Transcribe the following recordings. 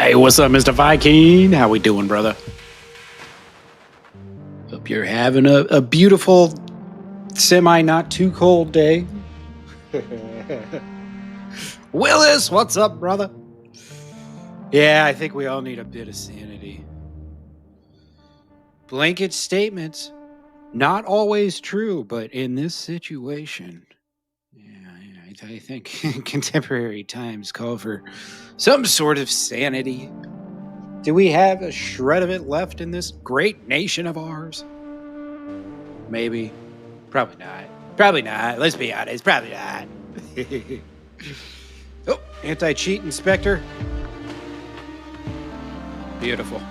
Hey, what's up, Mr. Viking? How we doing, brother? Hope you're having a beautiful, semi-not too cold day. Willis, what's up, brother? Yeah, I think we all need a bit of sanity. Blanket statements, not always true, but in this situation, I think contemporary times call for some sort of sanity. Do we have a shred of it left in this great nation of ours? Maybe. Probably not. Probably not. Let's be honest. Probably not. Oh, anti-cheat inspector. Beautiful.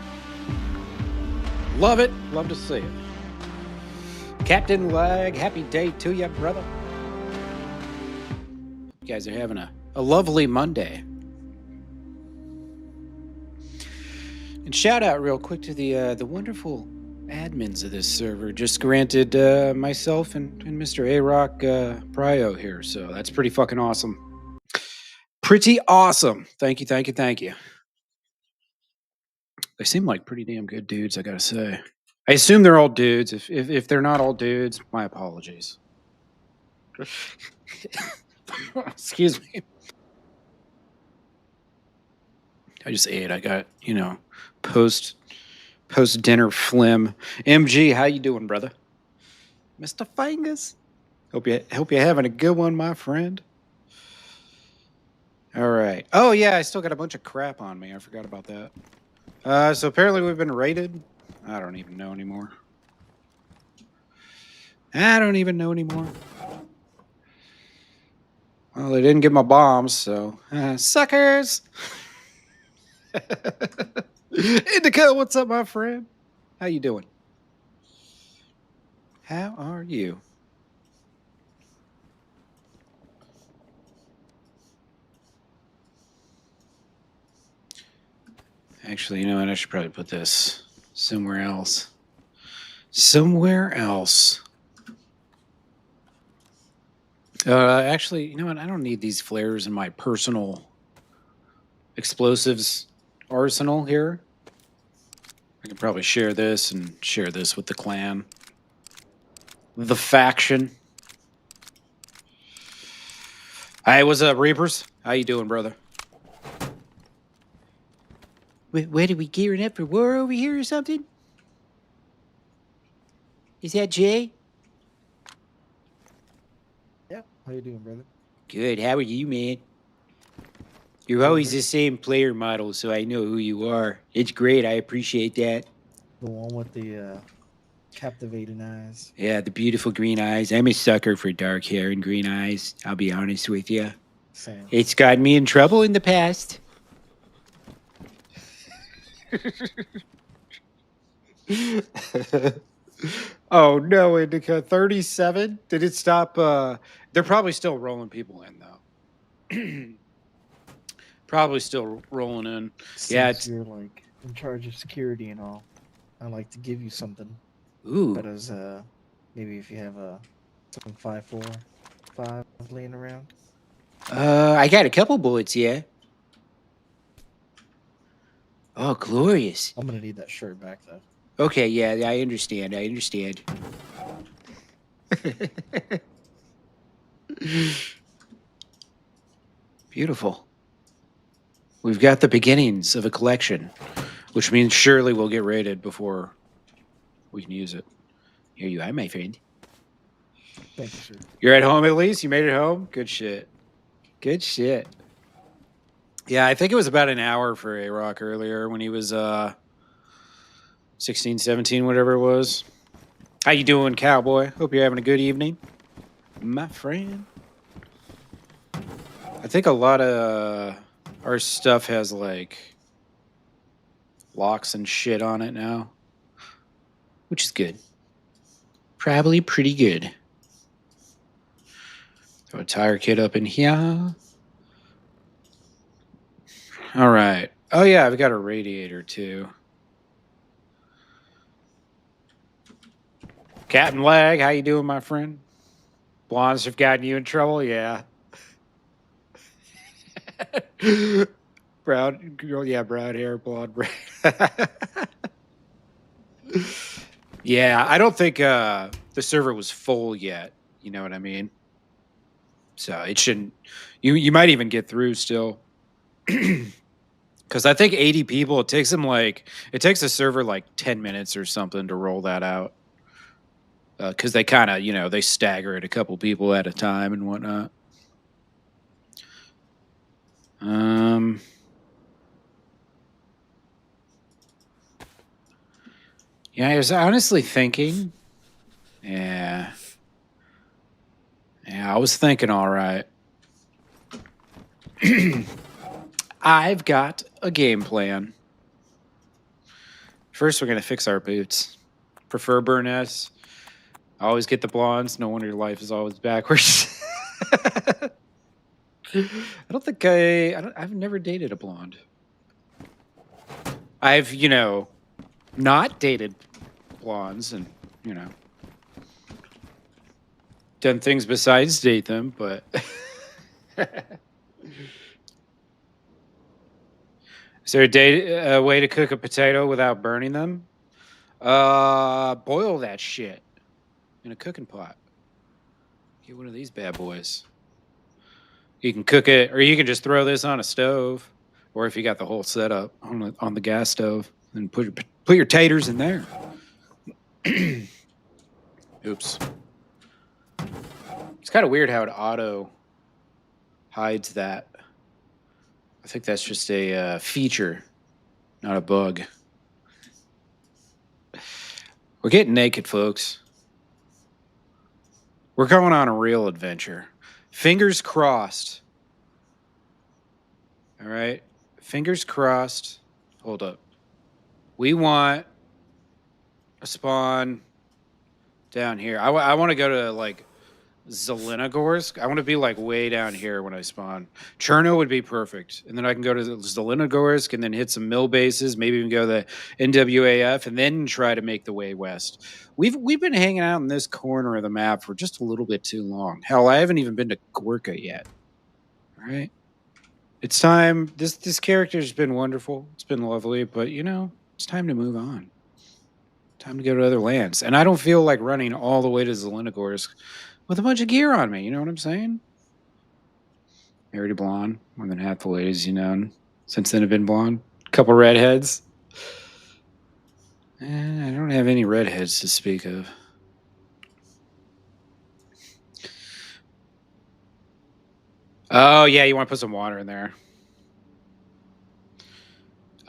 Love it. Love to see it. Captain Lag, happy day to you, brother. You guys are having a lovely Monday. And shout out real quick to the wonderful admins of this server. Just granted myself and Mr. Arokc prio here, so that's pretty fucking awesome. Pretty awesome. Thank you. They seem like pretty damn good dudes, I gotta say. I assume they're all dudes. If they're not all dudes, my apologies. Excuse me. I just ate. I got, post dinner phlegm. MG, how you doing, brother? Mr. Fingers. Hope you're having a good one, my friend. All right. Oh yeah, I still got a bunch of crap on me. I forgot about that. So apparently we've been raided. I don't even know anymore. Well, they didn't get my bombs, so suckers. Indica, what's up, my friend? How you doing? How are you? Actually, you know what? I should probably put this somewhere else. Actually, you know what? I don't need these flares in my personal explosives arsenal here. I can probably share this and share this with the clan. The faction. Hey, what's up, Reapers? How you doing, brother? What are we gearing up for war over here or something? Is that Jay? Yeah. How you doing, brother? Good. How are you, man? You're always the same player model, so I know who you are. It's great. I appreciate that. The one with the captivating eyes. Yeah, the beautiful green eyes. I'm a sucker for dark hair and green eyes. I'll be honest with you. Same. It's gotten me in trouble in the past. Oh no, Indica 37? Did it stop? They're probably still rolling people in though. Probably still rolling in. Since you're like in charge of security and all, I like to give you something. Ooh. But as maybe if you have some 5.45 laying around. I got a couple bullets, yeah. Oh, glorious. I'm gonna need that shirt back though. Okay, yeah, I understand. Beautiful. We've got the beginnings of a collection, which means surely we'll get raided before we can use it. Here you are, my friend. Thank you, sir. You're at home at least? You made it home? Good shit. Yeah, I think it was about an hour for Arokc earlier when he was 16, 17, whatever it was. How you doing, cowboy? Hope you're having a good evening, my friend. I think a lot of our stuff has like locks and shit on it now, which is good. Probably pretty good. Throw a tire kit up in here. All right. Oh yeah, I've got a radiator too. Captain Lag, how you doing, my friend? Blondes have gotten you in trouble, yeah. Brown girl, yeah, brown hair, blonde braid. Yeah, I don't think the server was full yet. You know what I mean? So it shouldn't. You might even get through still. Because I think 80 people. It takes a server like 10 minutes or something to roll that out. Because they kind of they stagger it a couple people at a time and whatnot. Yeah, I was honestly thinking. Yeah. Yeah, I was thinking all right. I've got a game plan. First, we're going to fix our boots. Prefer brunettes. Always get the blondes. No wonder your life is always backwards. I've never dated a blonde. I've, not dated blondes and, done things besides date them, but is there a way to cook a potato without burning them? Boil that shit in a cooking pot. Get one of these bad boys. You can cook it, or you can just throw this on a stove, or if you got the whole setup on the gas stove, then put your taters in there. Oops. It's kind of weird how it auto hides that. I think that's just a feature, not a bug. We're getting naked, folks. We're going on a real adventure. Fingers crossed. All right. Fingers crossed. Hold up. We want a spawn down here. I want to go to like Zelenogorsk. I want to be like way down here when I spawn. Cherno would be perfect. And then I can go to Zelenogorsk and then hit some mill bases, maybe even go to the NWAF and then try to make the way west. We've been hanging out in this corner of the map for just a little bit too long. Hell, I haven't even been to Gorka yet. All right. It's time. This character's been wonderful. It's been lovely, but it's time to move on. Time to go to other lands. And I don't feel like running all the way to Zelenogorsk with a bunch of gear on me. You know what I'm saying? Married a blonde. More than half the ladies since then have been blonde. Couple redheads. I don't have any redheads to speak of. Oh, yeah, you want to put some water in there.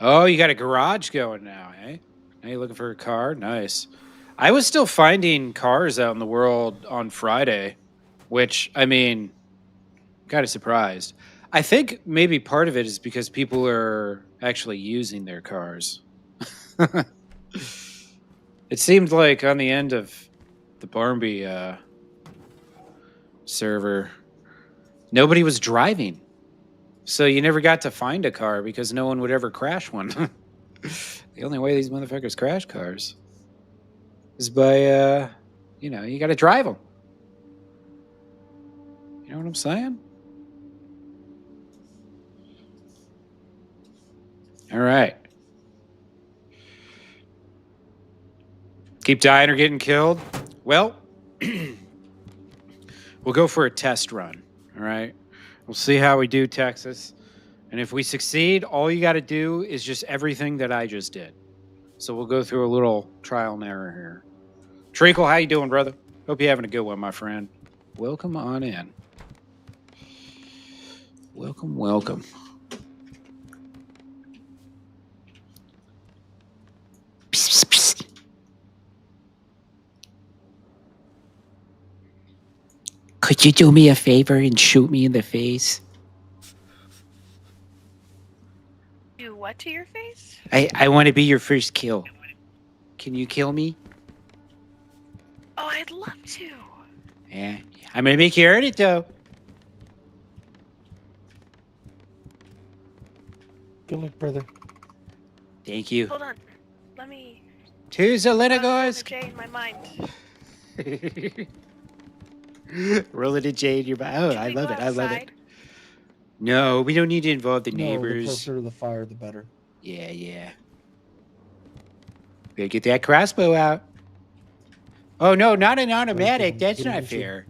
Oh, you got a garage going now, eh? Now you're looking for a car? Nice. I was still finding cars out in the world on Friday, which, I mean, kind of surprised. I think maybe part of it is because people are actually using their cars. It seemed like on the end of the Barnby server, nobody was driving. So you never got to find a car because no one would ever crash one. The only way these motherfuckers crash cars is by, you got to drive them. You know what I'm saying? All right. Keep dying or getting killed? Well, we'll go for a test run. All right. We'll see how we do, Texas. And if we succeed, all you got to do is just everything that I just did. So we'll go through a little trial and error here. Treacle, how you doing, brother? Hope you're having a good one, my friend. Welcome on in. Welcome, welcome. Psst, psst. Could you do me a favor and shoot me in the face? Do what to your face? I want to be your first kill. Can you kill me? Oh, I'd love to. Yeah. I'm going to make you earn it, though. Good luck, brother. Thank you. Hold on. Let me... To Zelenogorsk. J in my mind. Rolling a J in your mind. Oh, I love it. I love it. No, we don't need to involve the No, the neighbors. closer to the fire, the better. Yeah, yeah. Better get that crossbow out. Oh, no, not an automatic. That's get 'em not with you. fair.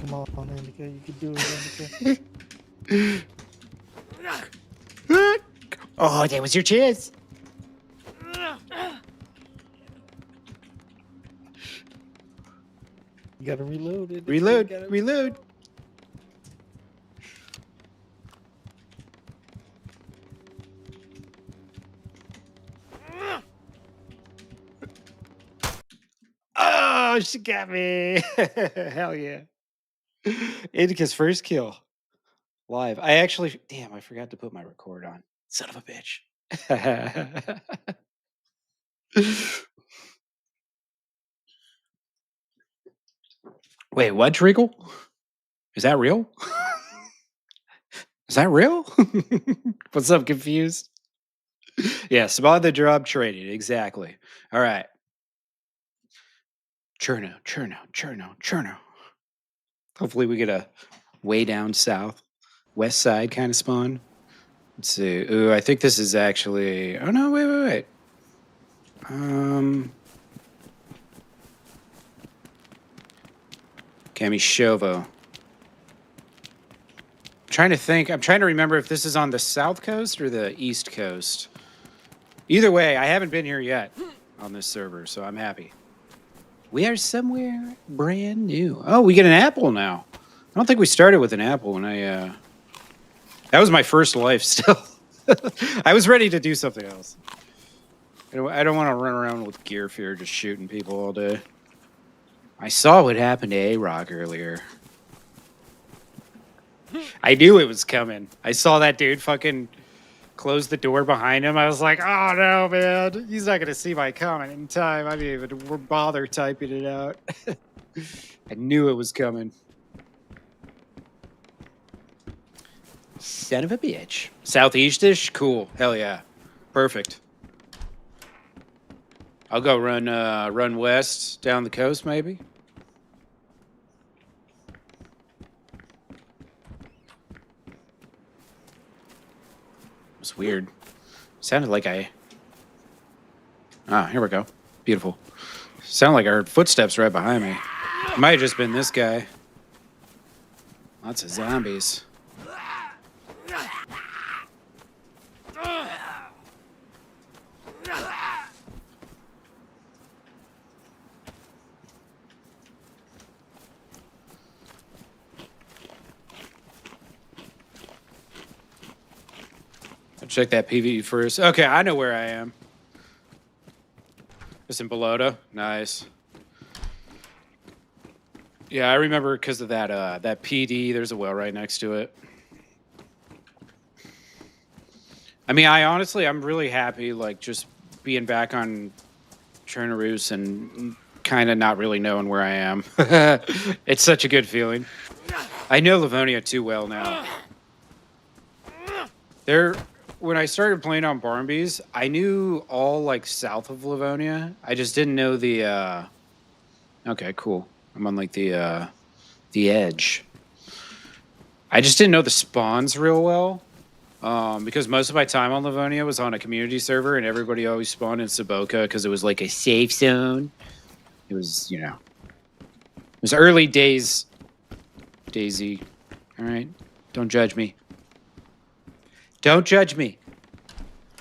Come on, Indica. You can do it, Indica. Oh, that was your chance. You gotta reload it. Reload, You gotta reload. Oh, she got me. Hell yeah. Indica's first kill. Live. I actually, damn, I forgot to put my record on. Son of a bitch. Wait, what, Treacle? Is that real? Is that real? What's up, confused? Yeah, spawn the job traded. Exactly. All right. Cherno. Hopefully we get a way down south, west side kind of spawn. Let's see. Ooh, I think this is actually. Oh no! Wait. Kamishovo. Trying to think. I'm trying to remember if this is on the south coast or the east coast. Either way, I haven't been here yet on this server, so I'm happy. We are somewhere brand new. Oh, we get an apple now. I don't think we started with an apple when I. That was my first life still. I was ready to do something else. I don't want to run around with gear fear just shooting people all day. I saw what happened to Arokc earlier. I knew it was coming. I saw that dude fucking close the door behind him. I was like, oh no, man. He's not going to see my comment in time. I didn't even bother typing it out. I knew it was coming. Son of a bitch. Southeast-ish? Cool. Hell yeah. Perfect. I'll go run west down the coast, maybe. It was weird. Sounded like I... Ah, here we go. Beautiful. Sounded like I heard footsteps right behind me. Might have just been this guy. Lots of zombies. Check that PvE first. Okay, I know where I am. It's in Belota. Nice. Yeah, I remember because of that that PD. There's a well right next to it. I mean, I'm really happy, like, just being back on Chernarus and kind of not really knowing where I am. It's such a good feeling. I know Livonia too well now. When I started playing on Barnby's, I knew all, like, south of Livonia. I just didn't know the, Okay, cool. I'm on, like, the edge. I just didn't know the spawns real well. Because most of my time on Livonia was on a community server, and everybody always spawned in Saboka because it was, like, a safe zone. It was, you know... It was early days. DayZ. All right? Don't judge me. Don't judge me.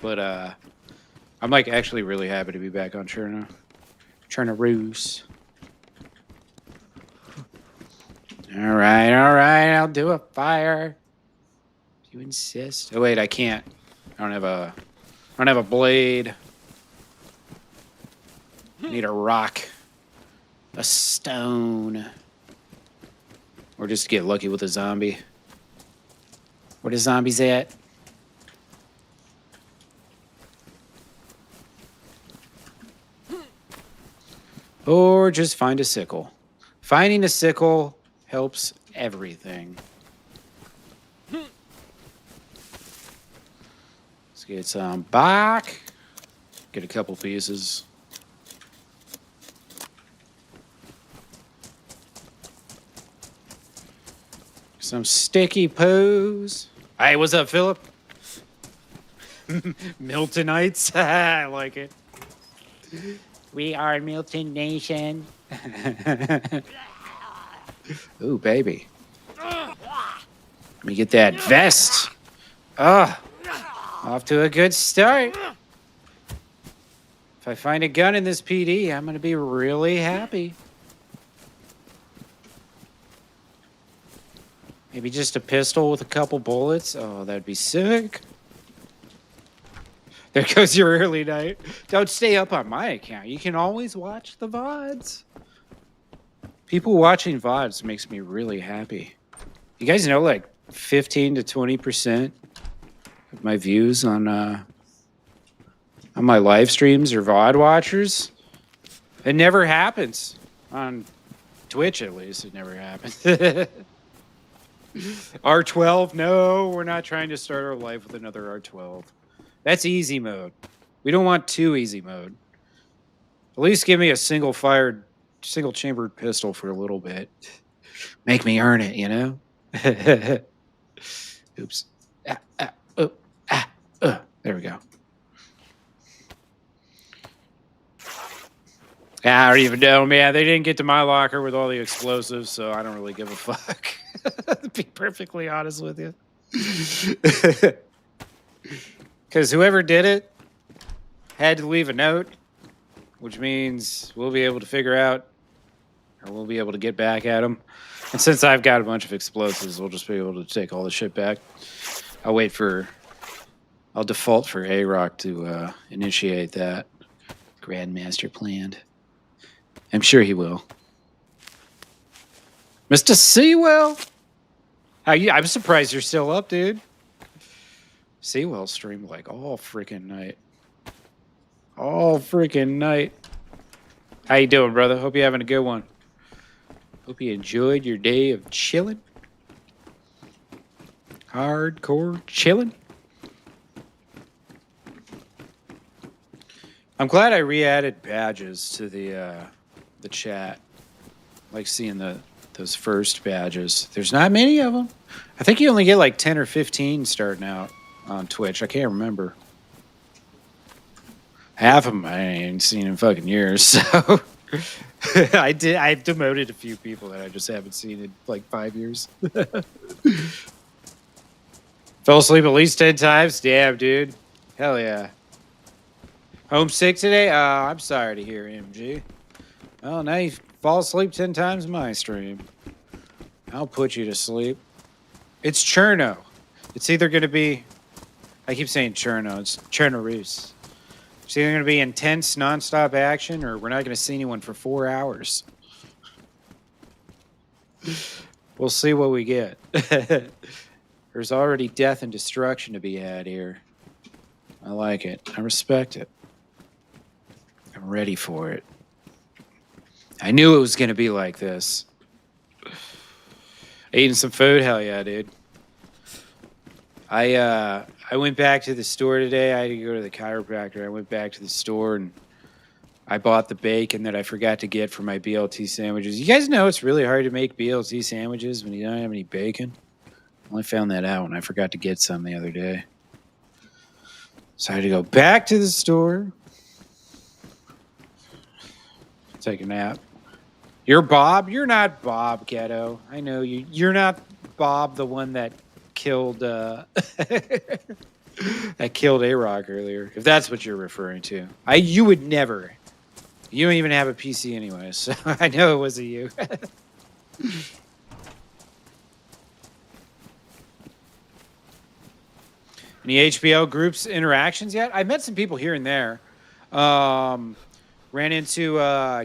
But I'm like actually really happy to be back on Chernarus. All right. I'll do a fire. If you insist. Oh wait, I can't. I don't have a blade. I need a rock. A stone. Or just get lucky with a zombie. Where the zombies at? Or just find a sickle. Finding a sickle helps everything. get some back. Get a couple pieces. Some sticky poos. Hey, what's up, Philip? Miltonites. I like it. We are Milton Nation. Ooh, baby. Let me get that vest. Off to a good start. If I find a gun in this PD, I'm going to be really happy. Maybe just a pistol with a couple bullets. Oh, that'd be sick. There goes your early night. Don't stay up on my account. You can always watch the VODs. People watching VODs makes me really happy. You guys know, like 15 to 20% of my views on my live streams are VOD watchers. It never happens on Twitch, at least. It never happens. R12, no, we're not trying to start our life with another R12. That's easy mode. We don't want too easy mode. At least give me a single chambered pistol for a little bit. Make me earn it, you know? Oops. There we go. I don't even know, man. They didn't get to my locker with all the explosives, so I don't really give a fuck. To be perfectly honest with you. Because whoever did it had to leave a note, which means we'll be able to figure out, or we'll be able to get back at them. And since I've got a bunch of explosives, we'll just be able to take all the shit back. I'll default for Arokc to initiate that Grandmaster planned. I'm sure he will. Mr. Sewell? I'm surprised you're still up, dude. Sewell streamed like all freaking night. All freaking night. How you doing, brother? Hope you're having a good one. Hope you enjoyed your day of chilling. Hardcore chilling. I'm glad I re-added badges to the chat. I like seeing those first badges. There's not many of them. I think you only get like 10 or 15 starting out on Twitch. I can't remember. Half of them I ain't seen in fucking years. So I've demoted a few people that I just haven't seen in like 5 years. Fell asleep at least 10 times. Damn, dude. Hell yeah. Homesick today? I'm sorry to hear, MG. Well, now you fall asleep 10 times in my stream. I'll put you to sleep. It's Cherno. It's either going to be... I keep saying Cherno. It's Chernarus. It's either going to be intense, nonstop action, or we're not going to see anyone for 4 hours. We'll see what we get. There's already death and destruction to be had here. I like it. I respect it. I'm ready for it. I knew it was going to be like this. Eating some food? Hell yeah, dude. I went back to the store today. I had to go to the chiropractor. I went back to the store and I bought the bacon that I forgot to get for my BLT sandwiches. You guys know it's really hard to make BLT sandwiches when you don't have any bacon. I only found that out when I forgot to get some the other day. So I had to go back to the store. Take a nap. You're Bob? You're not Bob, Ghetto. I know you. You're not Bob, the one that killed that killed Arokc earlier. If that's what you're referring to. You would never. You don't even have a PC anyway, so I know it wasn't you. Any HBL groups interactions yet? I met some people here and there. Ran into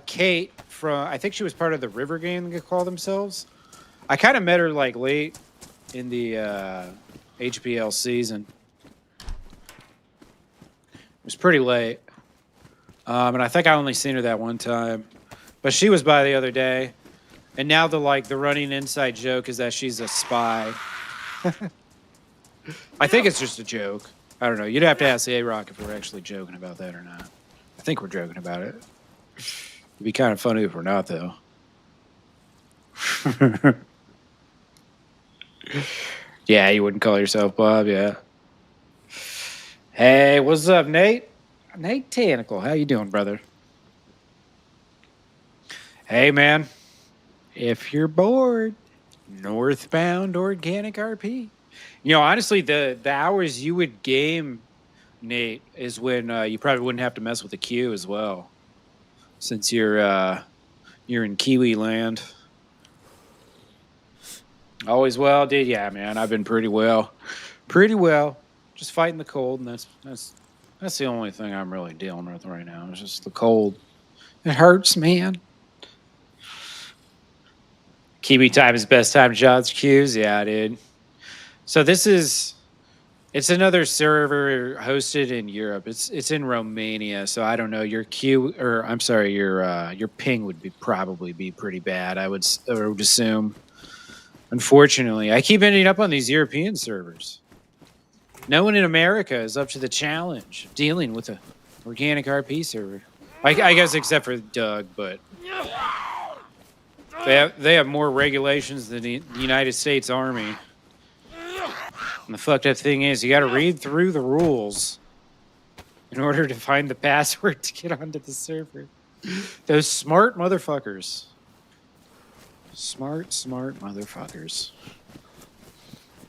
Kate from, I think she was part of the River Gang, they call themselves. I kind of met her like late in the HBL season. It was pretty late. And I think I only seen her that one time. But she was by the other day. And now the running inside joke is that she's a spy. I think it's just a joke. I don't know. You'd have to ask Arokc if we're actually joking about that or not. I think we're joking about it. It'd be kind of funny if we're not, though. Yeah, you wouldn't call yourself Bob, yeah. Hey, what's up, Nate? Nate Tanacle, how you doing, brother? Hey, man. If you're bored, Northbound Organic RP. You know, honestly, the hours you would game, Nate, is when you probably wouldn't have to mess with the queue as well, since you're in Kiwi land. Always well, dude. Yeah, man, I've been pretty well, Just fighting the cold, and that's the only thing I'm really dealing with right now. It's just the cold. It hurts, man. Kiwi time is best time to dodge queues. Yeah, dude. So it's another server hosted in Europe. It's in Romania. So I don't know. Your queue, or I'm sorry, your ping would probably be pretty bad. I would assume. Unfortunately, I keep ending up on these European servers. No one in America is up to the challenge of dealing with a organic RP server. I guess except for Doug, but they have more regulations than the United States Army. And the fucked up thing is, you got to read through the rules in order to find the password to get onto the server. Those smart motherfuckers. Smart motherfuckers.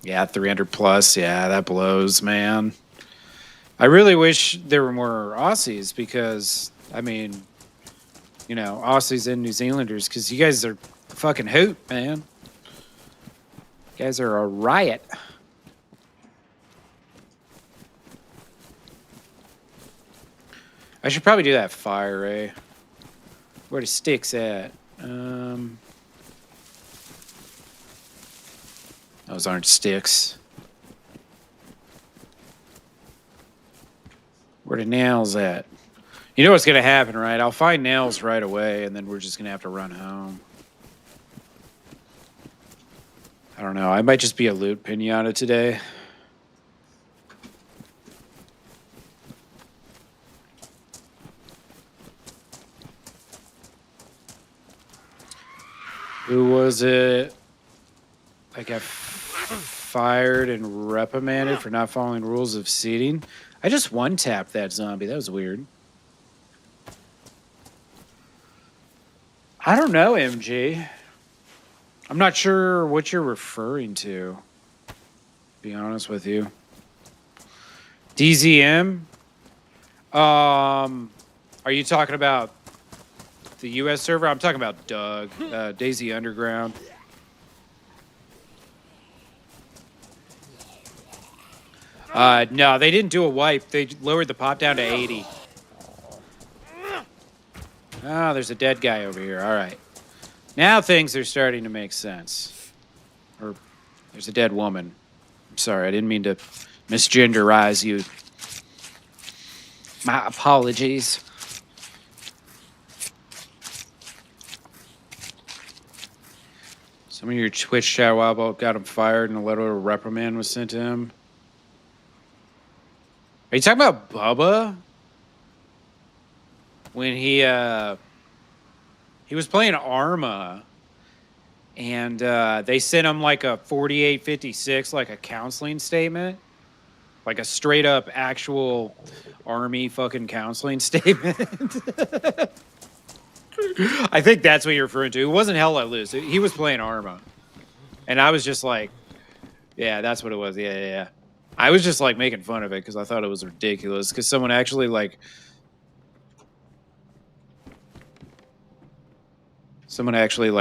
Yeah, 300 plus. Yeah, that blows, man. I really wish there were more Aussies because, I mean, you know, Aussies and New Zealanders, because you guys are the fucking hoot, man. You guys are a riot. I should probably do that fire ray. Where the sticks at? Those aren't sticks. Where the nails at? You know what's gonna happen, right? I'll find nails right away, and then we're just gonna have to run home. I don't know. I might just be a loot pinata today. Who was it? I got fired and reprimanded for not following rules of seating. I just one-tapped that zombie. That was weird. I don't know, MG. I'm not sure what you're referring to be honest with you. DZM? Are you talking about the US server? I'm talking about Doug, DayZ Underground. No, they didn't do a wipe. They lowered the pop down to 80. Oh, there's a dead guy over here. All right. Now things are starting to make sense. Or there's a dead woman. I'm sorry, I didn't mean to misgenderize you. My apologies. Some of your Twitch chat while got him fired and a letter of reprimand was sent to him. Are you talking about Bubba? When he was playing Arma, and they sent him like a 4856, like a counseling statement, like a straight up actual Army fucking counseling statement. I think that's what you're referring to. It wasn't Hell Let Loose. He was playing Arma, and I was just like, yeah, that's what it was. Yeah. I was just like making fun of it because I thought it was ridiculous. Because someone actually like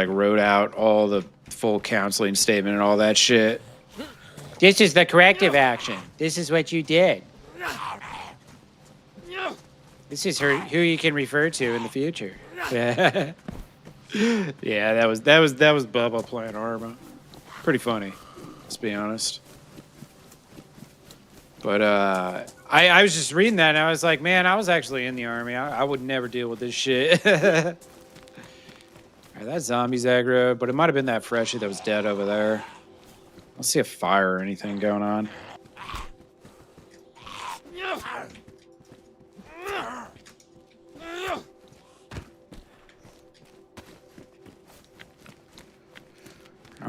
wrote out all the full counseling statement and all that shit. This is the corrective action. This is what you did. This is who you can refer to in the future. Yeah, that was Bubba playing Arma. Pretty funny, let's be honest. But I was just reading that and I was like, man, I was actually in the Army. I would never deal with this shit. All right, that zombie's aggro, but it might have been that freshie that was dead over there. I don't see a fire or anything going on.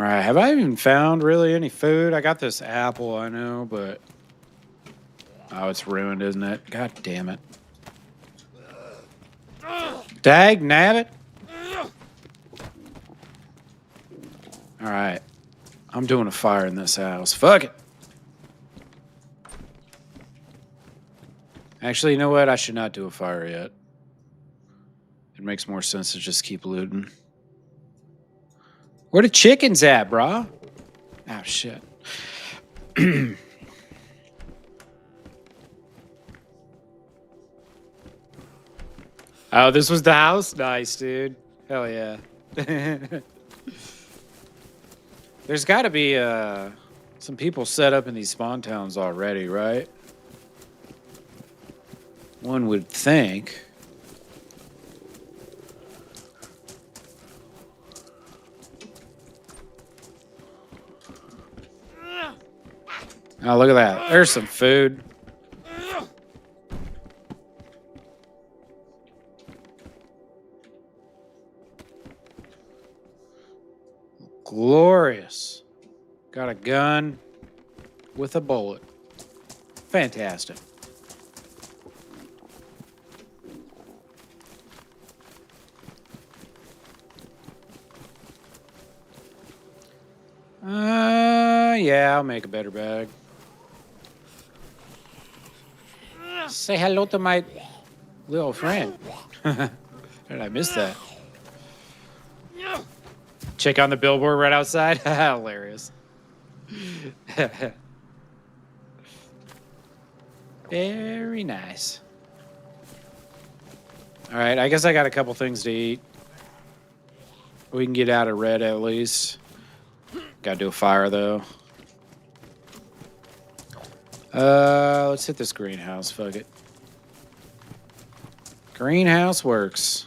right, have I even found really any food? I got this apple, I know, but... Oh, it's ruined, isn't it? God damn it. Dag nabbit. All right. I'm doing a fire in this house. Fuck it. Actually, you know what? I should not do a fire yet. It makes more sense to just keep looting. Where the chickens at, brah? Oh, shit. Oh, this was the house? Nice, dude. Hell yeah. There's got to be some people set up in these spawn towns already, right? One would think. Oh, look at that. There's some food. Glorious. Got a gun with a bullet. Fantastic. Yeah, I'll make a better bag. Say hello to my little friend. How did I miss that? Check on the billboard right outside. Hilarious. Very nice. All right, I guess I got a couple things to eat. We can get out of red at least. Gotta do a fire though. Let's hit this greenhouse. Fuck it. Greenhouse works.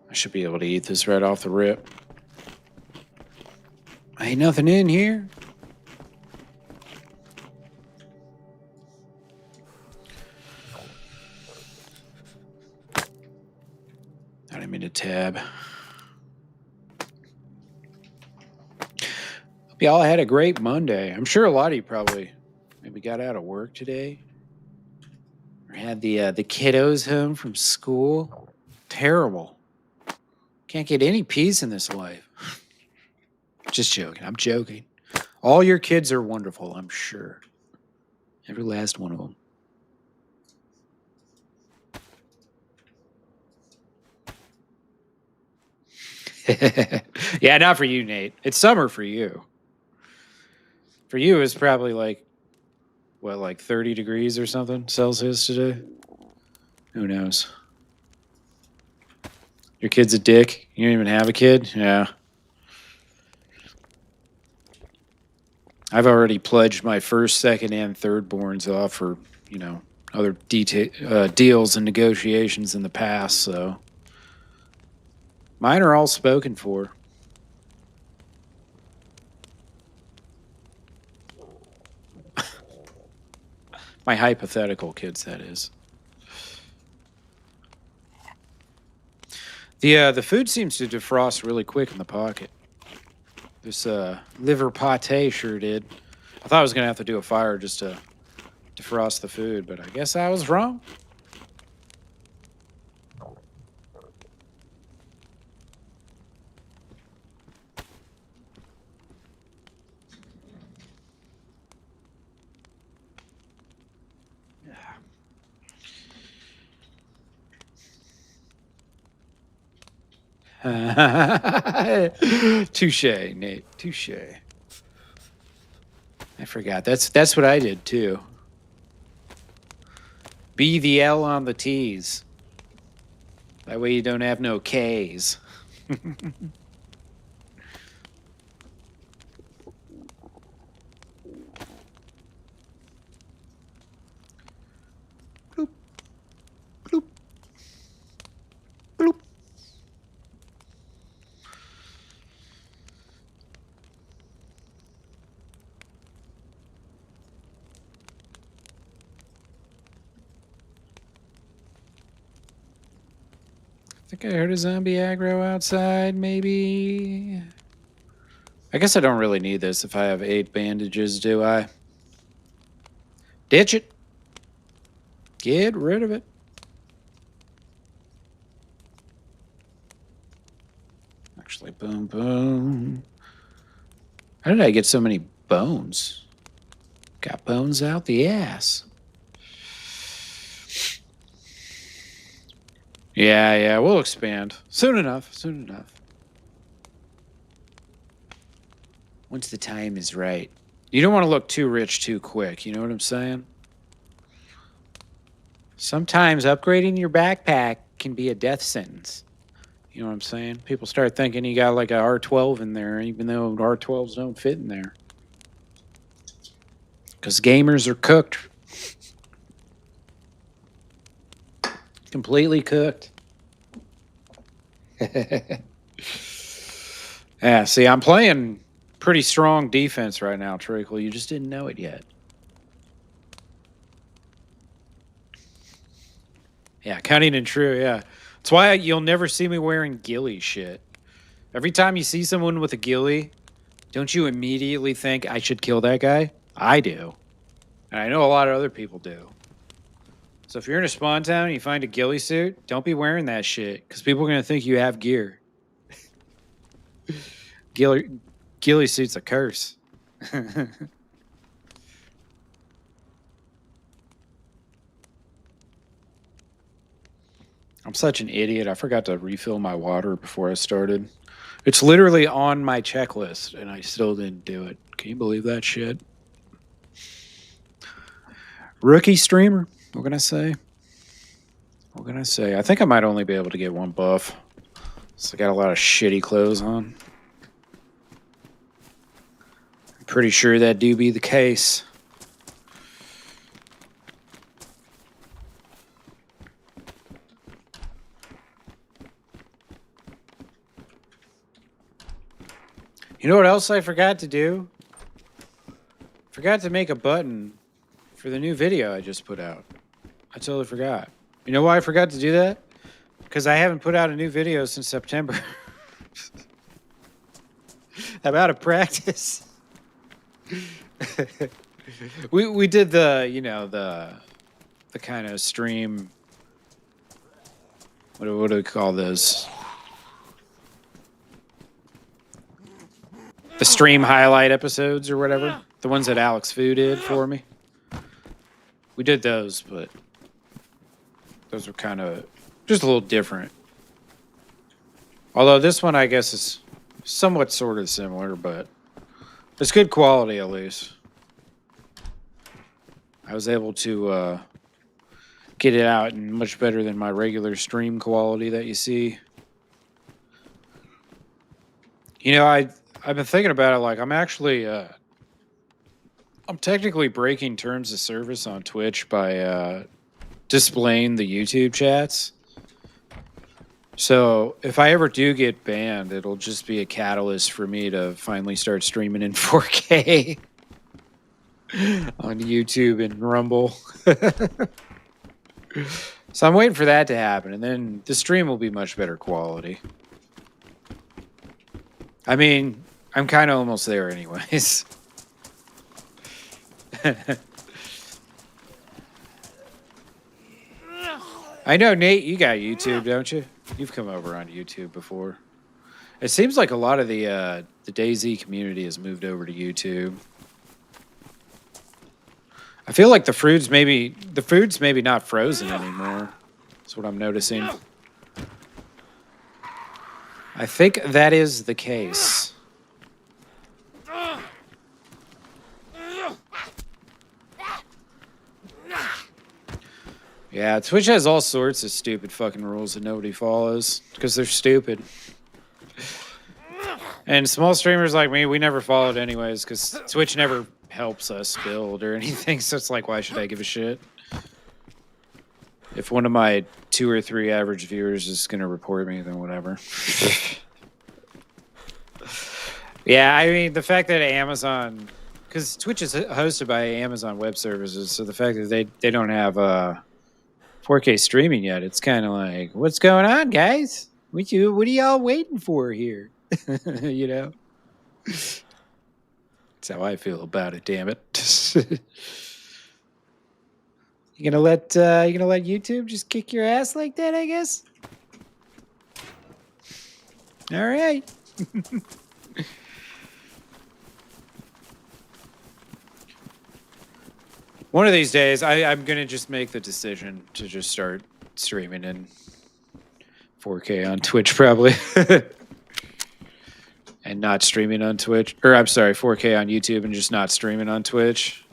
I should be able to eat this right off the rip. Ain't nothing in here. I didn't mean to tab. Hope y'all had a great Monday. I'm sure a lot of you probably maybe got out of work today. Or had the kiddos home from school. Terrible. Can't get any peace in this life. Just joking. I'm joking. All your kids are wonderful, I'm sure. Every last one of them. Yeah, not for you, Nate. It's summer for you. For you, it's probably like, what, like 30 degrees or something Celsius today? Who knows? Your kid's a dick? You don't even have a kid? Yeah. I've already pledged my first, second, and third borns off for, other deals and negotiations in the past, so. Mine are all spoken for. My hypothetical kids, that is. The food seems to defrost really quick in the pocket. This liver pate sure did. I thought I was going to have to do a fire just to defrost the food, but I guess I was wrong. Touche, Nate. Touche. I forgot. That's what I did too. Be the L on the T's. That way you don't have no K's. Bloop. Bloop. Bloop. think I heard a zombie aggro outside, maybe. I guess I don't really need this if I have 8 bandages, do I? Ditch it. Get rid of it. Actually, boom, boom. How did I get so many bones? Got bones out the ass. Yeah, we'll expand. Soon enough. Once the time is right. You don't want to look too rich too quick, you know what I'm saying? Sometimes upgrading your backpack can be a death sentence. You know what I'm saying? People start thinking you got like a R12 in there, even though R12s don't fit in there. Because gamers are cooked. Completely cooked. Yeah, see, I'm playing pretty strong defense right now, Treacle. You just didn't know it yet. Yeah, cunning and true, yeah. That's why you'll never see me wearing ghillie shit. Every time you see someone with a ghillie, don't you immediately think I should kill that guy? I do. And I know a lot of other people do. So if you're in a spawn town and you find a ghillie suit, don't be wearing that shit, because people are going to think you have gear. Ghillie suit's a curse. I'm such an idiot. I forgot to refill my water before I started. It's literally on my checklist, and I still didn't do it. Can you believe that shit? Rookie streamer. What can I say? I think I might only be able to get 1 buff. So I got a lot of shitty clothes on. I'm pretty sure that do be the case. You know what else I forgot to do? Forgot to make a button for the new video I just put out. I totally forgot. You know why I forgot to do that? Because I haven't put out a new video since September. I'm out of practice. we did the, you know, the kind of stream. What do we call those? The stream highlight episodes or whatever. The ones that Alex Fu did for me. We did those, but those were kind of just a little different. Although this one, I guess, is somewhat sort of similar, but it's good quality at least. I was able to get it out and much better than my regular stream quality that you see. You know, I've been thinking about it. Like, I'm actually I'm technically breaking terms of service on Twitch by displaying the YouTube chats. So if I ever do get banned, it'll just be a catalyst for me to finally start streaming in 4K on YouTube and Rumble. So I'm waiting for that to happen, and then the stream will be much better quality. I mean, I'm kind of almost there anyways. I know, Nate, you got YouTube, don't you? You've come over on YouTube before. It seems like a lot of the DayZ community has moved over to YouTube. I feel like the food's maybe not frozen anymore. That's what I'm noticing. I think that is the case. Yeah, Twitch has all sorts of stupid fucking rules that nobody follows because they're stupid. And small streamers like me, we never followed anyways because Twitch never helps us build or anything. So it's like, why should I give a shit? If one of my 2 or 3 average viewers is going to report me, then whatever. Yeah, I mean, the fact that Amazon... Because Twitch is hosted by Amazon Web Services, so the fact that they don't have 4K streaming yet. It's kind of like, what's going on, guys? What are y'all waiting for here? You know? That's how I feel about it, damn it. You gonna let YouTube just kick your ass like that, I guess? All right. One of these days, I'm gonna just make the decision to just start streaming in 4K on Twitch, probably, and not streaming on Twitch. Or I'm sorry, 4K on YouTube and just not streaming on Twitch.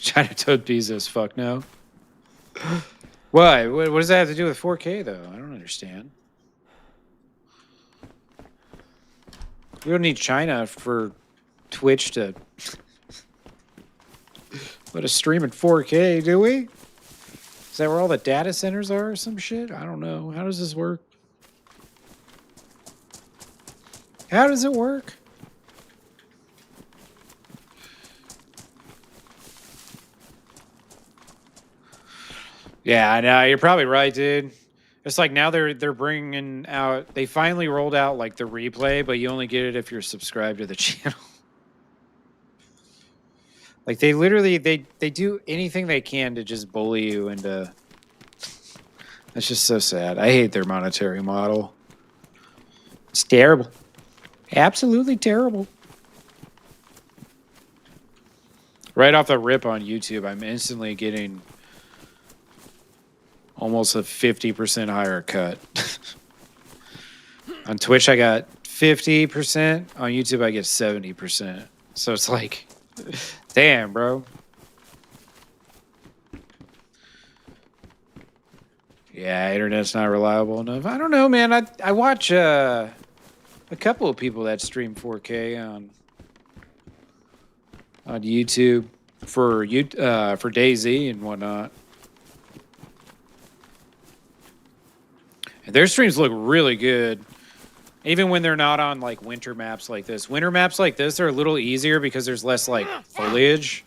China Toad Bezos, fuck no. Why? What does that have to do with 4K though? I don't understand. We don't need China for Twitch to let us stream in 4K, do we? Is that where all the data centers are or some shit? I don't know. How does this work? How does it work? Yeah, I know. You're probably right, dude. It's like now they're bringing out. They finally rolled out like the replay, but you only get it if you're subscribed to the channel. Like they literally they do anything they can to just bully you into. That's just so sad. I hate their monetary model. It's terrible. Absolutely terrible. Right off the rip on YouTube, I'm instantly getting almost a 50% higher cut. On Twitch, I got 50%. On YouTube, I get 70%. So it's like, damn, bro. Yeah, internet's not reliable enough. I don't know, man. I watch a couple of people that stream 4K on YouTube for DayZ and whatnot. And their streams look really good, even when they're not on like winter maps like this. Winter maps like this are a little easier because there's less like foliage.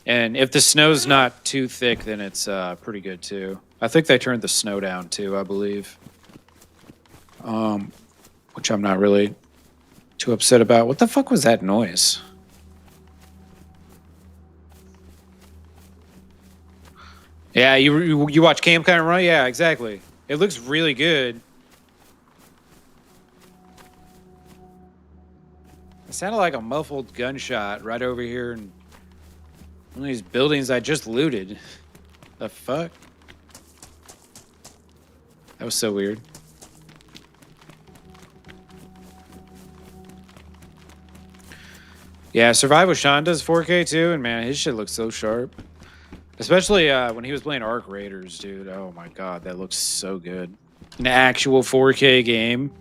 And if the snow's not too thick, then it's pretty good too. I think they turned the snow down too, I believe. Which I'm not really too upset about. What the fuck was that noise? Yeah, you watch Cam kind of run? Yeah, exactly. It looks really good. It sounded like a muffled gunshot right over here in one of these buildings I just looted. The fuck? That was so weird. Yeah, Survive with Sean does 4K too, and man, his shit looks so sharp. Especially when he was playing Arc Raiders, dude. Oh my god, that looks so good. An actual 4K game.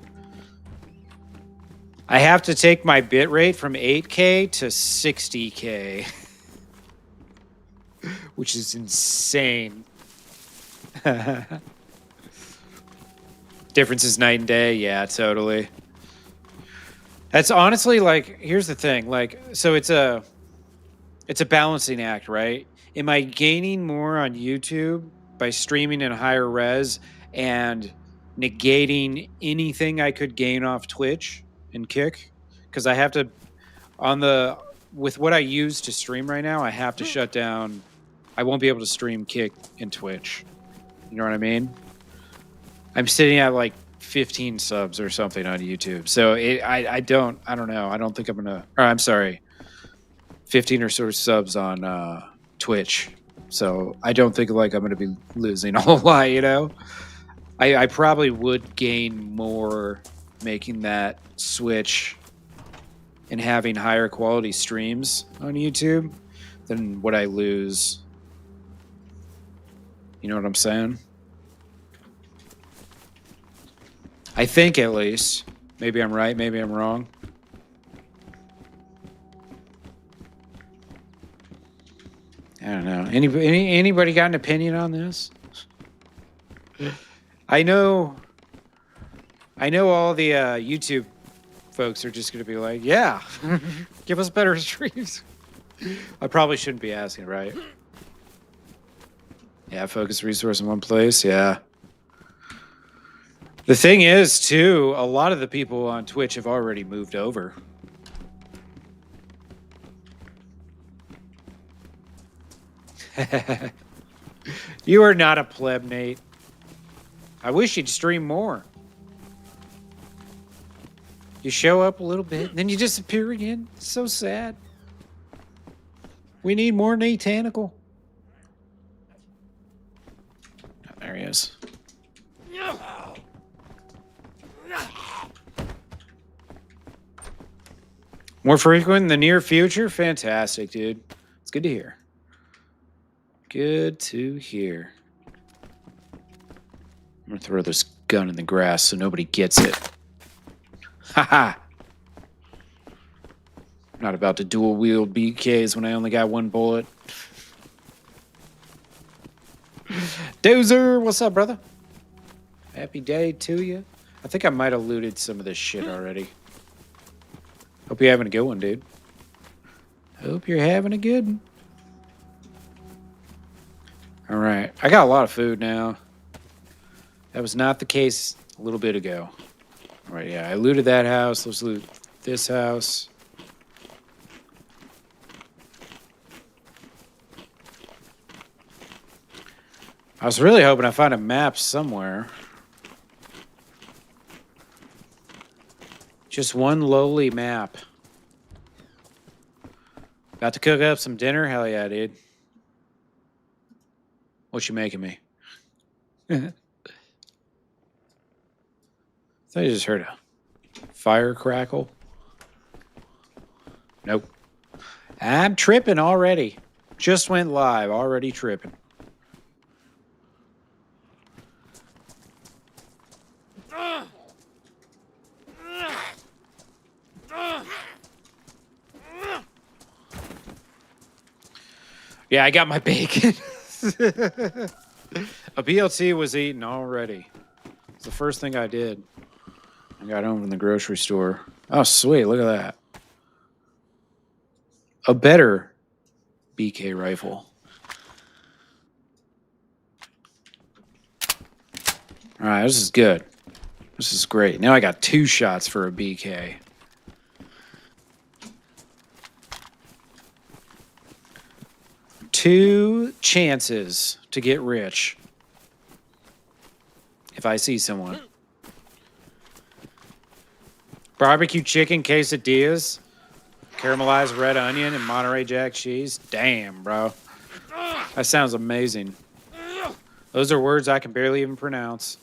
I have to take my bitrate from 8K to 60K. Which is insane. Difference is night and day. Yeah, totally. That's honestly like, here's the thing. Like, so it's a balancing act, right? Am I gaining more on YouTube by streaming in higher res and negating anything I could gain off Twitch and Kick? Because I have to, with what I use to stream right now, I have to shut down. I won't be able to stream Kick and Twitch. You know what I mean? I'm sitting at like 15 subs or something on YouTube. So I don't know. I don't think I'm gonna. Or I'm sorry, 15 or so subs on Twitch. So I don't think like I'm gonna be losing a whole lot. You know, I probably would gain more making that switch and having higher quality streams on YouTube than what I lose. You know what I'm saying? I think at least. Maybe I'm right, maybe I'm wrong. I don't know. Anybody got an opinion on this? I know I know all the YouTube folks are just going to be like, yeah, give us better streams. I probably shouldn't be asking, right? Yeah, focus resource in one place. Yeah. The thing is, too, a lot of the people on Twitch have already moved over. You are not a pleb, Nate. I wish you'd stream more. You show up a little bit, and then you disappear again. It's so sad. We need more Nate Tanacle. Oh, there he is. More frequent in the near future? Fantastic, dude. It's good to hear. Good to hear. I'm gonna throw this gun in the grass so nobody gets it. Haha. I'm not about to dual wield BKs when I only got one bullet. Dozer, what's up, brother? Happy day to you. I think I might have looted some of this shit already. Hope you're having a good one, dude. Hope you're having a good one. All right. I got a lot of food now. That was not the case a little bit ago. All right, yeah. I looted that house. Let's loot this house. I was really hoping I find a map somewhere. Just one lowly map. About to cook up some dinner? Hell yeah, dude. What you making me? I thought you just heard a fire crackle. Nope. I'm tripping already. Just went live. Already tripping. Yeah, I got my bacon. A BLT was eaten already. It's the first thing I did. I got home from the grocery store. Oh, sweet. Look at that. A better BK rifle. All right, this is good. This is great. Now I got 2 shots for a BK. Two chances to get rich. If I see someone. Barbecue chicken quesadillas, caramelized red onion, and Monterey Jack cheese. Damn, bro. That sounds amazing. Those are words I can barely even pronounce.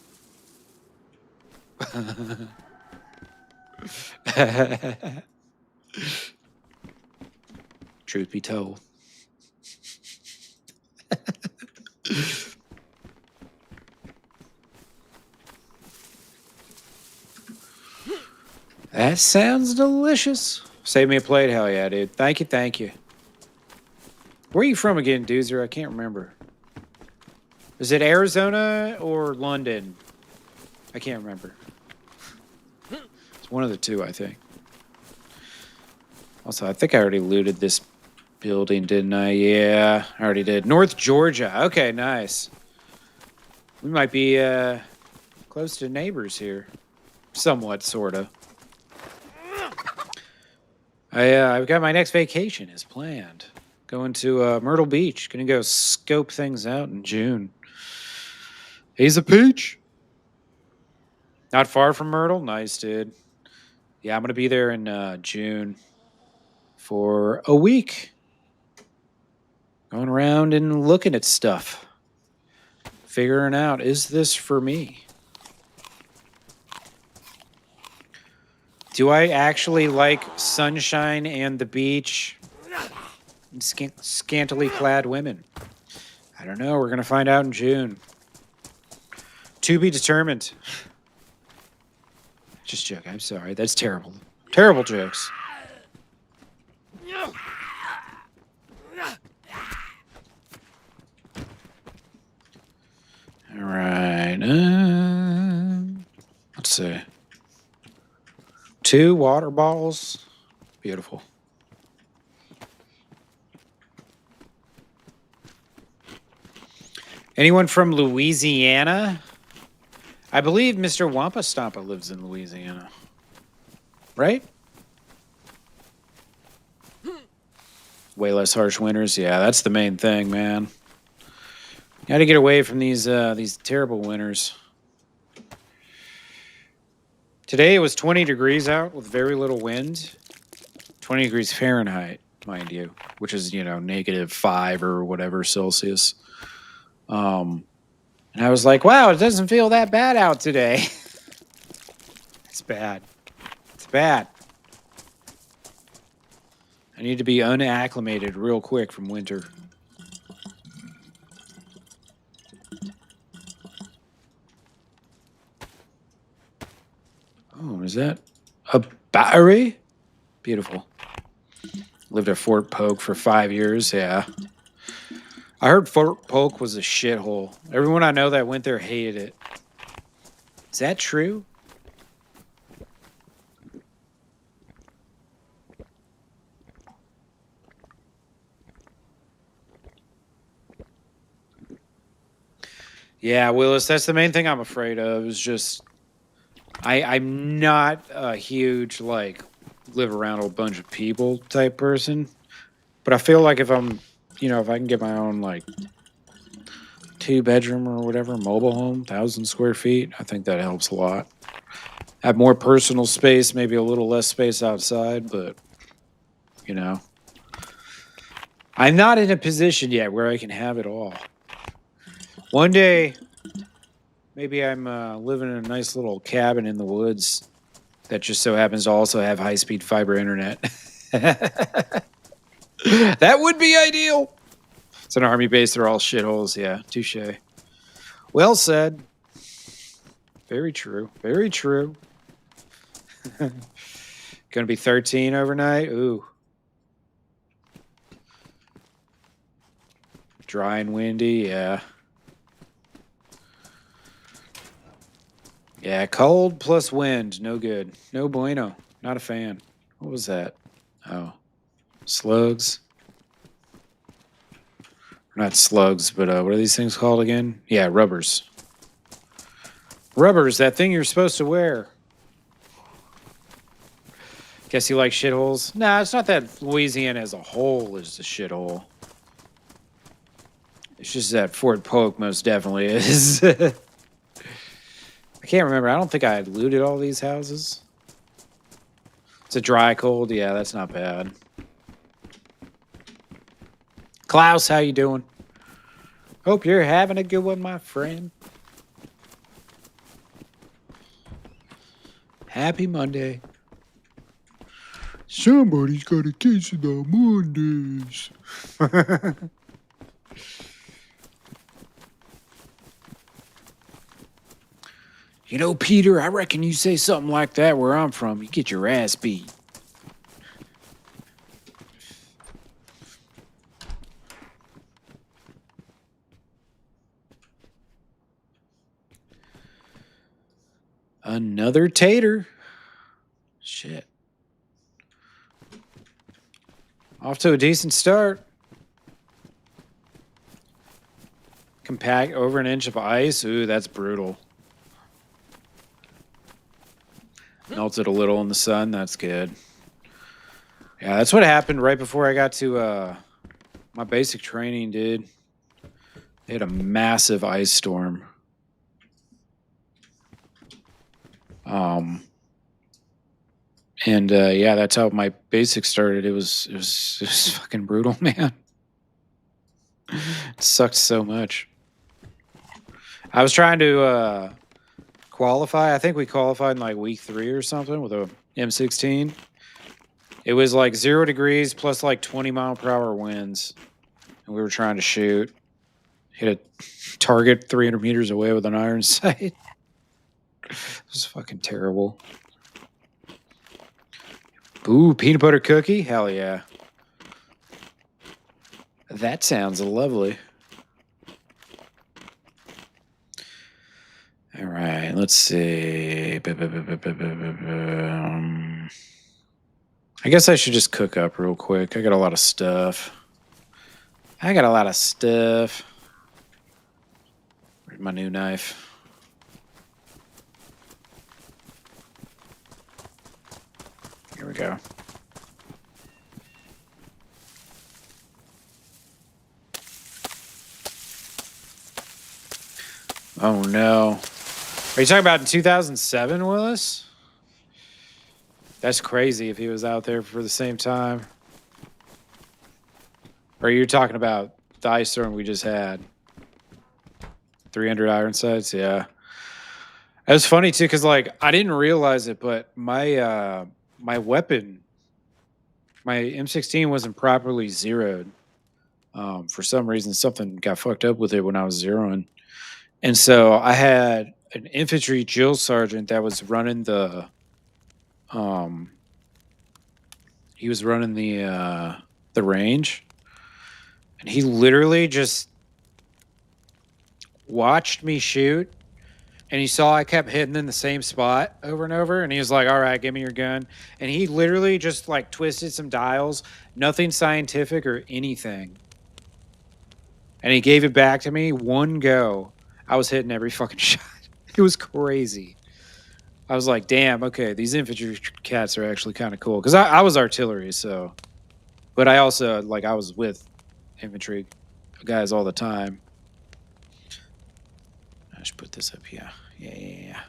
Truth be told. That sounds delicious. Save me a plate, hell yeah, dude. Thank you, thank you. Where are you from again, Doozer? I can't remember. Is it Arizona or London? I can't remember. It's one of the two, I think. Also, I think I already looted this building, didn't I? Yeah, I already did. North Georgia. Okay, nice. We might be close to neighbors here. Somewhat, sort of. I've got my next vacation is planned. Going to Myrtle Beach. Gonna go scope things out in June. He's a peach. Not far from Myrtle. Nice, dude. Yeah, I'm gonna be there in June for a week. Going around and looking at stuff. Figuring out, is this for me? Do I actually like sunshine and the beach and scantily clad women? I don't know. We're going to find out in June. To be determined. Just joking. I'm sorry. That's terrible. Terrible jokes. All right. Let's see. 2 water bottles. Beautiful. Anyone from Louisiana? I believe Mr. Wampa Stampa lives in Louisiana. Right? Way less harsh winters. Yeah, that's the main thing, man. Got to get away from these terrible winters. Today it was 20 degrees out with very little wind. 20 degrees Fahrenheit, mind you, which is, -5 or whatever Celsius. And I was like, wow, it doesn't feel that bad out today. It's bad. It's bad. I need to be unacclimated real quick from winter. Oh, is that a battery? Beautiful. Lived at Fort Polk for 5 years, yeah. I heard Fort Polk was a shithole. Everyone I know that went there hated it. Is that true? Yeah, Willis, that's the main thing I'm afraid of is just I'm not a huge live around a bunch of people type person. But I feel like if I'm if I can get my own 2-bedroom or whatever mobile home, 1,000 square feet, I think that helps a lot. Have more personal space, maybe a little less space outside, but I'm not in a position yet where I can have it all. One day, maybe I'm living in a nice little cabin in the woods that just so happens to also have high-speed fiber internet. That would be ideal. It's an army base. They're all shitholes. Yeah, touche. Well said. Very true. Very true. Gonna be 13 overnight. Ooh. Dry and windy. Yeah. Yeah, cold plus wind. No good. No bueno. Not a fan. What was that? Oh. Slugs. Not slugs, but what are these things called again? Yeah, rubbers. Rubbers, that thing you're supposed to wear. Guess you like shitholes? Nah, it's not that Louisiana as a whole is the shithole. It's just that Fort Polk most definitely is. I can't remember. I don't think I had looted all these houses. It's a dry cold. Yeah, that's not bad. Klaus, how you doing? Hope you're having a good one, my friend. Happy Monday. Somebody's got a case of the Mondays. Peter, I reckon you say something like that where I'm from, you get your ass beat. Another tater. Shit. Off to a decent start. Compact over an inch of ice. Ooh, that's brutal. Melted a little in the sun. That's good. Yeah, that's what happened right before I got to my basic training, dude. They had a massive ice storm. And yeah, that's how my basic started. It was fucking brutal, man. It sucked so much. I was trying to qualify. I think we qualified in week 3 or something with a M16. It was 0 degrees plus 20-mile-per-hour winds, and we were trying to shoot. Hit a target 300 meters away with an iron sight. It was fucking terrible. Ooh, peanut butter cookie? Hell yeah. That sounds lovely. All right, let's see. I guess I should just cook up real quick. I got a lot of stuff. Where's my new knife? Here we go. Oh no. Are you talking about in 2007, Willis? That's crazy if he was out there for the same time. Or you're talking about the ice storm we just had? 300 iron sights, yeah. It was funny too, because like I didn't realize it, but my my weapon, my M16 wasn't properly zeroed. For some reason, something got fucked up with it when I was zeroing. And so I had an infantry drill sergeant that was running the he was running the range, and he literally just watched me shoot, and he saw I kept hitting in the same spot over and over, and he was like, all right, give me your gun. And he literally just like twisted some dials, nothing scientific or anything, and he gave it back to me. One go, I was hitting every fucking shot. It was crazy. I was like, damn, okay, these infantry cats are actually kind of cool. Because I was artillery, so. But I also, like, I was with infantry guys all the time. I should put this up here. Yeah.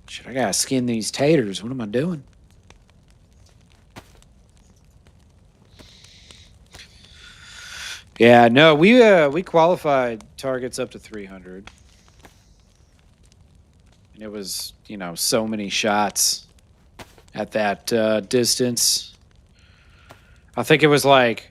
Shit, I gotta skin these taters. What am I doing? Yeah, no, we qualified targets up to 300. And it was, you know, so many shots at that distance. I think it was like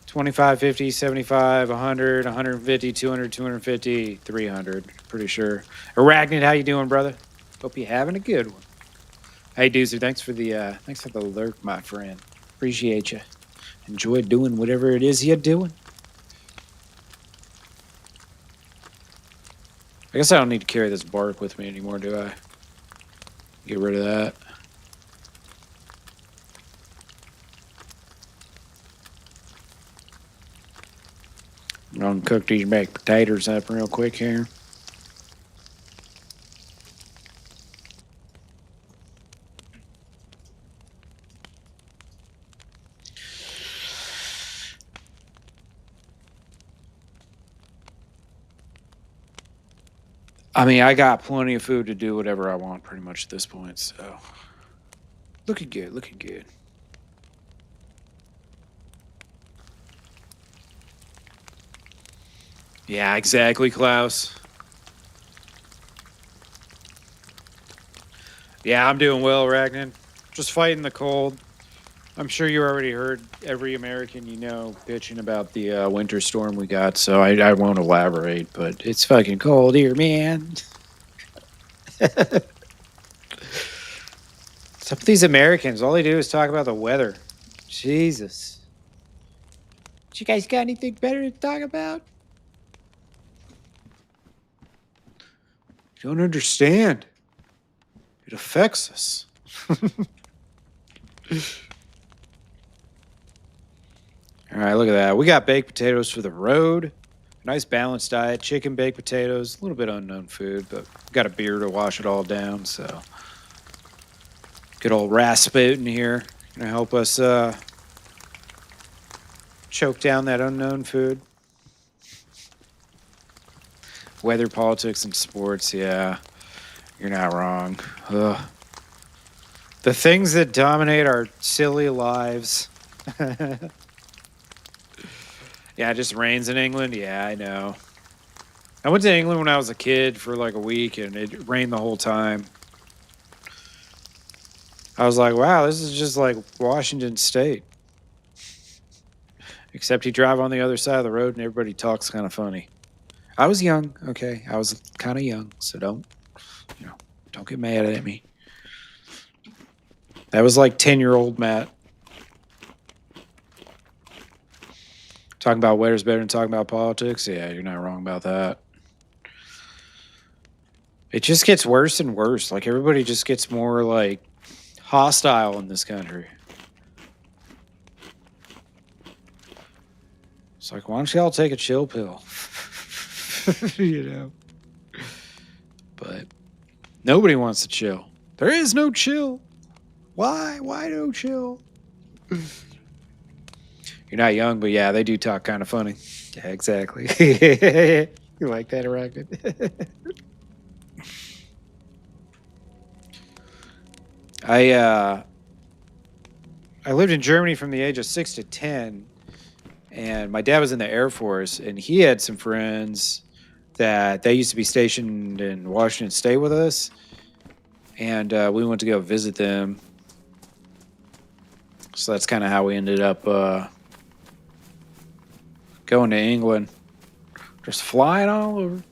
25, 50, 75, 100, 150, 200, 250, 300. Pretty sure. Arachnid, how you doing, brother? Hope you're having a good one. Hey, Doozer, thanks for the lurk, my friend. Appreciate you. Enjoy doing whatever it is you're doing. I guess I don't need to carry this bark with me anymore, do I? Get rid of that. I'm gonna cook these baked potatoes up real quick here. I mean, I got plenty of food to do whatever I want pretty much at this point, so. Looking good, looking good. Yeah, exactly, Klaus. Yeah, I'm doing well, Ragnan. Just fighting the cold. I'm sure you already heard every American you know bitching about the winter storm we got, so I won't elaborate, but it's fucking cold here, man. Some of these Americans, all they do is talk about the weather. Jesus. You guys got anything better to talk about? You don't understand. It affects us. All right, look at that. We got baked potatoes for the road. Nice balanced diet. Chicken, baked potatoes. A little bit unknown food, but got a beer to wash it all down, so. Good old Rasputin here. Gonna help us choke down that unknown food. Weather, politics, and sports, yeah. You're not wrong. Ugh. The things that dominate our silly lives. Yeah, it just rains in England. Yeah, I know. I went to England when I was a kid for like a week, and it rained the whole time. I was like, wow, this is just like Washington State. Except you drive on the other side of the road and everybody talks kind of funny. I was young, okay? I was kind of young, so don't get mad at me. That was like 10-year-old Matt. Talking about weather's better than talking about politics? Yeah, you're not wrong about that. It just gets worse and worse. Like, everybody just gets more, like, hostile in this country. It's like, why don't y'all take a chill pill? You know? But nobody wants to chill. There is no chill. Why? Why no chill? You're not young, but yeah, they do talk kind of funny. Yeah, exactly. You like that, Arokc? I lived in Germany from the age of 6 to 10, and my dad was in the Air Force, and he had some friends that they used to be stationed in Washington State with us, and we went to go visit them. So that's kind of how we ended up going to England. Just flying all over.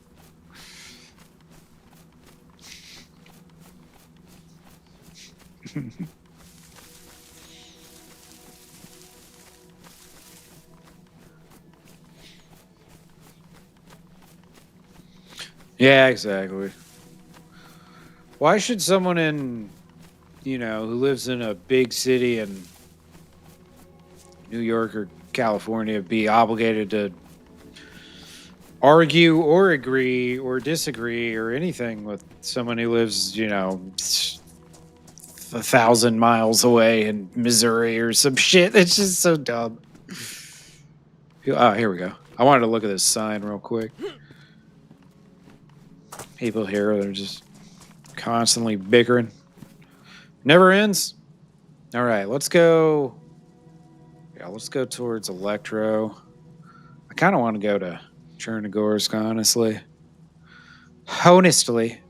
Yeah, exactly. Why should someone who lives in a big city in New York or California be obligated to argue or agree or disagree or anything with someone who lives, 1,000 miles away in Missouri or some shit? It's just so dumb. Oh, here we go. I wanted to look at this sign real quick. People here, they're just constantly bickering. Never ends. All right, let's go. Yeah, let's go towards Electro. I kind of want to go to Chernarus, honestly. Honestly.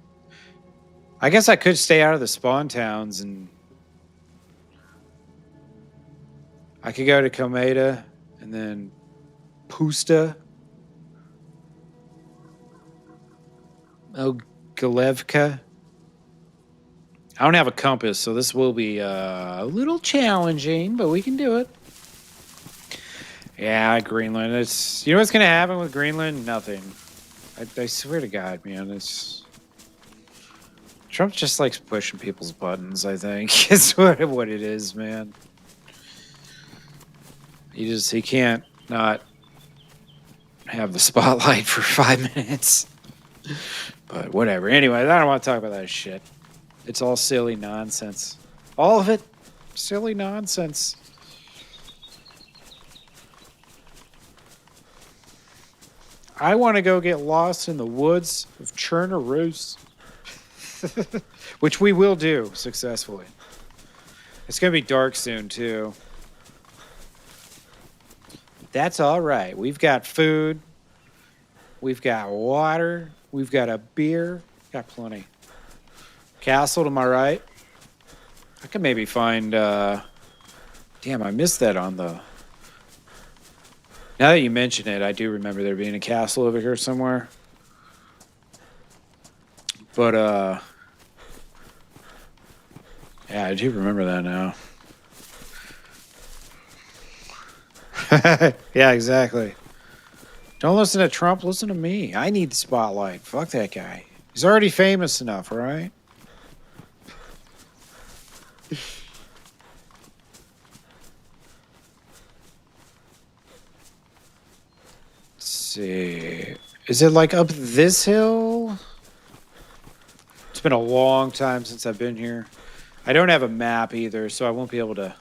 I guess I could stay out of the spawn towns and I could go to Kometa and then Pusta. Galevka. I don't have a compass, so this will be a little challenging, but we can do it. Yeah, Greenland. It's what's gonna happen with Greenland? Nothing. I swear to God, man. It's Trump just likes pushing people's buttons. I think is what it is, man. He can't not have the spotlight for 5 minutes. But whatever. Anyway, I don't want to talk about that shit. It's all silly nonsense. All of it, silly nonsense. I want to go get lost in the woods of Chernarus, which we will do successfully. It's going to be dark soon, too. That's all right. We've got food. We've got water. We've got a beer. Got plenty. Castle to my right. I could maybe find... Damn, I missed that on the... Now that you mention it, I do remember there being a castle over here somewhere. But, yeah, I do remember that now. Yeah, exactly. Don't listen to Trump, listen to me. I need the spotlight. Fuck that guy. He's already famous enough, right? Let's see. Is it like up this hill? It's been a long time since I've been here. I don't have a map either, so I won't be able to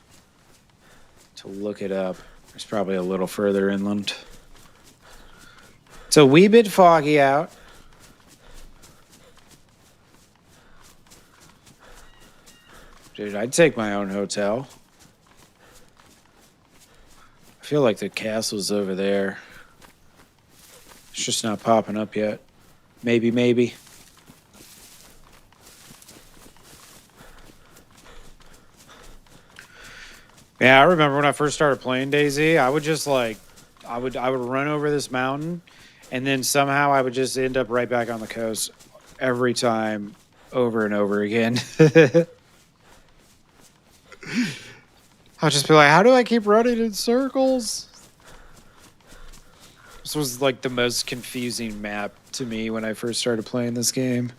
look it up. It's probably a little further inland. It's a wee bit foggy out. Dude, I'd take my own hotel. I feel like the castle's over there. It's just not popping up yet. Maybe. Yeah, I remember when I first started playing DayZ, I would just I would run over this mountain, and then somehow I would just end up right back on the coast every time, over and over again. I'll just be like, how do I keep running in circles? This was like the most confusing map to me when I first started playing this game.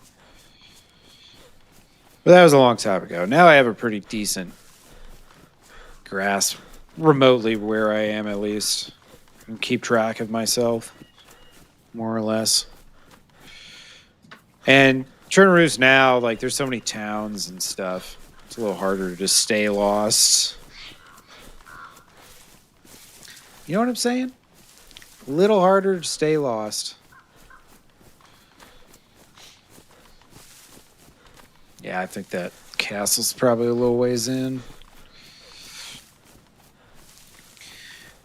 But that was a long time ago. Now I have a pretty decent grasp, remotely where I am at least, and keep track of myself, more or less. And Chernarus now, like, there's so many towns and stuff. It's a little harder to stay lost. You know what I'm saying? A little harder to stay lost. Yeah, I think that castle's probably a little ways in.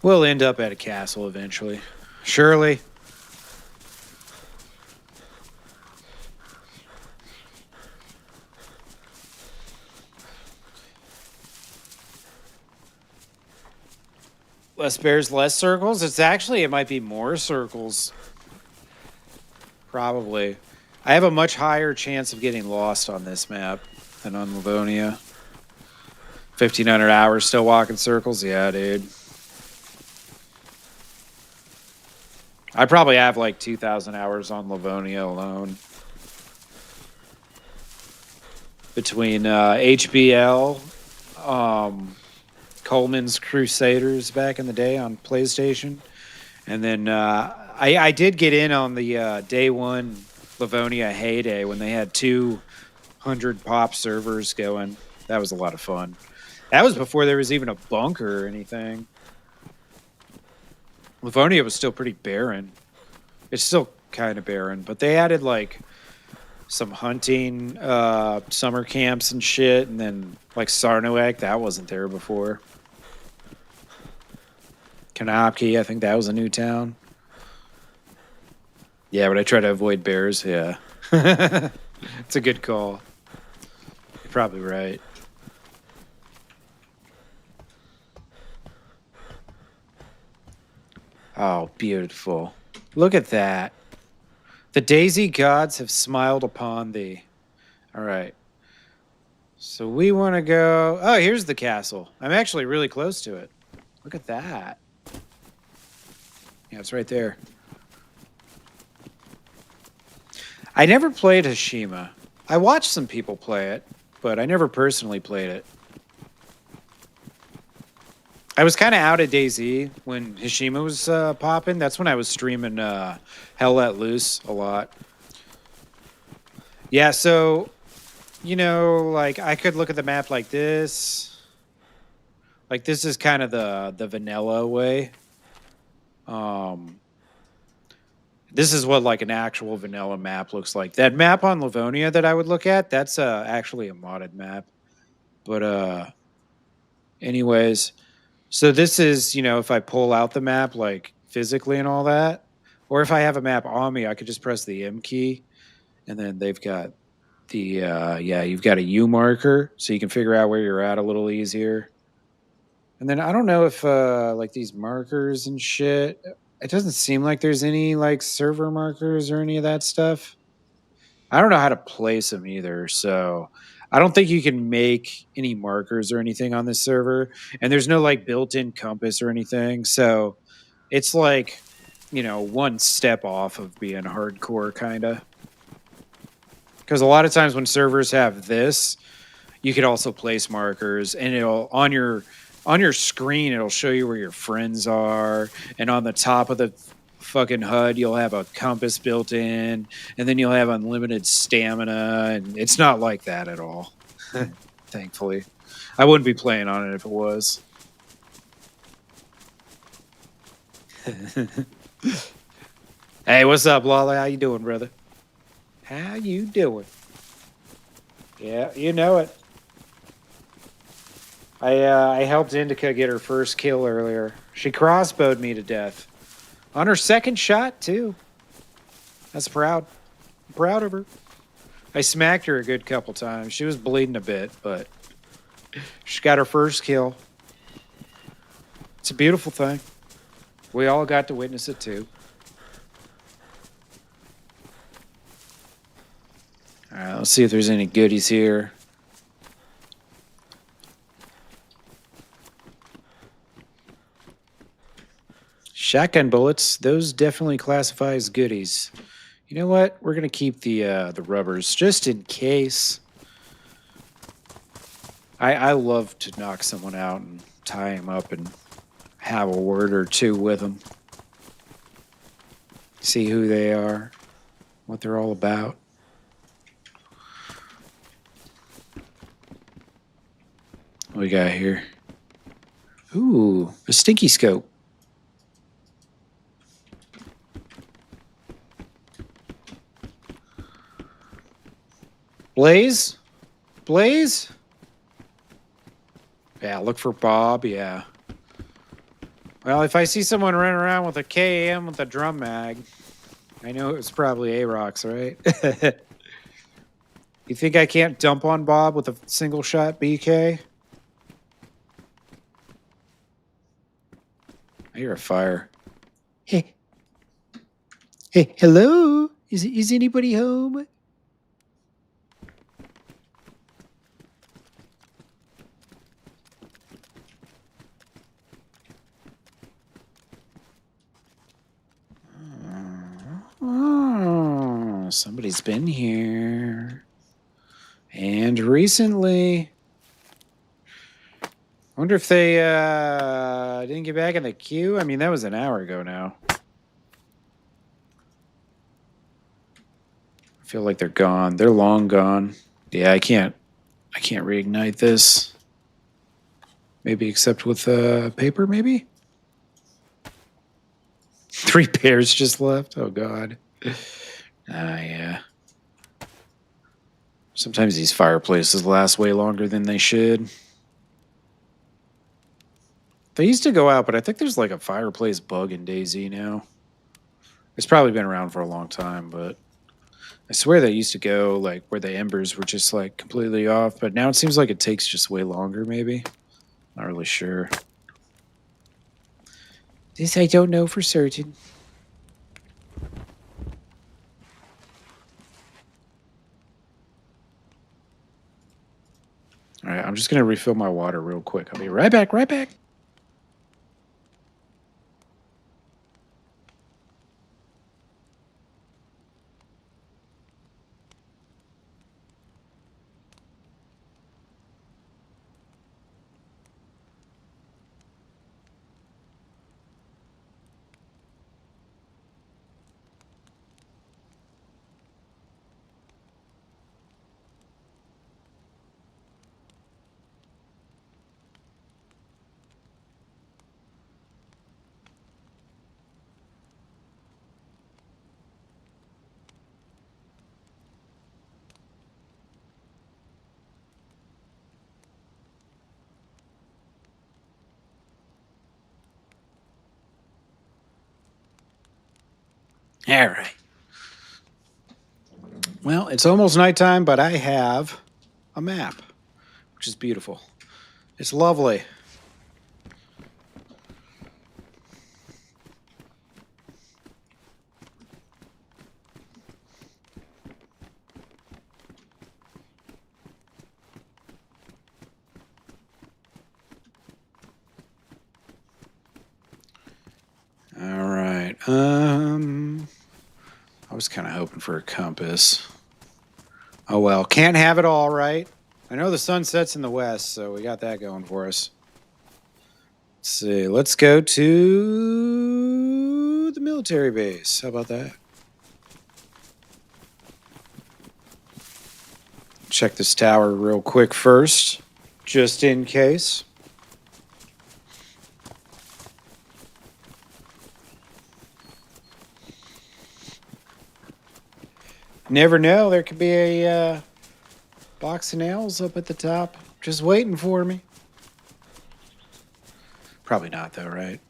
We'll end up at a castle eventually. Surely. Less bears, less circles? It might be more circles. Probably. I have a much higher chance of getting lost on this map than on Livonia. 1,500 hours still walking circles? Yeah, dude. I probably have like 2,000 hours on Livonia alone. Between HBL, Coleman's Crusaders back in the day on PlayStation. And then I did get in on the day one Livonia heyday when they had 200 pop servers going. That was a lot of fun. That was before there was even a bunker or anything. Livonia was still pretty barren. It's still kind of barren, but they added like some hunting summer camps and shit, and then like Sarnoak, that wasn't there before. Arokc, I think that was a new town. Yeah, but I try to avoid bears. Yeah. It's a good call. You're probably right. Oh, beautiful. Look at that. The DayZ gods have smiled upon thee. All right. So we want to go... Oh, here's the castle. I'm actually really close to it. Look at that. Yeah, it's right there. I never played Hashima. I watched some people play it, but I never personally played it. I was kind of out of DayZ when Hashima was popping. That's when I was streaming Hell Let Loose a lot. Yeah, so, you know, like, I could look at the map like this. Like, this is kind of the vanilla way. This is what, like, an actual vanilla map looks like. That map on Livonia that I would look at, that's actually a modded map. But, anyways... So this is, you know, if I pull out the map, like, physically and all that, or if I have a map on me, I could just press the M key, and then they've got the, yeah, you've got a U marker, so you can figure out where you're at a little easier. And then I don't know if, like, these markers and shit, it doesn't seem like there's any, like, server markers or any of that stuff. I don't know how to place them either, so... I don't think you can make any markers or anything on this server, and there's no like built-in compass or anything. So it's like, you know, one step off of being hardcore kind of. Because a lot of times when servers have this, you could also place markers, and it'll on your screen it'll show you where your friends are, and on the top of the fucking HUD you'll have a compass built in, and then you'll have unlimited stamina, and it's not like that at all. Thankfully, I wouldn't be playing on it if it was. Hey, what's up, Lala? How you doing, brother? How you doing? Yeah, you know it. I helped Indica get her first kill earlier. She crossbowed me to death. On her second shot, too. That's proud. I'm proud of her. I smacked her a good couple times. She was bleeding a bit, but she got her first kill. It's a beautiful thing. We all got to witness it, too. All right, let's see if there's any goodies here. Shotgun bullets, those definitely classify as goodies. You know what? We're gonna keep the rubbers just in case. I love to knock someone out and tie him up and have a word or two with them. See who they are, what they're all about. What we got here? Ooh, a stinky scope. Blaze? Blaze? Yeah, look for Bob, yeah. Well, if I see someone running around with a KM with a drum mag, I know it's probably Arokc, right? You think I can't dump on Bob with a single shot BK? I hear a fire. Hey. Hey, hello? Is anybody home? Oh, somebody's been here. And recently. I wonder if they didn't get back in the queue. I mean, that was an hour ago now. I feel like they're gone. They're long gone. Yeah, I can't reignite this. Maybe except with paper, maybe? 3 pairs just left. Oh, God. Yeah. Sometimes these fireplaces last way longer than they should. They used to go out, but I think there's like a fireplace bug in DayZ now. It's probably been around for a long time, but I swear they used to go like where the embers were just like completely off, but now it seems like it takes just way longer, maybe. Not really sure. This I don't know for certain. All right, I'm just going to refill my water real quick. I'll be right back, right back. All right. Well, it's almost nighttime, but I have a map, which is beautiful. It's lovely. All right. I was kind of hoping for a compass. Oh well, can't have it all, right? I know the sun sets in the west, so we got that going for us. Let's see. Let's go to the military base. How about that? Check this tower real quick first, just in case. Never know. There could be a box of nails up at the top, just waiting for me. Probably not, though, right?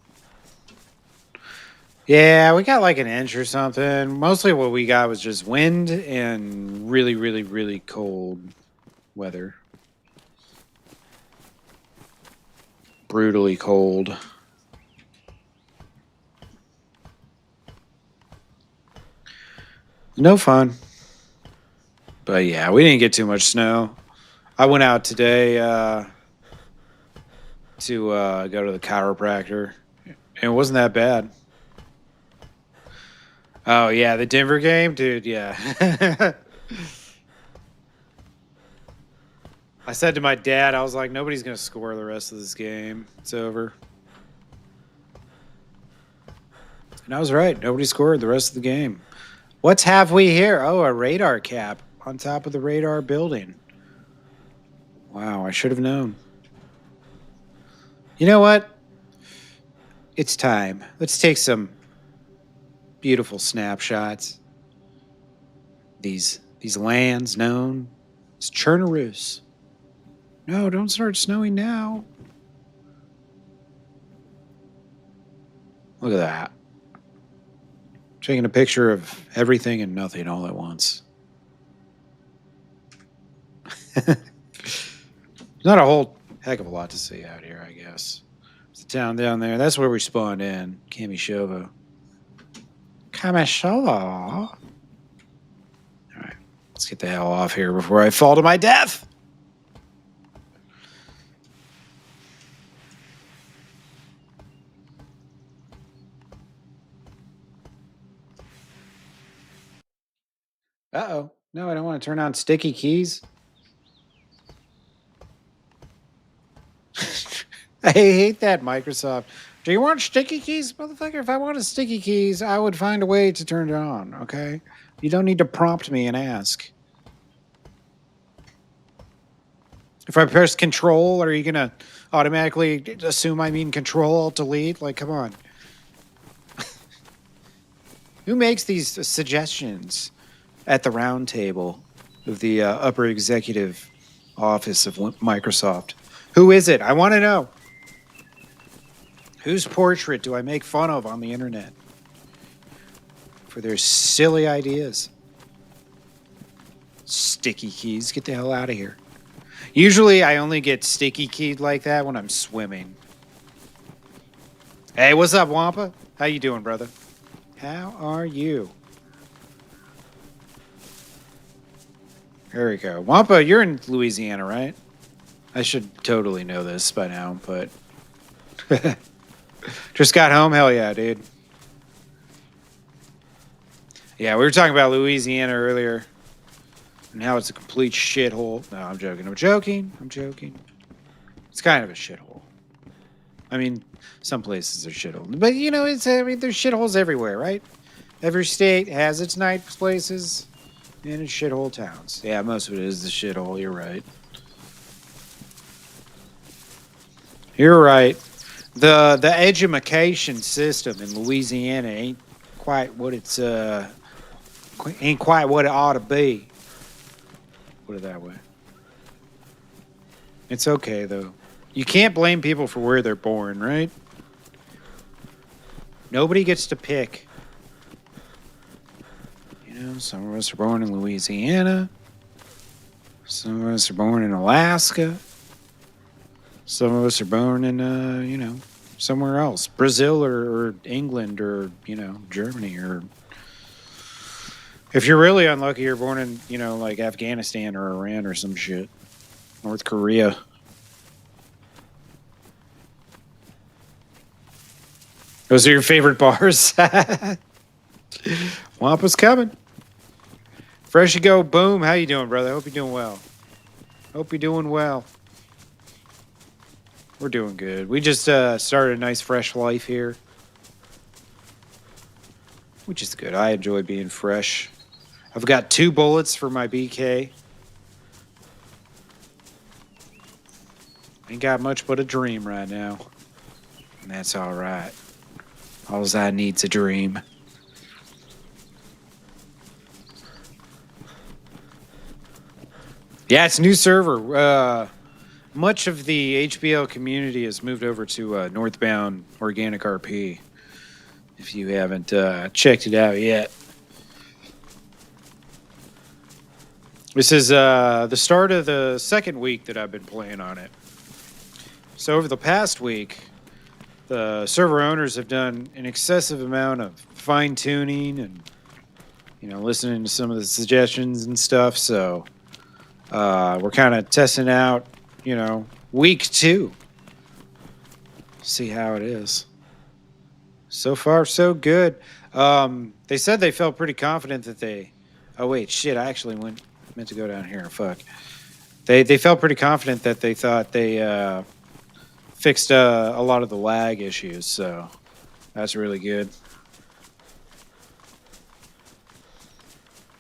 Yeah, we got like an inch or something. Mostly what we got was just wind and really, really, really cold weather. Brutally cold. No fun. But yeah, we didn't get too much snow. I went out today to go to the chiropractor. And it wasn't that bad. Oh, yeah, the Denver game? Dude, yeah. I said to my dad, I was like, nobody's going to score the rest of this game. It's over. And I was right. Nobody scored the rest of the game. What's have we here? Oh, a radar cap on top of the radar building. Wow, I should have known. You know what? It's time. Let's take some beautiful snapshots. These lands known as Chernarus. No, don't start snowing now. Look at that. Taking a picture of everything and nothing all at once. Not a whole heck of a lot to see out here, I guess. It's the town down there. That's where we spawned in. Kamishovo. Kamishovo? All right. Let's get the hell off here before I fall to my death. Uh-oh. No, I don't want to turn on sticky keys. I hate that, Microsoft. Do you want sticky keys? Motherfucker, if I wanted sticky keys, I would find a way to turn it on, okay? You don't need to prompt me and ask. If I press control, are you going to automatically assume I mean control-alt-delete? Like, come on. Who makes these suggestions at the round table of the upper executive office of Microsoft? Who is it? I want to know. Whose portrait do I make fun of on the internet for their silly ideas? Sticky keys. Get the hell out of here. Usually I only get sticky keyed like that when I'm swimming. Hey, what's up, Wampa? How you doing, brother? How are you? There we go. Wampa, you're in Louisiana, right? I should totally know this by now, but... Just got home? Hell yeah, dude. Yeah, we were talking about Louisiana earlier. And how it's a complete shithole. No, I'm joking. I'm joking. It's kind of a shithole. I mean, some places are shithole. But, you know, there's shitholes everywhere, right? Every state has its nice places and its shithole towns. Yeah, most of it is the shithole. You're right. You're right. The education system in Louisiana ain't quite what it ought to be. Put it that way. It's okay though. You can't blame people for where they're born, right? Nobody gets to pick. You know, some of us are born in Louisiana. Some of us are born in Alaska. Some of us are born in, somewhere else. Brazil or England or, Germany. Or if you're really unlucky, you're born in, like Afghanistan or Iran or some shit. North Korea. Those are your favorite bars? Wampa's coming. Fresh you go, boom. How you doing, brother? Hope you're doing well. We're doing good. We just started a nice fresh life here. Which is good. I enjoy being fresh. I've got 2 bullets for my BK. Ain't got much but a dream right now. And that's alright. All I need's a dream. Yeah, it's a new server. Much of the HBL community has moved over to Northbound Organic RP. If you haven't checked it out yet. This is the start of the second week that I've been playing on it. So over the past week, the server owners have done an excessive amount of fine-tuning and, listening to some of the suggestions and stuff. So we're kind of testing out, week 2. See how it is. So far, so good. They said they felt pretty confident that they... Oh, wait, shit, I actually meant to go down here. Fuck. They felt pretty confident that they thought they fixed a lot of the lag issues, so that's really good.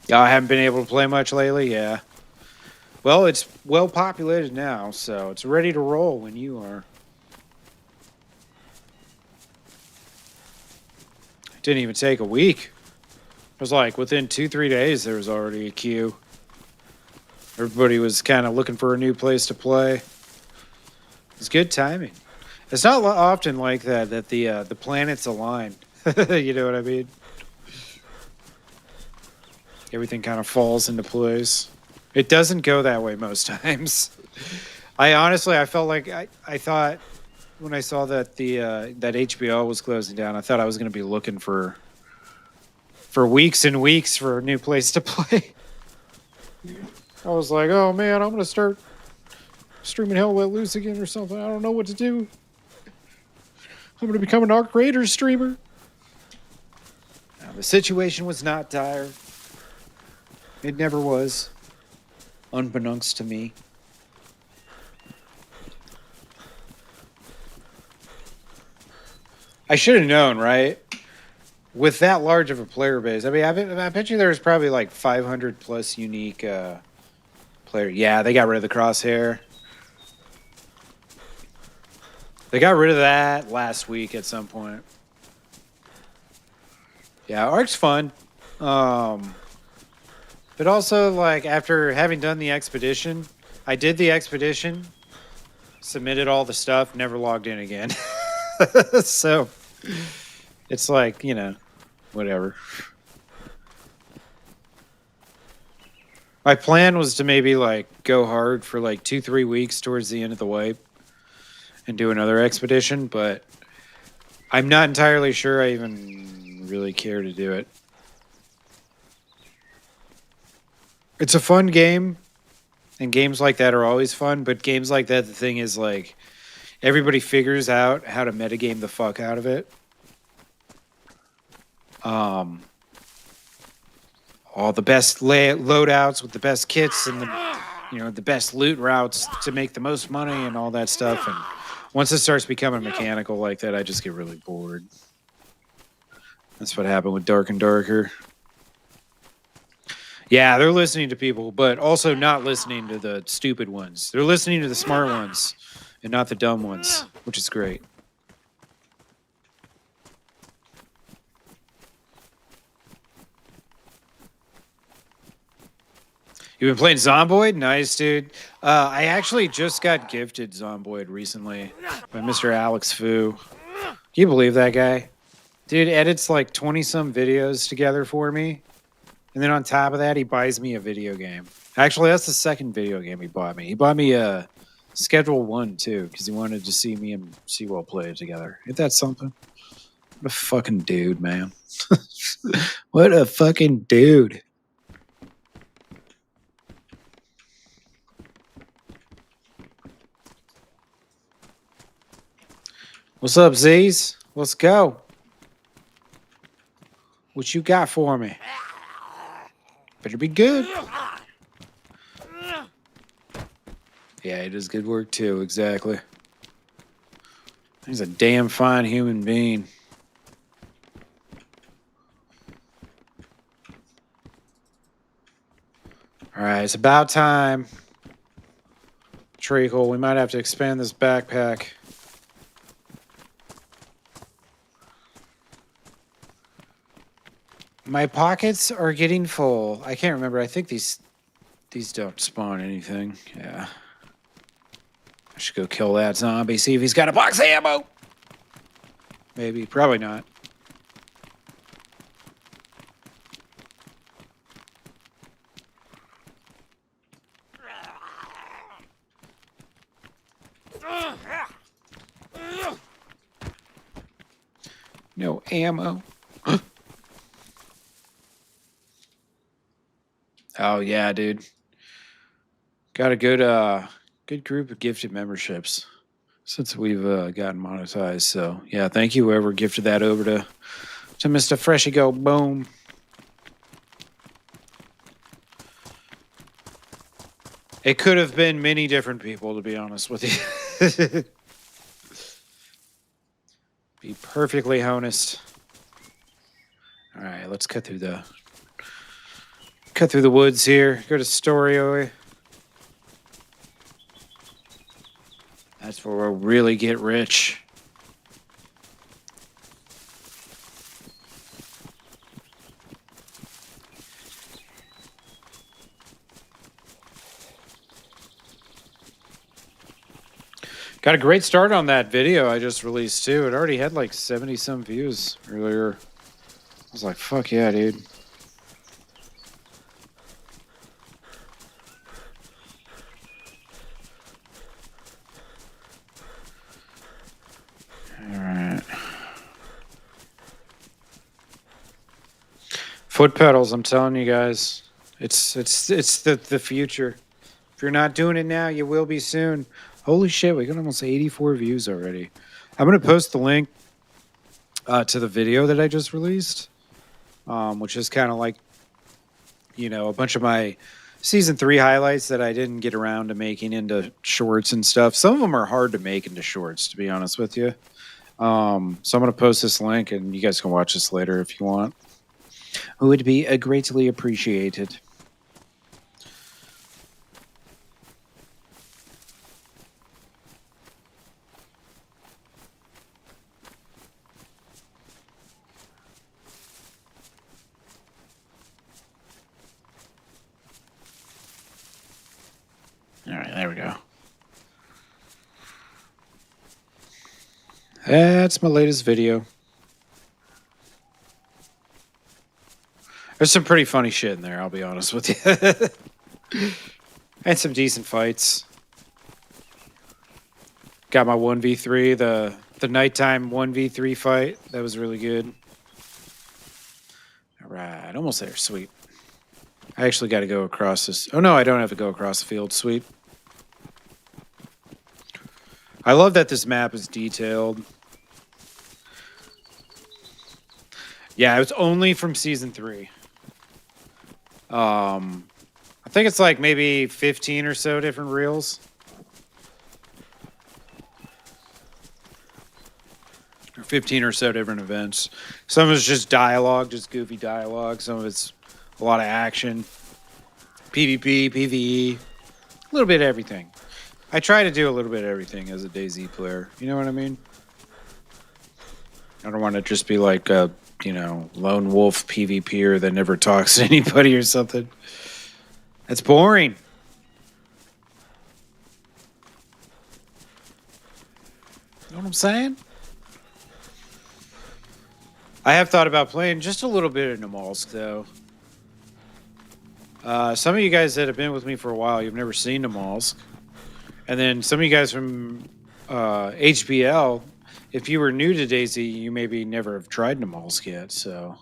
Y'all haven't been able to play much lately, yeah. Well, it's well populated now, so it's ready to roll when you are. It didn't even take a week. It was like within 2-3 days there was already a queue. Everybody was kind of looking for a new place to play. It's good timing. It's not often like that the planets align. You know what I mean? Everything kind of falls into place. It doesn't go that way most times. I felt like I thought when I saw that that HBO was closing down, I thought I was going to be looking for weeks and weeks for a new place to play. I was like, oh man, I'm going to start streaming Hell Let Loose again or something. I don't know what to do. I'm going to become an Arc Raiders streamer. Now, the situation was not dire. It never was. Unbeknownst to me. I should have known, right? With that large of a player base. I mean, I bet you there's probably like 500 plus unique players. Yeah, they got rid of the crosshair. They got rid of that last week at some point. Yeah, Arc's fun. But also, like, after having done the expedition, I did the expedition, submitted all the stuff, never logged in again. So, it's like, you know, whatever. My plan was to maybe, like, go hard for, like, 2-3 weeks towards the end of the wipe and do another expedition, but I'm not entirely sure I even really care to do it. It's a fun game, and games like that are always fun, but games like that, the thing is, like, everybody figures out how to metagame the fuck out of it. All the best loadouts with the best kits and the best loot routes to make the most money and all that stuff. And once it starts becoming mechanical like that, I just get really bored. That's what happened with Dark and Darker. Yeah, they're listening to people, but also not listening to the stupid ones. They're listening to the smart ones and not the dumb ones, which is great. You've been playing Zomboid? Nice, dude. I actually just got gifted Zomboid recently by Mr. Alex Fu. Can you believe that guy? Dude edits like 20-some videos together for me. And then on top of that, he buys me a video game. Actually, that's the second video game he bought me. He bought me a Schedule 1, too, because he wanted to see me and Seawell play it together. Ain't that something? What a fucking dude, man. What a fucking dude. What's up, Z's? Let's go. What you got for me? Better be good. Yeah, he does good work too, exactly. He's a damn fine human being. Alright, it's about time. Treacle, we might have to expand this backpack. My pockets are getting full. I can't remember. I think these don't spawn anything. Yeah. I should go kill that zombie, see if he's got a box of ammo. Maybe. Probably not. No ammo. Oh yeah, dude. Got a good group of gifted memberships since we've gotten monetized. So yeah, thank you whoever gifted that over to Mr. Freshy Go Boom. It could have been many different people, to be honest with you. Be perfectly honest. All right, let's cut through the woods here. Go to Storio. That's where we'll really get rich. Got a great start on that video I just released too. It already had like 70 some views earlier. I was like, fuck yeah, dude. All right. Foot pedals, I'm telling you guys. It's the future. If you're not doing it now, you will be soon. Holy shit, we got almost 84 views already. I'm going to post the link to the video that I just released, which is kind of like, you know, a bunch of my season 3 highlights that I didn't get around to making into shorts and stuff. Some of them are hard to make into shorts, to be honest with you. So I'm going to post this link, and you guys can watch this later if you want. It would be greatly appreciated. All right, there we go. That's my latest video. There's some pretty funny shit in there, I'll be honest with you. And some decent fights. Got my 1v3, the nighttime 1v3 fight. That was really good. All right, almost there. Sweet. I actually got to go across this. Oh, no, I don't have to go across the field. Sweet. I love that this map is detailed. Yeah, it was only from season 3. I think it's like maybe 15 or so different reels. Or 15 or so different events. Some of it's just dialogue, just goofy dialogue. Some of it's a lot of action. PvP, PvE. A little bit of everything. I try to do a little bit of everything as a DayZ player. You know what I mean? I don't want to just be like a, you know, lone wolf PvPer that never talks to anybody or something. That's boring. You know what I'm saying? I have thought about playing just a little bit of Namalsk, though. Some of you guys that have been with me for a while, you've never seen Namalsk. And then some of you guys from HBL, if you were new to DayZ, you maybe never have tried Namalsk yet, so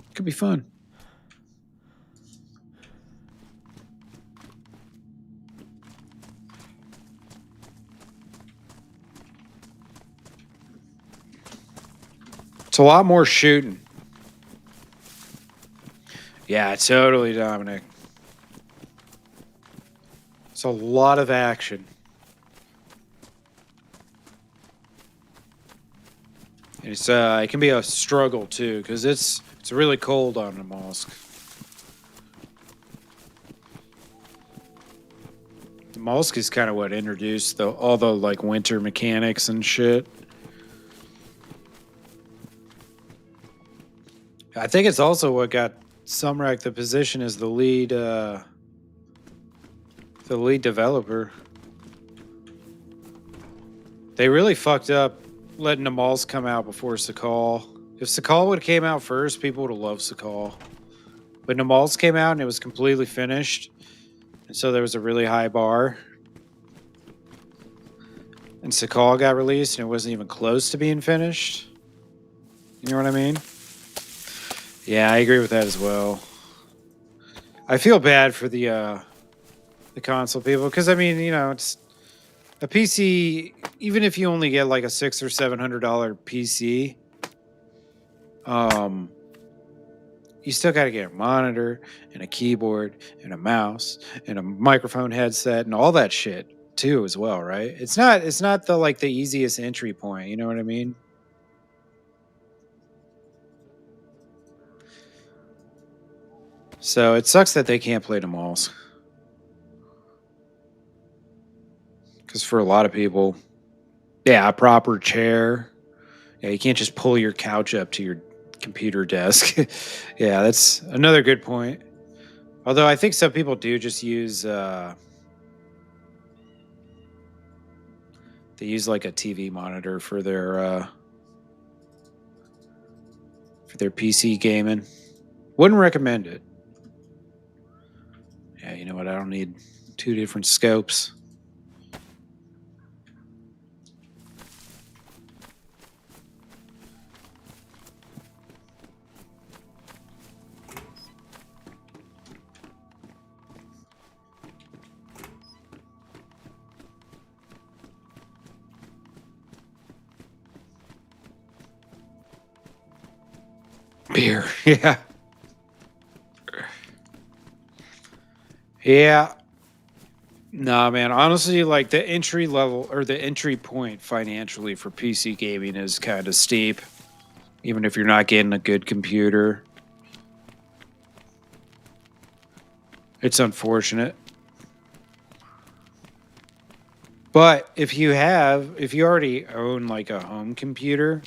it could be fun. It's a lot more shooting. Yeah, totally, Dominic. It's a lot of action. It's it can be a struggle too, because it's really cold on the mosque. The mosque is kind of what introduced all the like winter mechanics and shit. I think it's also what got Sumrak the position as the lead developer. They really fucked up letting Namalsk come out before Sakal. If Sakal would have came out first, people would have loved Sakal. But Namalsk came out and it was completely finished. And so there was a really high bar. And Sakal got released and it wasn't even close to being finished. You know what I mean? Yeah, I agree with that as well. I feel bad for the console people because I mean, you know, it's a PC. Even if you only get like a $600 or $700 PC, you still got to get a monitor and a keyboard and a mouse and a microphone headset and all that shit too as well, right? It's not the like the easiest entry point, you know what I mean? So it sucks that they can't play the malls. Because for a lot of people, yeah, a proper chair. Yeah, you can't just pull your couch up to your computer desk. Yeah, that's another good point. Although I think some people do just use they use like a TV monitor for their PC gaming. Wouldn't recommend it. Yeah, you know what? I don't need 2 different scopes. Beer. Yeah. Yeah. Nah, man. Honestly, like the entry level or the entry point financially for PC gaming is kind of steep, even if you're not getting a good computer. It's unfortunate. But if you already own like a home computer,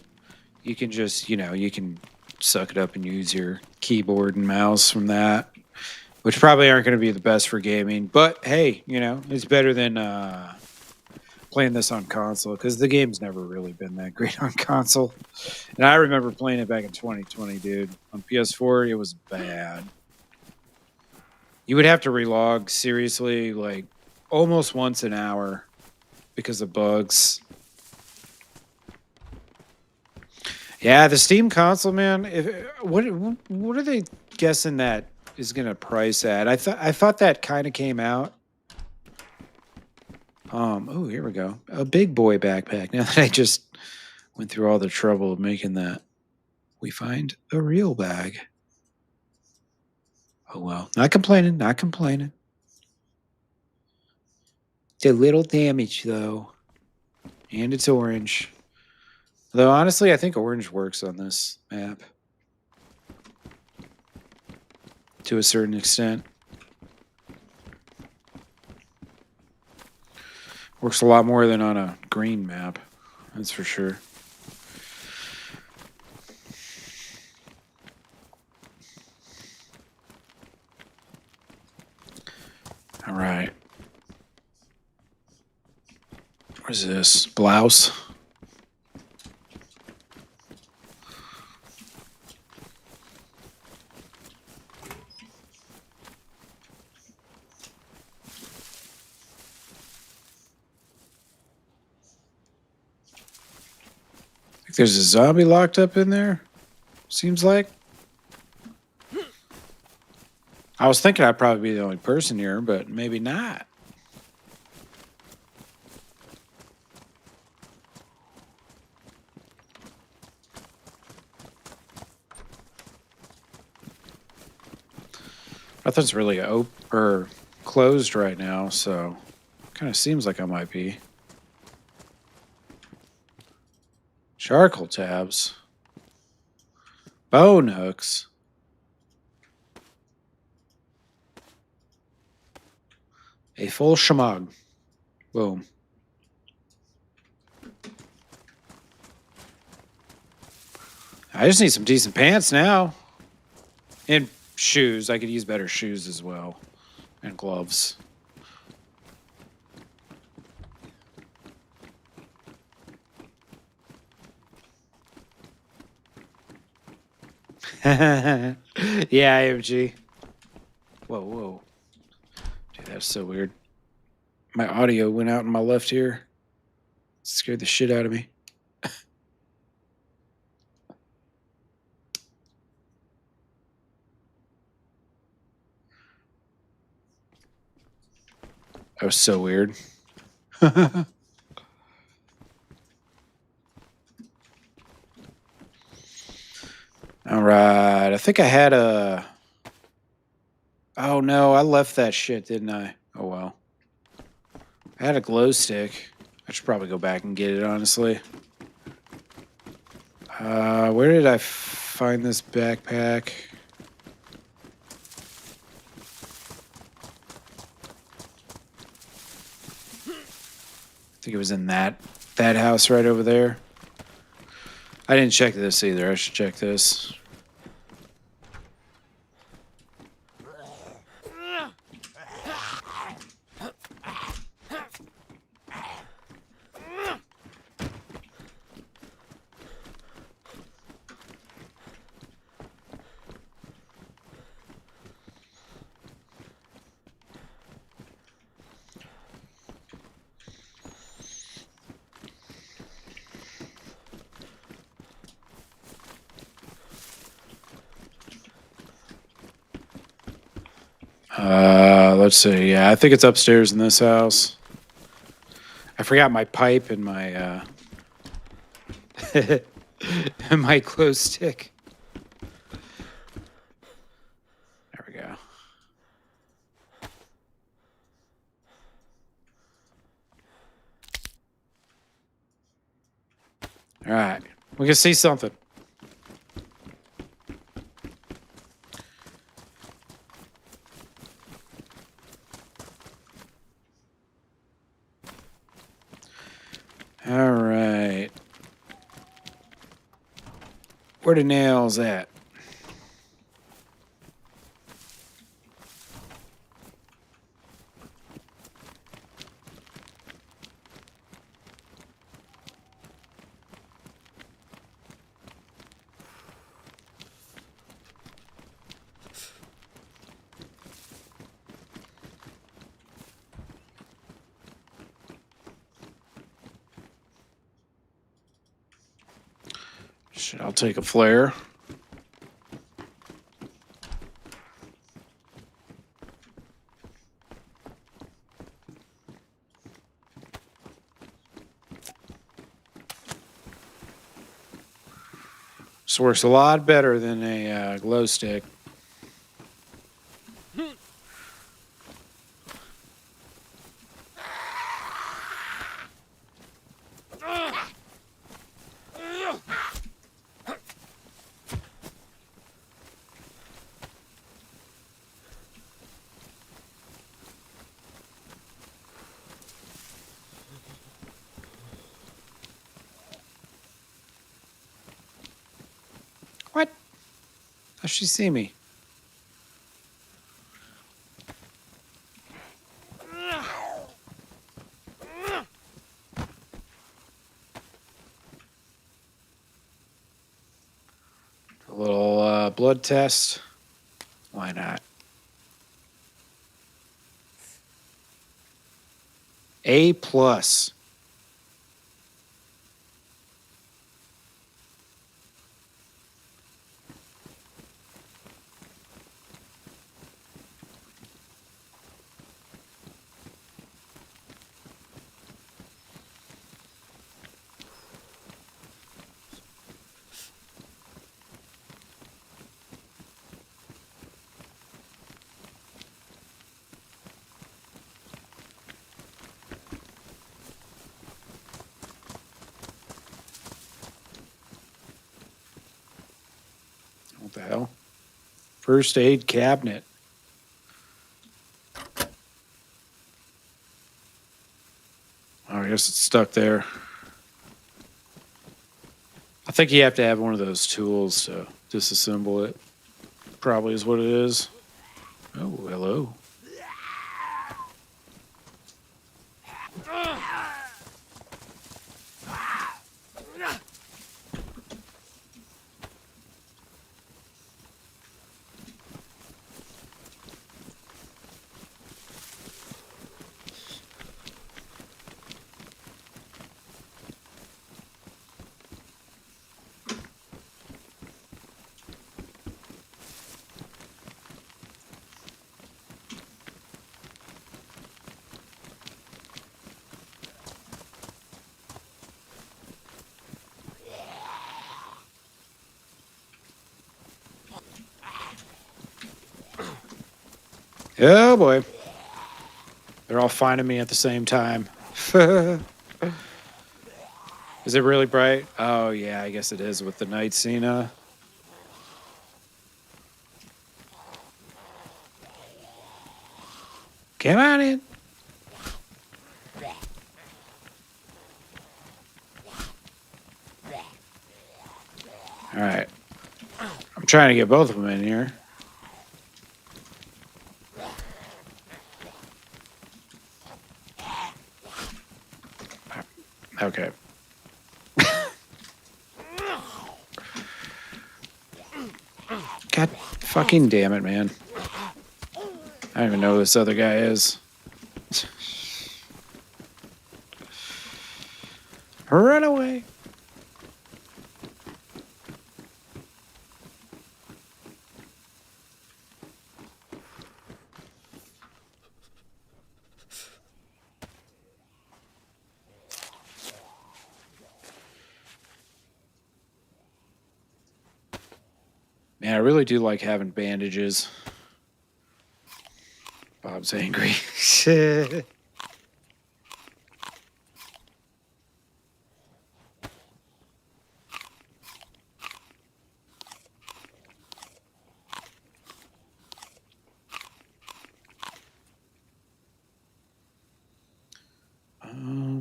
you can just, you can suck it up and use your keyboard and mouse from that, which probably aren't going to be the best for gaming. But hey, it's better than playing this on console because the game's never really been that great on console. And I remember playing it back in 2020, dude. On PS4, it was bad. You would have to relog seriously, like almost once an hour because of bugs. Yeah, the Steam console, man. What are they guessing that is going to price at? I thought that kind of came out. Oh, here we go. A big boy backpack. Now that I just went through all the trouble of making that, we find a real bag. Oh well, not complaining, not complaining. It's a little damage though, and it's orange. Though honestly, I think orange works on this map to a certain extent. Works a lot more than on a green map, that's for sure. All right. What is this? Blouse? I think there's a zombie locked up in there. Seems like. I was thinking I'd probably be the only person here, but maybe not. Nothing's really open or closed right now, so kind of seems like I might be. Charcoal tabs. Bone hooks. A full shamag. Boom. I just need some decent pants now. And shoes. I could use better shoes as well. And gloves. Yeah, AMG. Whoa. Dude, that's so weird. My audio went out in my left ear. Scared the shit out of me. That was so weird. All right. Alright, I think I had a... Oh no, I left that shit, didn't I? Oh well. I had a glow stick. I should probably go back and get it, honestly. Where did I find this backpack? I think it was in that house right over there. I didn't check this either. I should check this. Let's see. Yeah, I think it's upstairs in this house. I forgot my pipe and my and my glow stick. There we go. All right, we can see something. All right. Where the nails at? Shit, I'll take a flare. This works a lot better than a glow stick. What? How'd she see me? A little blood test. Why not? A plus. What the hell? First aid cabinet. Oh, I guess it's stuck there. I think you have to have one of those tools to disassemble it. Probably is what it is. Oh, hello. Oh boy. They're all finding me at the same time. Is it really bright? Oh yeah, I guess it is with the night scene. Come on in. All right. I'm trying to get both of them in here. Okay. God fucking damn it, man. I don't even know who this other guy is. Run away. Man, I really do like having bandages. Bob's angry.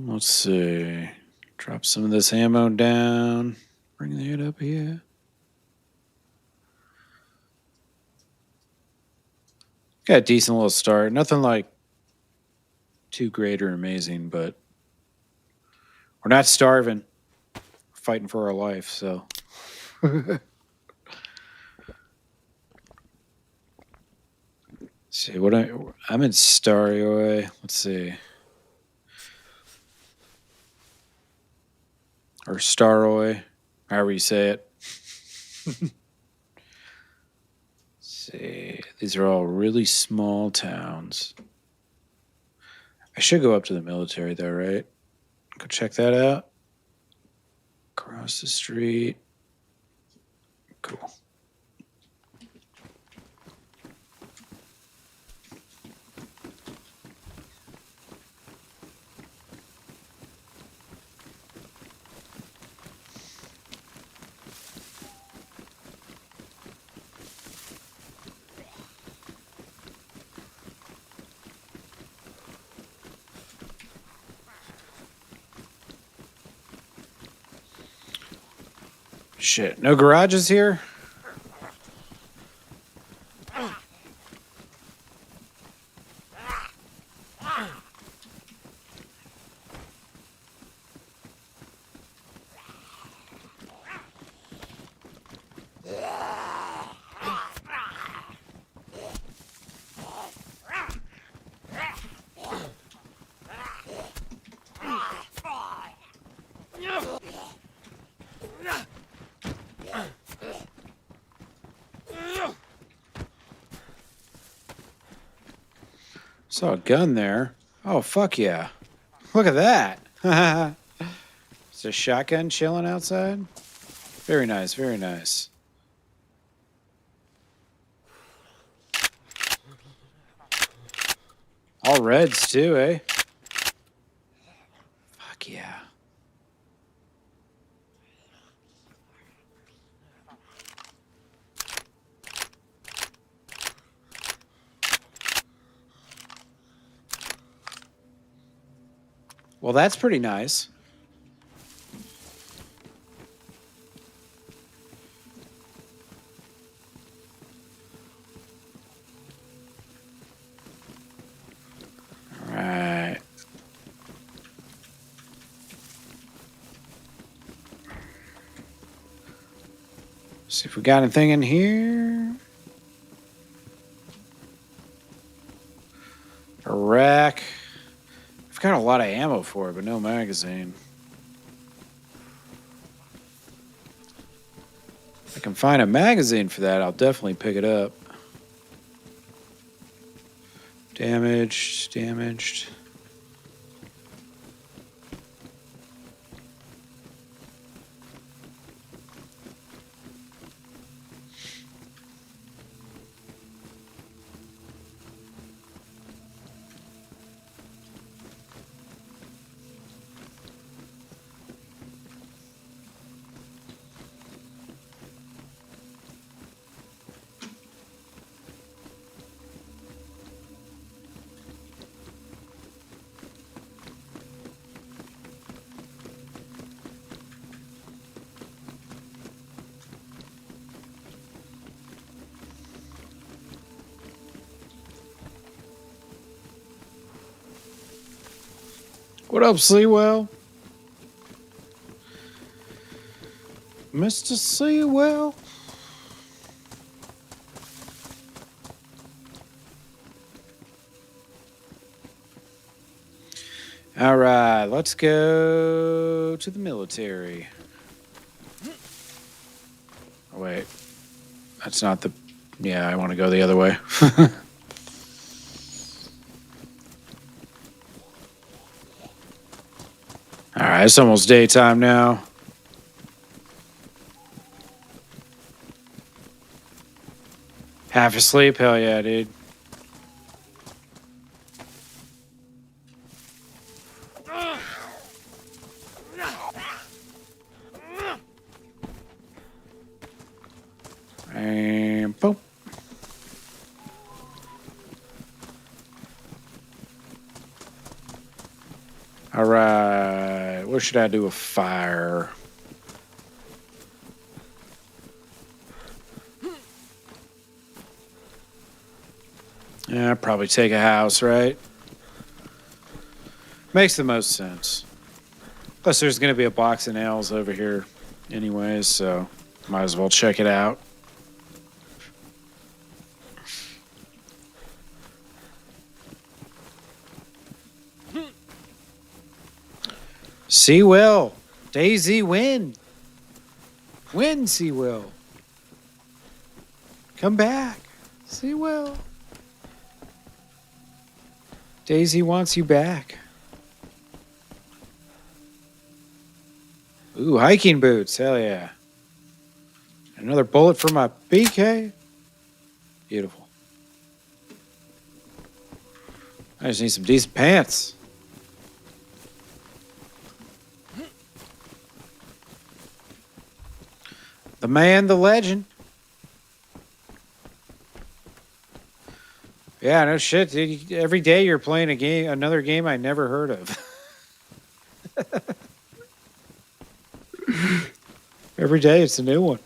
Let's see. Drop some of this ammo down. Bring that up here. Got a decent little start. Nothing like too great or amazing, but we're not starving. We're fighting for our life, so. See what I'm in Starry. Let's see. Or Staroy, however you say it. See, these are all really small towns. I should go up to the military though, right? Go check that out. Across the street. Cool. Shit, no garages here? Saw a gun there. Oh, fuck yeah. Look at that. It's a shotgun chilling outside. Very nice, very nice. All reds too, eh? Fuck yeah. Well, that's pretty nice. All right. See if we got anything in here. Iraq. I've got a lot of ammo for it, but no magazine. If I can find a magazine for that, I'll definitely pick it up. Damaged, damaged. What up, Seawell? Mr. Seawell? All right, let's go to the military. Oh, wait. That's not the... Yeah, I want to go the other way. All right, it's almost daytime now. Half asleep? Hell yeah, dude. And boom. All right, where should I do a fire? Yeah, probably take a house, right? Makes the most sense. Plus, there's going to be a box of nails over here anyways, so might as well check it out. Seawell. DayZ win. Win, Seawell. Come back. Seawell. DayZ wants you back. Ooh, hiking boots. Hell yeah. Another bullet for my BK. Beautiful. I just need some decent pants. The man, the legend. Yeah, no shit, dude. Every day you're playing a game, another game I never heard of. Every day it's a new one.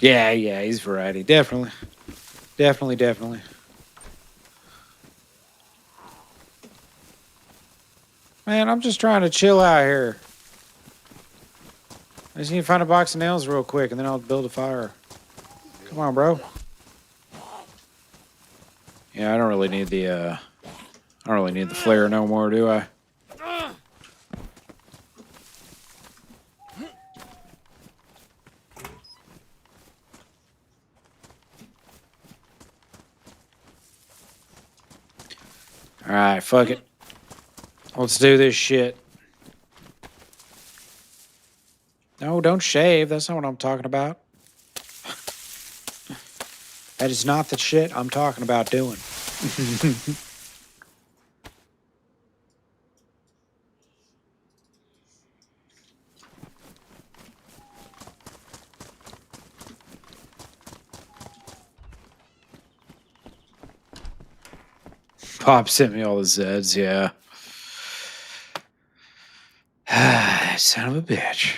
Yeah, he's variety. Definitely. Man, I'm just trying to chill out here. I just need to find a box of nails real quick, and then I'll build a fire. Come on, bro. Yeah, I don't really need the flare no more, do I? All right, fuck it. Let's do this shit. No, don't shave. That's not what I'm talking about. That is not the shit I'm talking about doing. Pop sent me all the Zeds, yeah. Son of a bitch.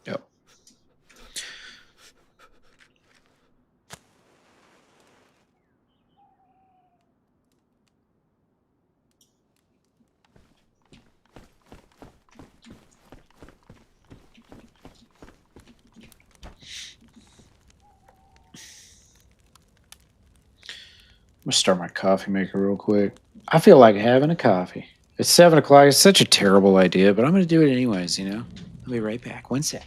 Yep. I'm gonna start my coffee maker real quick. I feel like having a coffee. It's 7 o'clock. It's such a terrible idea, but I'm gonna do it anyways, you know? I'll be right back. One sec.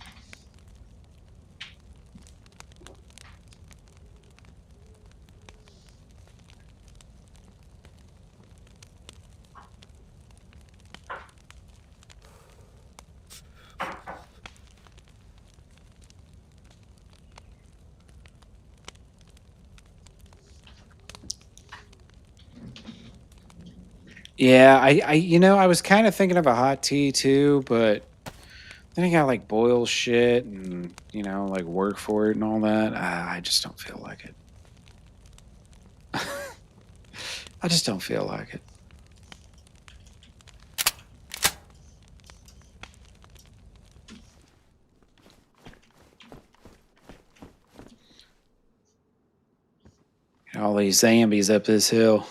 Yeah, I was kind of thinking of a hot tea too, but then I got like boil shit and like work for it and all that. I just don't feel like it. I just don't feel like it. All these zombies up this hill.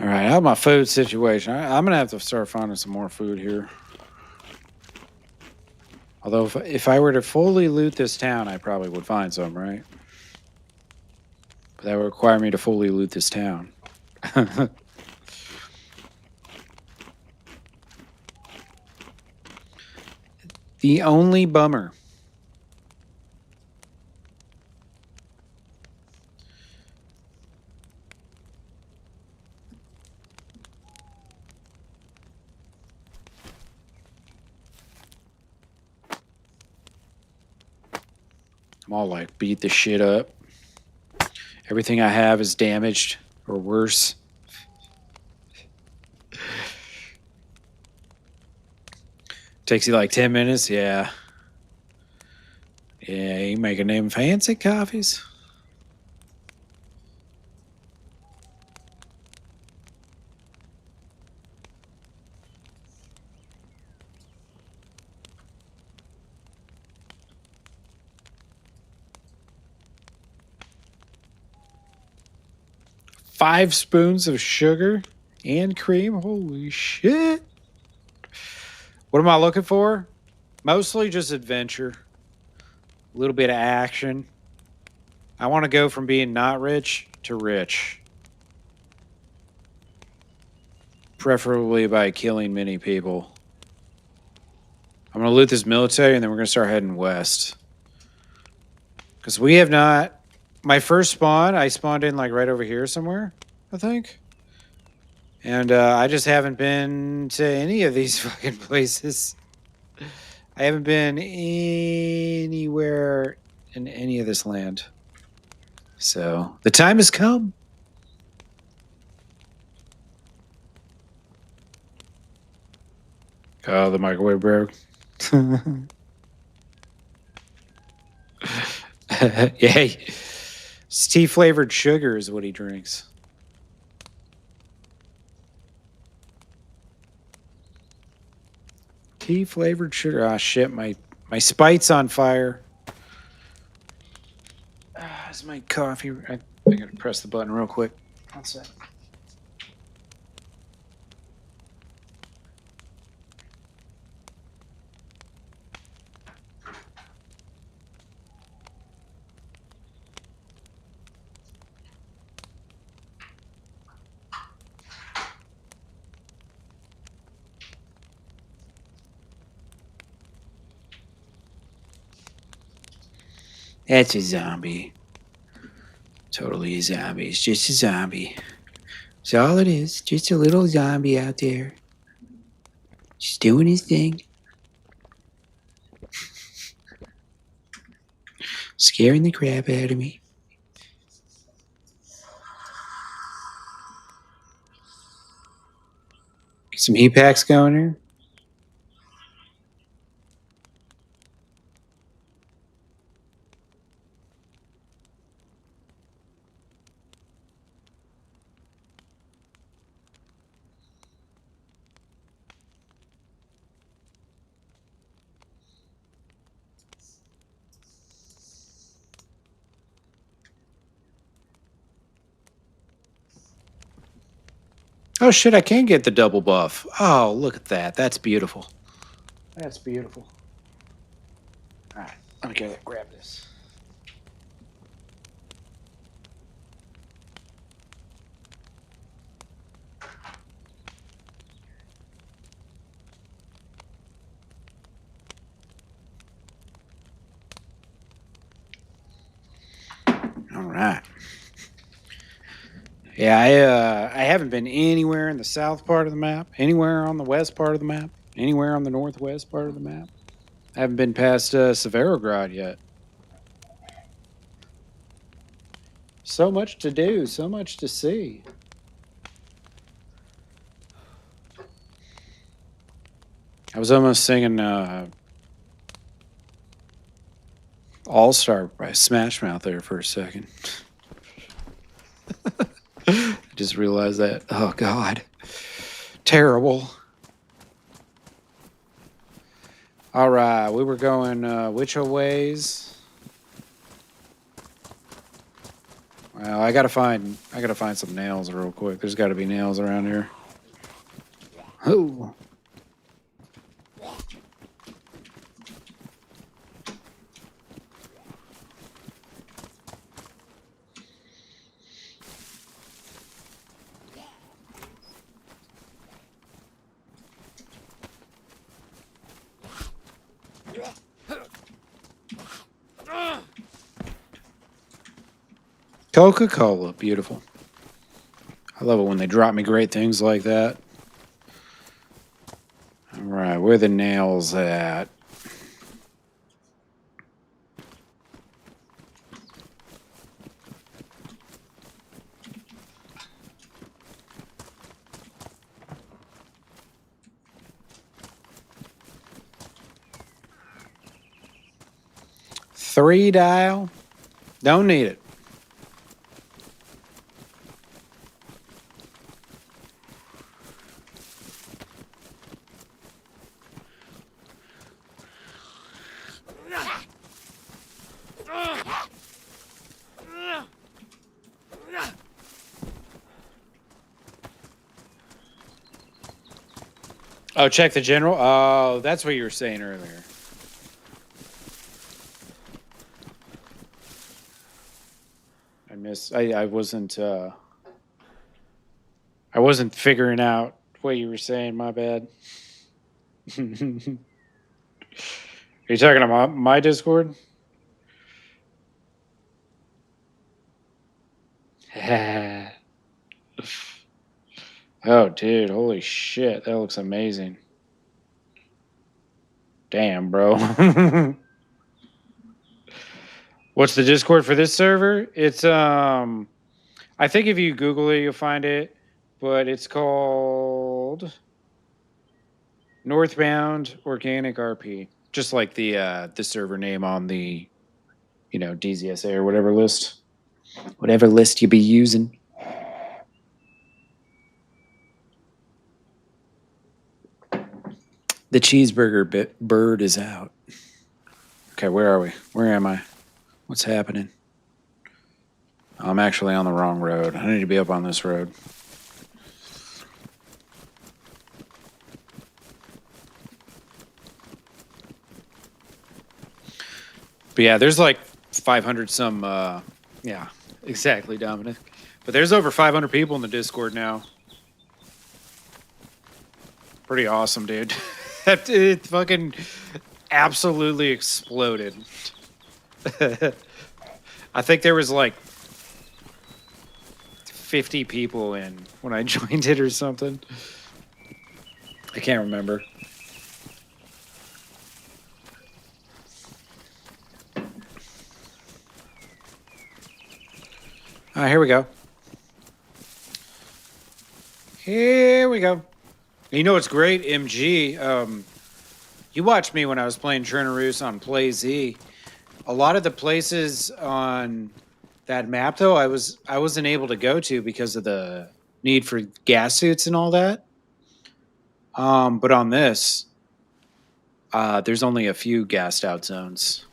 All right, how's my food situation? I'm gonna have to start finding some more food here. Although if I were to fully loot this town, I probably would find some, right? But that would require me to fully loot this town. The only bummer. I'm all like beat the shit up. Everything I have is damaged or worse. Takes you like 10 minutes? Yeah. Yeah, you making them fancy coffees? Five spoons of sugar and cream? Holy shit. What am I looking for? Mostly just adventure. A little bit of action. I want to go from being not rich to rich. Preferably by killing many people. I'm going to loot this military and then we're going to start heading west. Because we have not... My first spawn, I spawned in like right over here somewhere, I think. And I just haven't been to any of these fucking places. I haven't been anywhere in any of this land. So the time has come. Oh, the microwave broke. Yeah. Tea flavored sugar is what he drinks. Tea flavored sugar. Ah, shit. My spite's on fire. Is my coffee? I gotta press the button real quick. One sec. That's a zombie. Totally a zombie. It's just a zombie. That's all it is. Just a little zombie out there. Just doing his thing. Scaring the crap out of me. Get some heat packs going here. Oh shit, I can get the double buff. Oh, look at that. That's beautiful. That's beautiful. Alright, let me go grab this. Alright. Yeah, I haven't been anywhere in the south part of the map, anywhere on the west part of the map, anywhere on the northwest part of the map. I haven't been past Severograd yet. So much to do, so much to see. I was almost singing All Star by Smash Mouth there for a second. Just realized that. Oh, God. Terrible. All right, we were going which ways? Well, I gotta find some nails real quick. There's got to be nails around here. Oh. Coca-Cola, beautiful. I love it when they drop me great things like that. All right, where are the nails at? Three dial? Don't need it. Oh, check the general? Oh, that's what you were saying earlier. I wasn't figuring out what you were saying, my bad. Are you talking about my Discord? Oh, dude, holy shit, that looks amazing. Damn, bro. What's the Discord for this server? It's I think if you Google it, you'll find it, but it's called Northbound Organic RP, just like the server name on the DZSA or whatever list you be using. The cheeseburger bird is out. Okay, where are we? Where am I? What's happening? I'm actually on the wrong road. I need to be up on this road. But yeah, there's like 500 some, yeah, exactly, Dominic. But there's over 500 people in the Discord now. Pretty awesome, dude. It fucking absolutely exploded. I think there was like 50 people in when I joined it or something. I can't remember. All right, here we go. Here we go. You know what's great, MG? You watched me when I was playing Chernarus on DayZ. A lot of the places on that map, though, I wasn't able to go to because of the need for gas suits and all that. But on this, there's only a few gassed out zones.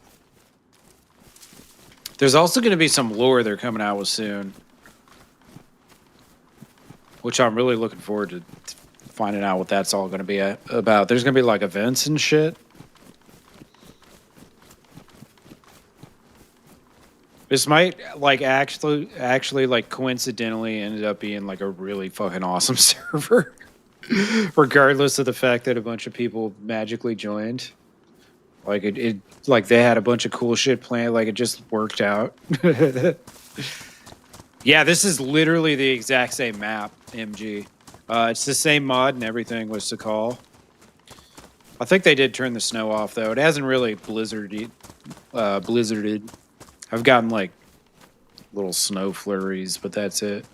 There's also going to be some lore they're coming out with soon, which I'm really looking forward to finding out what that's all going to be about. There's going to be like events and shit. This might like actually like coincidentally ended up being like a really fucking awesome server, regardless of the fact that a bunch of people magically joined. Like it like they had a bunch of cool shit planned. Like it just worked out. Yeah, this is literally the exact same map, MG. It's the same mod and everything was to call. I think they did turn the snow off though. It hasn't really blizzarded. I've gotten like little snow flurries, but that's it.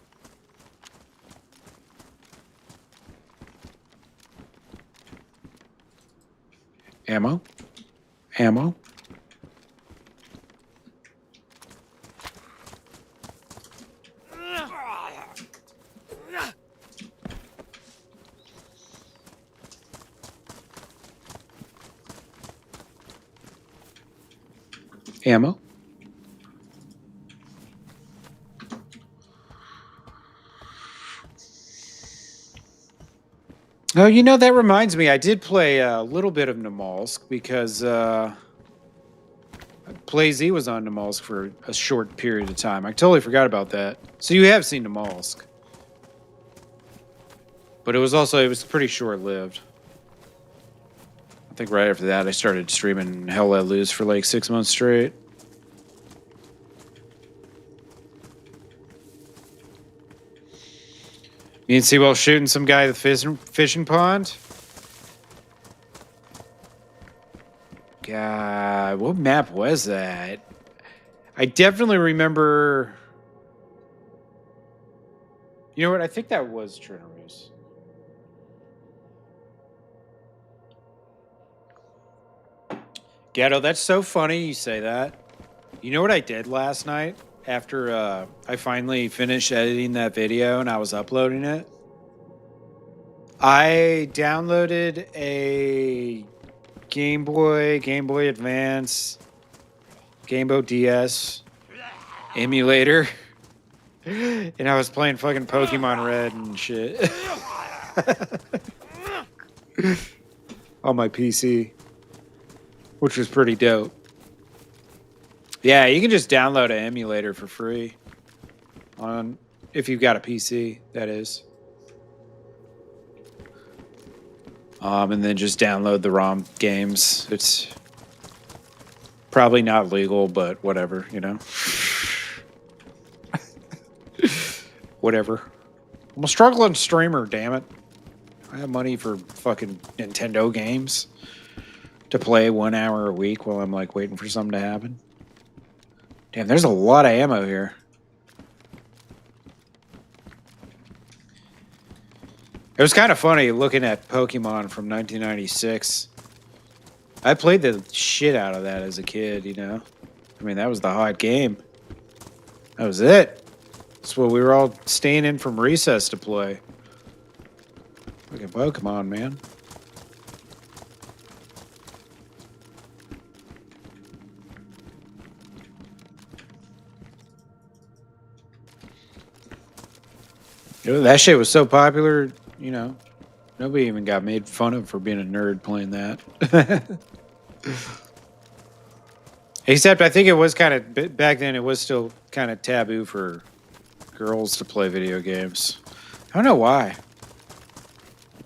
Ammo? Ammo? Ammo? Oh, you know, that reminds me. I did play a little bit of Namalsk because DayZ was on Namalsk for a short period of time. I totally forgot about that. So you have seen Namalsk. But it was pretty short-lived. I think right after that I started streaming Hell Let Loose for like 6 months straight. Me and Seawell shooting some guy at the fishing pond. God, what map was that? I definitely remember. You know what? I think that was Chernarus. Ghetto, that's so funny you say that. You know what I did last night after I finally finished editing that video and I was uploading it? I downloaded a Game Boy Advance, Game Boy DS emulator, and I was playing fucking Pokemon Red and shit on my PC, which was pretty dope. Yeah, you can just download an emulator for free on if you've got a PC, that is. And then just download the ROM games. It's probably not legal, but whatever, you know. Whatever. I'm a struggling streamer, damn it. I have money for fucking Nintendo games to play 1 hour a week while I'm like waiting for something to happen. Damn, there's a lot of ammo here. It was kind of funny looking at Pokemon from 1996. I played the shit out of that as a kid, you know? I mean, that was the hot game. That was it. That's what we were all staying in from recess to play. Fucking Pokemon, man. You know, that shit was so popular, you know, nobody even got made fun of for being a nerd playing that. Except I think it was kind of, back then it was still kind of taboo for girls to play video games. I don't know why.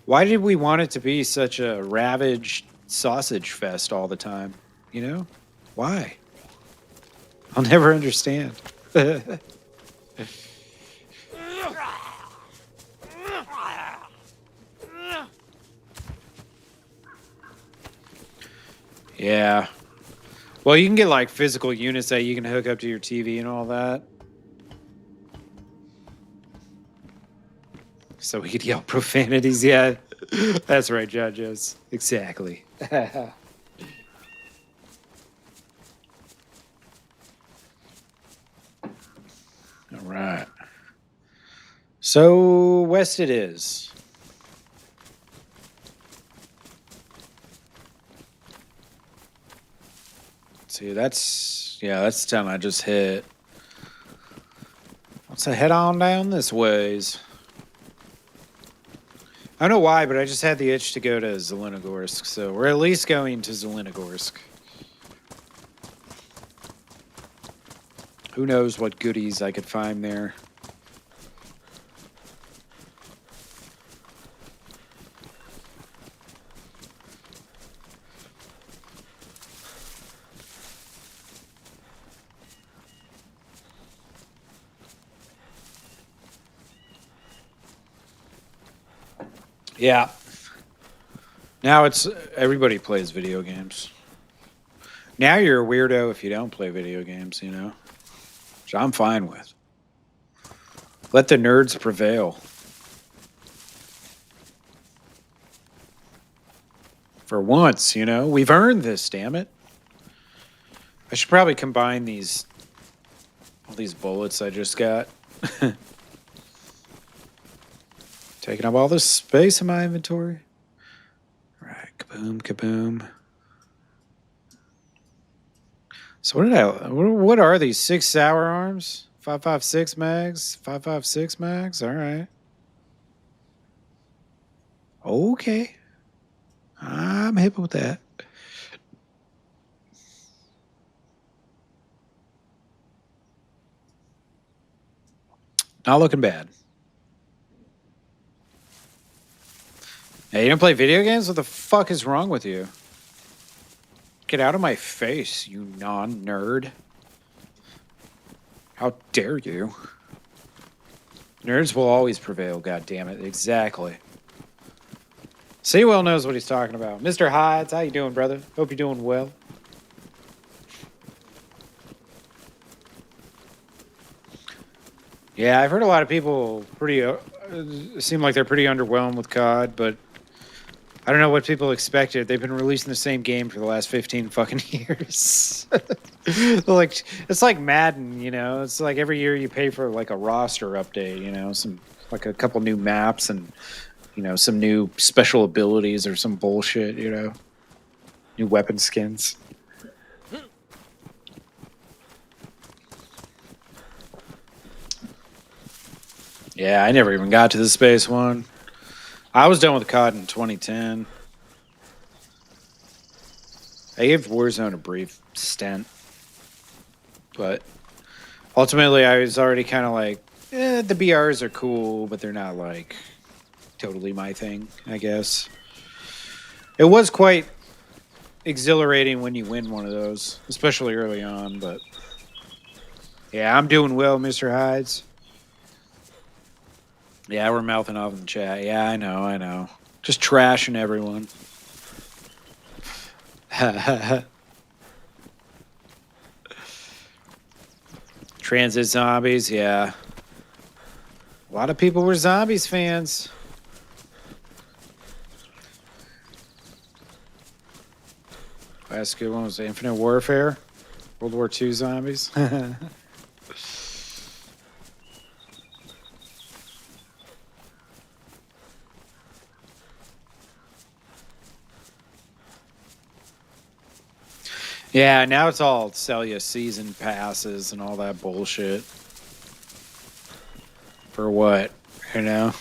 Why did we want it to be such a ravaged sausage fest all the time? You know? Why? I'll never understand. Yeah. Well, you can get like physical units that you can hook up to your TV and all that. So we could yell profanities. Yeah, that's right, judges. Exactly. All right. So west it is. See, that's the town I just hit. Let's head on down this ways. I don't know why, but I just had the itch to go to Zelenogorsk, so we're at least going to Zelenogorsk. Who knows what goodies I could find there. Yeah. Now it's everybody plays video games. Now you're a weirdo if you don't play video games, you know? Which I'm fine with. Let the nerds prevail. For once, you know, we've earned this, damn it. I should probably combine all these bullets I just got. Taking up all this space in my inventory. All right, kaboom, kaboom. So what are these 6 sour arms? 5.56 mags? 5.56 mags? All right. Okay. I'm hip with that. Not looking bad. Hey, you don't play video games? What the fuck is wrong with you? Get out of my face, you non-nerd. How dare you? Nerds will always prevail, goddammit. Exactly. Seawell knows what he's talking about. Mr. Hides, how you doing, brother? Hope you're doing well. Yeah, I've heard a lot of people seem like they're pretty underwhelmed with COD, but I don't know what people expected. They've been releasing the same game for the last 15 fucking years. Like, it's like Madden, you know? It's like every year you pay for like a roster update, you know, like a couple new maps and, you know, some new special abilities or some bullshit, you know, new weapon skins. Yeah, I never even got to the space one. I was done with COD in 2010. I gave Warzone a brief stint, but ultimately I was already kind of like, the BRs are cool, but they're not like totally my thing, I guess. It was quite exhilarating when you win one of those, especially early on, but yeah, I'm doing well, Mr. Hides. Yeah, we're mouthing off in the chat. Yeah, I know. Just trashing everyone. Transit zombies, yeah. A lot of people were zombies fans. Last good one was Infinite Warfare. World War II zombies. Yeah, now it's all sell you season passes and all that bullshit. For what, you know?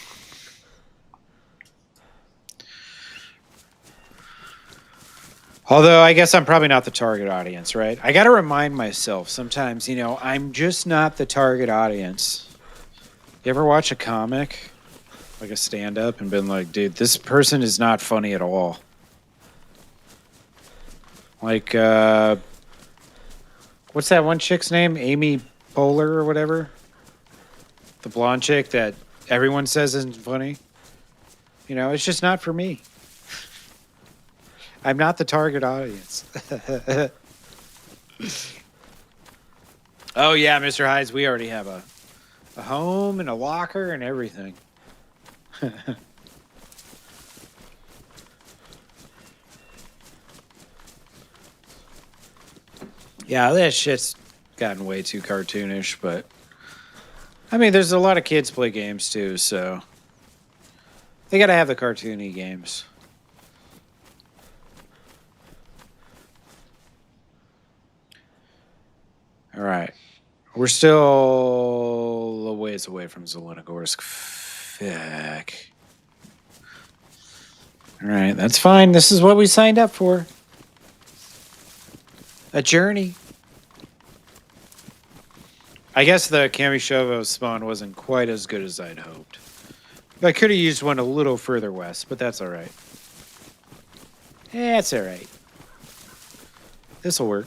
Although I guess I'm probably not the target audience, right? I got to remind myself sometimes, you know, I'm just not the target audience. You ever watch a comic, like a stand-up, and been like, dude, this person is not funny at all? Like, what's that one chick's name? Amy Poehler or whatever? The blonde chick that everyone says isn't funny? You know, it's just not for me. I'm not the target audience. Oh, yeah, Mr. Hides, we already have a home and a locker and everything. Yeah, that shit's gotten way too cartoonish, but I mean, there's a lot of kids play games too, so they gotta have the cartoony games. All right. We're still a ways away from Zelenogorsk. Fuck. All right, that's fine. This is what we signed up for. A journey. I guess the Kamishovo spawn wasn't quite as good as I'd hoped. I could have used one a little further west, but that's all right. Yeah, it's all right. This'll work.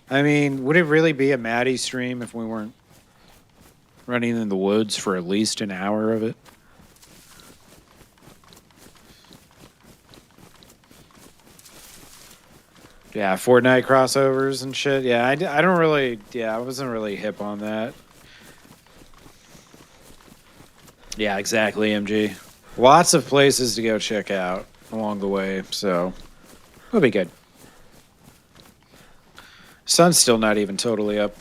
I mean, would it really be a Matty stream if we weren't running in the woods for at least an hour of it? Yeah, Fortnite crossovers and shit. Yeah, I don't really. Yeah, I wasn't really hip on that. Yeah, exactly, MG. Lots of places to go check out along the way, so it'll be good. Sun's still not even totally up.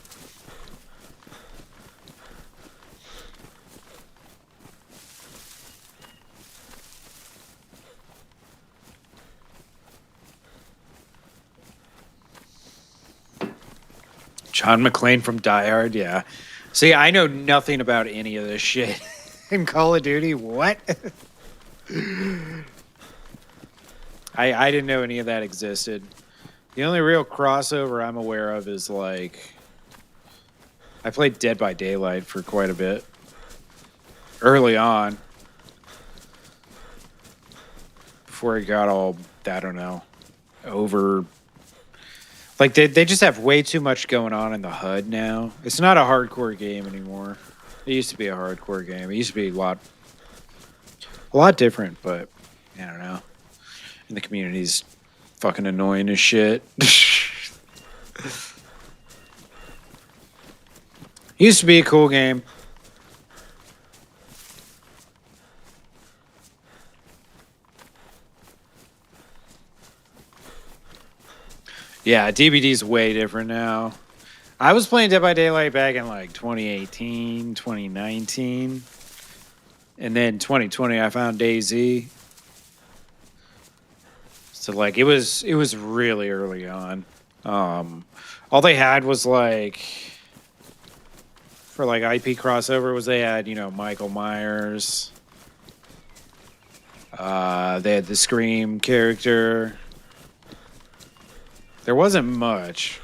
John McClane from Die Hard, yeah. See, I know nothing about any of this shit. In Call of Duty, what? I didn't know any of that existed. The only real crossover I'm aware of is like I played Dead by Daylight for quite a bit early on before it got all, I don't know, over. Like they just have way too much going on in the HUD now. It's not a hardcore game anymore. It used to be a hardcore game. It used to be a lot different, but I don't know. And the community's fucking annoying as shit. Used to be a cool game. Yeah, DBD's way different now. I was playing Dead by Daylight back in like 2018, 2019. And then 2020 I found DayZ. So like it was really early on. All they had was like for like IP crossover was they had, Michael Myers. They had the Scream character. There wasn't much.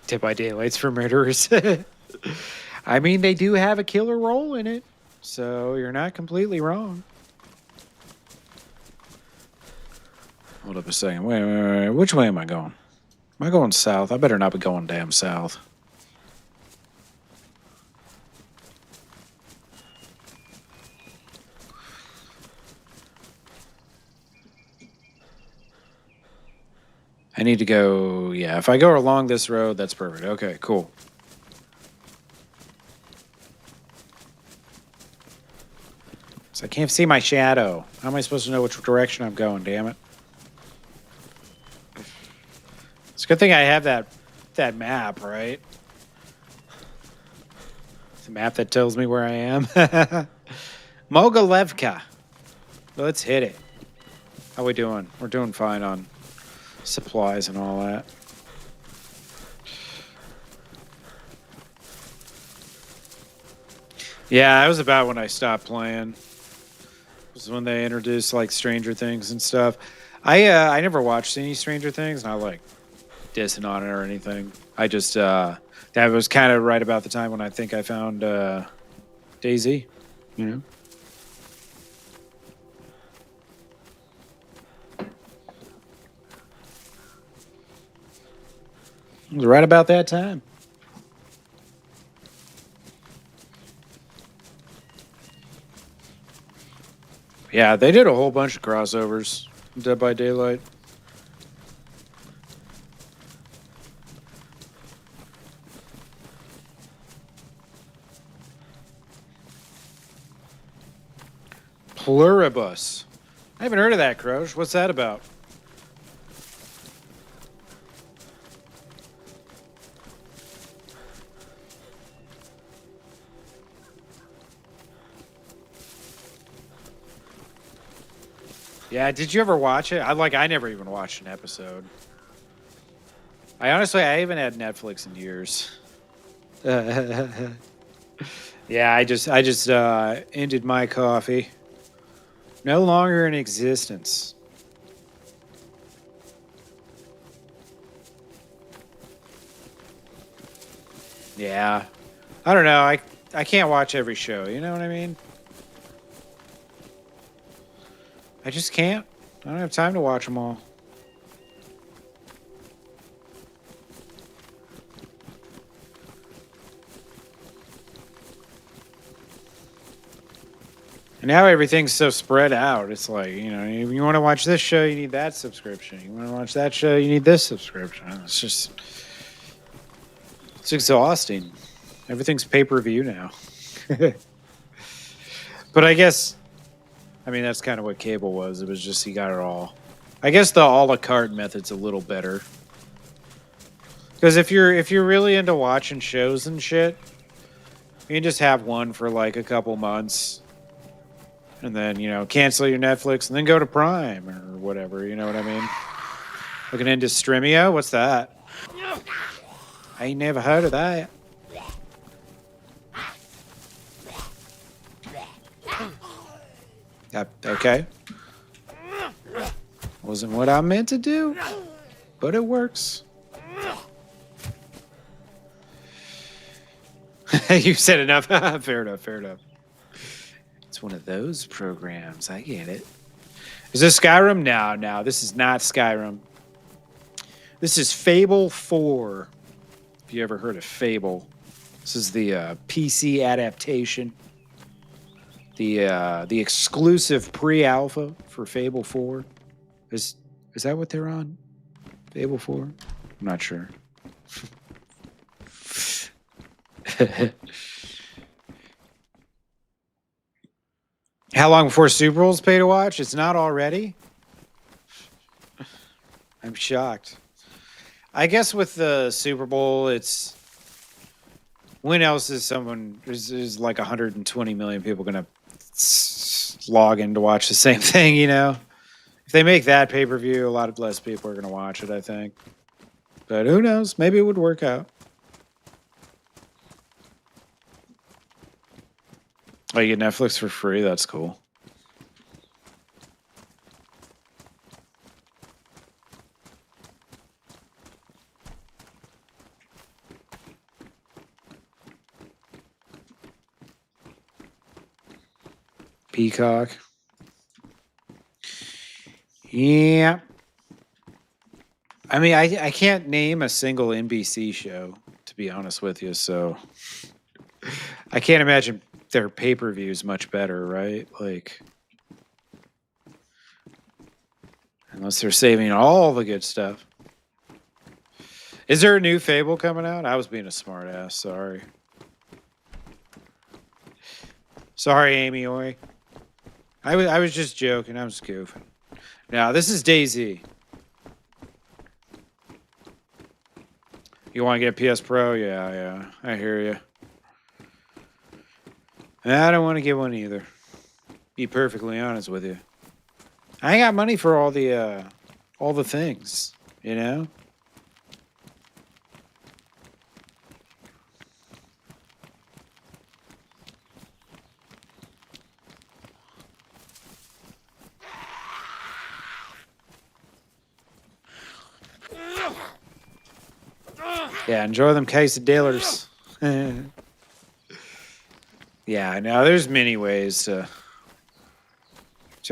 Dead by Daylight's for murderers. I mean, they do have a killer role in it, so you're not completely wrong. Hold up a second. Wait. Which way am I going? Am I going south? I better not be going damn south. I need to go, yeah, if I go along this road, that's perfect. Okay, cool. So I can't see my shadow. How am I supposed to know which direction I'm going, damn it? It's a good thing I have that map, right? It's a map that tells me where I am. Mogalevka. Let's hit it. How we doing? We're doing fine on supplies and all that. Yeah, that was about when I stopped playing. It was when they introduced like Stranger Things and stuff. I never watched any Stranger Things, not like dissing on it or anything. I just that was kind of right about the time when I think I found DayZ, you know. It was right about that time. Yeah, they did a whole bunch of crossovers. Dead by Daylight. Pluribus. I haven't heard of that, Croge. What's that about? Yeah, did you ever watch it? I never even watched an episode. I haven't had Netflix in years. Yeah, I just ended my coffee. No longer in existence. Yeah. I don't know. I can't watch every show, you know what I mean? I just can't. I don't have time to watch them all. Now everything's so spread out. It's like, you know, you want to watch this show, you need that subscription. You want to watch that show, you need this subscription. It's exhausting. Everything's pay-per-view now. But I guess, I mean, that's kind of what cable was. It was just you got it all. I guess the a la carte method's a little better. Because if you're really into watching shows and shit, you can just have one for like a couple months. And then, you know, cancel your Netflix and then go to Prime or whatever, you know what I mean? Looking into Streamio? What's that? I ain't never heard of that. Okay. Wasn't what I meant to do, but it works. You said enough. Fair enough, fair enough. It's one of those programs. I get it. Is this Skyrim? No, this is not Skyrim. This is Fable 4. If you ever heard of Fable. This is the PC adaptation. The exclusive pre-alpha for Fable 4. Is that what they're on? Fable 4? I'm not sure. How long before Super Bowl's pay to watch? It's not already? I'm shocked. I guess with the Super Bowl, it's... When else is is like 120 million people going to log in to watch the same thing, you know? If they make that pay-per-view, a lot less people are going to watch it, I think. But who knows? Maybe it would work out. Oh, you get Netflix for free? That's cool. Peacock. Yeah. I mean, I can't name a single NBC show, to be honest with you, so I can't imagine their pay-per-view is much better, right? Like, unless they're saving all the good stuff. Is there a new Fable coming out? I was being a smart ass, sorry. Sorry, Amy Oi. I was just joking, I was goofing. Now, this is DayZ. You want to get a PS Pro? Yeah, I hear you. I don't want to get one either. Be perfectly honest with you. I ain't got money for all the things, you know? Yeah, enjoy them quesadillas. Yeah, I know. There's many ways to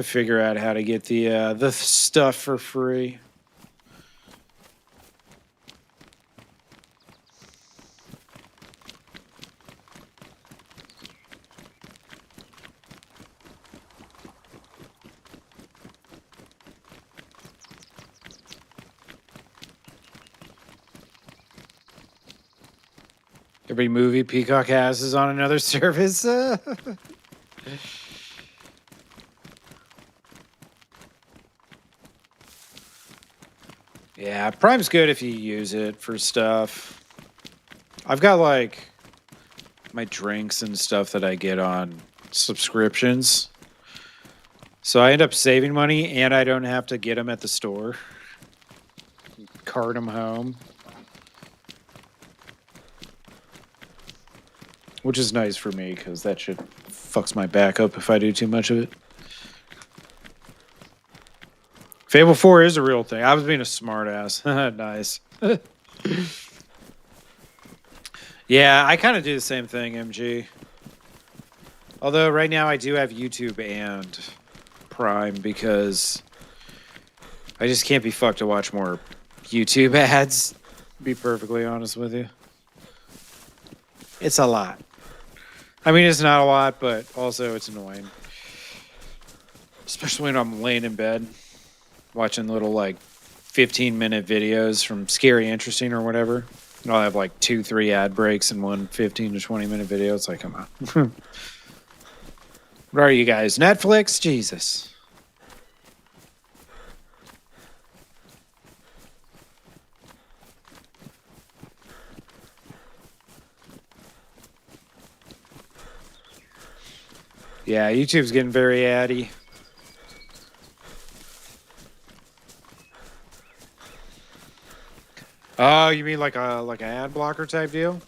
figure out how to get the stuff for free. Every movie Peacock has is on another service. Yeah, Prime's good if you use it for stuff. I've got like my drinks and stuff that I get on subscriptions. So I end up saving money and I don't have to get them at the store. Cart them home. Which is nice for me because that shit fucks my back up if I do too much of it. Fable 4 is a real thing. I was being a smart ass. Nice. Yeah, I kind of do the same thing, MG. Although right now I do have YouTube and Prime because I just can't be fucked to watch more YouTube ads, to be perfectly honest with you. It's a lot. I mean, it's not a lot, but also it's annoying. Especially when I'm laying in bed, watching little like 15-minute videos from Scary Interesting or whatever. And I'll have like 2-3 ad breaks in one 15 to 20-minute video. It's like, come on. What are you guys? Netflix? Jesus. Yeah, YouTube's getting very addy. Oh, you mean like an ad blocker type deal?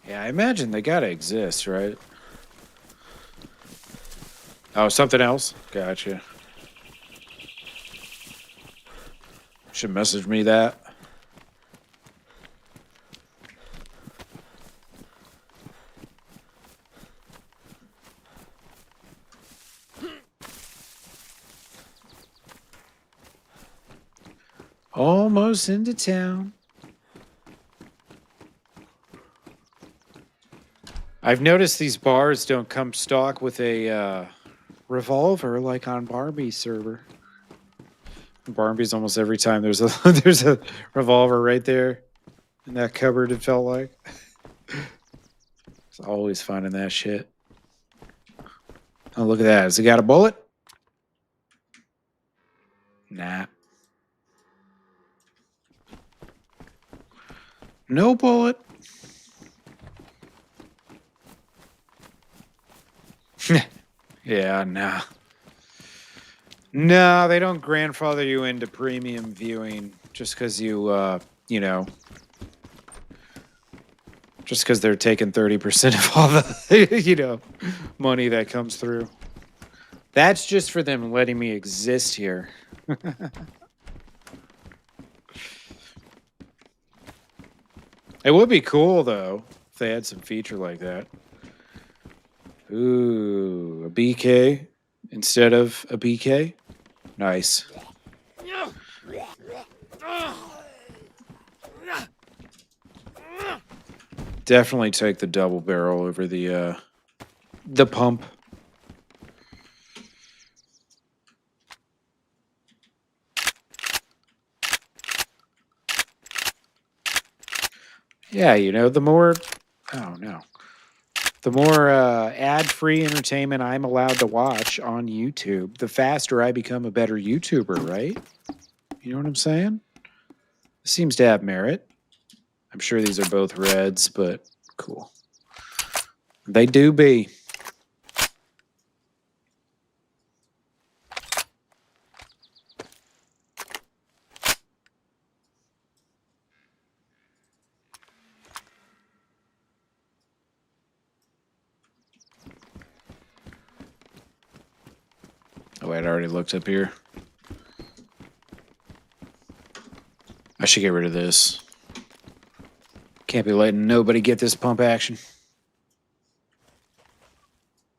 Yeah, I imagine they gotta exist, right? Oh, something else? Gotcha. Should message me that. Almost into town. I've noticed these bars don't come stock with a revolver like on Barbie's server. Barbie's almost every time there's a there's a revolver right there in that cupboard. It felt like it's always finding that shit. Oh, look at that! Has it got a bullet? Nah, no bullet. Yeah, nah. No, they don't grandfather you into premium viewing just because you know, just because they're taking 30% of all the, money that comes through. That's just for them letting me exist here. It would be cool, though, if they had some feature like that. Ooh, a BK instead of a BK? Nice. Definitely take the double barrel over the pump. Yeah, the more the more ad-free entertainment I'm allowed to watch on YouTube, the faster I become a better YouTuber, right? You know what I'm saying? It seems to have merit. I'm sure these are both reds, but cool. They do be. Oh, wait, I already looked up here. I should get rid of this. Can't be letting nobody get this pump action.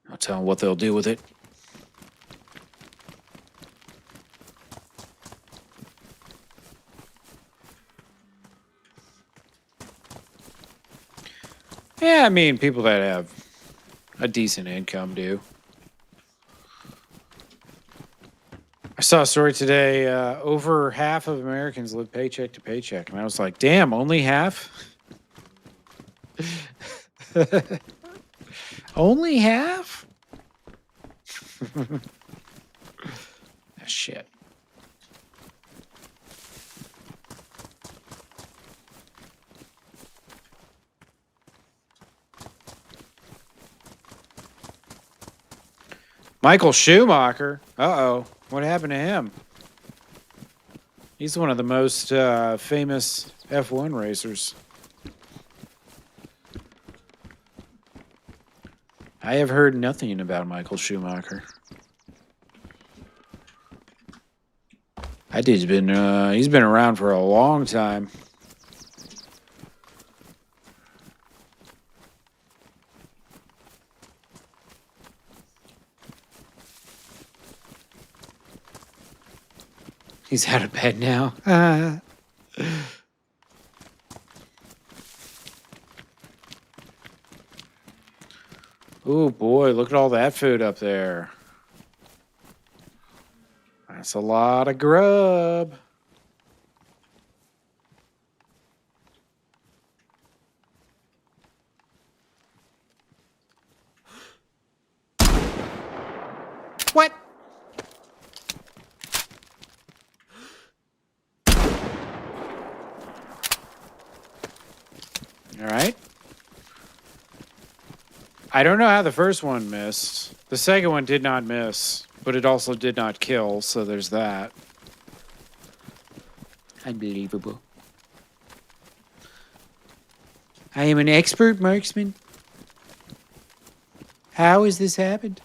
I'll tell them what they'll do with it. Yeah, I mean, people that have a decent income do. I saw a story today. Over half of Americans live paycheck to paycheck. And I was like, damn, only half? Only half? Shit. Michael Schumacher. Uh-oh. What happened to him? He's one of the most famous F1 racers. I have heard nothing about Michael Schumacher. That dude's he's been around for a long time. He's out of bed now. Oh boy, look at all that food up there. That's a lot of grub. What? All right. I don't know how the first one missed. The second one did not miss, but it also did not kill, so there's that. Unbelievable. I am an expert marksman. How has this happened?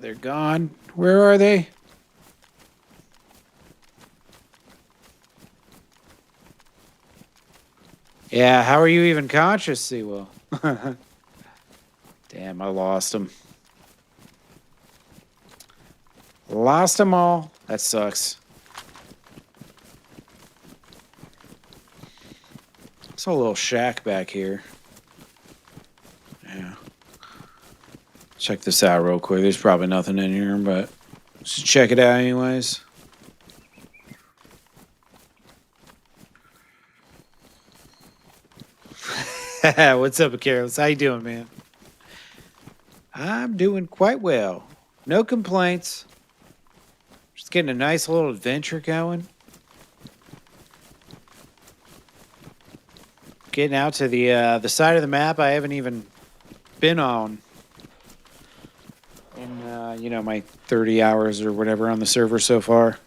They're gone. Where are they? Yeah, how are you even conscious, Sewell? Damn, I lost them. Lost them all. That sucks. It's a little shack back here. Yeah. Check this out real quick. There's probably nothing in here, but just check it out anyways. What's up, Carlos? How you doing, man? I'm doing quite well. No complaints. Just getting a nice little adventure going. Getting out to the side of the map I haven't even been on in my 30 hours or whatever on the server so far.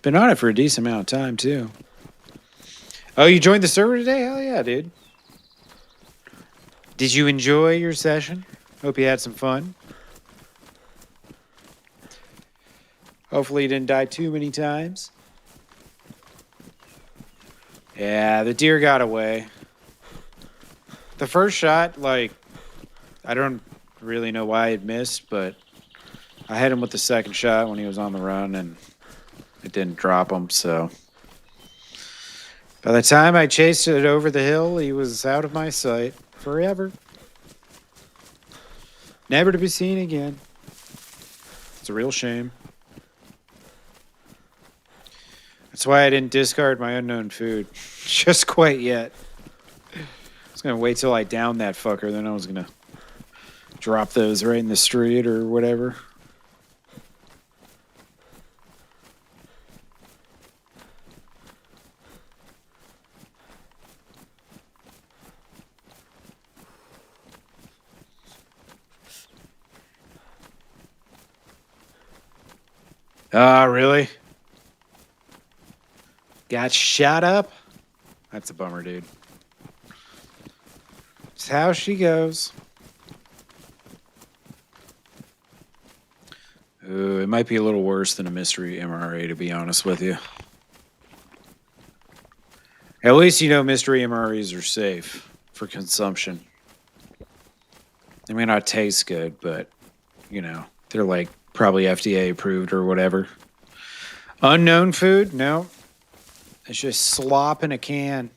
Been on it for a decent amount of time too. Oh, you joined the server today? Hell yeah, dude. Did you enjoy your session? Hope you had some fun. Hopefully you didn't die too many times. Yeah, the deer got away. The first shot, I don't really know why it missed, but I hit him with the second shot when he was on the run, and it didn't drop him, so... By the time I chased it over the hill, he was out of my sight forever. Never to be seen again. It's a real shame. That's why I didn't discard my unknown food. Just quite yet. I was going to wait till I downed that fucker, then I was going to drop those right in the street or whatever. Ah, really? Got shot up? That's a bummer, dude. It's how she goes. Ooh, it might be a little worse than a mystery MRA, to be honest with you. At least you know mystery MREs are safe for consumption. They may not taste good, but, they're probably FDA approved or whatever. Unknown food? No. It's just slop in a can.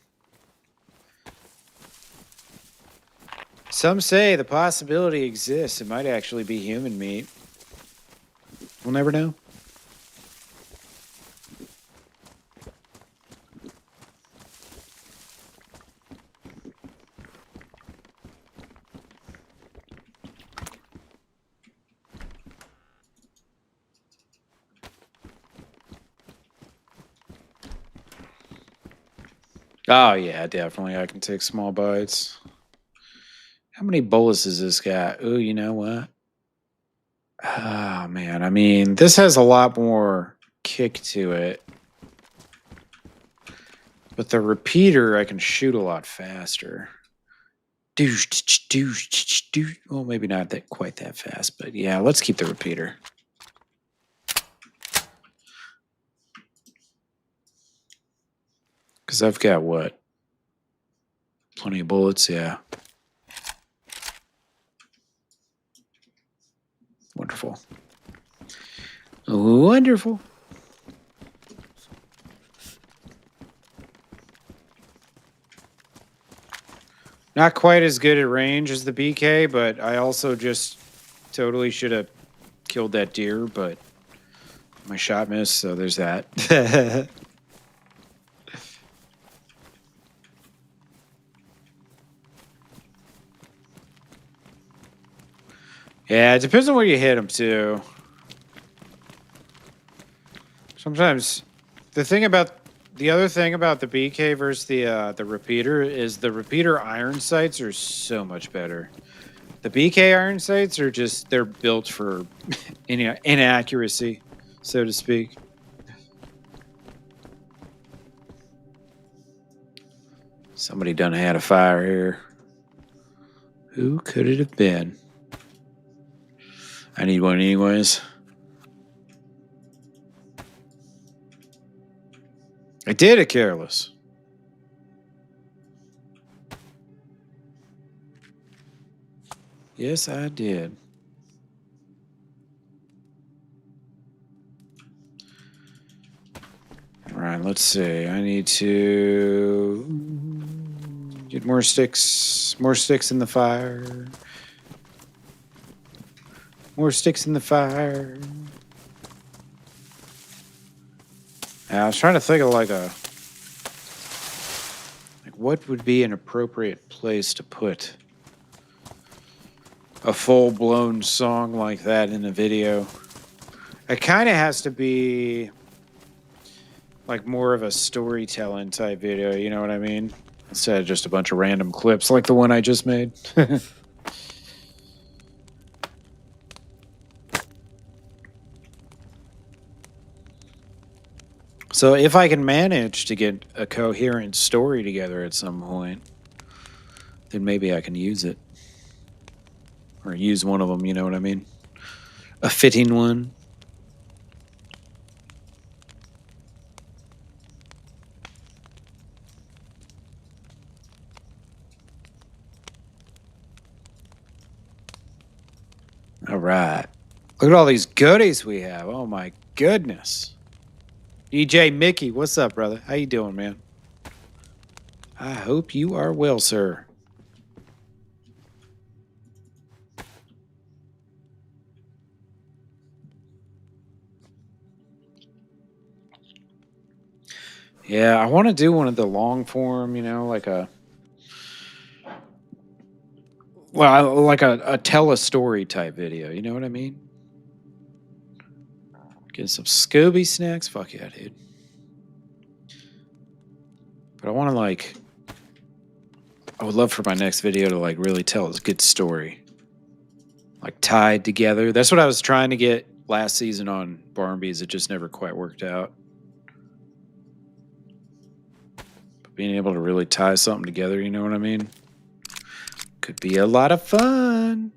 Some say the possibility exists. It might actually be human meat. We'll never know. Oh, yeah, definitely. I can take small bites. How many bullets does this got? Ooh, you know what? Oh, man. I mean, this has a lot more kick to it. But the repeater, I can shoot a lot faster. Well, maybe not quite that fast, but yeah, let's keep the repeater. Because I've got what? Plenty of bullets, yeah. Wonderful. Wonderful. Not quite as good at range as the BK, but I also just totally should have killed that deer, but my shot missed, so there's that. Yeah, it depends on where you hit them, too. Sometimes the other thing about the BK versus the repeater is the repeater iron sights are so much better. The BK iron sights are just, they're built for inaccuracy, so to speak. Somebody done had a fire here. Who could it have been? I need one anyways. I did it careless. Yes, I did. All right, let's see. I need to get more sticks in the fire. More sticks in the fire. I was trying to think of like what would be an appropriate place to put a full-blown song like that in a video. It kind of has to be like more of a storytelling type video, you know what I mean? Instead of just a bunch of random clips like the one I just made. So if I can manage to get a coherent story together at some point, then maybe I can use it. Or use one of them, you know what I mean? A fitting one. All right. Look at all these goodies we have. Oh my goodness. DJ Mickey, what's up, brother? How you doing, man? I hope you are well, sir. Yeah, I want to do one of the long form, you know, like a tell a story type video, you know what I mean? Get some Scooby snacks. Fuck yeah, dude. But I want to I would love for my next video to really tell a good story. Like tied together. That's what I was trying to get last season on Barnby's. It just never quite worked out. But being able to really tie something together, you know what I mean? Could be a lot of fun.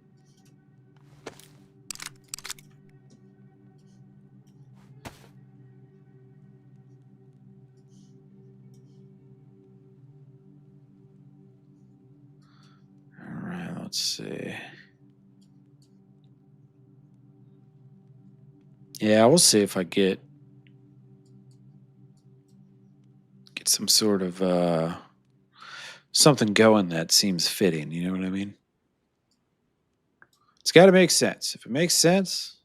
All right, let's see. Yeah, we'll see if I get some sort of something going that seems fitting, you know what I mean? It's got to make sense. If it makes sense,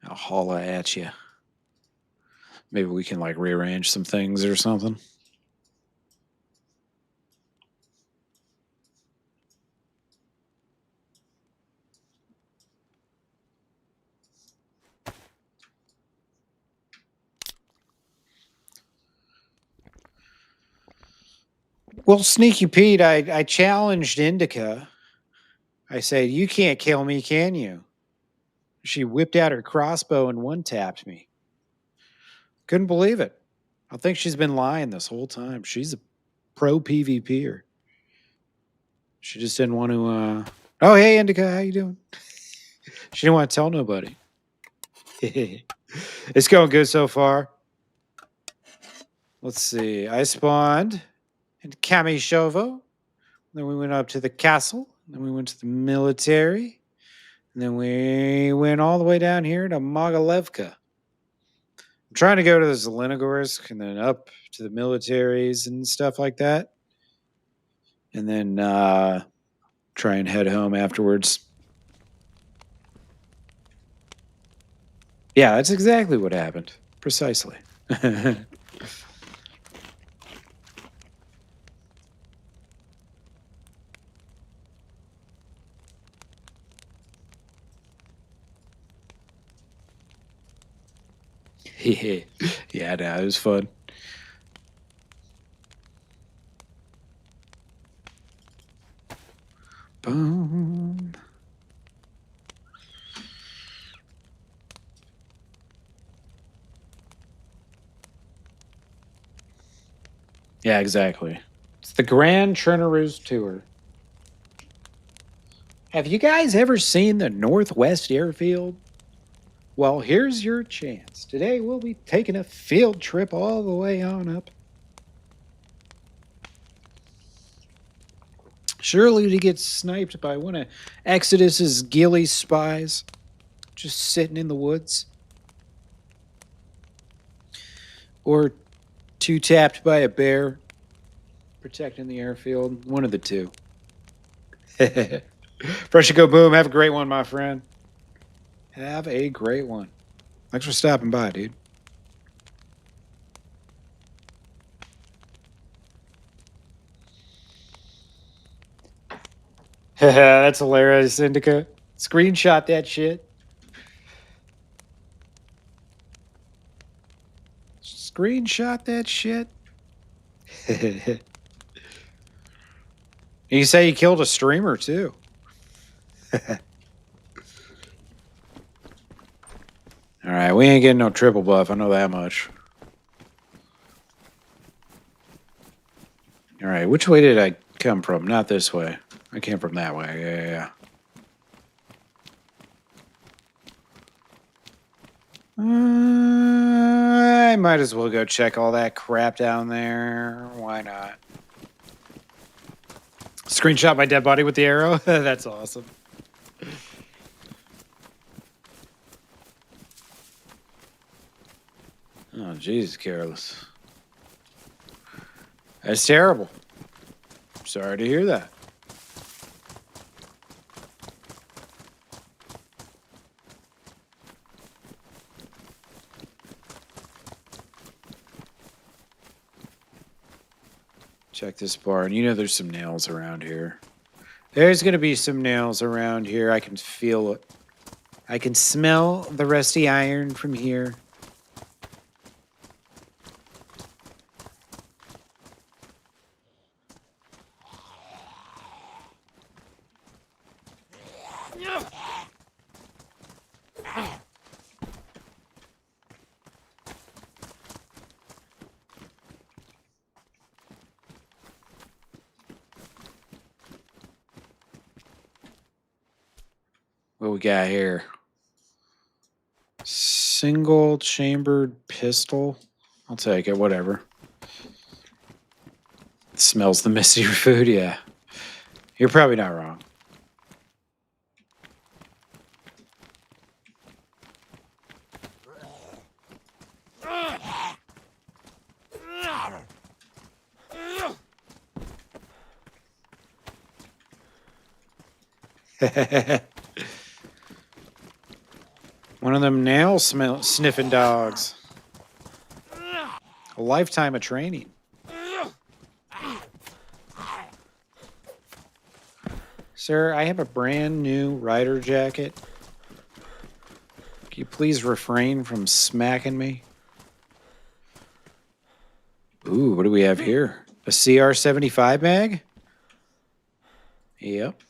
I'll holla at you. Maybe we can rearrange some things or something. Well, Sneaky Pete, I challenged Indica. I said, you can't kill me, can you? She whipped out her crossbow and one-tapped me. Couldn't believe it. I think she's been lying this whole time. She's a pro PvPer. She just didn't want to, Oh, hey, Indica, how you doing? She didn't want to tell nobody. It's going good so far. Let's see. I spawned in Kamishovo. Then we went up to the castle. Then we went to the military. And then we went all the way down here to Mogalevka. I'm trying to go to the Zelenogorsk and then up to the militaries and stuff like that. and then try and head home afterwards. Yeah, that's exactly what happened. Precisely. Yeah, no, it was fun. Boom. Yeah, exactly. It's the Grand Chernarus Tour. Have you guys ever seen the Northwest Airfield? Well, here's your chance. Today we'll be taking a field trip all the way on up. Surely to get sniped by one of Exodus's ghillie spies, just sitting in the woods. Or two tapped by a bear, protecting the airfield. One of the two. Fresh to go boom. Have a great one, my friend. Have a great one. Thanks for stopping by, dude. That's hilarious, Indica. Screenshot that shit. Screenshot that shit. You say you killed a streamer too. All right, we ain't getting no triple buff. I know that much. All right, which way did I come from? Not this way. I came from that way. Yeah. I might as well go check all that crap down there. Why not? Screenshot my dead body with the arrow. That's awesome. Oh, Jesus, careless. That's terrible. Sorry to hear that. Check this barn. You know there's some nails around here. There's going to be some nails around here. I can feel it. I can smell the rusty iron from here. What we got here? Single chambered pistol. I'll take it, whatever. It smells the mistier food, yeah. You're probably not wrong. One of them nail sniffing dogs. A lifetime of training. Sir, I have a brand new rider jacket. Can you please refrain from smacking me? Ooh, what do we have here? A CR-75 mag? Yep.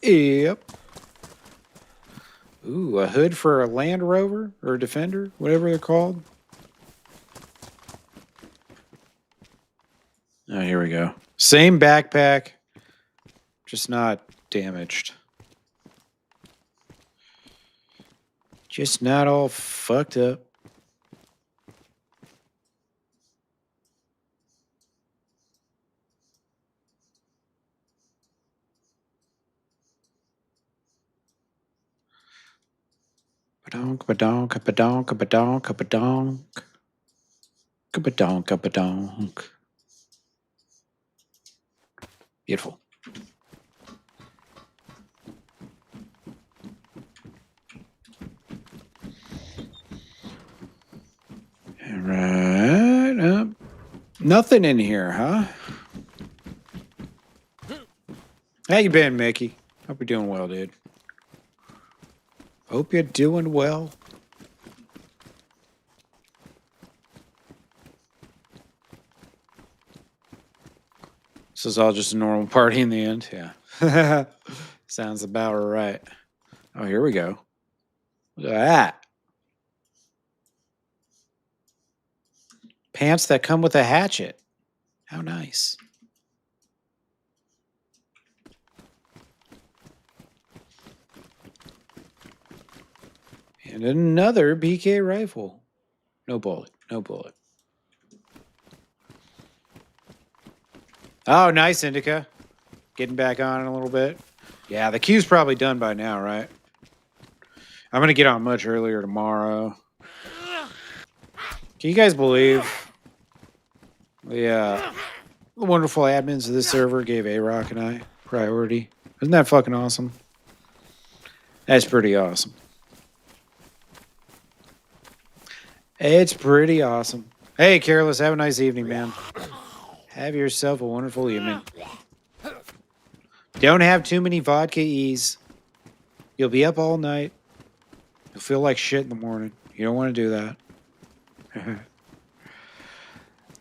Yep. Ooh, a hood for a Land Rover or a Defender, whatever they're called. Oh, here we go. Same backpack, just not damaged. Just not all fucked up. Badonk, badonk, badonk, badonk, badonk. Badonk, badonk. Beautiful. All right. Nothing in here, huh? How you been, Mickey? Hope you're doing well, dude. Hope you're doing well. This is all just a normal party in the end. Yeah. Sounds about right. Oh, here we go. Look at that. Pants that come with a hatchet. How nice. And another BK rifle. No bullet. No bullet. Oh, nice, Indica. Getting back on a little bit. Yeah, the queue's probably done by now, right? I'm going to get on much earlier tomorrow. Can you guys believe the wonderful admins of this server gave Arokc and I priority? Isn't that fucking awesome? That's pretty awesome. It's pretty awesome. Hey, Careless, have a nice evening, man. Have yourself a wonderful evening. Don't have too many vodka E's. You'll be up all night. You'll feel like shit in the morning. You don't want to do that.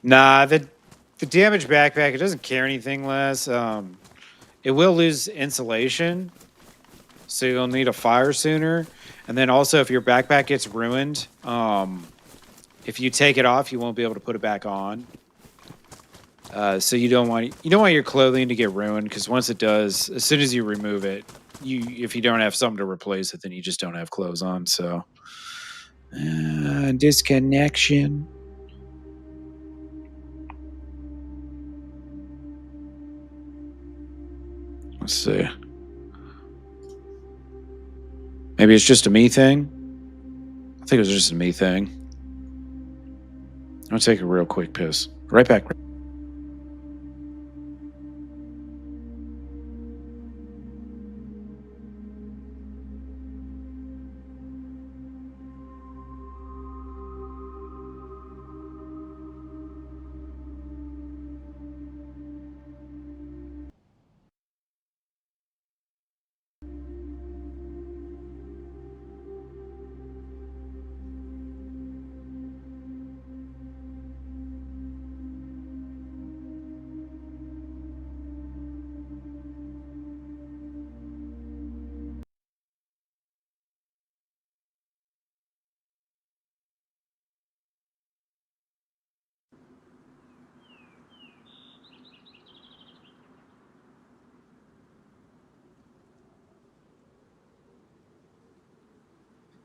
Nah, the damaged backpack, it doesn't care anything less. It will lose insulation, so you'll need a fire sooner. And then also, if your backpack gets ruined, if you take it off, you won't be able to put it back on. So you don't want your clothing to get ruined, because once it does, as soon as you remove it, if you don't have something to replace it, then you just don't have clothes on. So disconnection. Let's see. Maybe it's just a me thing. I think it was just a me thing. I'll take a real quick piss. Right back.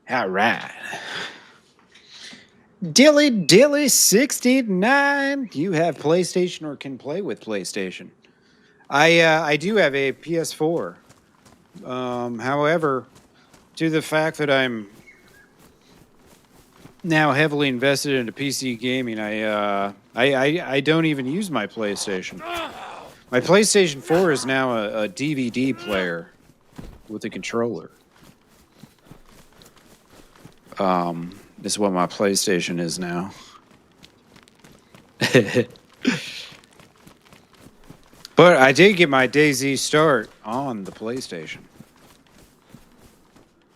All right. Dilly 69. Do you have PlayStation or can play with PlayStation? I do have a PS4. However, due to the fact that I'm now heavily invested into PC gaming, I don't even use my PlayStation. My PlayStation 4 is now a DVD player with a controller. This is what my PlayStation is now. But I did get my DayZ start on the PlayStation.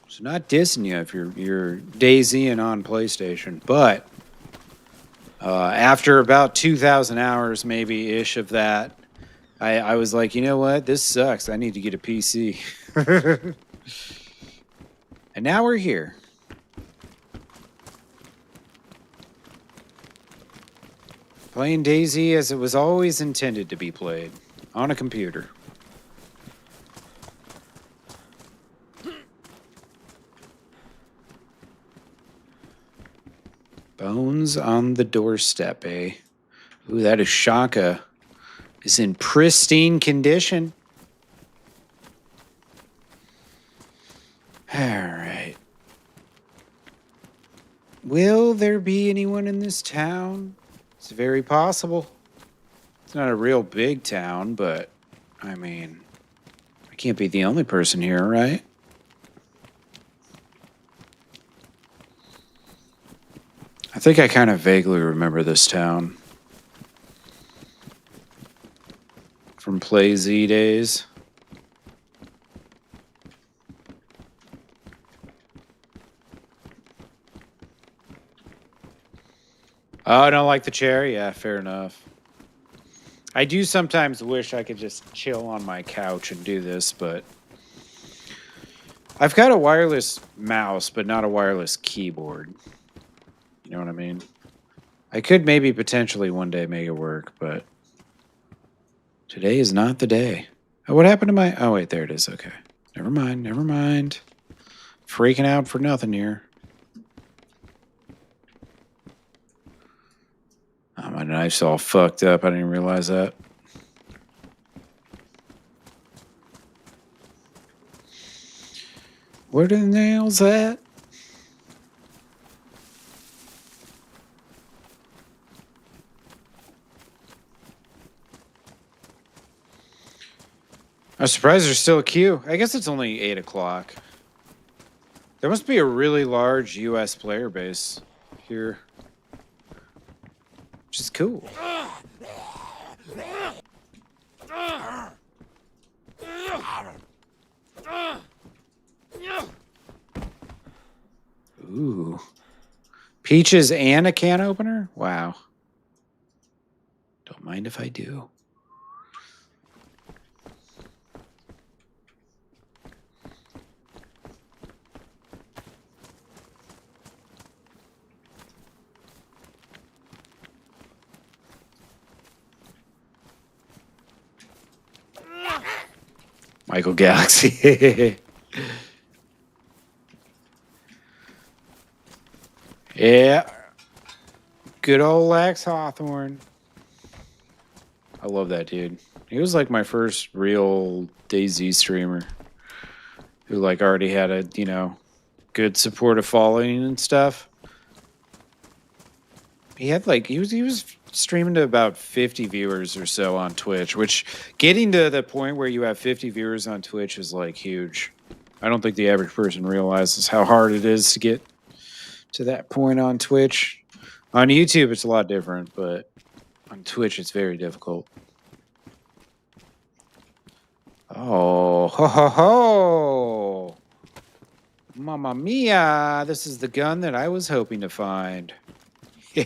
So not dissing you if you're DayZing on PlayStation, but after about 2,000 hours maybe ish of that, I was like, you know what? This sucks. I need to get a PC. And now we're here. Playing DayZ as it was always intended to be played, on a computer. Bones on the doorstep, eh? Ooh, that Ashaka is in pristine condition. All right. Will there be anyone in this town? It's very possible. It's not a real big town, but I mean, I can't be the only person here, right? I think I kind of vaguely remember this town from DayZ days. Oh, I don't like the chair? Yeah, fair enough. I do sometimes wish I could just chill on my couch and do this, but I've got a wireless mouse, but not a wireless keyboard. You know what I mean? I could maybe potentially one day make it work, but today is not the day. Oh, what happened to my... Oh, wait, there it is. Okay. Never mind, never mind. Freaking out for nothing here. Oh, my knife's all fucked up. I didn't even realize that. Where the nails at? I'm surprised there's still a queue. I guess it's only 8 o'clock. There must be a really large U.S. player base here. Which is cool. Ooh. Peaches and a can opener? Wow. Don't mind if I do. Michael Galaxy. Yeah. Good old Lex Hawthorne. I love that dude. He was like my first real DayZ streamer who like already had a, you know, good supportive following and stuff. He had like he was streaming to about 50 viewers or so on Twitch, which getting to the point where you have 50 viewers on Twitch is like huge. I don't think the average person realizes how hard it is to get to that point on Twitch. On YouTube it's a lot different, but on Twitch it's very difficult. Oh, ho ho ho! Mamma mia! This is the gun that I was hoping to find. Give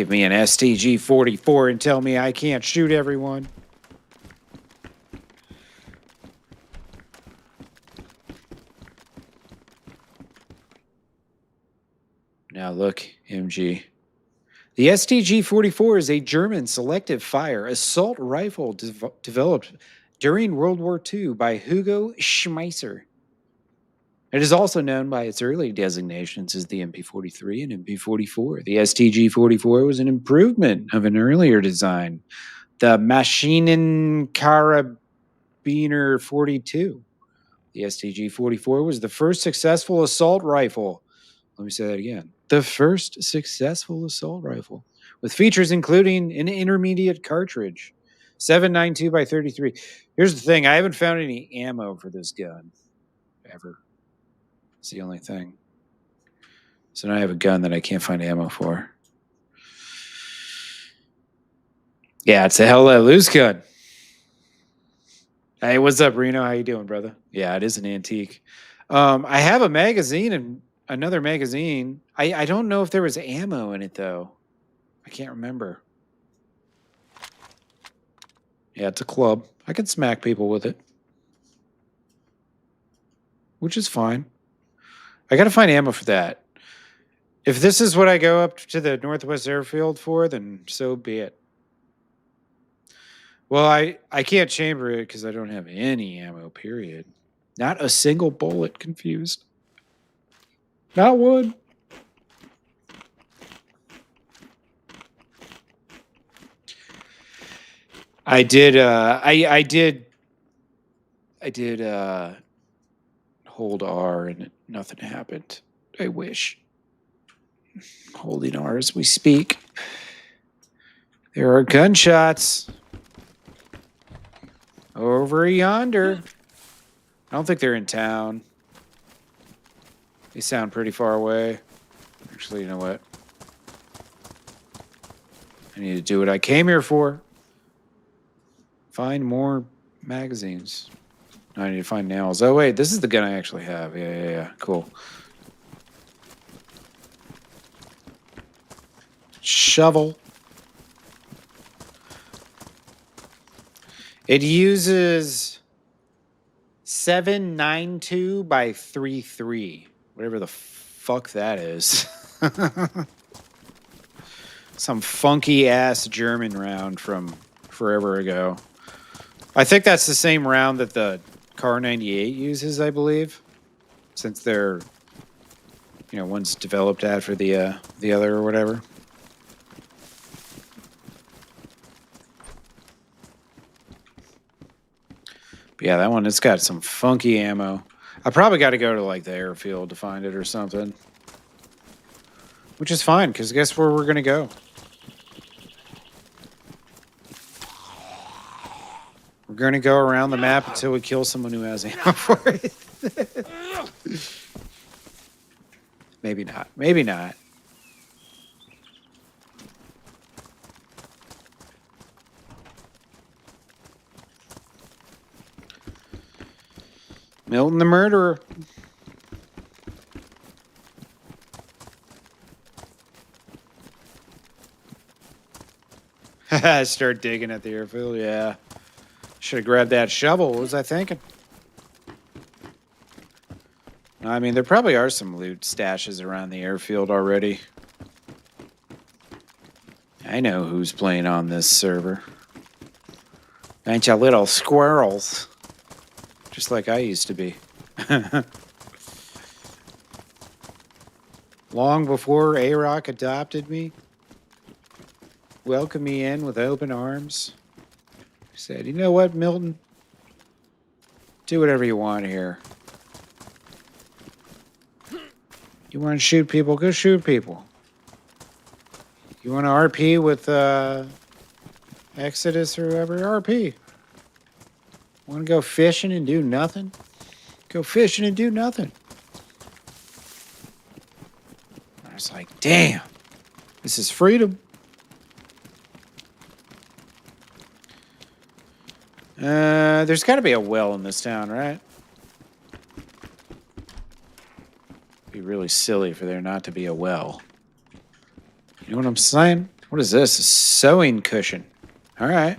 me an STG-44 and tell me I can't shoot everyone. Now look, MG. The STG-44 is a German selective fire assault rifle developed during World War II by Hugo Schmeisser. It is also known by its early designations as the MP43 and MP44. The STG-44 was an improvement of an earlier design, the Maschinenkarabiner 42. The STG-44 was the first successful assault rifle. Let me say that again. The first successful assault rifle, with features including an intermediate cartridge, 7.92 by 33. Here's the thing. I haven't found any ammo for this gun, ever. It's the only thing. So now I have a gun that I can't find ammo for. Yeah, it's a hell of a loose gun. Hey, what's up, Reno? How you doing, brother? Yeah, it is an antique. I have a magazine and another magazine. I don't know if there was ammo in it, though. I can't remember. Yeah, it's a club. I can smack people with it. Which is fine. I got to find ammo for that. If this is what I go up to the Northwest Airfield for, then so be it. Well, I can't chamber it because I don't have any ammo, period. Not a single bullet, confused. Not one. I did hold R and nothing happened. I wish. Holding R as we speak. There are gunshots over yonder. I don't think they're in town. They sound pretty far away. Actually, you know what? I need to do what I came here for. Find more magazines. No, I need to find nails. Oh, wait. This is the gun I actually have. Yeah. Cool. Shovel. It uses 792 by 33. Whatever the fuck that is. Some funky ass German round from forever ago. I think that's the same round that the Car 98 uses, I believe. Since they're, one's developed after the other or whatever. But yeah, that one, it's got some funky ammo. I probably got to go to like the airfield to find it or something. Which is fine, because guess where we're going to go? We're going to go around the map until we kill someone who has ammo for it. Maybe not. Maybe not. Milton the murderer. Start digging at the airfield, yeah. Should have grabbed that shovel. What was I thinking? I mean, there probably are some loot stashes around the airfield already. I know who's playing on this server. Ain't ya little squirrels? Just like I used to be. Long before Arokc adopted me, welcomed me in with open arms. He said, you know what, Milton? Do whatever you want here. You want to shoot people? Go shoot people. You want to RP with Exodus or whoever? RP. Want to go fishing and do nothing? Go fishing and do nothing. I was like, damn, this is freedom. There's got to be a well in this town, right? It'd be really silly for there not to be a well. You know what I'm saying? What is this? A sewing cushion. All right.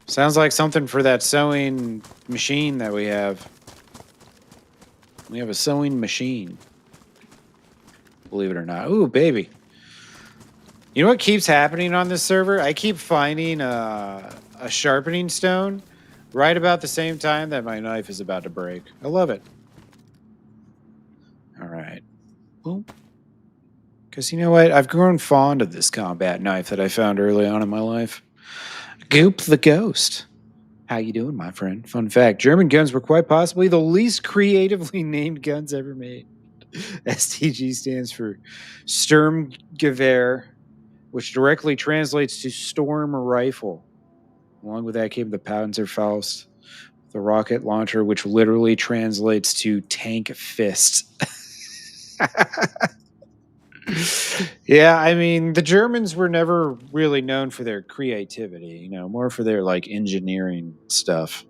Sounds like something for that sewing machine that we have. We have a sewing machine. Believe it or not. Ooh, baby. You know what keeps happening on this server? I keep finding a sharpening stone right about the same time that my knife is about to break. I love it. All right. Boom. Because you know what? I've grown fond of this combat knife that I found early on in my life. Goop the Ghost. How you doing, my friend? Fun fact, German guns were quite possibly the least creatively named guns ever made. STG stands for Sturmgewehr, which directly translates to storm rifle. Along with that came the Panzerfaust, the rocket launcher, which literally translates to tank fist. Yeah, I mean, the Germans were never really known for their creativity, more for their like engineering stuff.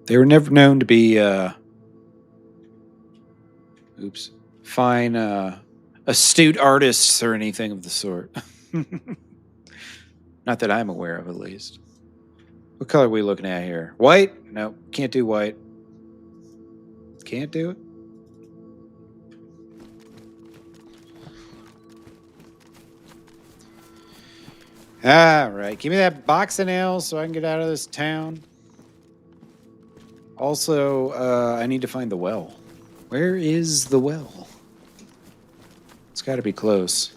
They were never known to be fine astute artists or anything of the sort. Not that I'm aware of, at least. What color are we looking at here? White? No, can't do white. Can't do it. All right, give me that box of nails so I can get out of this town. Also, I need to find the well. Where is the well? It's got to be close.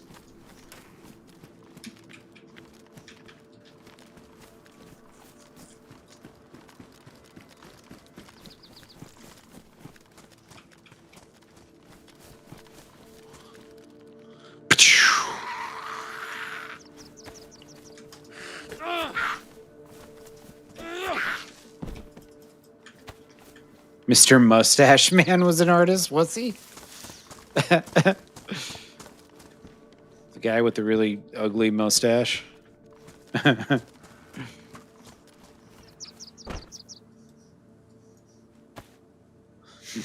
Mr. Mustache Man was an artist, was he? The guy with the really ugly mustache.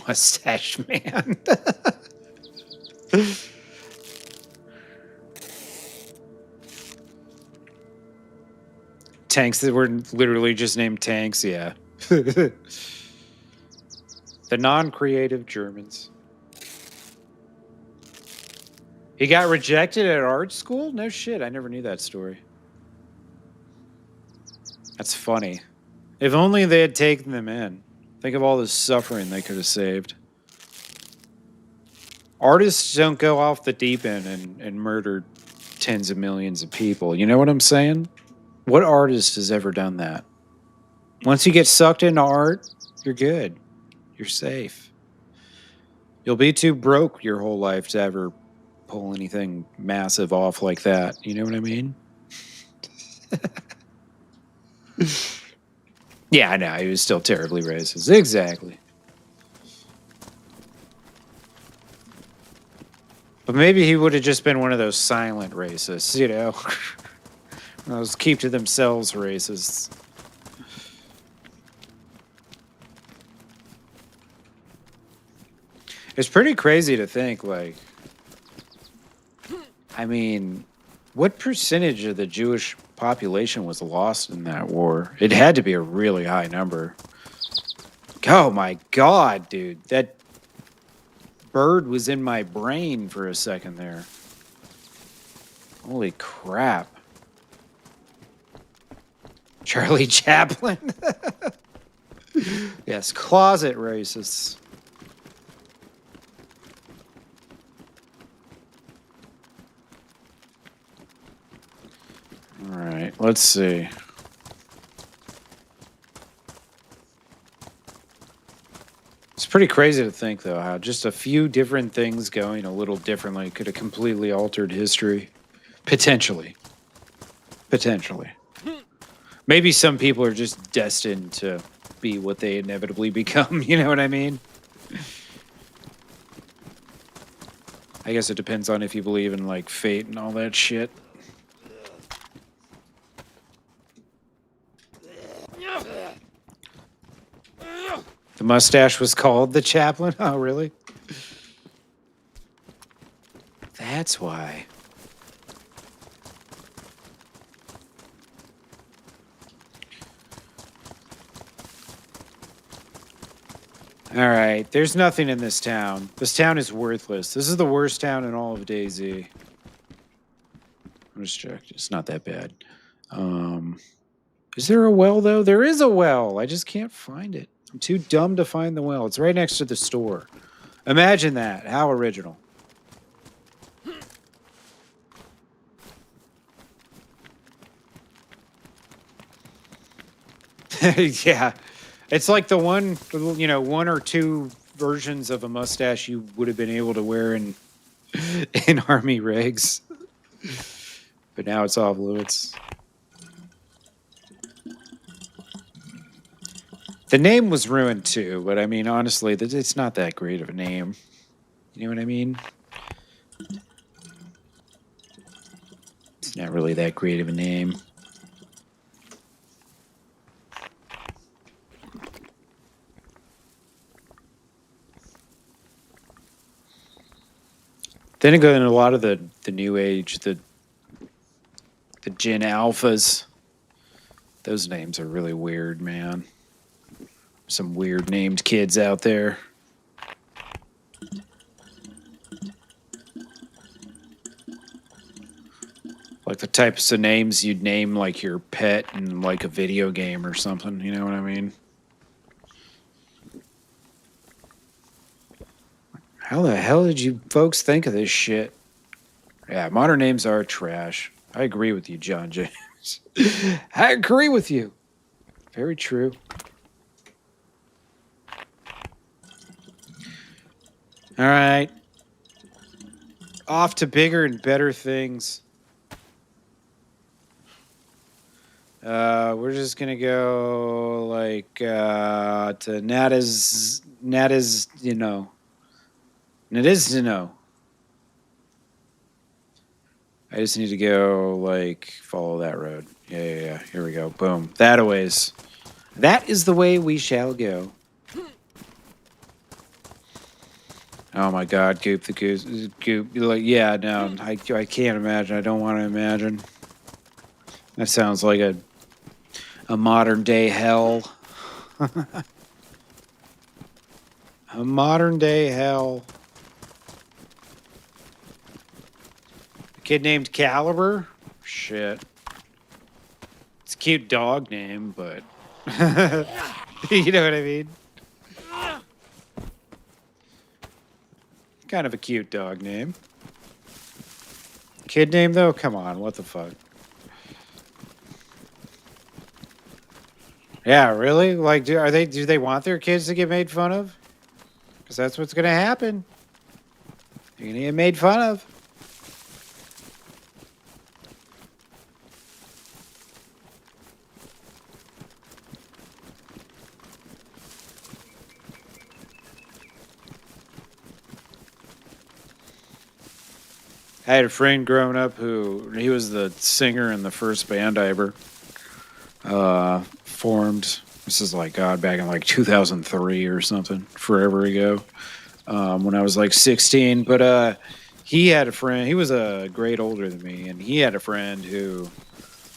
Mustache Man. Tanks that were literally just named tanks, yeah. The non-creative Germans. He got rejected at art school? No shit, I never knew that story. That's funny. If only they had taken them in. Think of all the suffering they could have saved. Artists don't go off the deep end and murder tens of millions of people. You know what I'm saying? What artist has ever done that? Once you get sucked into art, you're good. You're safe. You'll be too broke your whole life to ever pull anything massive off like that. You know what I mean? Yeah, I know. He was still terribly racist. Exactly. But maybe he would have just been one of those silent racists, you know? Those keep to themselves racists. It's pretty crazy to think, like, I mean, what percentage of the Jewish population was lost in that war? It had to be a really high number. Oh my God, dude. That bird was in my brain for a second there. Holy crap. Charlie Chaplin. Yes, closet racists. All right, let's see. It's pretty crazy to think, though, how just a few different things going a little differently could have completely altered history. Potentially. Potentially. Maybe some people are just destined to be what they inevitably become, you know what I mean? I guess it depends on if you believe in, like, fate and all that shit. The mustache was called the Chaplain? Oh, really? That's why. All right, there's nothing in this town. This town is worthless. This is the worst town in all of DayZ. I'm just checked. It's not that bad. Is there a well, though? There is a well. I just can't find it. I'm too dumb to find the well. It's right next to the store. Imagine that. How original. Yeah. It's like the one, you know, one or two versions of a mustache you would have been able to wear in army rigs. But now it's off limits. The name was ruined too, but I mean, honestly, it's not that great of a name. You know what I mean? It's not really that great of a name. Then again, a lot of the new age, the Gen Alphas, those names are really weird, man. Some weird named kids out there. Like the types of names you'd name like your pet in like a video game or something, you know what I mean? How the hell did you folks think of this shit? Yeah, modern names are trash. I agree with you, John James. I agree with you. Very true. All right. Off to bigger and better things. We're just gonna go like to That is, you know. It is to know. I just need to go, like, follow that road. Yeah. Here we go. Boom. That a ways. That is the way we shall go. Oh my God, Goop the Goose. Goop. Like, yeah, no, I can't imagine. I don't want to imagine. That sounds like a modern day hell. A modern day hell. A kid named Caliber? Shit. It's a cute dog name, but you know what I mean? Kind of a cute dog name. Kid name though? Come on, what the fuck? Yeah, really? Like, do they want their kids to get made fun of? Because that's what's gonna happen. You're gonna get made fun of. I had a friend growing up who he was the singer in the first band I ever formed. This is like God back in like 2003 or something, forever ago. When I was like 16. But he had a friend. He was a grade older than me, and he had a friend who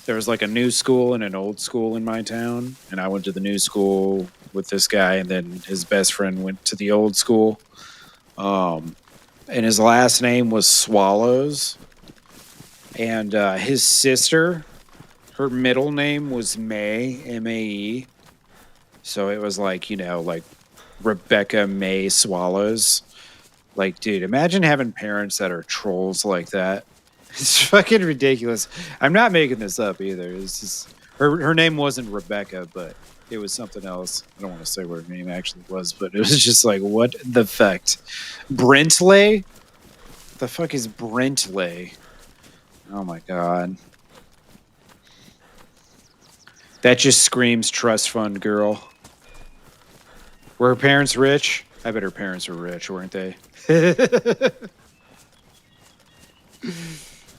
there was like a new school and an old school in my town, and I went to the new school with this guy, and then his best friend went to the old school. And his last name was Swallows, and his sister, her middle name was May, M-A-E. So it was like, you know, like Rebecca May Swallows. Like, dude, imagine having parents that are trolls like that. It's fucking ridiculous. I'm not making this up either. It's just her name wasn't Rebecca, but it was something else. I don't want to say what her name actually was, but it was just like, what the fuck? Brentley? What the fuck is Brentley? Oh my God. That just screams trust fund girl. Were her parents rich? I bet her parents were rich, weren't they?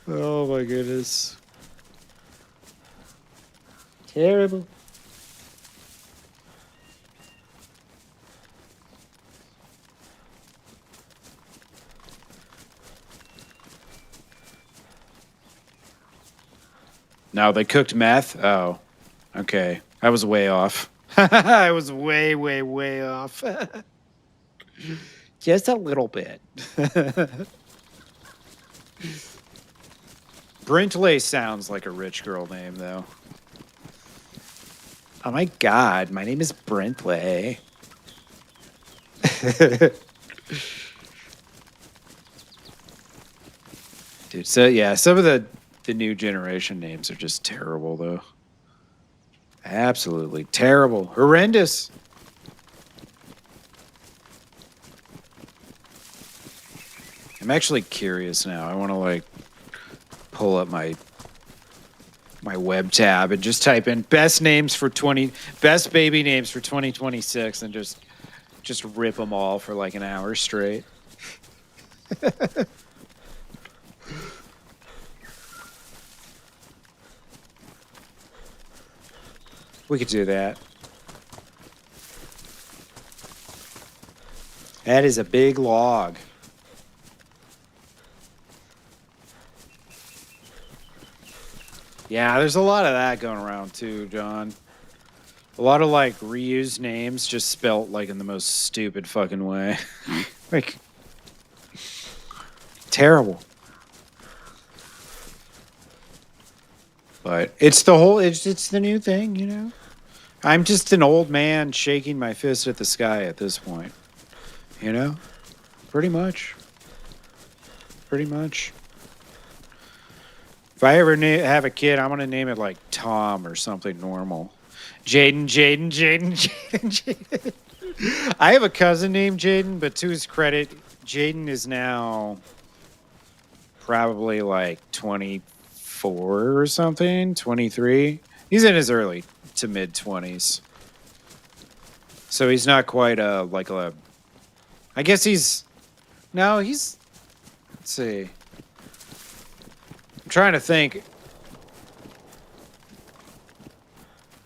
Oh my goodness. Terrible. No, they cooked meth? Oh, okay. I was way off. I was way off. Just a little bit. Brentley sounds like a rich girl name, though. Oh my God, my name is Brentley. Dude, so yeah, some of the new generation names are just terrible, though. Absolutely terrible. Horrendous. I'm actually curious now. I want to like pull up my web tab and just type in best baby names for 2026 and just rip them all for like an hour straight. We could do that. That is a big log. Yeah, there's a lot of that going around too, John. A lot of like reused names just spelt like in the most stupid fucking way. Like terrible. But it's the new thing, you know? I'm just an old man shaking my fist at the sky at this point. You know? Pretty much. Pretty much. If I ever have a kid, I'm going to name it like Tom or something normal. Jaden. I have a cousin named Jaden, but to his credit, Jaden is now probably like 24 or something, 23. He's in his early to mid 20s. So he's not quite like a. I guess he's. No, he's. Let's see. I'm trying to think.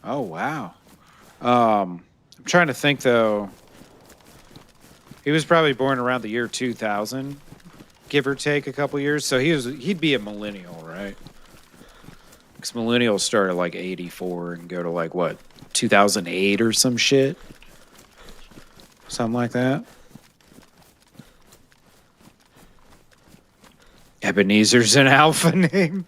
Oh wow. I'm trying to think though. He was probably born around the year 2000, give or take a couple years. So he'd be a millennial, right? Because millennials start at like 84 and go to like what 2008 or some shit, something like that. Ebenezer's an alpha name.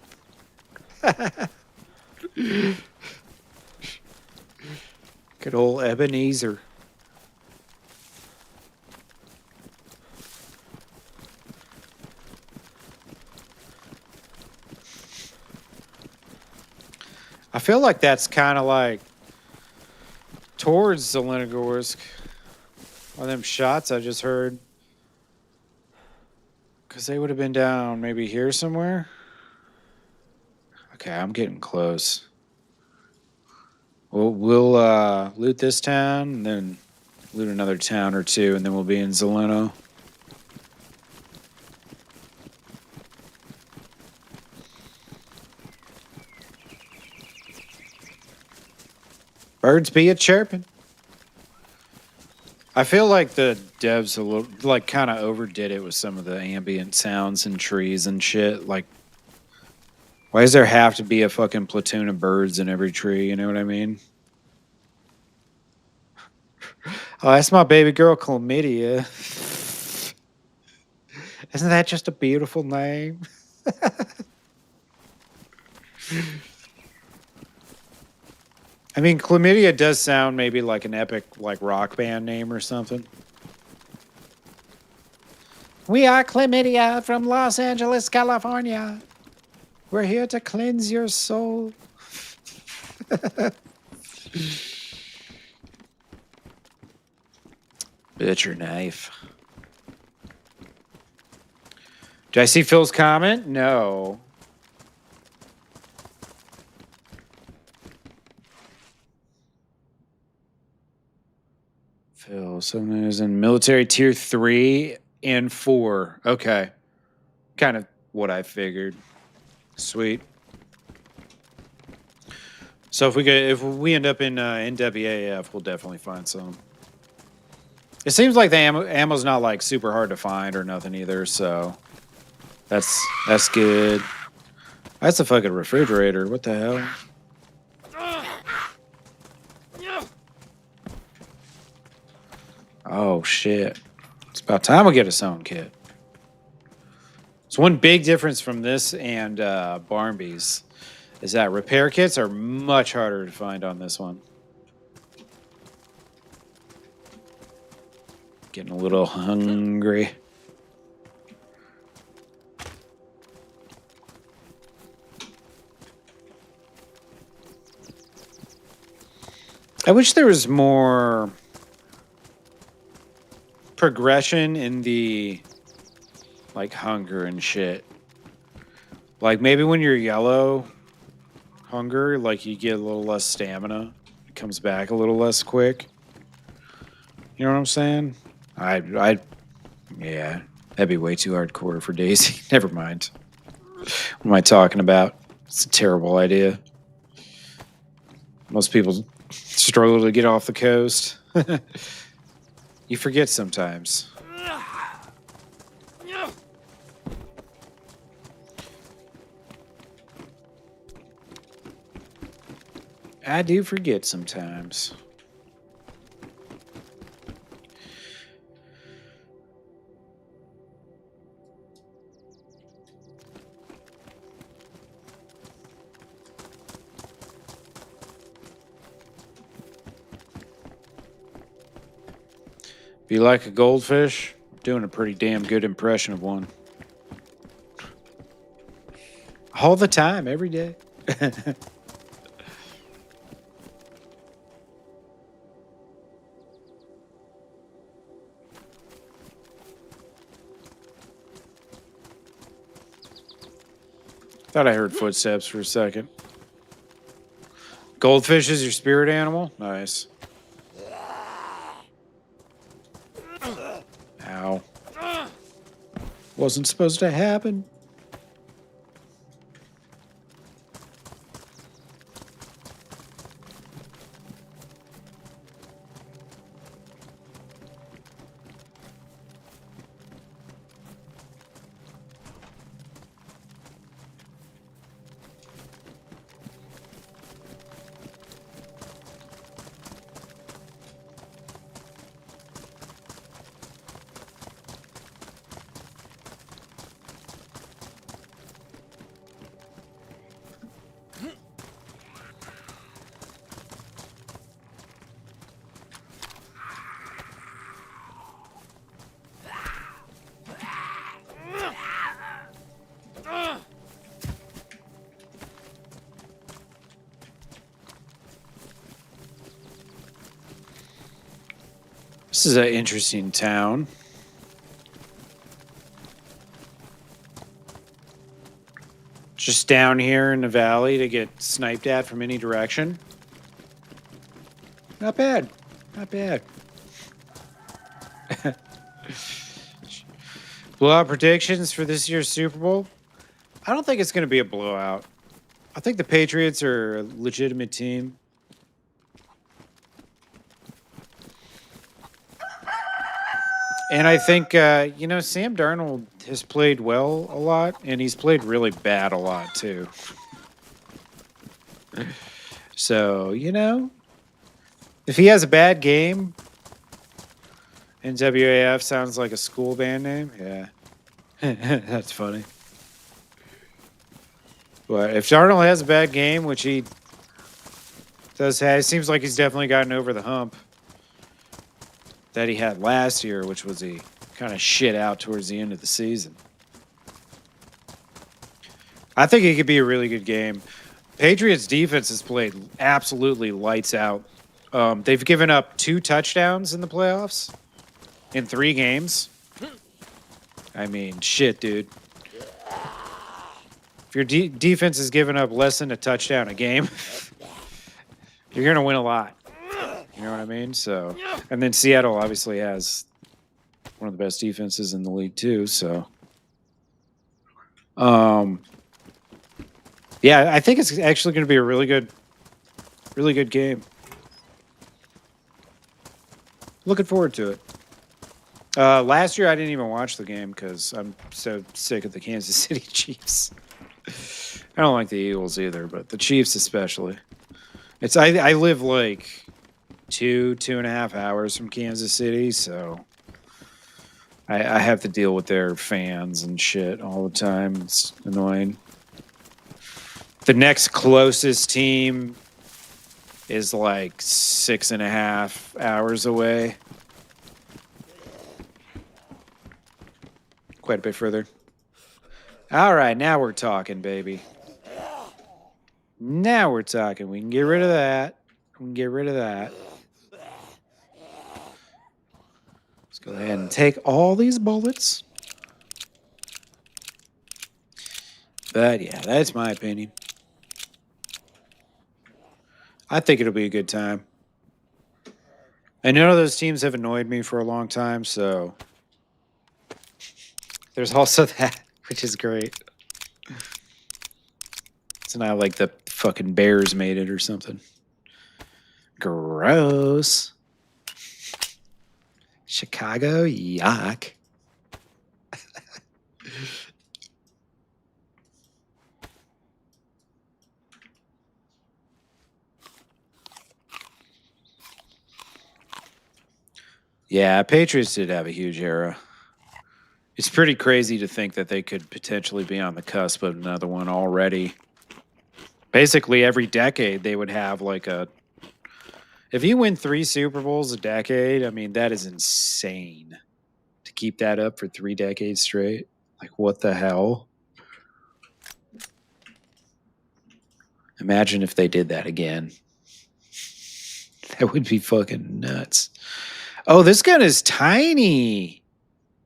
Good old Ebenezer. I feel like that's kind of like towards Zelenogorsk. One of them shots I just heard. Because they would have been down maybe here somewhere. Okay, I'm getting close. We'll loot this town and then loot another town or two, and then we'll be in Zeleno. Birds be a chirping. I feel like the devs a little like kind of overdid it with some of the ambient sounds and trees and shit. Like, why does there have to be a fucking platoon of birds in every tree? You know what I mean? Oh, that's my baby girl, Chlamydia. Isn't that just a beautiful name? I mean, Chlamydia does sound maybe like an epic like rock band name or something. We are Chlamydia from Los Angeles, California. We're here to cleanse your soul. Butcher knife. Did I see Phil's comment? No. Phil, someone who's in military tier 3 and 4. Okay. Kind of what I figured. Sweet. So if we end up in NWAF, we'll definitely find some. It seems like the ammo's not like super hard to find or nothing either, so that's good. That's a fucking refrigerator. What the hell? Oh shit. It's about time we get a sewn kit. So one big difference from this and Barnby's is that repair kits are much harder to find on this one. Getting a little hungry. I wish there was more progression in the like hunger and shit. Like maybe when you're yellow hunger, like you get a little less stamina. It comes back a little less quick. You know what I'm saying? Yeah, that'd be way too hardcore for DayZ. Never mind. What am I talking about? It's a terrible idea. Most people struggle to get off the coast. You forget sometimes. I do forget sometimes. Be like a goldfish? Doing a pretty damn good impression of one. All the time, every day. Thought I heard footsteps for a second. Goldfish is your spirit animal? Nice. Wasn't supposed to happen. This is an interesting town. Just down here in the valley to get sniped at from any direction. Not bad. Not bad. Blowout predictions for this year's Super Bowl? I don't think it's going to be a blowout. I think the Patriots are a legitimate team. And I think, Sam Darnold has played well a lot, and he's played really bad a lot, too. So, if he has a bad game, NWAF sounds like a school band name. Yeah. That's funny. But if Darnold has a bad game, which he does have, it seems like he's definitely gotten over the hump that he had last year, which was he kind of shit out towards the end of the season. I think it could be a really good game. Patriots defense has played absolutely lights out. They've given up 2 touchdowns in the playoffs in 3 games. I mean, shit, dude. If your defense is giving up less than a touchdown a game, you're going to win a lot. You know what I mean? So, and then Seattle obviously has one of the best defenses in the league too. So, yeah, I think it's actually going to be a really good game. Looking forward to it. Last year I didn't even watch the game because I'm so sick of the Kansas City Chiefs. I don't like the Eagles either, but the Chiefs especially. I live like 2.5 hours from Kansas City, so I have to deal with their fans and shit all the time. It's annoying. The next closest team is like 6.5 hours away. Quite a bit further. All right, now we're talking, baby. Now we're talking. We can get rid of that. We can get rid of that. Let's go ahead and take all these bullets. But yeah, that's my opinion. I think it'll be a good time. I know those teams have annoyed me for a long time, so there's also that, which is great. It's not like the fucking Bears made it or something. Gross. Chicago, yuck. Yeah, Patriots did have a huge era. It's pretty crazy to think that they could potentially be on the cusp of another one already. Basically, every decade they would have like a... If you win 3 Super Bowls a decade, I mean, that is insane. To keep that up for 3 decades straight. Like, what the hell? Imagine if they did that again. That would be fucking nuts. Oh, this gun is tiny.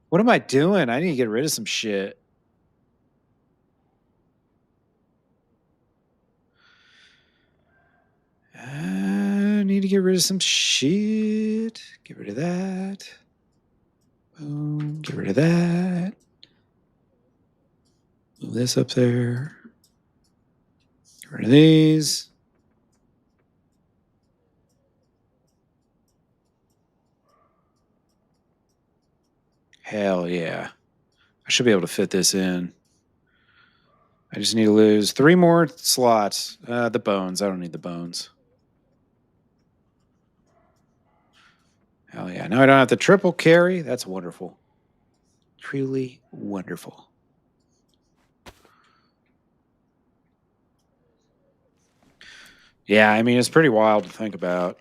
What am I doing? I need to get rid of some shit. I need to get rid of some shit. Get rid of that. Boom. Get rid of that. Move this up there. Get rid of these. Hell yeah. I should be able to fit this in. I just need to lose 3 more slots. The bones. I don't need the bones. Hell yeah. Now I don't have to triple carry. That's wonderful. Truly wonderful. Yeah, I mean, it's pretty wild to think about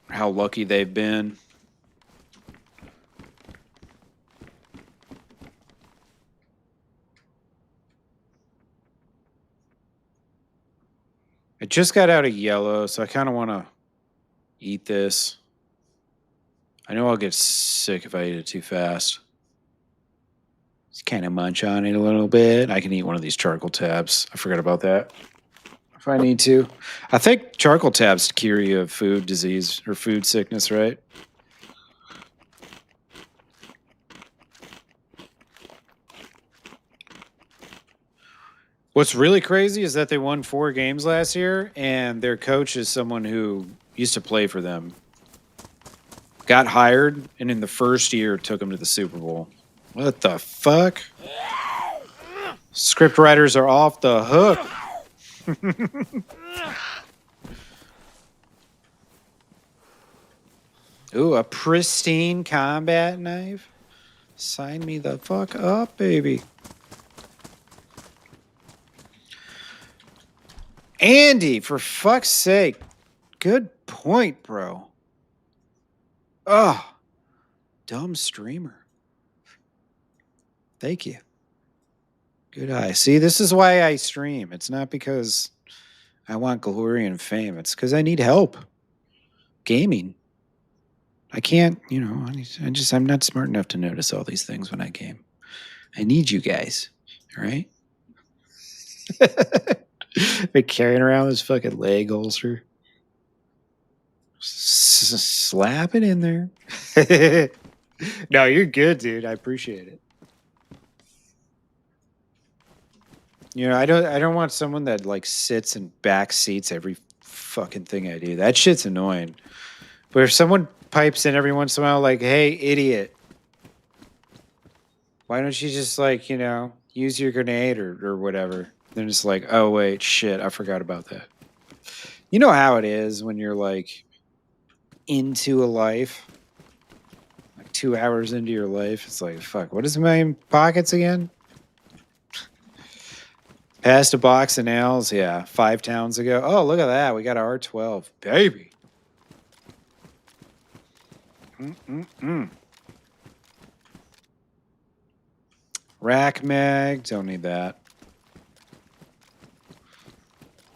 how lucky they've been. I just got out of yellow, so I kind of want to eat this. I know I'll get sick if I eat it too fast. Just kind of munch on it a little bit. I can eat one of these charcoal tabs. I forgot about that. If I need to. I think charcoal tabs cure you of food disease or food sickness, right? What's really crazy is that they won 4 games last year, and their coach is someone who used to play for them. Got hired, and in the first year took them to the Super Bowl. What the fuck? Script writers are off the hook. Ooh, a pristine combat knife? Sign me the fuck up, baby. Andy, for fuck's sake. Good point, bro. Oh, dumb streamer. Thank you. Good eye. See, this is why I stream. It's not because I want glory and fame. It's because I need help. Gaming. I can't, I'm not smart enough to notice all these things when I game. I need you guys. All right? They're carrying around this fucking leg holster. Slap it in there. No, you're good, dude. I appreciate it. I don't want someone that like sits and back seats every fucking thing I do. That shit's annoying. But if someone pipes in every once in a while, like, hey, idiot, why don't you just like, use your grenade or whatever? Then it's like, oh wait, shit, I forgot about that. You know how it is when you're like into a life, like 2 hours into your life. It's like, fuck, what is in my pockets again? Passed a box of nails, yeah, 5 towns ago. Oh, look at that. We got our R12. Baby. Rack mag. Don't need that.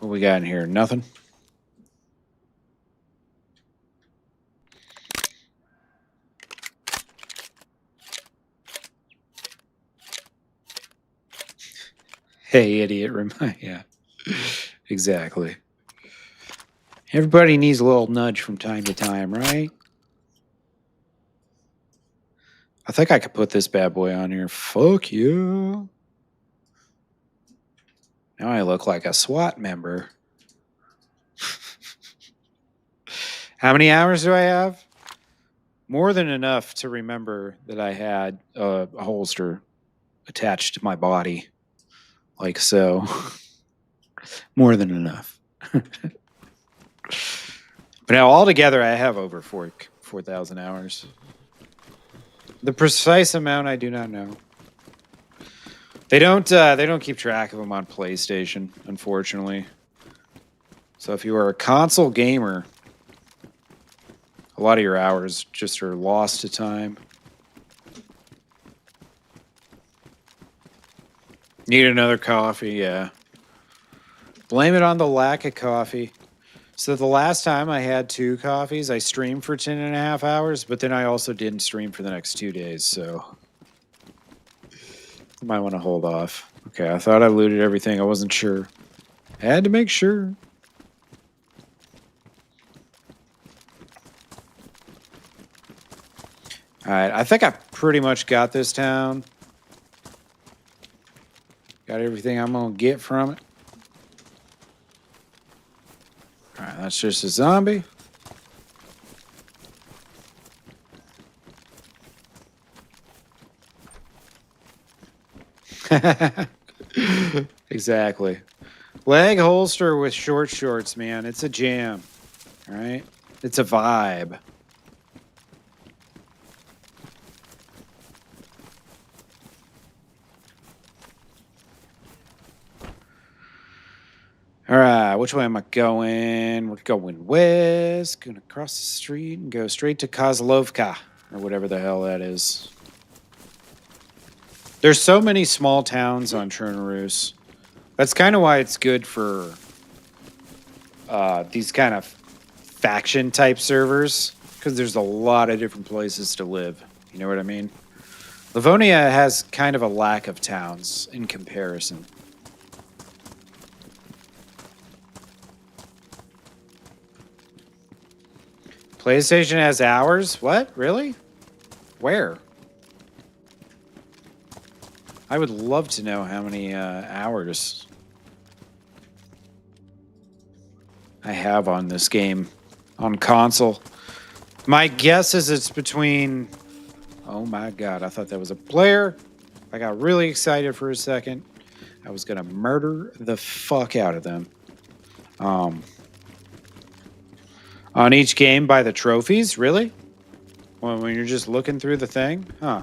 What we got in here? Nothing? Hey, idiot. Yeah. Exactly. Everybody needs a little nudge from time to time, right? I think I could put this bad boy on here. Fuck you. Now I look like a SWAT member. How many hours do I have? More than enough to remember that I had a holster attached to my body. Like so. More than enough. But now altogether I have over 4,000 hours. The precise amount I do not know. They don't keep track of them on PlayStation, unfortunately. So if you are a console gamer, a lot of your hours just are lost to time. Need another coffee, yeah. Blame it on the lack of coffee. So the last time I had 2 coffees, I streamed for 10.5 hours, but then I also didn't stream for the next 2 days, so I might want to hold off. Okay, I thought I looted everything. I wasn't sure. I had to make sure. All right, I think I pretty much got this town. Got everything I'm gonna get from it. Alright, that's just a zombie. Exactly. Leg holster with short shorts, man. It's a jam. Alright? It's a vibe. Alright, which way am I going? We're going west. Gonna cross the street and go straight to Kozlovka. Or whatever the hell that is. There's so many small towns on Chernarus. That's kind of why it's good for these kind of faction type servers. Because there's a lot of different places to live. You know what I mean? Livonia has kind of a lack of towns in comparison. PlayStation has hours? What? Really? Where? I would love to know how many hours I have on this game on console. My guess is it's between... Oh my god, I thought that was a player. I got really excited for a second. I was going to murder the fuck out of them. On each game by the trophies? Really? When you're just looking through the thing? Huh.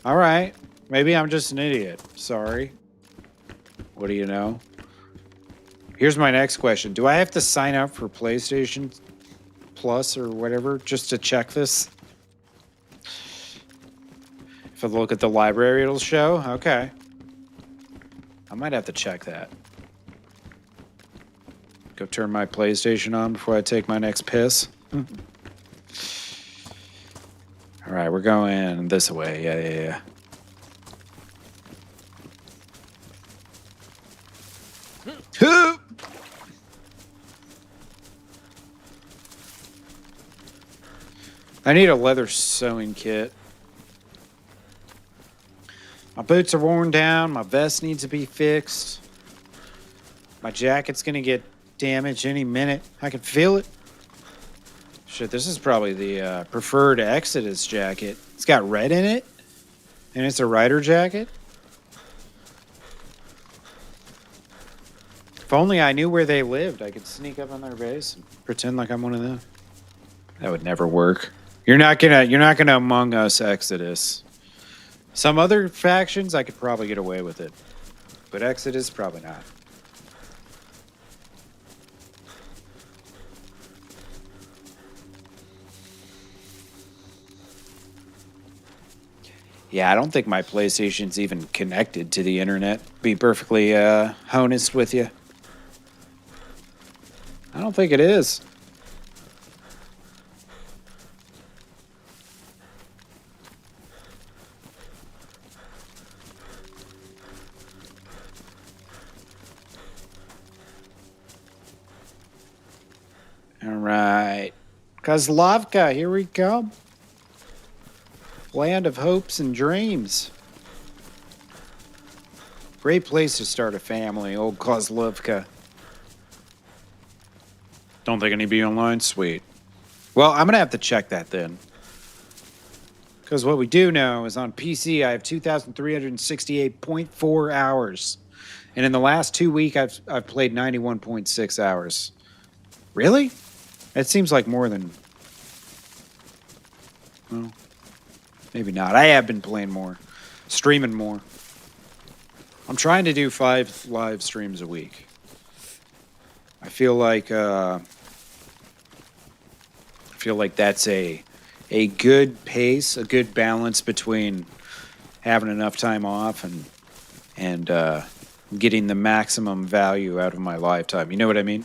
All right. Maybe I'm just an idiot. Sorry. What do you know? Here's my next question. Do I have to sign up for PlayStation Plus or whatever just to check this? If I look at the library, it'll show? Okay. I might have to check that. Go turn my PlayStation on before I take my next piss. All right, we're going this way. Yeah. I need a leather sewing kit. My boots are worn down. My vest needs to be fixed. My jacket's going to get damaged any minute. I can feel it. Shit, this is probably the preferred Exodus jacket. It's got red in it. And it's a rider jacket. If only I knew where they lived, I could sneak up on their base and pretend like I'm one of them. That would never work. You're not gonna Among Us Exodus. Some other factions I could probably get away with it. But Exodus, probably not. Yeah, I don't think my PlayStation's even connected to the internet. Be perfectly honest with you. I don't think it is. All right. Kozlovka, here we come. Land of hopes and dreams. Great place to start a family, old Kozlovka. Don't think I need to be online? Sweet. Well, I'm going to have to check that then. Because what we do know is on PC, I have 2,368.4 hours. And in the last 2 weeks, I've played 91.6 hours. Really? It seems like more than... Well, maybe not. I have been playing more. Streaming more. I'm trying to do 5 live streams a week. I feel like that's a good pace, a good balance between having enough time off and getting the maximum value out of my lifetime. You know what I mean?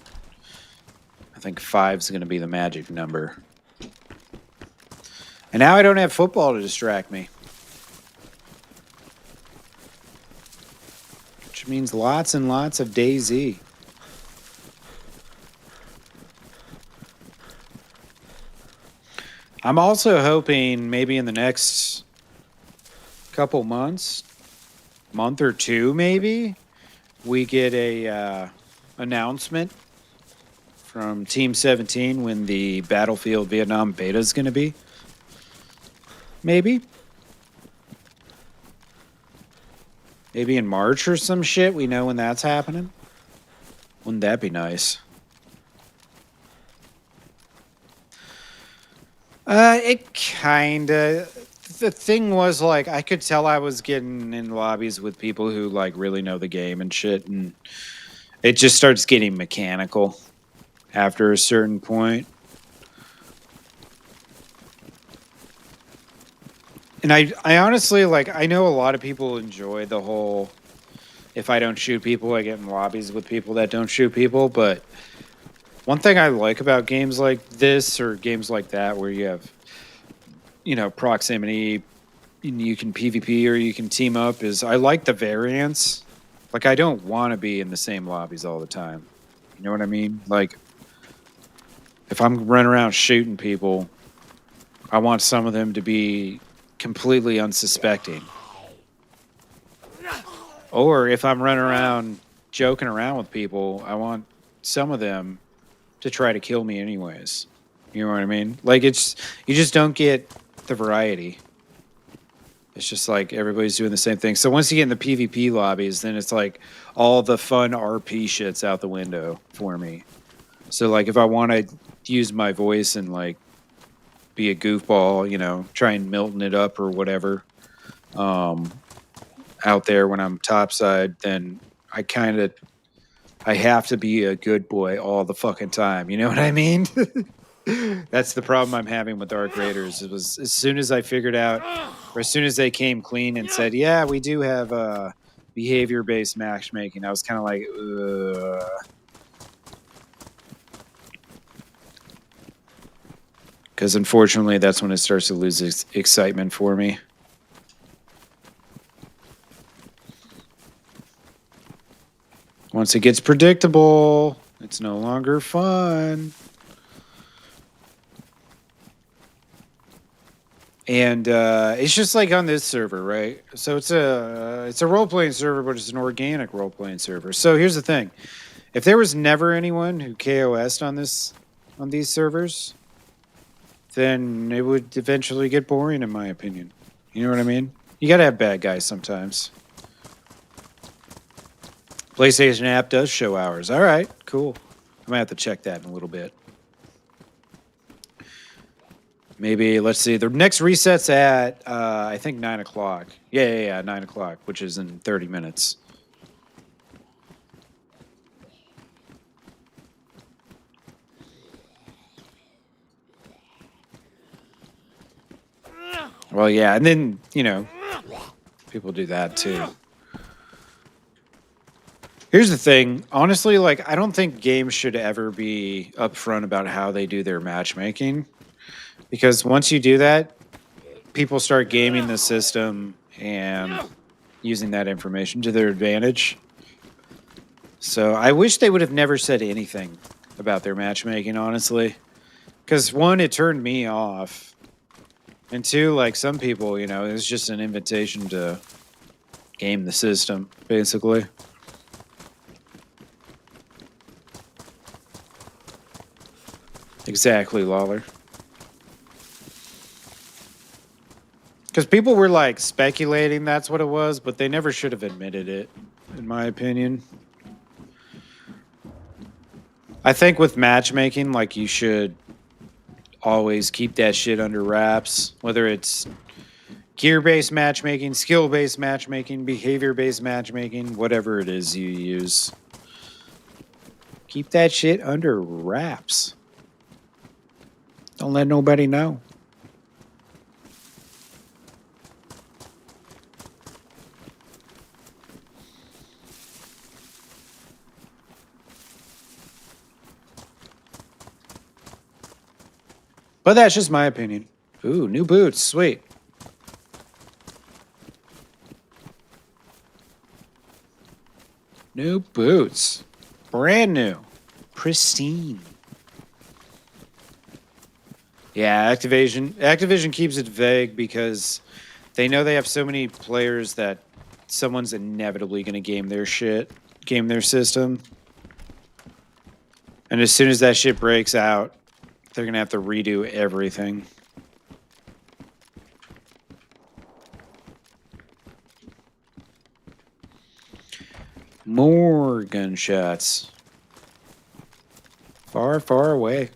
I think 5's going to be the magic number. And now I don't have football to distract me. Which means lots and lots of DayZ. I'm also hoping maybe in the next couple months month or two, maybe, we get a announcement from Team 17 when the Battlefield Vietnam beta is going to be. Maybe. Maybe in March or some shit. We know when that's happening. Wouldn't that be nice? It kinda. The thing was, like, I could tell I was getting in lobbies with people who, like, really know the game and shit, and it just starts getting mechanical after a certain point. And I honestly, like, I know a lot of people enjoy the whole, if I don't shoot people, I get in lobbies with people that don't shoot people, but one thing I like about games like this or games like that where you have, you know, proximity, and you can PvP or you can team up is I like the variance. Like, I don't want to be in the same lobbies all the time. You know what I mean? Like, if I'm running around shooting people, I want some of them to be completely unsuspecting. Or if I'm running around joking around with people, I want some of them to try to kill me anyways. You know what I mean? Like, it's, you just don't get the variety. It's just like everybody's doing the same thing. So once you get in the PvP lobbies, then it's like all the fun RP shit's out the window for me. So, like, if I want to use my voice and, like, be a goofball, you know, try and Milton it up or whatever, out there when I'm topside, then I have to be a good boy all the fucking time. You know what I mean? That's the problem I'm having with Arc Raiders. It was as soon as I figured out, or as soon as they came clean and said, yeah, we do have behavior-based matchmaking, I was kind of like, ugh. Because unfortunately, that's when it starts to lose excitement for me. Once it gets predictable, it's no longer fun. And it's just like on this server, right? So it's a role-playing server, but it's an organic role-playing server. So here's the thing. If there was never anyone who KOS'd on these servers, then it would eventually get boring, in my opinion. You know what I mean? You gotta have bad guys sometimes. PlayStation app does show hours. All right, cool. I might have to check that in a little bit. Maybe, let's see. The next reset's at, I think, 9 o'clock. Yeah, 9 o'clock, which is in 30 minutes. Well, yeah, and then, you know, people do that too. Here's the thing. Honestly, like, I don't think games should ever be upfront about how they do their matchmaking. Because once you do that, people start gaming the system and using that information to their advantage. So I wish they would have never said anything about their matchmaking, honestly. Because one, it turned me off. And two, like, some people, you know, it's just an invitation to game the system, basically. Exactly, Lawler. Because people were, like, speculating that's what it was, but they never should have admitted it, in my opinion. I think with matchmaking, like, you should always keep that shit under wraps, whether it's gear-based matchmaking, skill-based matchmaking, behavior-based matchmaking, whatever it is you use. Keep that shit under wraps. Don't let nobody know. But that's just my opinion. Ooh, new boots. Sweet. New boots. Brand new. Pristine. Yeah, Activision keeps it vague because they know they have so many players that someone's inevitably going to game their system. And as soon as that shit breaks out, they're going to have to redo everything. More gunshots. Far, far away.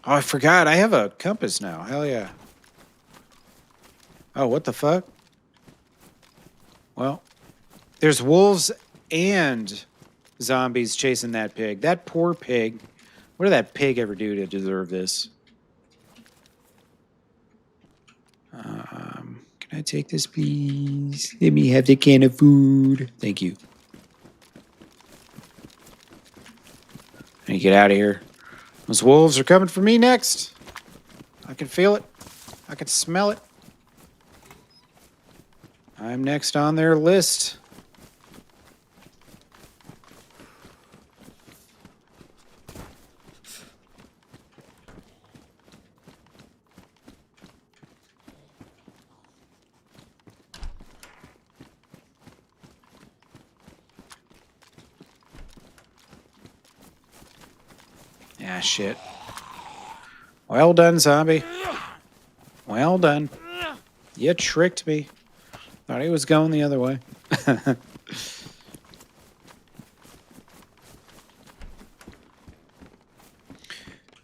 Oh, I forgot. I have a compass now. Hell yeah. Oh, what the fuck? Well, there's wolves and zombies chasing that pig. That poor pig. What did that pig ever do to deserve this? Can I take this, please? Let me have the can of food. Thank you. I need to get out of here. Those wolves are coming for me next. I can feel it. I can smell it. I'm next on their list. Ah, shit. Well done, zombie. Well done. You tricked me. Thought he was going the other way.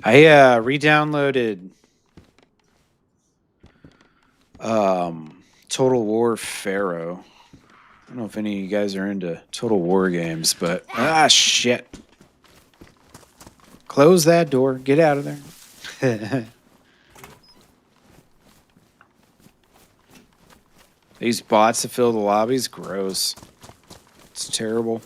I re-downloaded Total War Pharaoh. I don't know if any of you guys are into Total War games, but shit. Close that door. Get out of there. These bots that fill the lobbies, gross. It's terrible.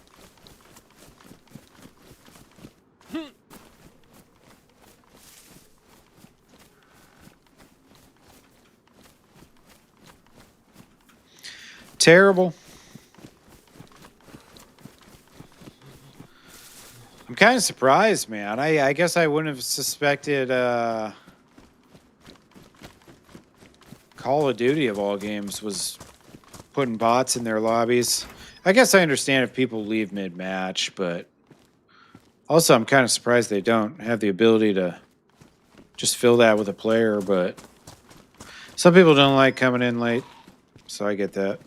Terrible. I'm kind of surprised, man. I guess I wouldn't have suspected Call of Duty of all games was putting bots in their lobbies. I guess I understand if people leave mid-match, but also I'm kind of surprised they don't have the ability to just fill that with a player, but some people don't like coming in late, so I get that.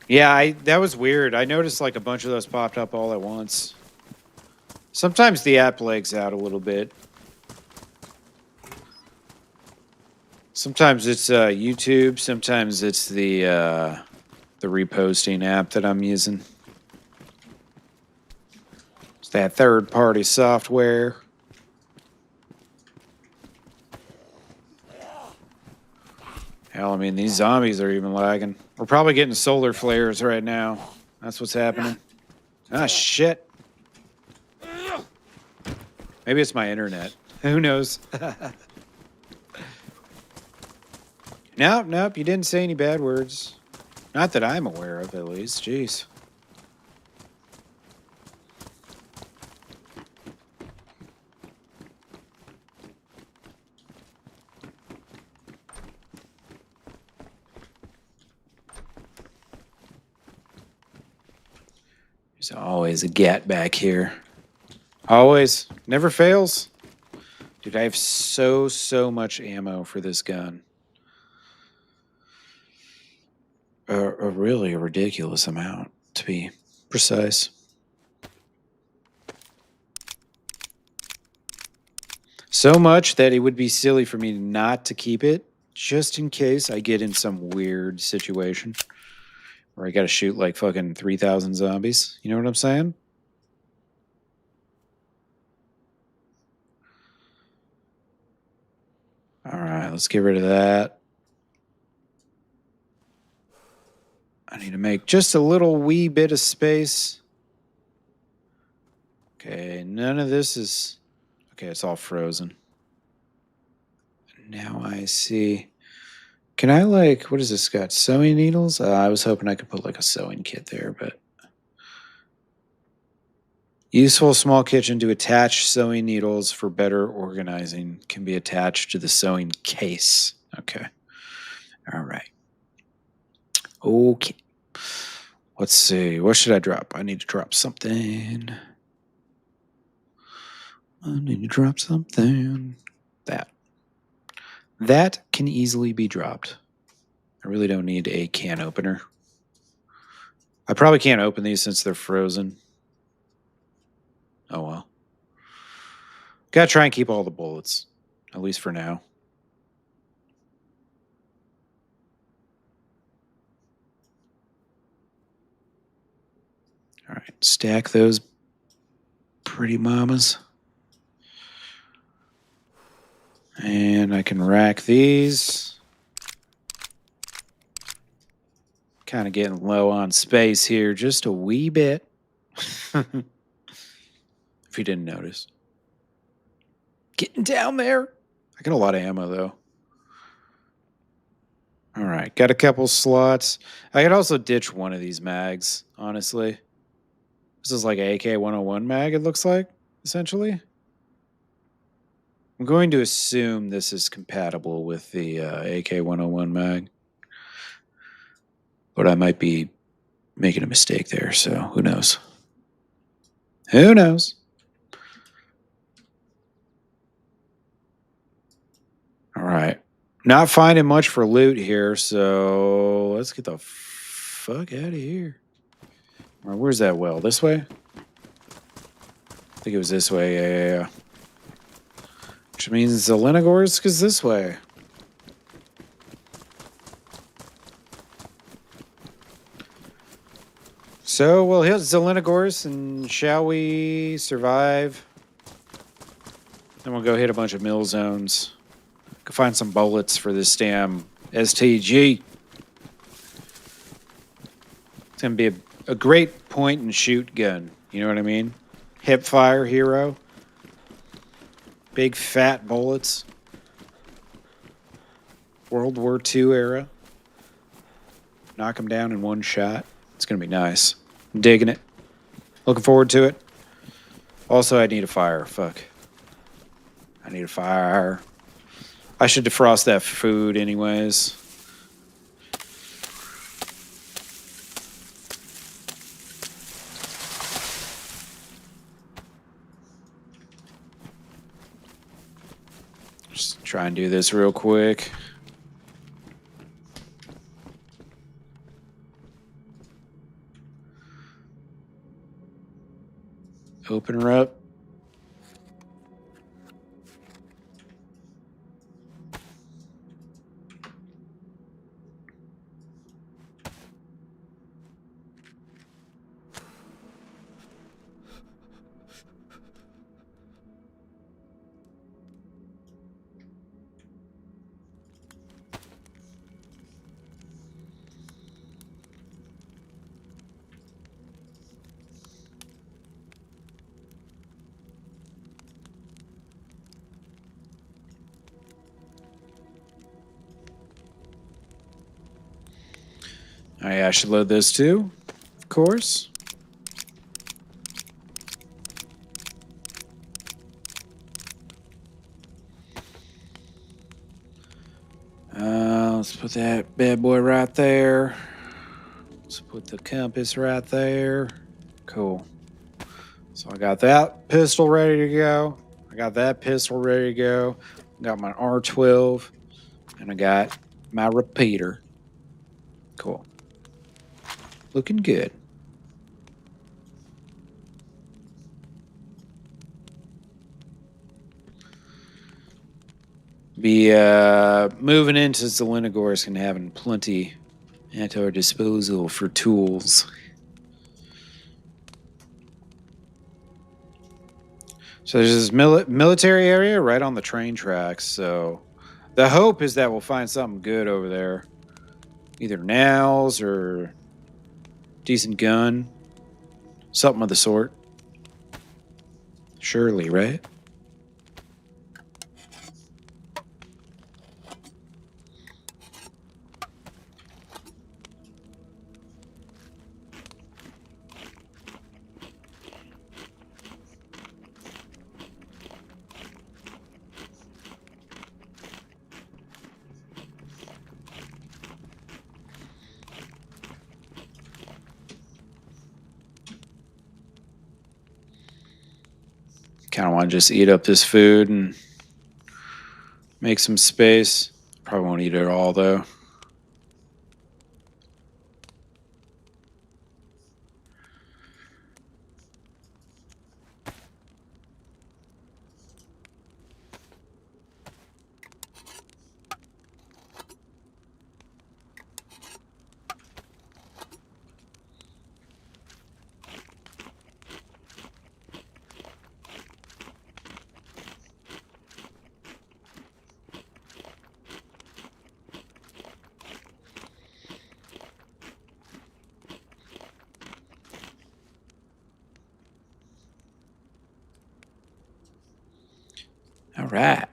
Yeah, that was weird. I noticed like a bunch of those popped up all at once. Sometimes the app lags out a little bit. Sometimes it's YouTube. Sometimes it's the reposting app that I'm using. It's that third-party software. Hell, I mean, these zombies are even lagging. We're probably getting solar flares right now. That's what's happening. Ah, shit. Maybe it's my internet. Who knows? Nope, you didn't say any bad words. Not that I'm aware of, at least. Jeez. There's always a gat back here. Always. Never fails. Dude, I have so much ammo for this gun. A really ridiculous amount, to be precise. So much that it would be silly for me not to keep it, just in case I get in some weird situation where I gotta shoot like fucking 3,000 zombies. You know what I'm saying? All right, let's get rid of that. I need to make just a little wee bit of space. Okay, none of this is... Okay, it's all frozen. Now I see. Can I, like, what is this got? Sewing needles? I was hoping I could put, like, a sewing kit there, but. Useful small kitchen to attach sewing needles for better organizing. Can be attached to the sewing case. Okay. All right. Okay. Let's see. What should I drop? I need to drop something. That can easily be dropped. I really don't need a can opener. I probably can't open these since they're frozen. Oh well. Gotta try and keep all the bullets, at least for now. All right, stack those pretty mamas. And I can rack these. Kind of getting low on space here, just a wee bit. If you didn't notice. Getting down there. I got a lot of ammo, though. All right, got a couple slots. I could also ditch one of these mags, honestly. This is like an AK-101 mag, it looks like, essentially. I'm going to assume this is compatible with the AK-101 mag. But I might be making a mistake there, so who knows? Who knows? All right. Not finding much for loot here, so let's get the fuck out of here. All right, where's that well? This way? I think it was this way. Yeah. Which means the Lenogorsk is this way. So we'll hit Zelenogorsk, and shall we survive? Then we'll go hit a bunch of mill zones. Go find some bullets for this damn STG. It's going to be a great point and shoot gun. You know what I mean? Hip fire hero. Big fat bullets. World War II era. Knock them down in one shot. It's going to be nice. I'm digging it. Looking forward to it. Also, I need a fire. Fuck. I need a fire. I should defrost that food anyways. Just try and do this real quick. Open her up. Oh, yeah, I should load those too, of course. Let's put that bad boy right there. Let's put the compass right there. Cool. So I got that pistol ready to go. I got that pistol ready to go. I got my R12. And I got my repeater. Cool. Looking good. Be moving into Zelenogorsk and having plenty at our disposal for tools. So there's this military area right on the train tracks. So the hope is that we'll find something good over there. Either nails or decent gun. Something of the sort. Surely, right? Kind of want to just eat up this food and make some space. Probably won't eat it all, though. All right.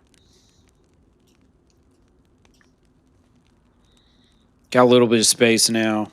Got a little bit of space now.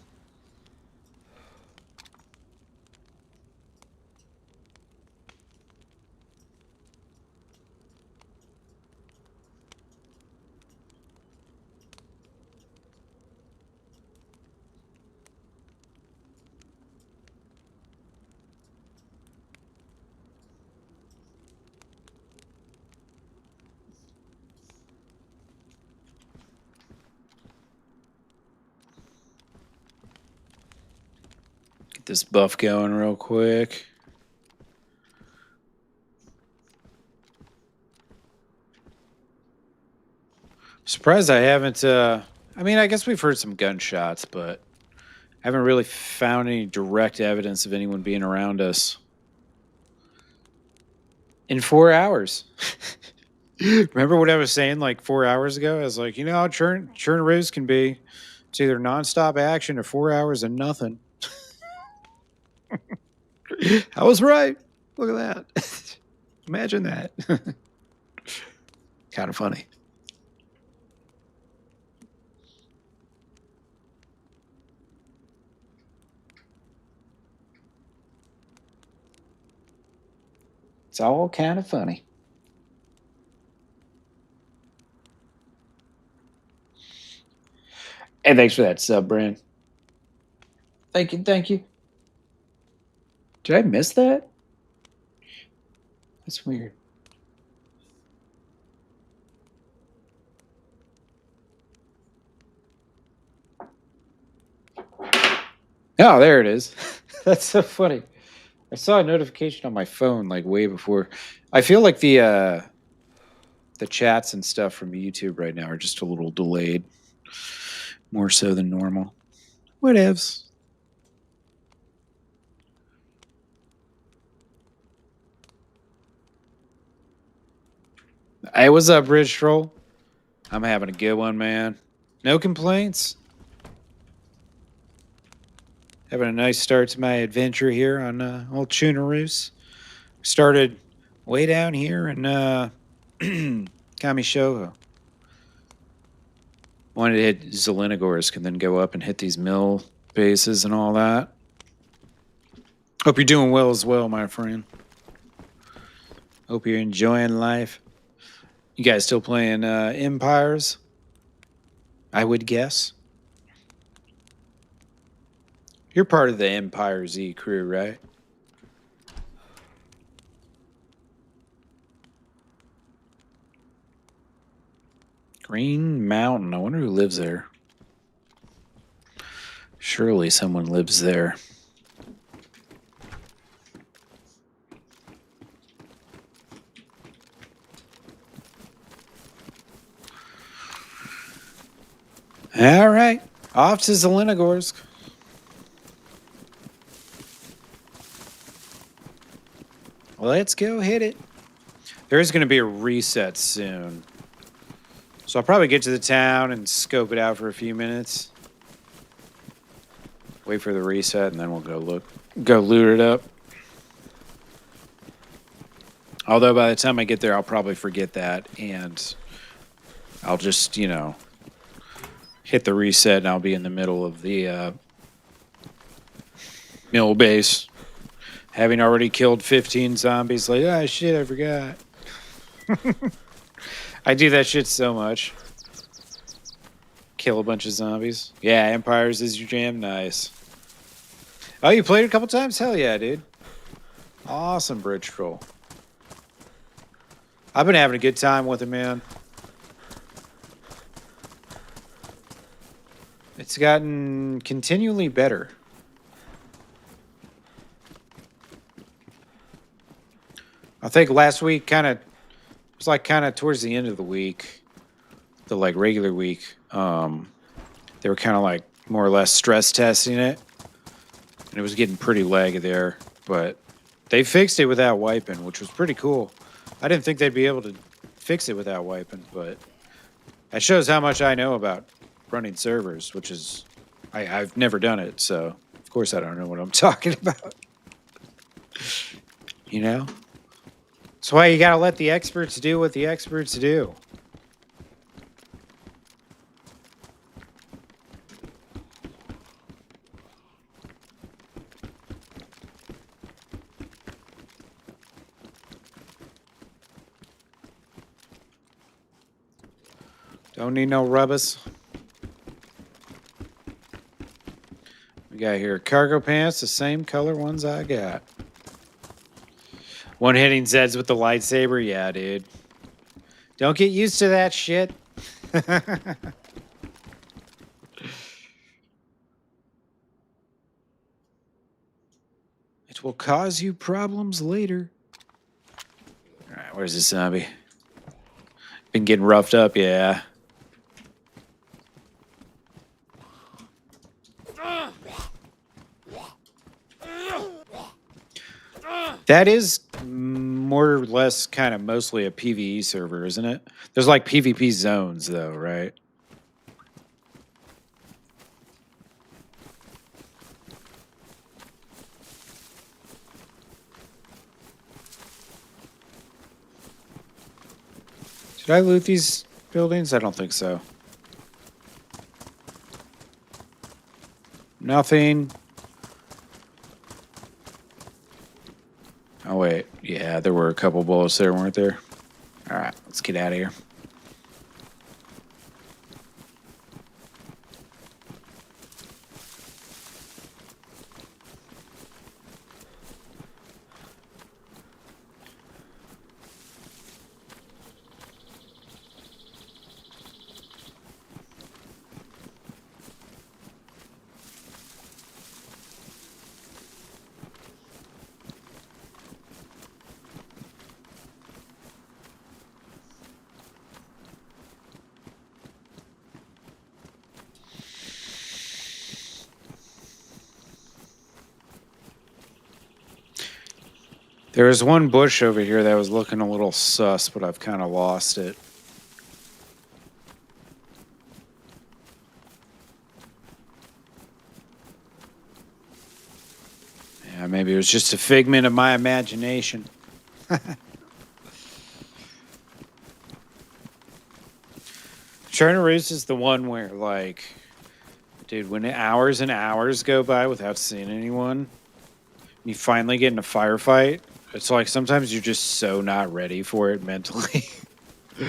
Get this buff going real quick. Surprised I haven't, I mean, I guess we've heard some gunshots, but I haven't really found any direct evidence of anyone being around us. In 4 hours. Remember what I was saying like 4 hours ago? I was like, you know how Chernarus can be. It's either nonstop action or 4 hours of nothing. I was right. Look at that. Imagine that. Kind of funny. It's all kind of funny. Hey, thanks for that sub, Brand. Thank you, thank you. Did I miss that? That's weird. Oh, there it is. That's so funny. I saw a notification on my phone like way before. I feel like the chats and stuff from YouTube right now are just a little delayed, more so than normal. Whatevs. Hey, what's up, Bridge Troll? I'm having a good one, man. No complaints. Having a nice start to my adventure here on old Chernarus. Started way down here in Kamishoho. Wanted to hit Zelenogorsk and then go up and hit these mill bases and all that. Hope you're doing well as well, my friend. Hope you're enjoying life. You guys still playing Empires? I would guess. You're part of the Empire Z crew, right? Green Mountain. I wonder who lives there. Surely someone lives there. All right. Off to Zelenogorsk. Let's go hit it. There is going to be a reset soon. So I'll probably get to the town and scope it out for a few minutes. Wait for the reset, and then we'll go loot it up. Although by the time I get there, I'll probably forget that, and I'll just, you know, hit the reset, and I'll be in the middle of the mill base. Having already killed 15 zombies, like, ah, shit, I forgot. I do that shit so much. Kill a bunch of zombies. Yeah, Empires is your jam. Nice. Oh, you played it a couple times? Hell yeah, dude. Awesome, Bridge Troll. I've been having a good time with it, man. It's gotten continually better. I think last week was like kind of towards the end of the week, the like regular week. They were kind of like more or less stress testing it, and it was getting pretty laggy there. But they fixed it without wiping, which was pretty cool. I didn't think they'd be able to fix it without wiping, but that shows how much I know about running servers, which is I've never done it, so of course I don't know what I'm talking about. You know? That's why you gotta let the experts do what the experts do. Don't need no rubbers. We got here cargo pants, the same color ones I got. One hitting Zeds with the lightsaber, yeah, dude. Don't get used to that shit. It will cause you problems later. All right, where's this zombie? Been getting roughed up, yeah. That is more or less kind of mostly a PvE server, isn't it? There's like PvP zones, though, right? Did I loot these buildings? I don't think so. Nothing. Oh, wait. Yeah, there were a couple bullets there, weren't there? All right, let's get out of here. There was one bush over here that was looking a little sus, but I've kind of lost it. Yeah, maybe it was just a figment of my imagination. Chernarus is the one where, like, dude, when hours and hours go by without seeing anyone, and you finally get in a firefight, it's like sometimes you're just so not ready for it mentally. You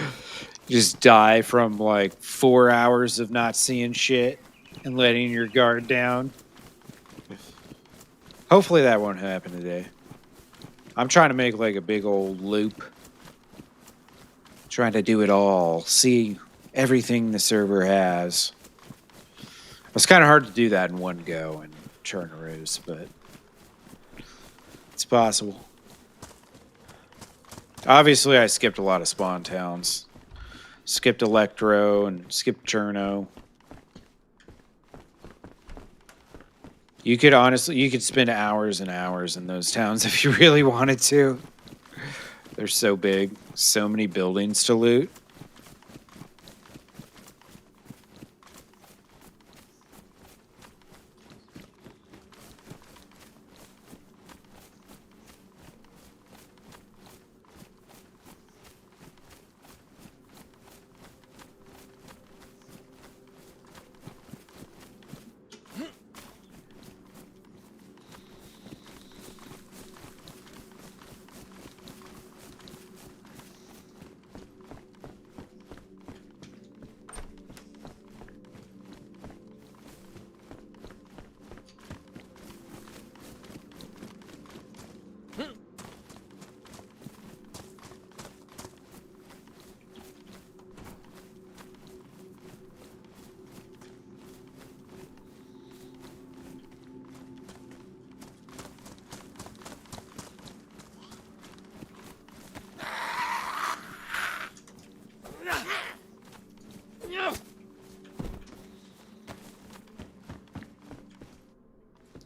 just die from like 4 hours of not seeing shit and letting your guard down. Hopefully that won't happen today. I'm trying to make like a big old loop. Trying to do it all. See everything the server has. It's kind of hard to do that in one go in Chernarus, but it's possible. Obviously, I skipped a lot of spawn towns. Skipped Electro and skipped Cherno. You could spend hours and hours in those towns if you really wanted to. They're so big. So many buildings to loot.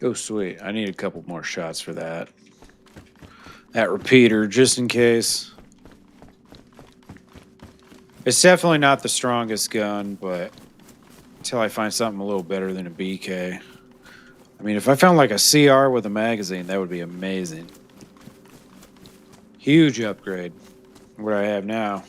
Oh, sweet. I need a couple more shots for that. That repeater, just in case. It's definitely not the strongest gun, but until I find something a little better than a BK. I mean, if I found like a CR with a magazine, that would be amazing. Huge upgrade. What I have now.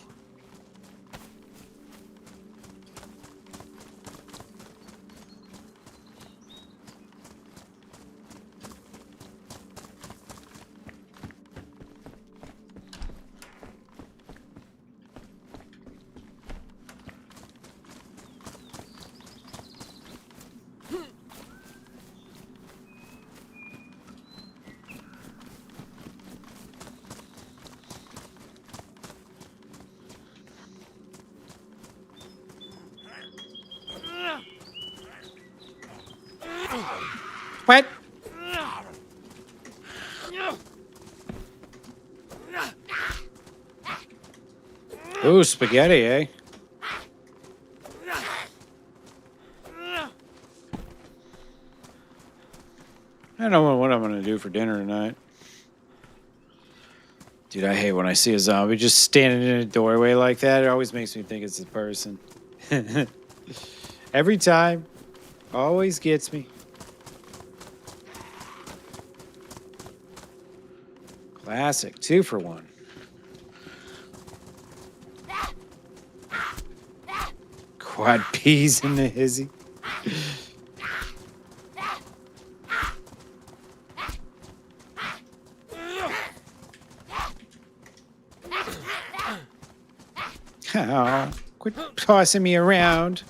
What? Ooh, spaghetti, eh? I don't know what I'm going to do for dinner tonight. Dude, I hate when I see a zombie just standing in a doorway like that. It always makes me think it's a person. Every time. Always gets me. Classic. 2 for 1. Quad peas in the hizzy. Oh, quit tossing me around.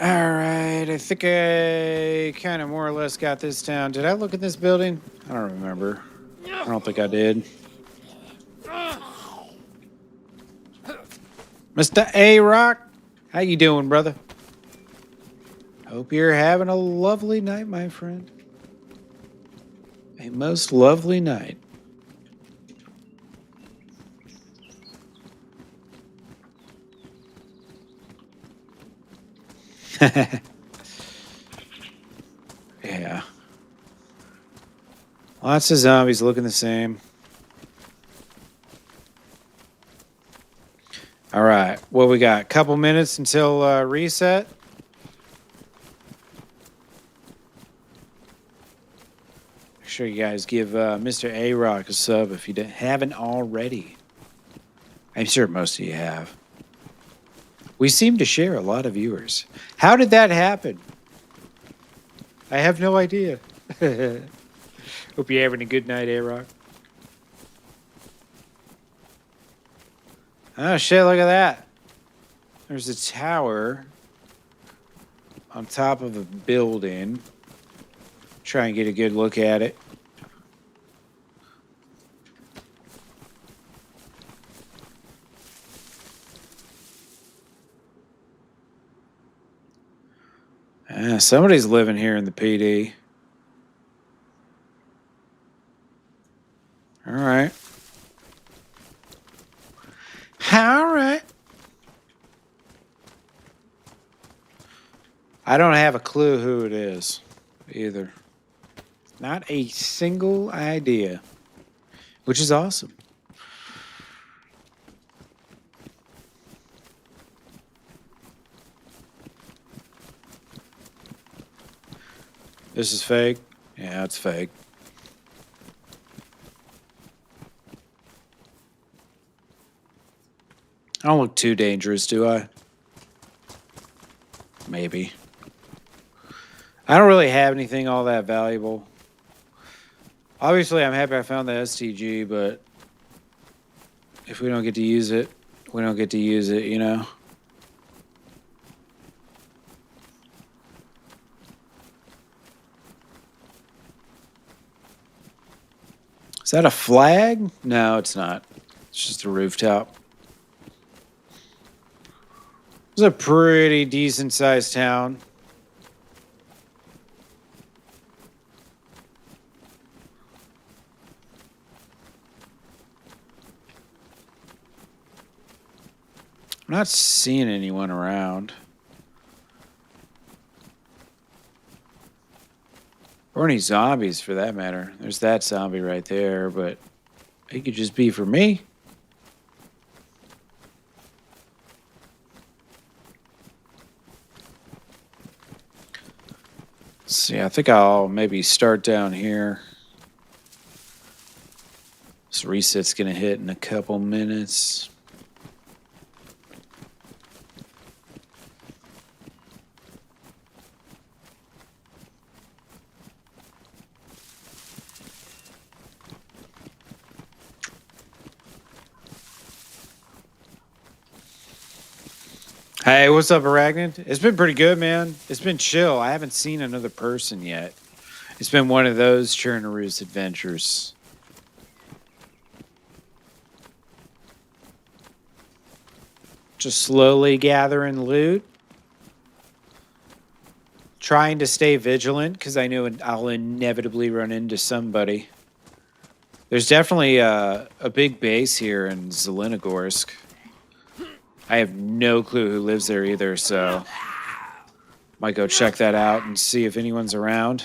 All right, I think I kind of more or less got this down. Did I look at this building? I don't remember. I don't think I did. Mr. Arokc, how you doing, brother? Hope you're having a lovely night, my friend. A most lovely night. Yeah. Lots of zombies looking the same. All right. What we got? Couple minutes until reset. Make sure you guys give Mr. Arokc a sub if you haven't already. I'm sure most of you have. We seem to share a lot of viewers. How did that happen? I have no idea. Hope you're having a good night, Arokc. Oh, shit, look at that. There's a tower on top of a building. Try and get a good look at it. Somebody's living here in the PD. All right. All right. I don't have a clue who it is either. Not a single idea, which is awesome. This is fake? Yeah, it's fake. I don't look too dangerous, do I? Maybe. I don't really have anything all that valuable. Obviously, I'm happy I found the STG, but if we don't get to use it, we don't get to use it, you know? Is that a flag? No, it's not. It's just a rooftop. It's a pretty decent sized town. I'm not seeing anyone around. Or any zombies, for that matter. There's that zombie right there, but it could just be for me. Let's see, I think I'll maybe start down here. This reset's gonna hit in a couple minutes. Hey, what's up, Arachnid? It's been pretty good, man. It's been chill. I haven't seen another person yet. It's been one of those Chernarus adventures. Just slowly gathering loot. Trying to stay vigilant, because I know I'll inevitably run into somebody. There's definitely a big base here in Zelenogorsk. I have no clue who lives there either, so might go check that out and see if anyone's around.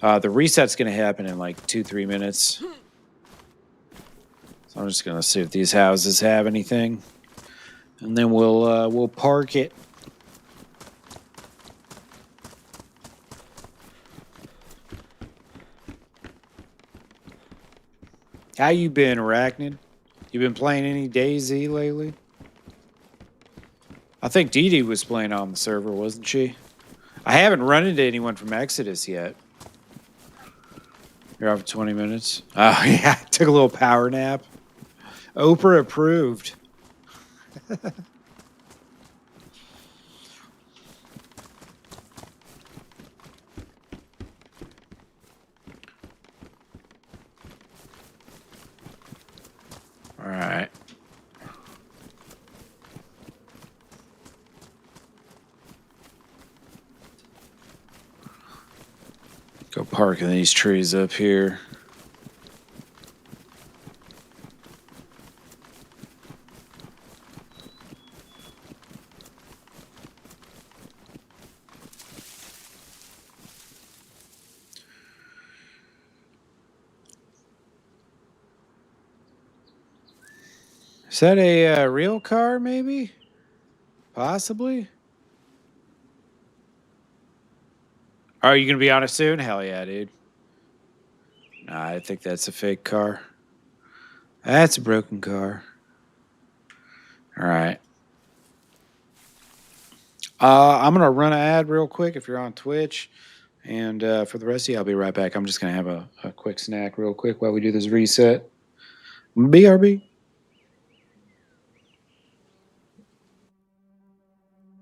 The reset's going to happen in like 2-3 minutes. So I'm just going to see if these houses have anything, and then we'll park it. How you been, Arachnid? You been playing any DayZ lately? I think Dee Dee was playing on the server, wasn't she? I haven't run into anyone from Exodus yet. You're off for 20 minutes? Oh, yeah. Took a little power nap. Oprah approved. All right. Go park in these trees up here. Is that a real car, maybe? Possibly? Are you going to be on it soon? Hell yeah, dude. Nah, I think that's a fake car. That's a broken car. All right. I'm going to run an ad real quick if you're on Twitch. And for the rest of you, I'll be right back. I'm just going to have a quick snack real quick while we do this reset. BRB.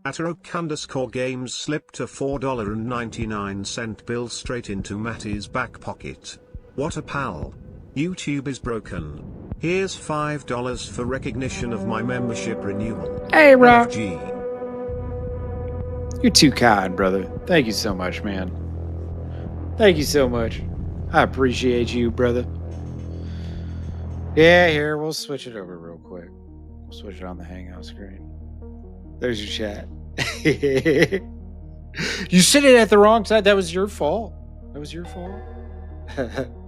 Arokc_games slipped a $4.99 bill straight into Matty's back pocket. What a pal. YouTube is broken. Here's $5 for recognition of my membership renewal. Hey, Rock. LFG. You're too kind, brother. Thank you so much, man. Thank you so much. I appreciate you, brother. Yeah, here, we'll switch it over real quick. We'll switch it on the Hangout screen. There's your chat. You said it at the wrong side. That was your fault. That was your fault.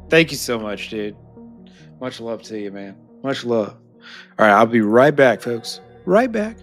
Thank you so much, dude. Much love to you, man. Much love. All right, I'll be right back, folks. Right back.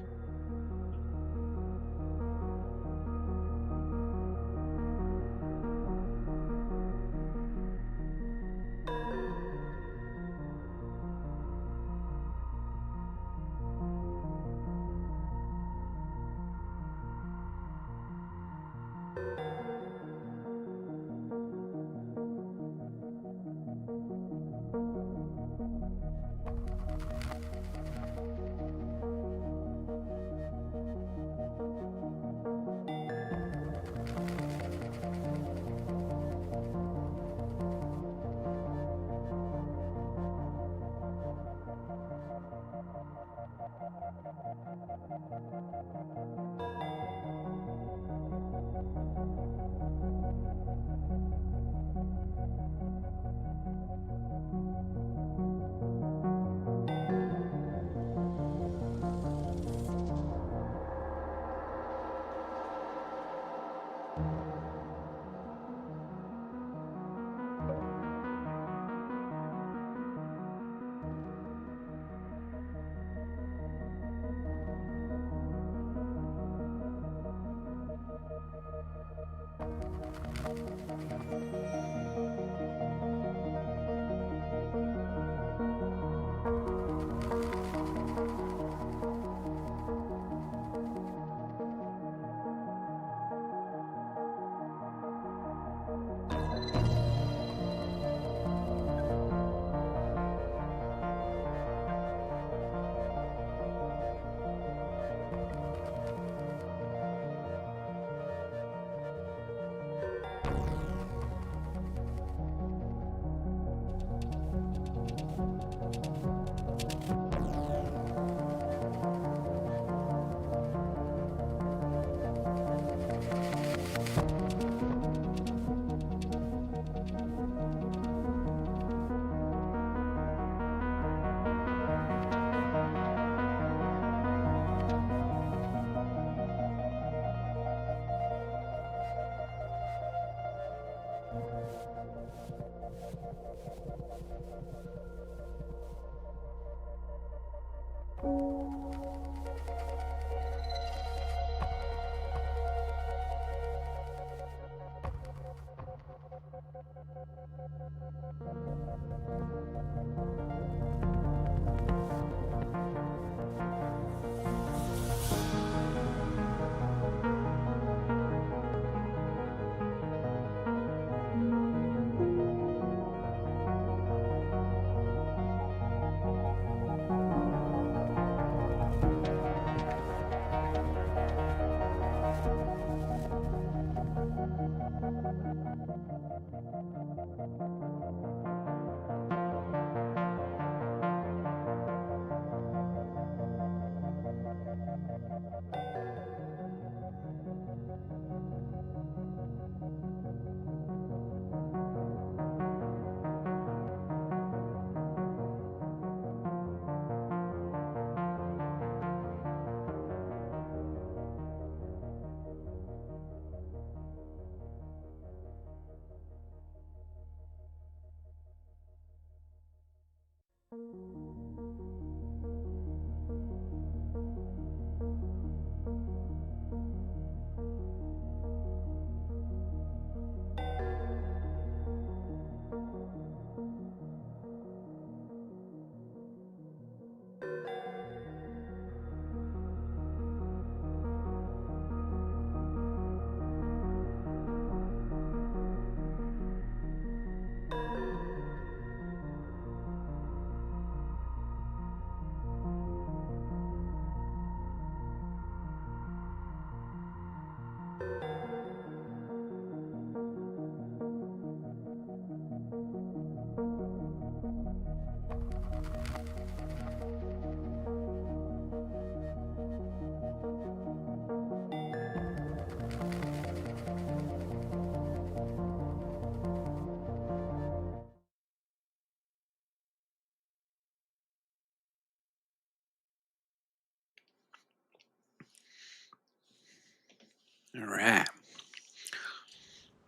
All right.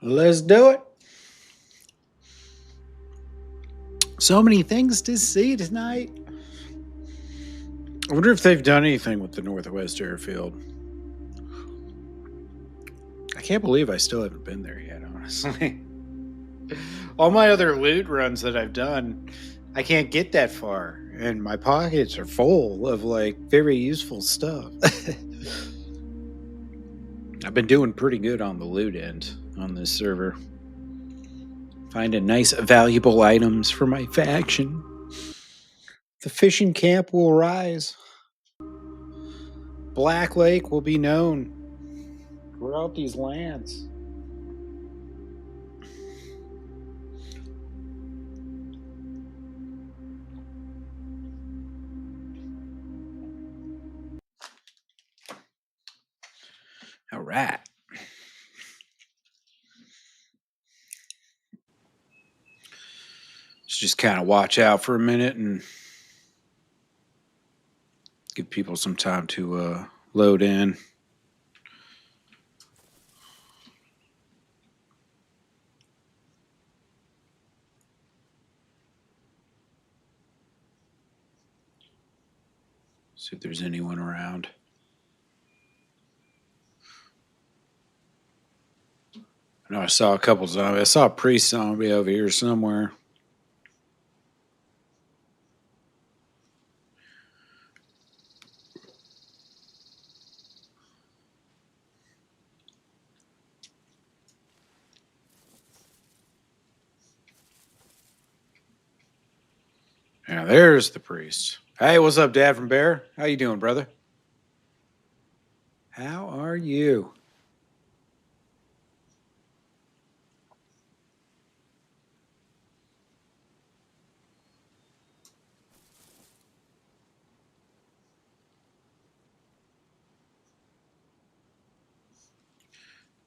Let's do it. So many things to see tonight. I wonder if they've done anything with the Northwest Airfield. I can't believe I still haven't been there yet, honestly. All my other loot runs that I've done, I can't get that far. And my pockets are full of like very useful stuff. I've been doing pretty good on the loot end on this server. Finding nice, valuable items for my faction. The fishing camp will rise. Black Lake will be known throughout these lands. All right. Let's just kind of watch out for a minute and give people some time to load in. See if there's anyone around. I know I saw a couple zombies. I saw a priest zombie over here somewhere. Yeah, there's the priest. Hey, what's up, Dad from Bear? How you doing, brother? How are you?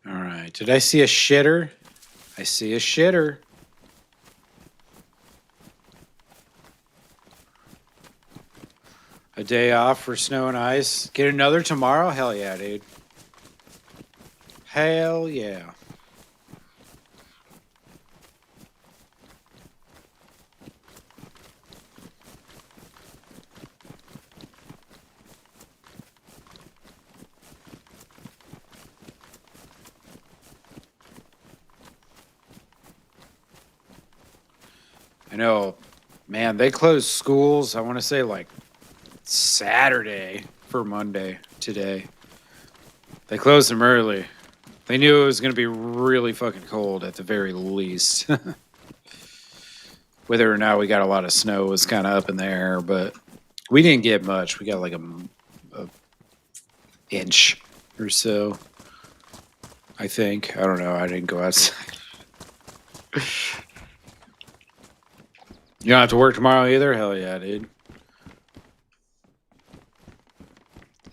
All right. Did I see a shitter? I see a shitter. A day off for snow and ice. Get another tomorrow? Hell yeah, dude. Hell yeah. I know, man, they closed schools, I want to say like Saturday for Monday today. They closed them early. They knew it was going to be really fucking cold at the very least. Whether or not we got a lot of snow was kind of up in the air, but we didn't get much. We got like a inch or so, I think. I don't know. I didn't go outside. You don't have to work tomorrow either? Hell yeah, dude.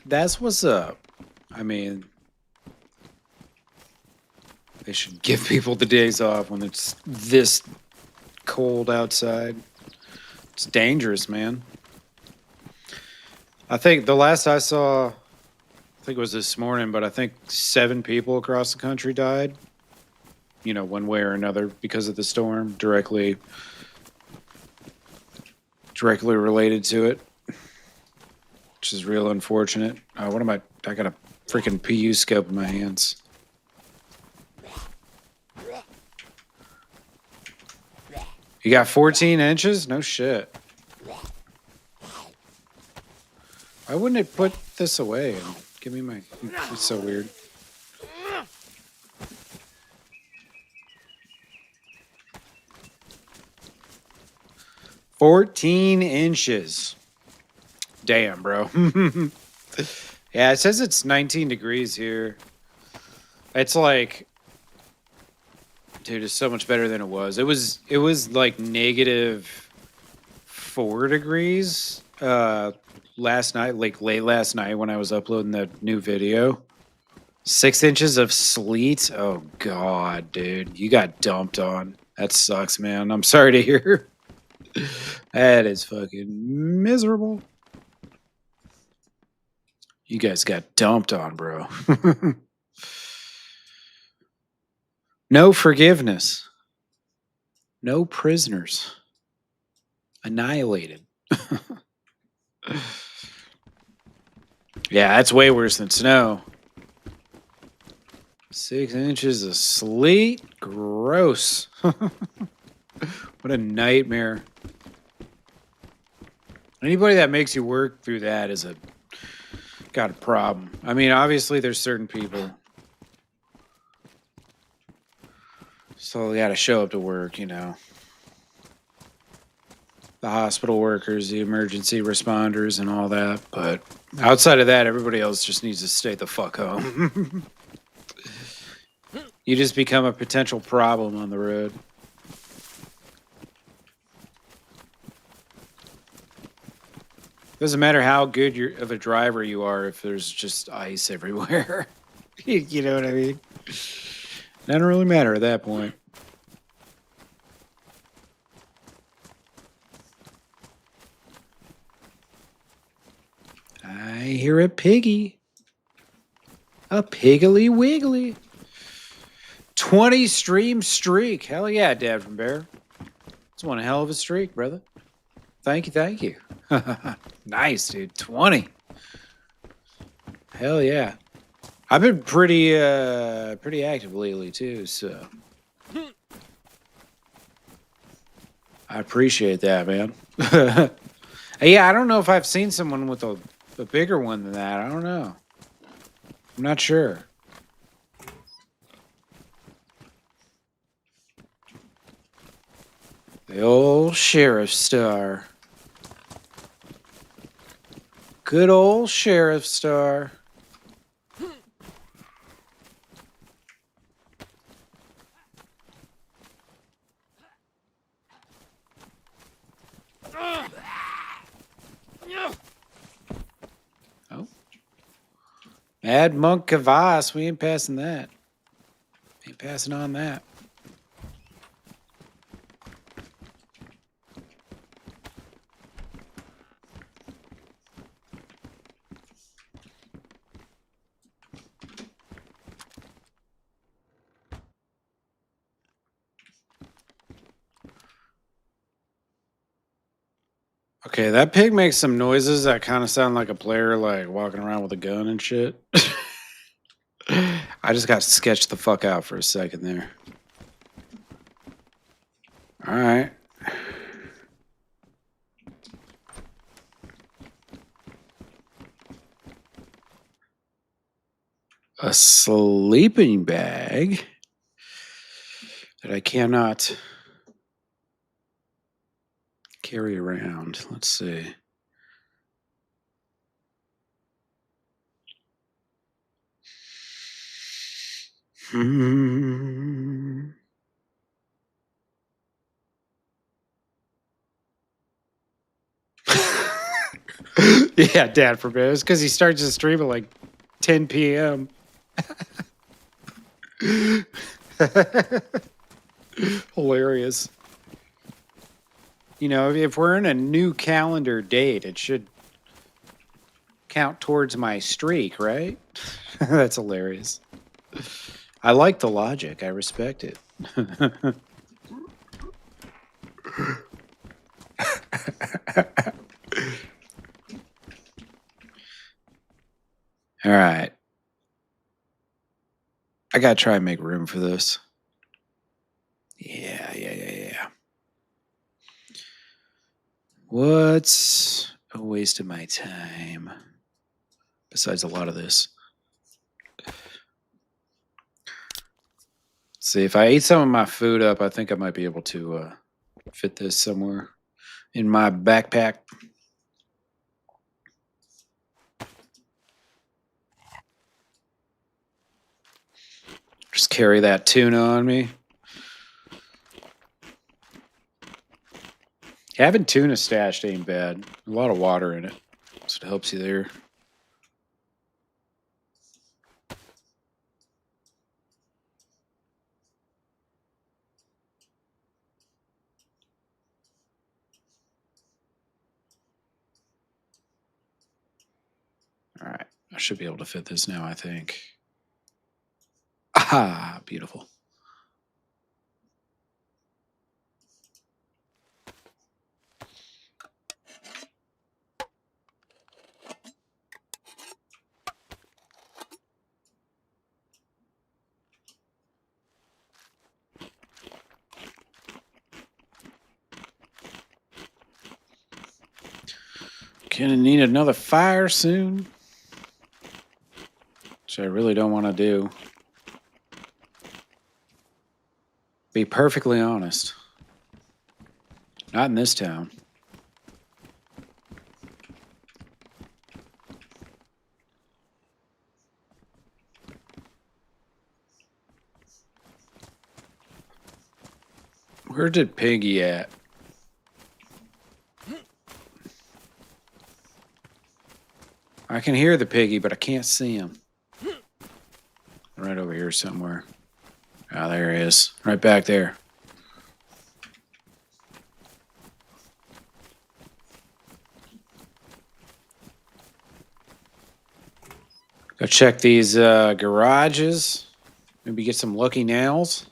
That's what's up. I mean, they should give people the days off when it's this cold outside. It's dangerous, man. I think the last I saw, I think it was this morning, but I think 7 people across the country died. You know, one way or another because of the storm, directly related to it, which is real unfortunate. What am I got a freaking PU scope in my hands. You got 14 inches? No shit. Why wouldn't it put this away and give me my... It's so weird. "14 inches. Damn, bro. Yeah, it says it's 19 degrees here. It's like... Dude, it's so much better than it was. It was like -4 degrees last night, like late last night when I was uploading the new video. 6 inches of sleet. Oh god, dude, you got dumped on. That sucks, man. I'm sorry to hear. That is fucking miserable. You guys got dumped on, bro. No forgiveness. No prisoners. Annihilated. Yeah, that's way worse than snow. 6 inches of sleet? Gross. What a nightmare. Anybody that makes you work through that is got a problem. I mean, obviously there's certain people. So they gotta show up to work, you know. The hospital workers, the emergency responders, and all that. But outside of that, everybody else just needs to stay the fuck home. You just become a potential problem on the road. Doesn't matter how good of a driver you are if there's just ice everywhere. You know what I mean? Doesn't really matter at that point. I hear a piggy. A piggly wiggly. 20 stream streak. Hell yeah, Dad from Bear. It's one hell of a streak, brother. Thank you, thank you. Nice, dude. 20. Hell yeah. I've been pretty active lately too, so I appreciate that, man. Yeah, I don't know if I've seen someone with a bigger one than that. I don't know. I'm not sure. The old sheriff star. Good old sheriff star. Oh. Mad Monk Kavas, we ain't passing that. Ain't passing on that. Okay, that pig makes some noises that kind of sound like a player like walking around with a gun and shit. I just got sketched the fuck out for a second there. All right. a sleeping bag that I cannot carry around. Let's see. Yeah, Dad forbid. It's because he starts to stream at like 10 p.m. Hilarious. You know, if we're in a new calendar date, it should count towards my streak, right? That's hilarious. I like the logic. I respect it. All right. I gotta try and make room for this. Yeah. What's a waste of my time? Besides a lot of this. See, if I ate some of my food up, I think I might be able to fit this somewhere in my backpack. Just carry that tuna on me. Having tuna stashed ain't bad. A lot of water in it, so it helps you there. All right, I should be able to fit this now, I think. Ah, beautiful. Gonna need another fire soon, which I really don't want to do. Be perfectly honest. Not in this town. Where did Piggy at? I can hear the piggy, but I can't see him. Right over here somewhere. Ah, there he is. Right back there. Go check these garages. Maybe get some lucky nails.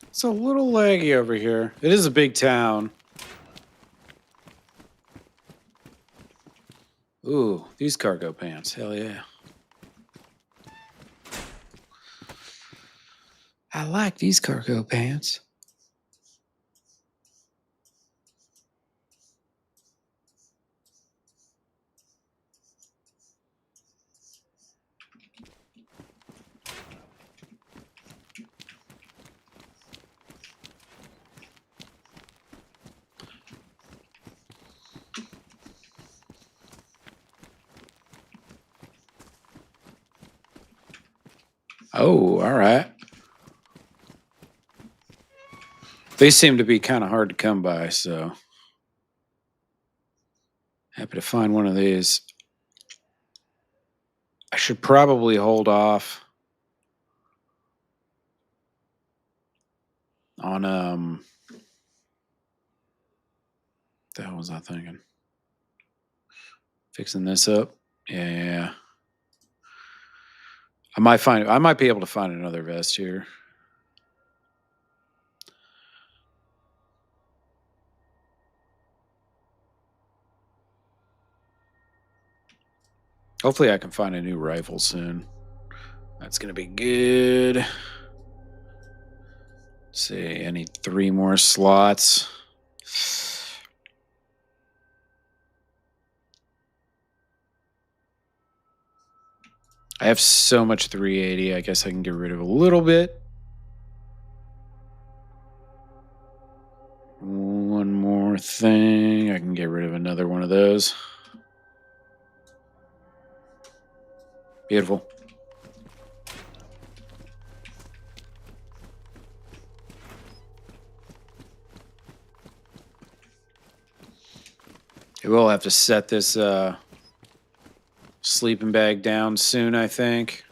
It's a little laggy over here. It is a big town. Ooh, these cargo pants. Hell yeah. I like these cargo pants. Oh, all right. They seem to be kind of hard to come by, so happy to find one of these. I should probably hold off on the hell was I thinking? Fixing this up? Yeah. I might be able to find another vest here. Hopefully I can find a new rifle soon. That's gonna be good. Let's see, I need 3 more slots. I have so much 380, I guess I can get rid of a little bit. One more thing, I can get rid of another one of those. Beautiful. We'll have to set this sleeping bag down soon, I think.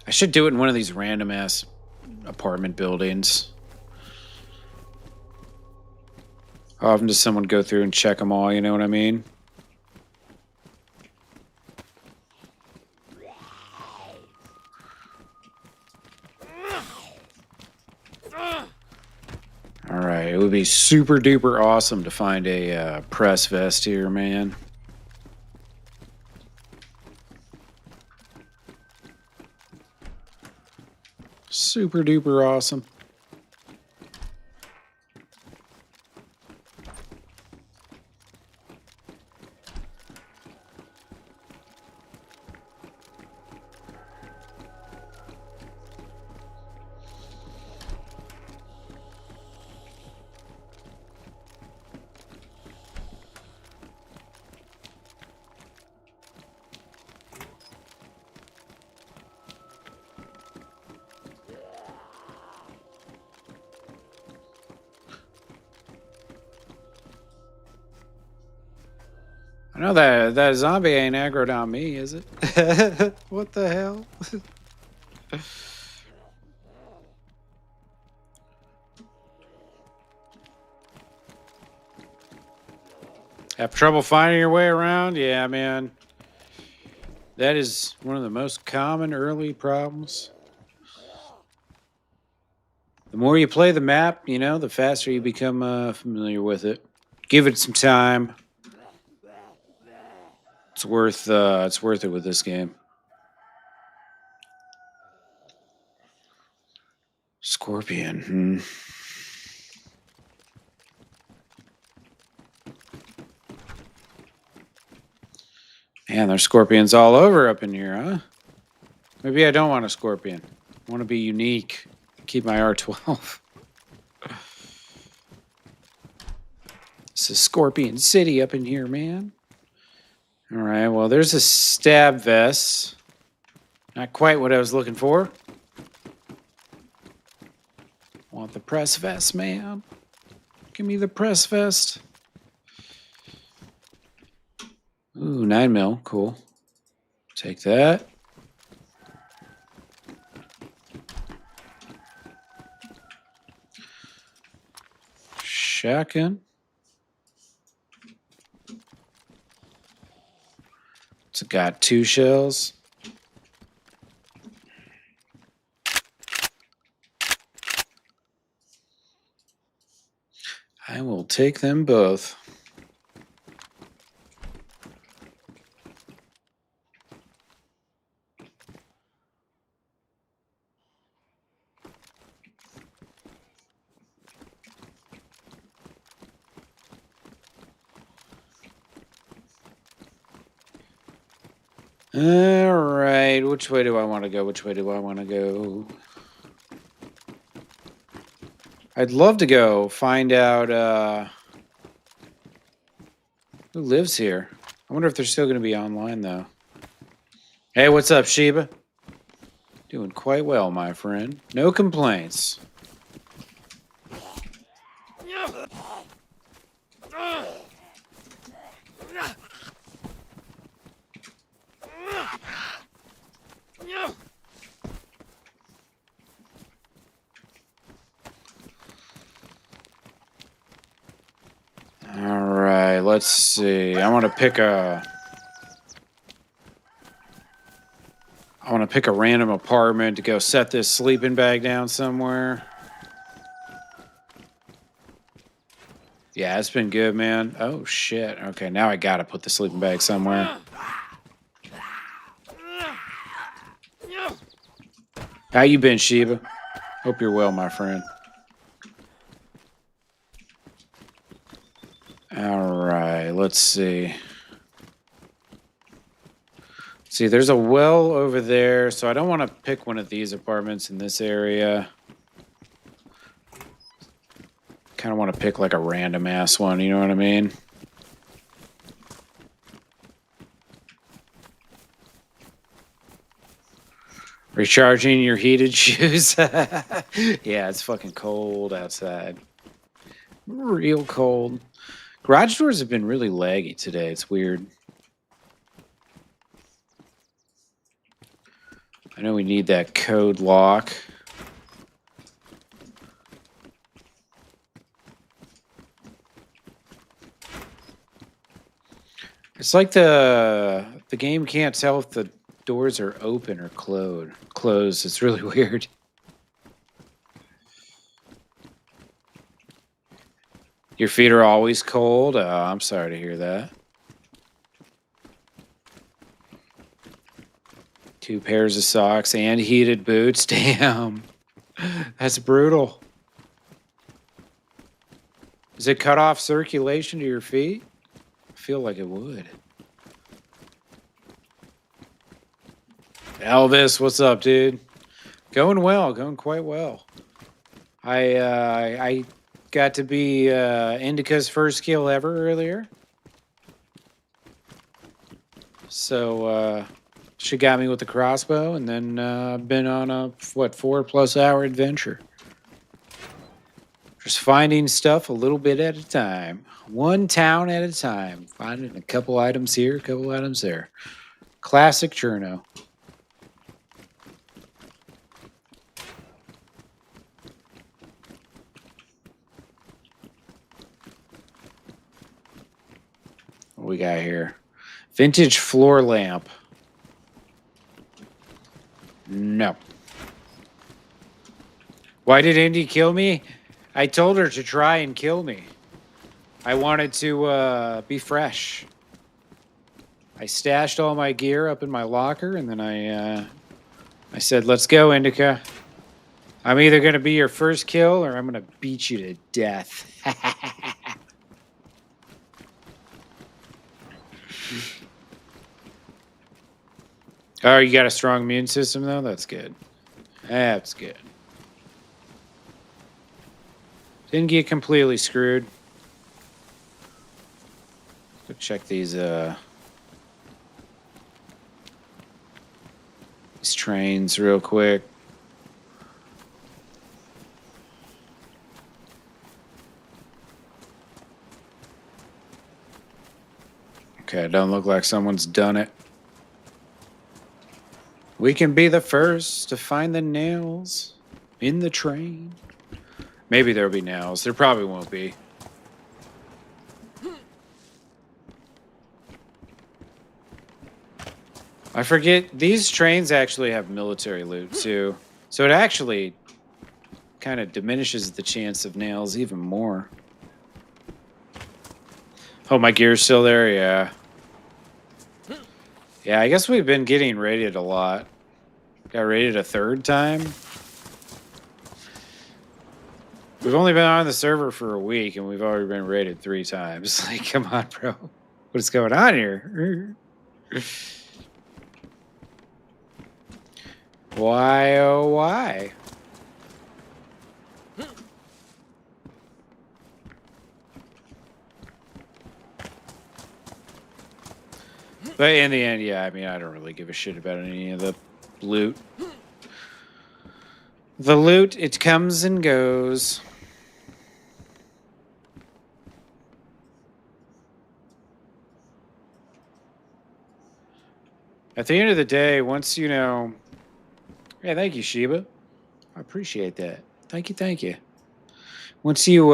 I should do it in one of these random ass apartment buildings. How often does someone go through and check them all, you know what I mean? Alright, it would be super duper awesome to find a press vest here, man. Super duper awesome. I know that zombie ain't aggroed on me, is it? What the hell? Have trouble finding your way around? Yeah, man. That is one of the most common early problems. The more you play the map, you know, the faster you become familiar with it. Give it some time. It's worth it with this game. Scorpion. Man, there's scorpions all over up in here, huh? Maybe I don't want a scorpion. I want to be unique. Keep my R12. This is Scorpion City up in here, man. All right, well, there's a stab vest. Not quite what I was looking for. Want the press vest, man. Give me the press vest. Ooh, 9mm, cool. Take that. Shotgun. It's got 2 shells. I will take them both. All right, which way do I want to go? Which way do I want to go? I'd love to go find out who lives here. I wonder if they're still going to be online, though. Hey, what's up, Sheba? Doing quite well, my friend. No complaints. let's see. I want to pick a random apartment to go set this sleeping bag down somewhere. Yeah, it's been good, man. Oh, shit. Okay, now I gotta put the sleeping bag somewhere. How you been, Sheba? Hope you're well, my friend. All right, let's see. See, there's a well over there, so I don't want to pick one of these apartments in this area. Kind of want to pick like a random ass one, you know what I mean? Recharging your heated shoes. Yeah, it's fucking cold outside. Real cold. Garage doors have been really laggy today. It's weird. I know we need that code lock. It's like the game can't tell if the doors are open or closed. It's really weird. Your feet are always cold? Oh, I'm sorry to hear that. 2 pairs of socks and heated boots. Damn. That's brutal. Does it cut off circulation to your feet? I feel like it would. Elvis, what's up, dude? Going well, going quite well. I got to be Indica's first kill ever earlier. So she got me with the crossbow, and then been on a 4+ hour adventure. Just finding stuff a little bit at a time. One town at a time. Finding a couple items here, a couple items there. Classic Cherno. What we got here? Vintage floor lamp. No. Why did Indy kill me? I told her to try and kill me. I wanted to be fresh. I stashed all my gear up in my locker, and then I said, let's go, Indica. I'm either going to be your first kill, or I'm going to beat you to death. Oh, you got a strong immune system, though? That's good. That's good. Didn't get completely screwed. Go check these trains real quick. Okay, it don't look like someone's done it. We can be the first to find the nails in the train. Maybe there'll be nails. There probably won't be. I forget, these trains actually have military loot too. So it actually kind of diminishes the chance of nails even more. Oh, my gear's still there? Yeah. Yeah, I guess we've been getting raided a lot. Got raided a 3rd time. We've only been on the server for a week, and we've already been raided 3 times. Like, come on, bro. What's going on here? Why, oh, why? But in the end, yeah, I mean, I don't really give a shit about any of the loot. The loot, it comes and goes. At the end of the day, once you know... Hey, thank you, Sheba. I appreciate that. Thank you, thank you. Once you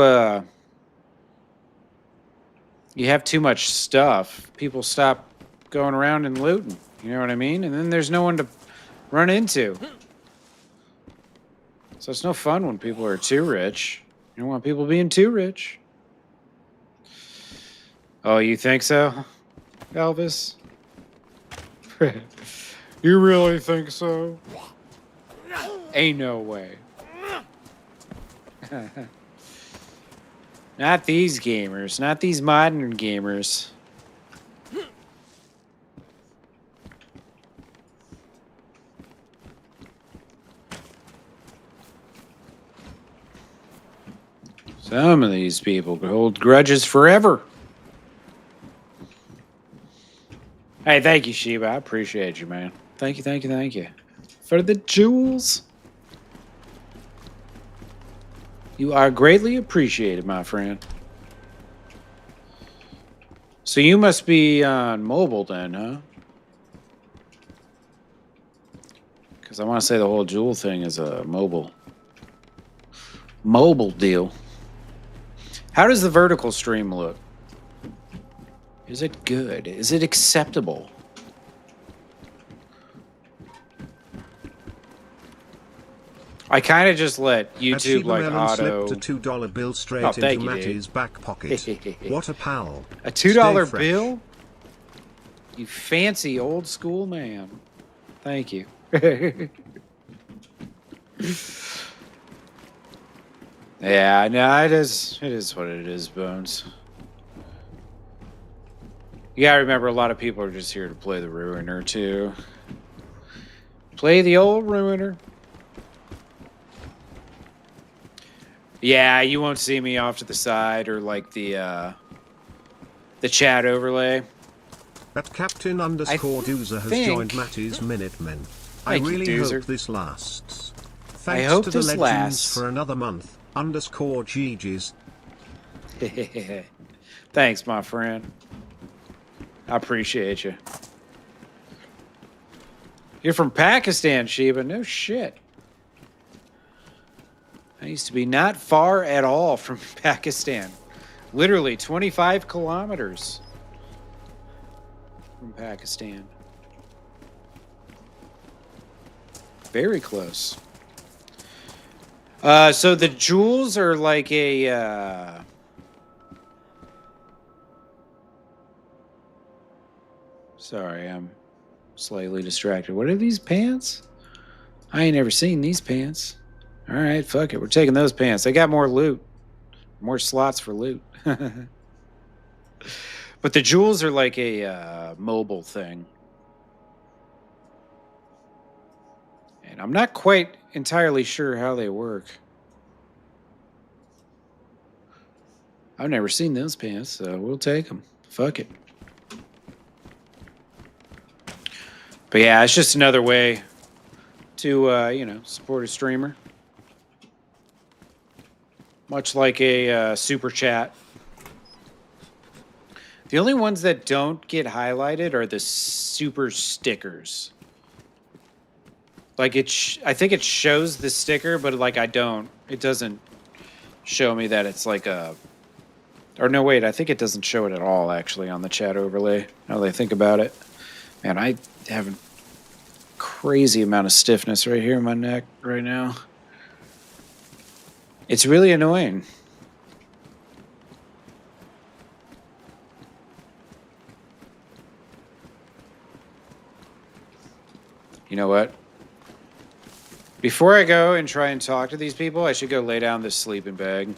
you have too much stuff, people stop going around and looting. You know what I mean? And then there's no one to run into. So it's no fun when people are too rich. You don't want people being too rich. Oh, you think so, Elvis? You really think so? Ain't no way. Not these gamers. Not these modern gamers. Some of these people could hold grudges forever. Hey, thank you, Sheba. I appreciate you, man. Thank you, thank you, thank you. For the jewels. You are greatly appreciated, my friend. So you must be on mobile then, huh? Because I want to say the whole jewel thing is a mobile deal. How does the vertical stream look? Is it good? Is it acceptable? I kind of just let YouTube like auto. Slipped a $2 bill straight thank into you, Matty's back pocket. What a pal. A $2 Stay fresh. bill? You fancy old school man. Thank you. Yeah, no, it is what it is, Bones. You gotta remember, a lot of people are just here to play the Ruiner, too. Play the old Ruiner. Yeah, you won't see me off to the side or like the chat overlay. That Captain underscore Doozer has joined Matty's Minutemen. I really hope this lasts. Thanks hope to the this legends lasts. for another month. Underscore GG's. Thanks, my friend. I appreciate you. You're from Pakistan, Sheba. No shit. I used to be not far at all from Pakistan. Literally 25 kilometers from Pakistan. Very close. So the jewels are like a... Sorry, I'm slightly distracted. What are these pants? I ain't never seen these pants. All right, fuck it. We're taking those pants. They got more loot. More slots for loot. But the jewels are like a mobile thing. And I'm not quite entirely sure how they work. I've never seen those pants, so we'll take them. Fuck it. But yeah, it's just another way to, support a streamer. Much like a super chat. The only ones that don't get highlighted are the super stickers. Like I think it shows the sticker, but like I don't. It doesn't show me that it's like a... Or no, wait, I think it doesn't show it at all, actually, on the chat overlay, now that I think about it. Man, I have a crazy amount of stiffness right here in my neck right now. It's really annoying. You know what? Before I go and try and talk to these people, I should go lay down this sleeping bag.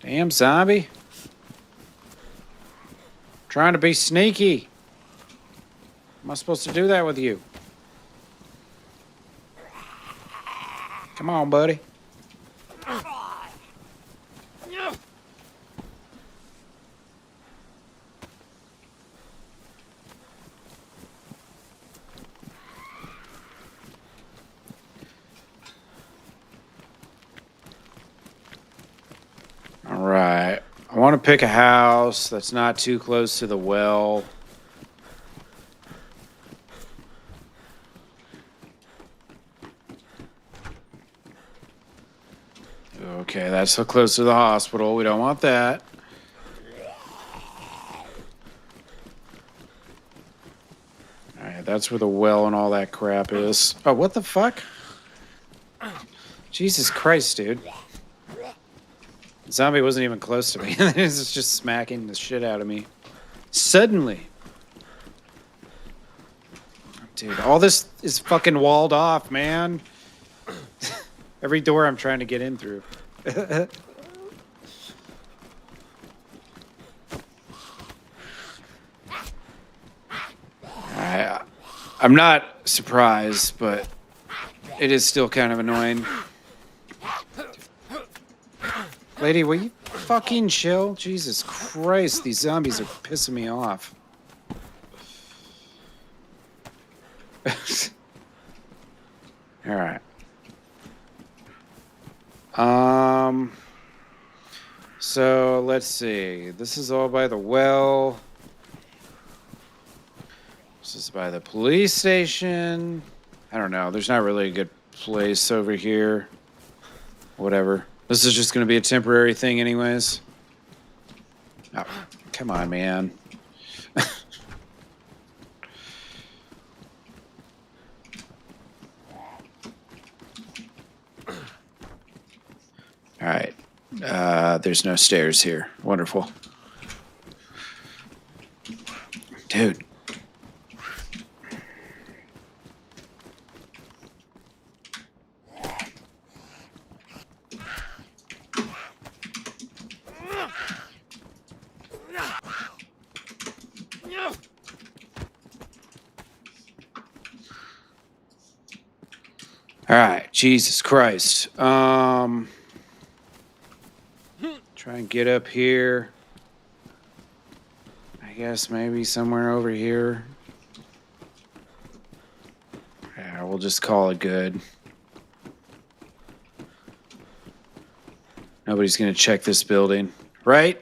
Damn, zombie. Trying to be sneaky. Am I supposed to do that with you? Come on, buddy. want to pick a house that's not too close to the well. Okay, that's so close to the hospital. We don't want that. Alright, that's where the well and all that crap is. Oh, what the fuck? Jesus Christ, dude. The zombie wasn't even close to me. It's just smacking the shit out of me. Suddenly. Dude, all this is fucking walled off, man. Every door I'm trying to get in through. I'm not surprised, but it is still kind of annoying. Lady, will you fucking chill? Jesus Christ, these zombies are pissing me off. Alright. So let's see. This is all by the well. This is by the police station. I don't know. There's not really a good place over here. Whatever. This is just going to be a temporary thing anyways. Oh, come on, man. All right. There's no stairs here. Wonderful. Dude. All right, Jesus Christ. Try and get up here. I guess maybe somewhere over here. Yeah, we'll just call it good. Nobody's gonna check this building, right?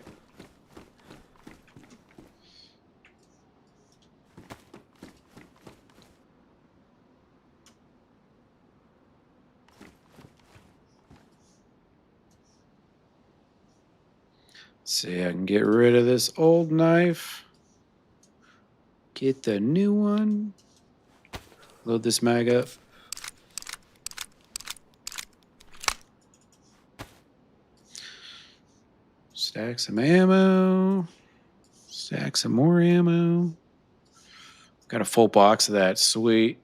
See, I can get rid of this old knife. Get the new one. Load this mag up. Stack some ammo. Stack some more ammo. Got a full box of that. Sweet.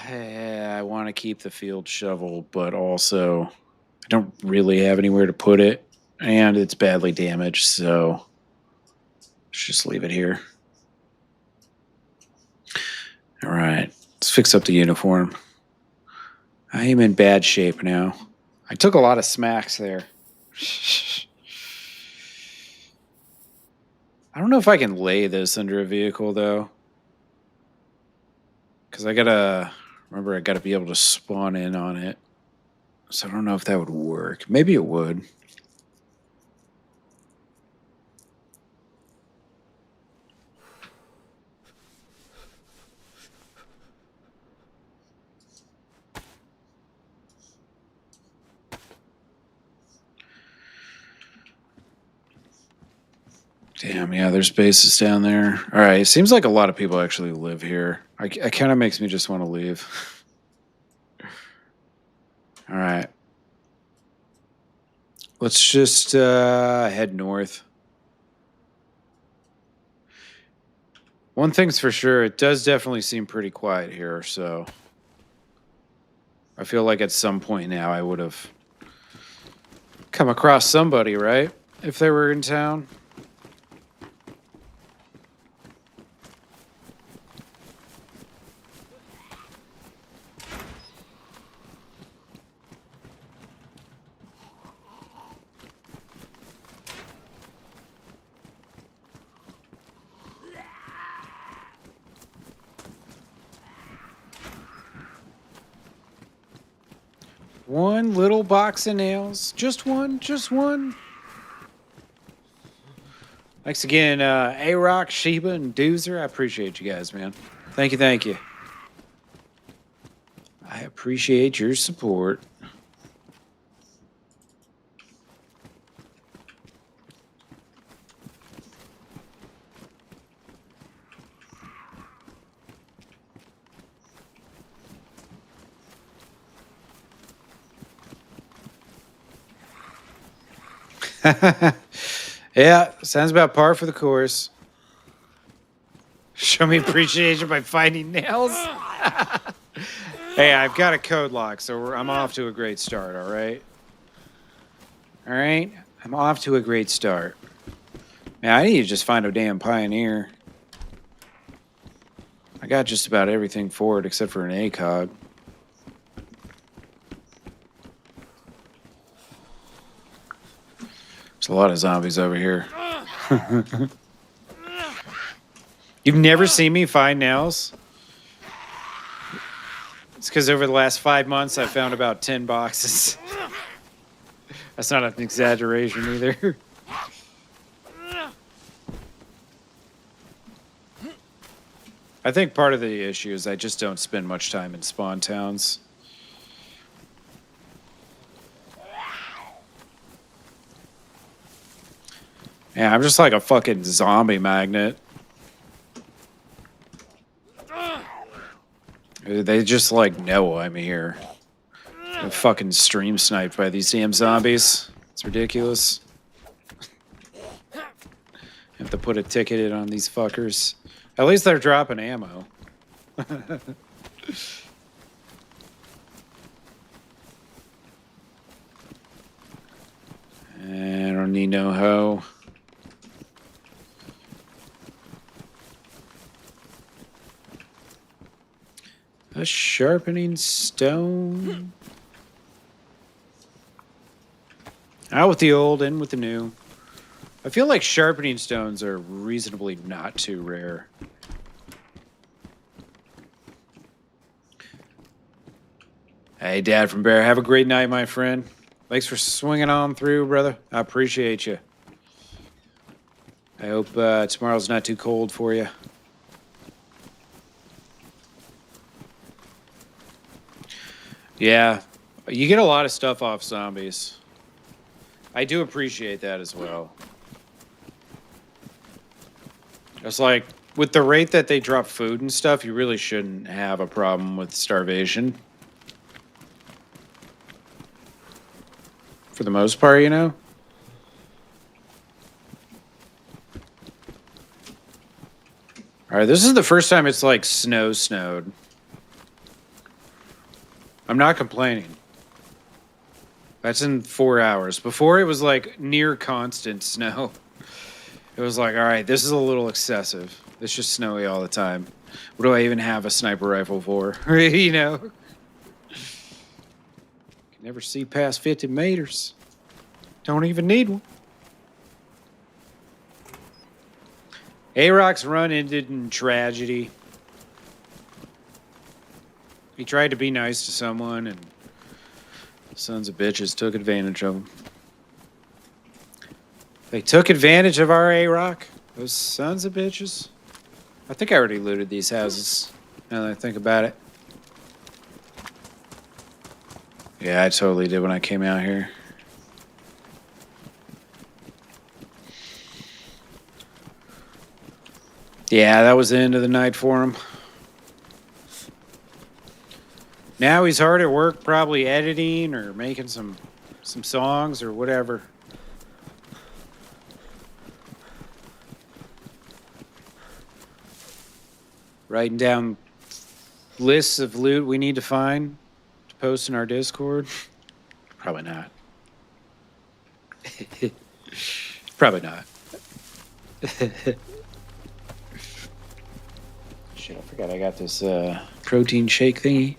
Yeah, I want to keep the field shovel, but also I don't really have anywhere to put it, and it's badly damaged, so let's just leave it here. All right, let's fix up the uniform. I am in bad shape now. I took a lot of smacks there. I don't know if I can lay this under a vehicle, though. Because I gotta be able to spawn in on it. So I don't know if that would work. Maybe it would. Damn, yeah, there's bases down there. All right, it seems like a lot of people actually live here. It kind of makes me just want to leave. All right. Let's just head north. One thing's for sure, it does definitely seem pretty quiet here, so I feel like at some point now I would have come across somebody, right? If they were in town. One little box of nails. Just one. Just one. Thanks again, Arokc, Sheba, and Doozer. I appreciate you guys, man. Thank you, thank you. I appreciate your support. Yeah, sounds about par for the course. Show me appreciation by finding nails. Hey, I've got a code lock, so I'm off to a great start, all right? All right? I'm off to a great start. Man, I need to just find a damn pioneer. I got just about everything for it except for an ACOG. There's a lot of zombies over here. You've never seen me find nails? It's because over the last 5 months, I found about 10 boxes. That's not an exaggeration either. I think part of the issue is I just don't spend much time in spawn towns. Yeah, I'm just like a fucking zombie magnet. They just like know I'm here. I'm fucking stream sniped by these damn zombies. It's ridiculous. Have to put a ticket in on these fuckers. At least they're dropping ammo. I don't need no hoe. A sharpening stone. Out with the old, in with the new. I feel like sharpening stones are reasonably not too rare. Hey, Dad from Bear, have a great night, my friend. Thanks for swinging on through, brother. I appreciate you. I hope tomorrow's not too cold for you. Yeah, you get a lot of stuff off zombies. I do appreciate that as well. It's like, with the rate that they drop food and stuff, you really shouldn't have a problem with starvation. For the most part, you know? Alright, this is the first time it's like snowed. I'm not complaining. That's in 4 hours. Before it was like near constant snow. It was like, all right, this is a little excessive. It's just snowy all the time. What do I even have a sniper rifle for? You know? Can never see past 50 meters. Don't even need one. Arokc's run ended in tragedy. He tried to be nice to someone, and sons of bitches took advantage of him. They took advantage of our Arokc. Those sons of bitches. I think I already looted these houses, now that I think about it. Yeah, I totally did when I came out here. Yeah, that was the end of the night for him. Now he's hard at work, probably editing or making some songs or whatever. Writing down lists of loot we need to find to post in our Discord. Probably not. Probably not. Shit, I forgot I got this protein shake thingy.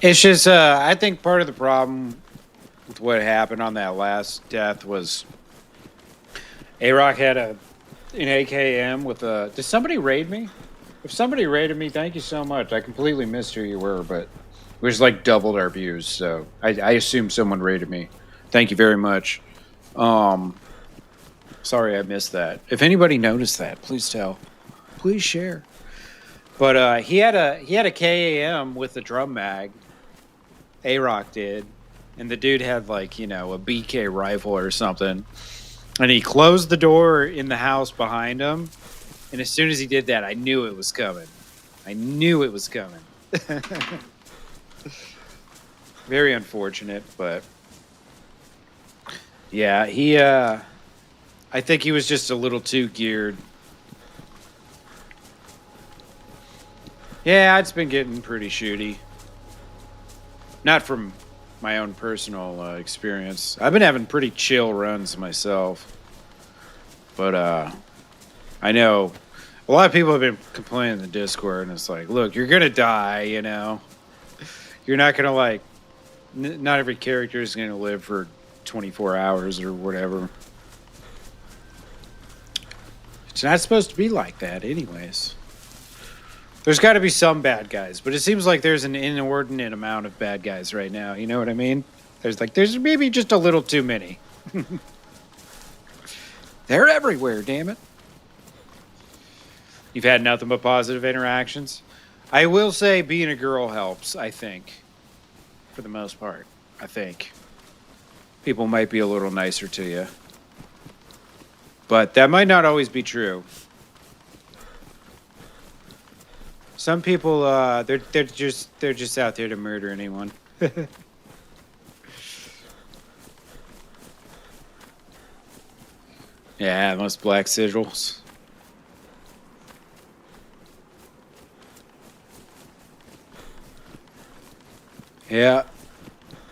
It's just, I think part of the problem with what happened on that last death was Arokc had an AKM with a. Did somebody raid me? If somebody raided me, thank you so much. I completely missed who you were, but we just like doubled our views, so I assume someone raided me. Thank you very much. Sorry I missed that. If anybody noticed that, please tell. Please share. But he had a KAM with a drum mag. Arokc did, and the dude had like a BK rifle or something, and he closed the door in the house behind him. And as soon as he did that, I knew it was coming. I knew it was coming. Very unfortunate, but yeah, he I think he was just a little too geared. Yeah, it's been getting pretty shooty. Not from my own personal experience. I've been having pretty chill runs myself. But I know a lot of people have been complaining in the Discord, and it's like, look, you're going to die, You're not going to, like, not every character is going to live for 24 hours or whatever. It's not supposed to be like that anyways. There's got to be some bad guys, but it seems like there's an inordinate amount of bad guys right now. You know what I mean? There's maybe just a little too many. They're everywhere, damn it. You've had nothing but positive interactions. I will say being a girl helps, I think. For the most part, I think. People might be a little nicer to you. But that might not always be true. Some people, they're just out there to murder anyone. Yeah, most black sigils. Yeah.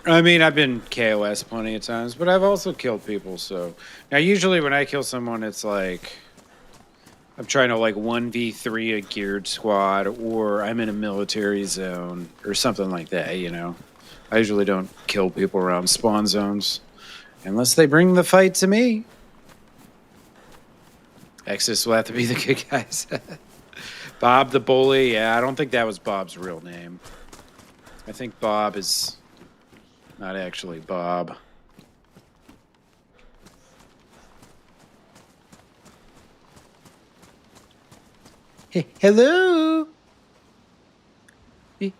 I mean, I've been KOS plenty of times, but I've also killed people, so. Now, usually when I kill someone, it's like I'm trying to like 1v3 a geared squad, or I'm in a military zone, or something like that, I usually don't kill people around spawn zones, unless they bring the fight to me. Exodus will have to be the good guys. Bob the Bully, yeah, I don't think that was Bob's real name. I think Bob is not actually Bob. Hey, hello?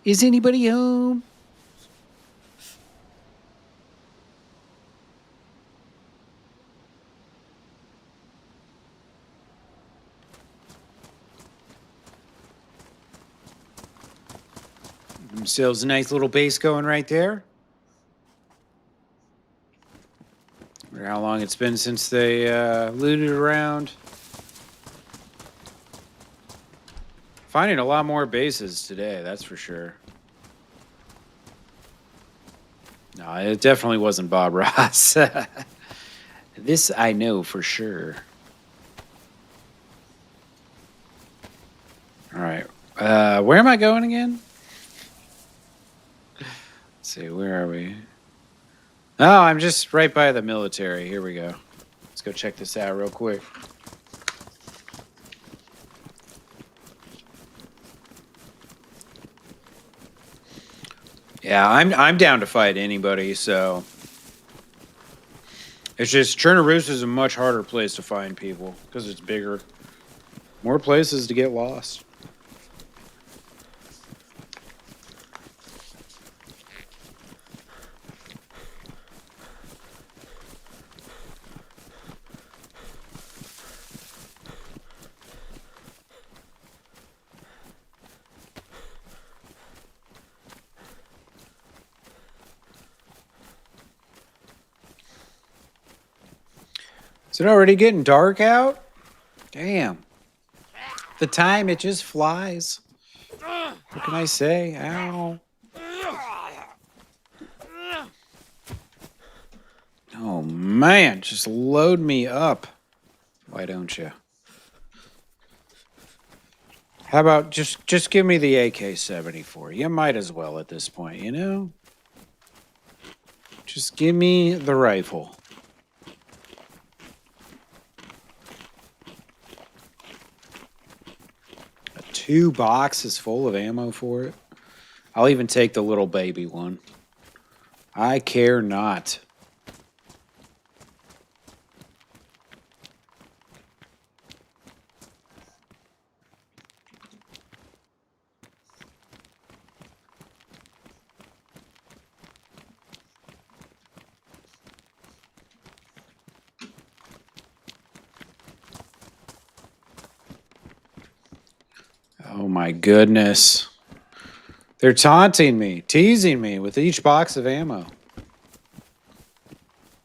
Is anybody home? Themselves a nice little base going right there. Wonder how long it's been since they looted around. Finding a lot more bases today, that's for sure. No, it definitely wasn't Bob Ross. This I know for sure. All right. Where am I going again? Let's see, where are we? Oh, I'm just right by the military. Here we go. Let's go check this out real quick. Yeah, I'm down to fight anybody, so it's just Chernarus is a much harder place to find people because it's bigger. More places to get lost. Is it already getting dark out? Damn. The time, it just flies. What can I say? Ow. Oh, man. Just load me up. Why don't you? How about just give me the AK-74? You might as well at this point, you know? Just give me the rifle. Two boxes full of ammo for it. I'll even take the little baby one. I care not. Oh my goodness. They're taunting me, teasing me with each box of ammo.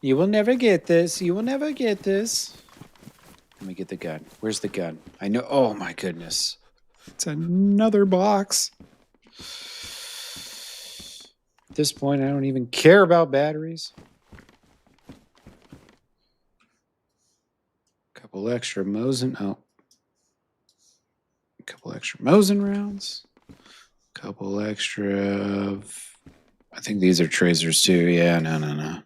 You will never get this. You will never get this. Let me get the gun. Where's the gun? I know. Oh my goodness. It's another box. At this point, I don't even care about batteries. Couple extra Mosin. Oh. Couple extra Mosin rounds. Couple extra. I think these are tracers too. Yeah, no.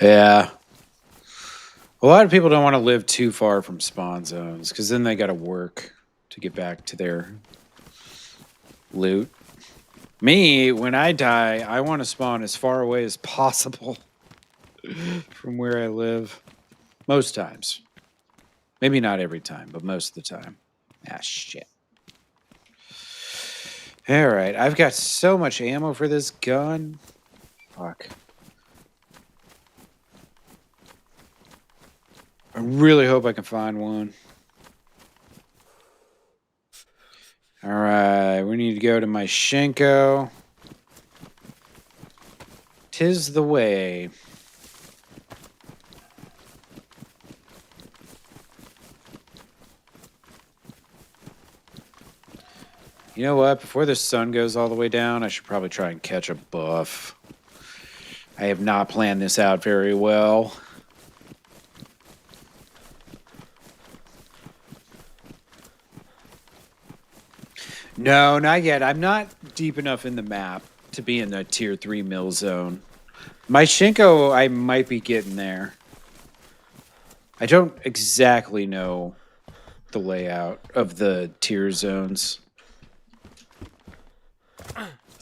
Yeah. A lot of people don't want to live too far from spawn zones because then they got to work to get back to their loot. Me, when I die, I want to spawn as far away as possible from where I live. Most times. Maybe not every time, but most of the time. Ah, shit. All right, I've got so much ammo for this gun. Fuck. I really hope I can find one. All right, we need to go to my Shenko. 'Tis the way. You know what? Before the sun goes all the way down, I should probably try and catch a buff. I have not planned this out very well. No, not yet. I'm not deep enough in the map to be in the tier 3 mill zone. My Shenko, I might be getting there. I don't exactly know the layout of the tier zones.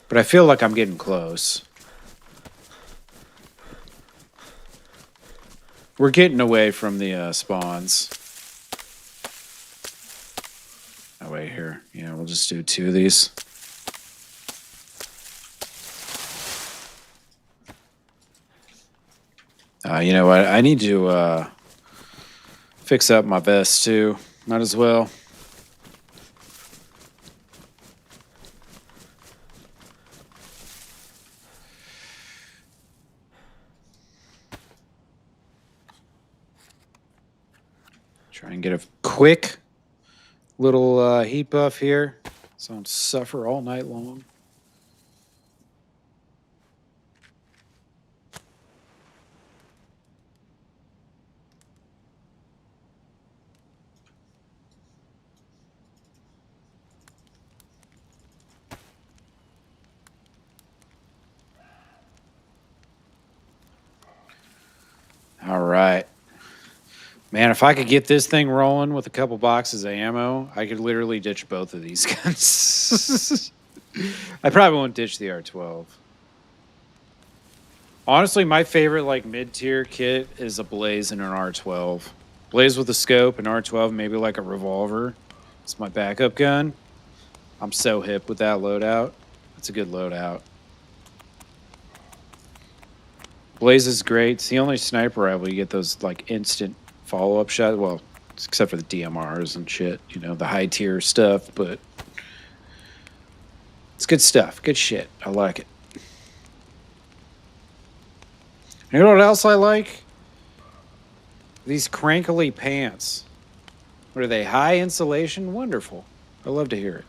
But I feel like I'm getting close. We're getting away from the spawns. Oh, wait, here. Yeah, we'll just do 2 of these. You know what? I need to fix up my vest, too. Might as well. Try and get a quick little heat buff here, so I don't suffer all night long. All right. Man, if I could get this thing rolling with a couple boxes of ammo, I could literally ditch both of these guns. I probably won't ditch the R12. Honestly, my favorite like mid-tier kit is a Blaze and an R12. Blaze with a scope, and R12 maybe like a revolver. It's my backup gun. I'm so hip with that loadout. It's a good loadout. Blaze is great. It's the only sniper rifle you get those like instant follow-up shots. Well, except for the DMRs and shit, you know, the high tier stuff, but it's good stuff. Good shit. I like it. You know what else I like? These crankly pants. What are they? High insulation? Wonderful. I love to hear it.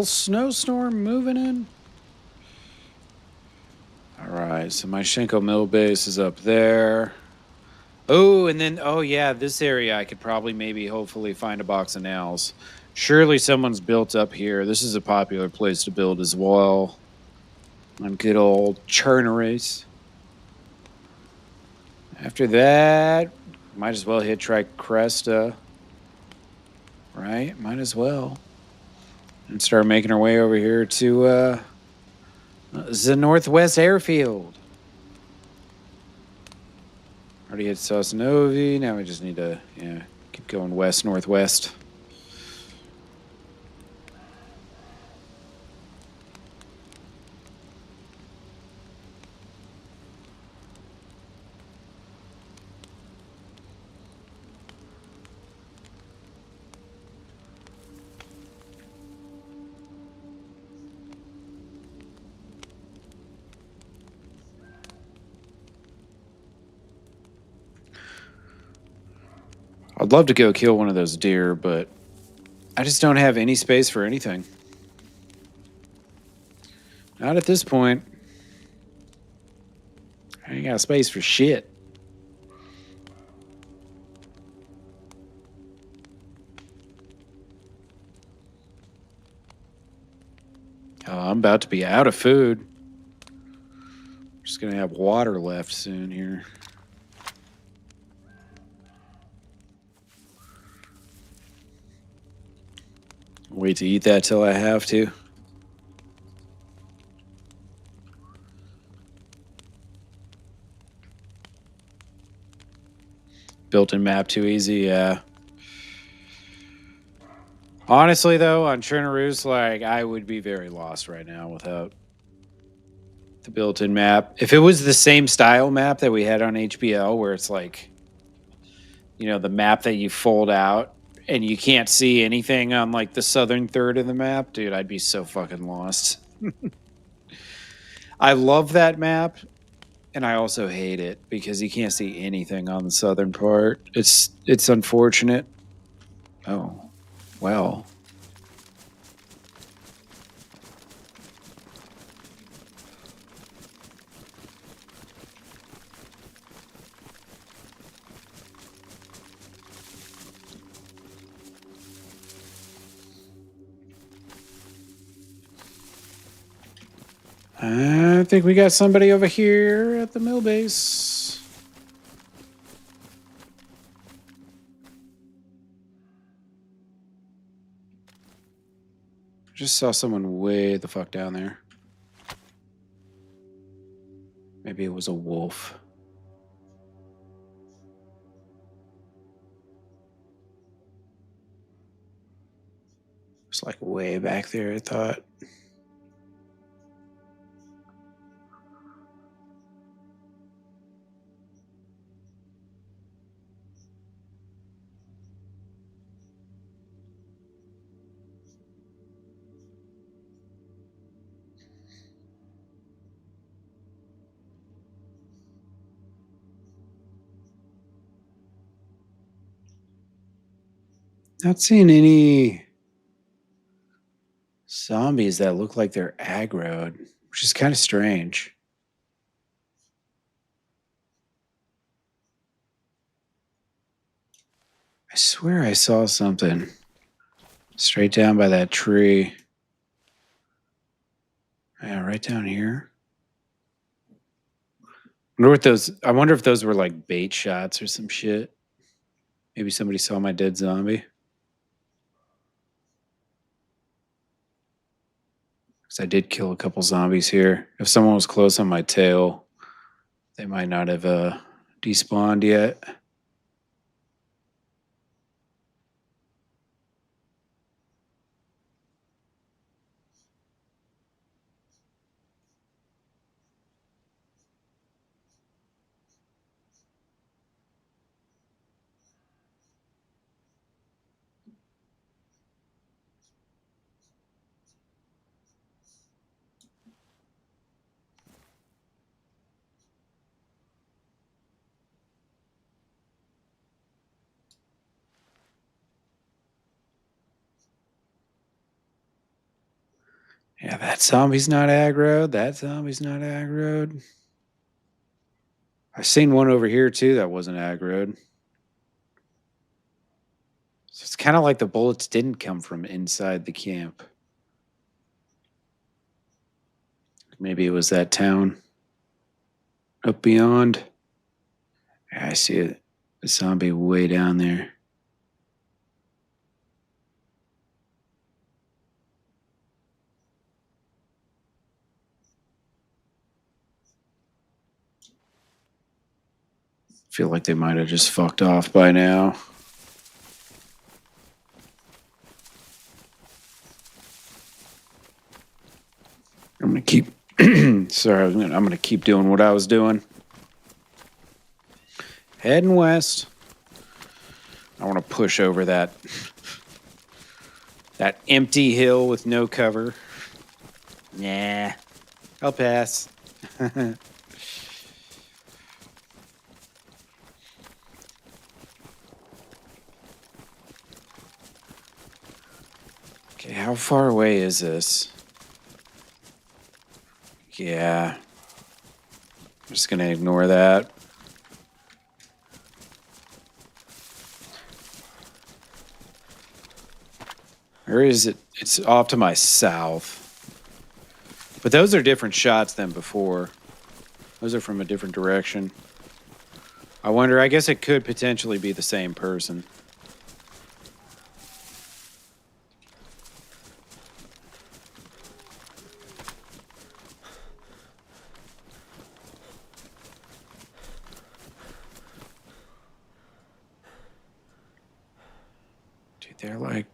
snowstorm moving in. All right, so my Shinko mill base is up there. Oh, and then, oh yeah, this area I could probably maybe hopefully find a box of nails. Surely someone's built up here. This is a popular place to build as well. On good old Chernarus. After that, might as well hit Tricresta. Right? Might as well. And start making our way over here to the Northwest Airfield. Already hit Sosnovi. Now we just need to, keep going west-northwest. I'd love to go kill one of those deer, but I just don't have any space for anything. Not at this point. I ain't got space for shit. Oh, I'm about to be out of food. Just gonna have water left soon here. Wait to eat that till I have to. Built-in map too easy, yeah. Honestly, though, on Chernarus, like, I would be very lost right now without the built-in map. If it was the same style map that we had on HBL, where it's like, the map that you fold out and you can't see anything on like the southern third of the map, dude, I'd be so fucking lost. I love that map, and I also hate it because you can't see anything on the southern part. It's unfortunate. Oh, well. I think we got somebody over here at the mill base. Just saw someone way the fuck down there. Maybe it was a wolf. It's like way back there, I thought. Not seeing any zombies that look like they're aggroed, which is kind of strange. I swear I saw something straight down by that tree. Yeah, right down here. I wonder if those were like bait shots or some shit. Maybe somebody saw my dead zombie. Because I did kill a couple zombies here. If someone was close on my tail, they might not have despawned yet. Yeah, that zombie's not aggroed. That zombie's not aggroed. I've seen one over here too that wasn't aggroed. So it's kind of like the bullets didn't come from inside the camp. Maybe it was that town up beyond. Yeah, I see it. A zombie way down there. Feel like they might have just fucked off by now. I'm gonna keep. Sorry, I'm gonna keep doing what I was doing. Heading west. I want to push over that empty hill with no cover. Nah, I'll pass. Okay, how far away is this? Yeah. I'm just gonna ignore that. Where is it? It's off to my south. But those are different shots than before. Those are from a different direction. I wonder, I guess it could potentially be the same person. Dude, they're like...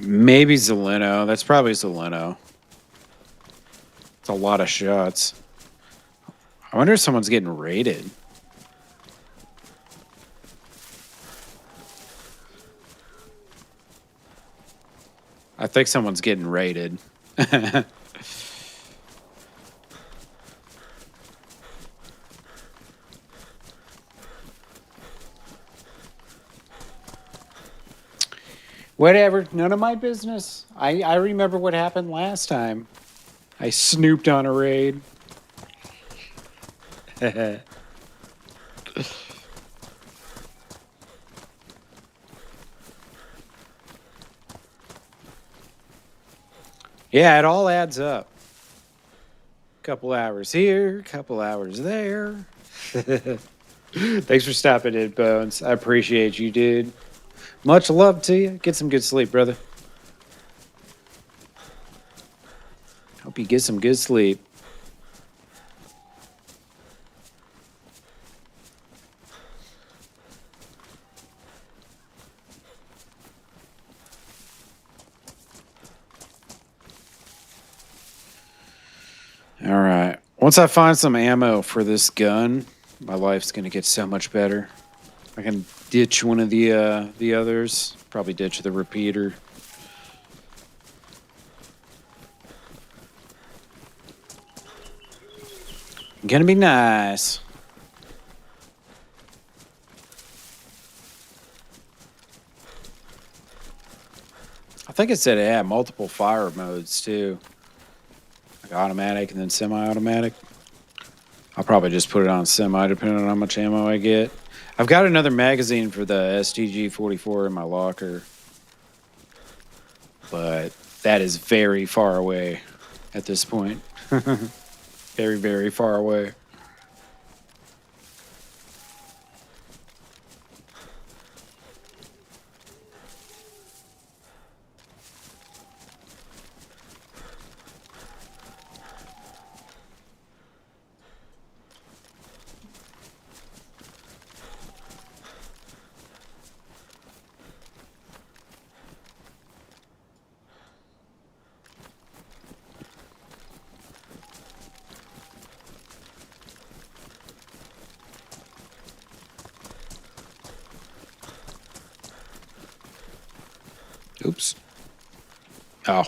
Maybe Zeleno. That's probably Zeleno. It's a lot of shots. I wonder if someone's getting raided. I think someone's getting raided. Whatever, none of my business. I remember what happened last time. I snooped on a raid. Yeah, it all adds up. Couple hours here, couple hours there. Thanks for stopping in, Bones. I appreciate you, dude. Much love to you. Get some good sleep, brother. Hope you get some good sleep. All right. Once I find some ammo for this gun, my life's gonna get so much better. I can ditch one of the others. Probably ditch the repeater. Gonna be nice. I think it said it had multiple fire modes too. Like automatic and then semi-automatic. I'll probably just put it on semi depending on how much ammo I get. I've got another magazine for the STG-44 in my locker. But that is very far away at this point. Very, very far away. Oops. Oh.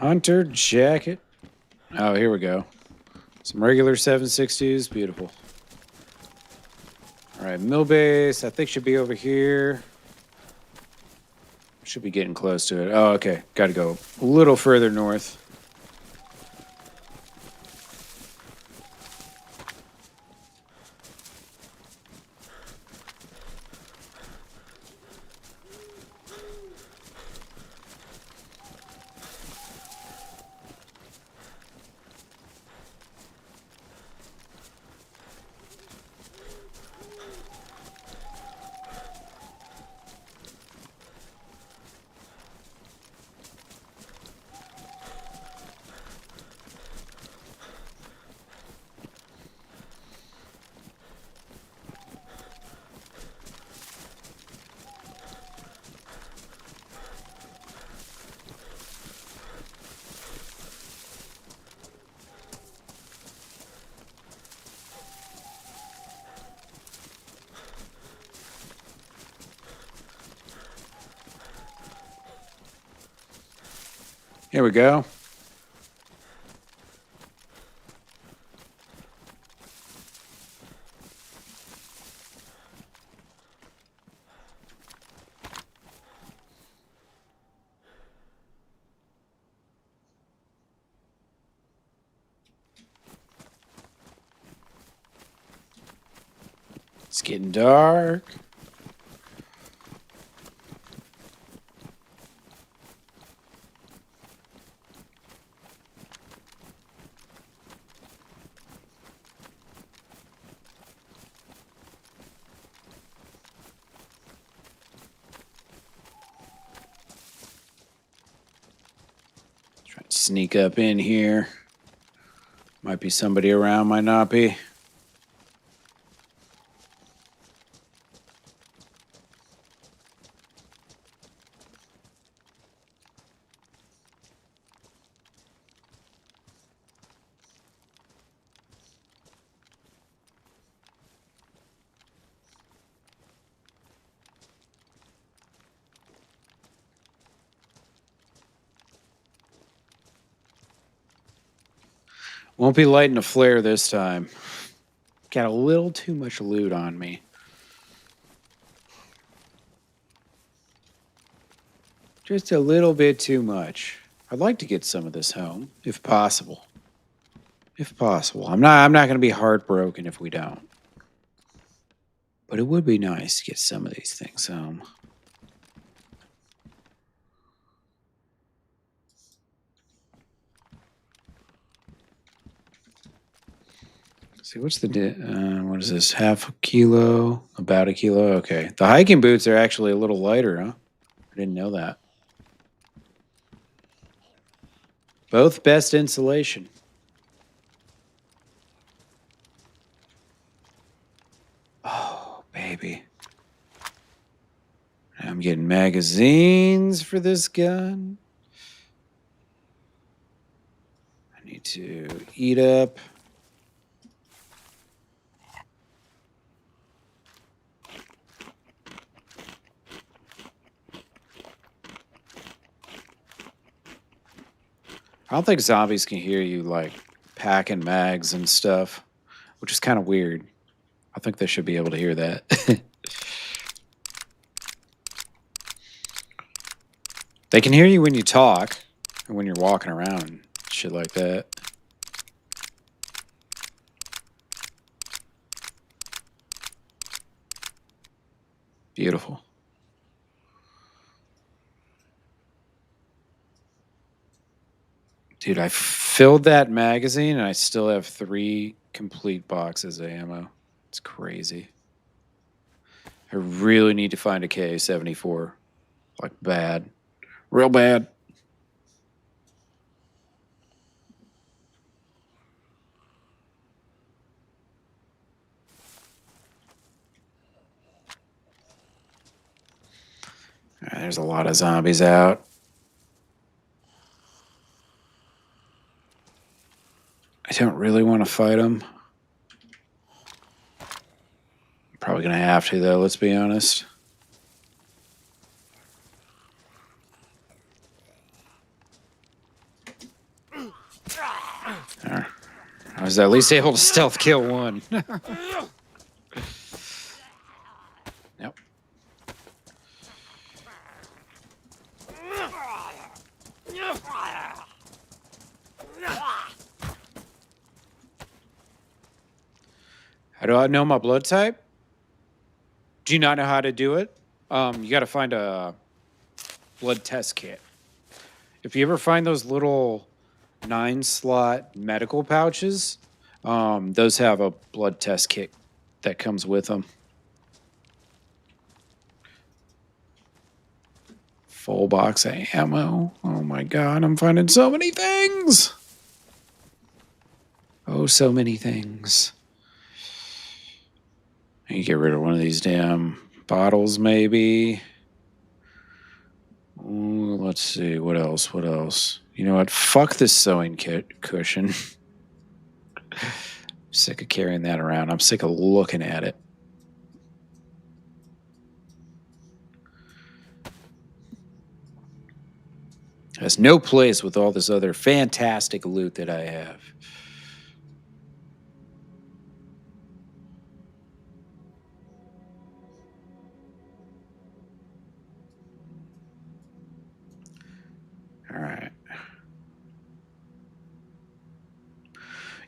Hunter jacket. Oh, here we go. Some regular 7.62s. Beautiful. All right, mill base. I think should be over here. Should be getting close to it. Oh, okay. Got to go a little further north. Here we go. It's getting dark. Try to sneak up in here. Might be somebody around, might not be. Won't be lighting a flare this time. Got a little too much loot on me. Just a little bit too much. I'd like to get some of this home, if possible. If possible. I'm not going to be heartbroken if we don't. But it would be nice to get some of these things home. See, what's the what is this? Half a kilo? About a kilo? Okay. The hiking boots are actually a little lighter, huh? I didn't know that. Both best insulation. Oh, baby. I'm getting magazines for this gun. I need to eat up. I don't think zombies can hear you, like, packing mags and stuff, which is kind of weird. I think they should be able to hear that. They can hear you when you talk and when you're walking around and shit like that. Beautiful. Dude, I filled that magazine and I still have 3 complete boxes of ammo. It's crazy. I really need to find a K-74. Like, bad. Real bad. All right, there's a lot of zombies out. I don't really want to fight them. Probably going to have to, though, let's be honest. I was at least able to stealth kill one. Yep. How do I know my blood type? Do you not know how to do it? You got to find a blood test kit. If you ever find those little 9-slot medical pouches, those have a blood test kit that comes with them. Full box of ammo. Oh my god, I'm finding so many things. Oh, so many things. You get rid of one of these damn bottles, maybe. Ooh, let's see. What else? What else? You know what? Fuck this sewing kit cushion. I'm sick of carrying that around. I'm sick of looking at it. Has no place with all this other fantastic loot that I have. All right.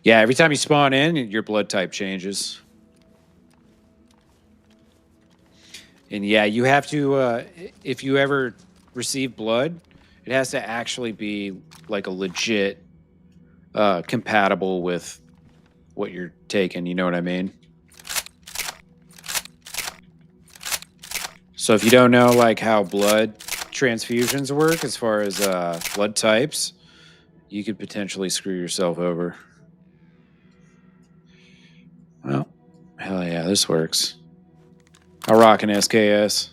Yeah, every time you spawn in, your blood type changes. And yeah, you have to, if you ever receive blood, it has to actually be like a legit compatible with what you're taking. You know what I mean? So if you don't know like how blood transfusions work as far as blood types, you could potentially screw yourself over. Well, hell yeah, this works. Arokc and SKS.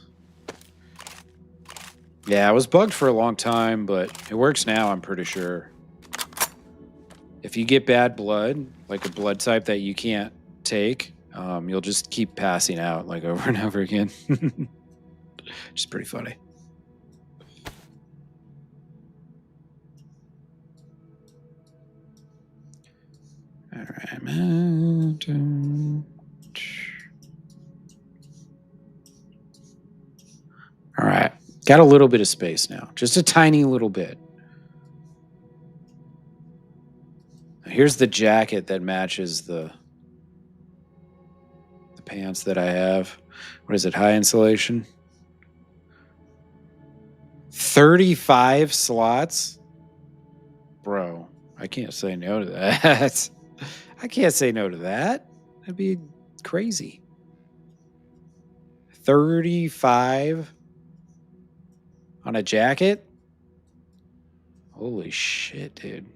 Yeah, it was bugged for a long time, but it works now, I'm pretty sure. If you get bad blood, like a blood type that you can't take, you'll just keep passing out like over and over again. Which is pretty funny. All right, man. All right, got a little bit of space now, just a tiny little bit. Here's the jacket that matches the pants that I have. What is it? High insulation. 35 slots? Bro, I can't say no to that. I can't say no to that. That'd be crazy. 35 on a jacket? Holy shit, dude.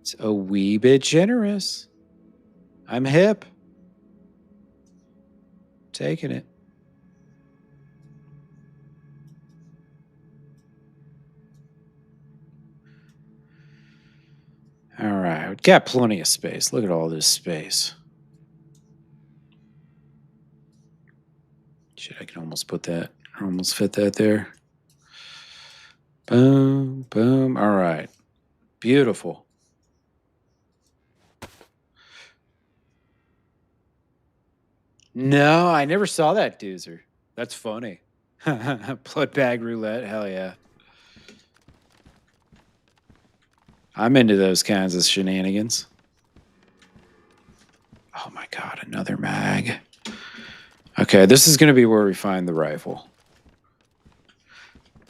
It's a wee bit generous. I'm hip. Taking it. All right, we've got plenty of space. Look at all this space. Shit, I can almost put that, almost fit that there. Boom, boom. All right. Beautiful. No, I never saw that doozer. That's funny. Blood bag roulette. Hell yeah. I'm into those kinds of shenanigans. Oh my god, another mag. Okay, this is going to be where we find the rifle.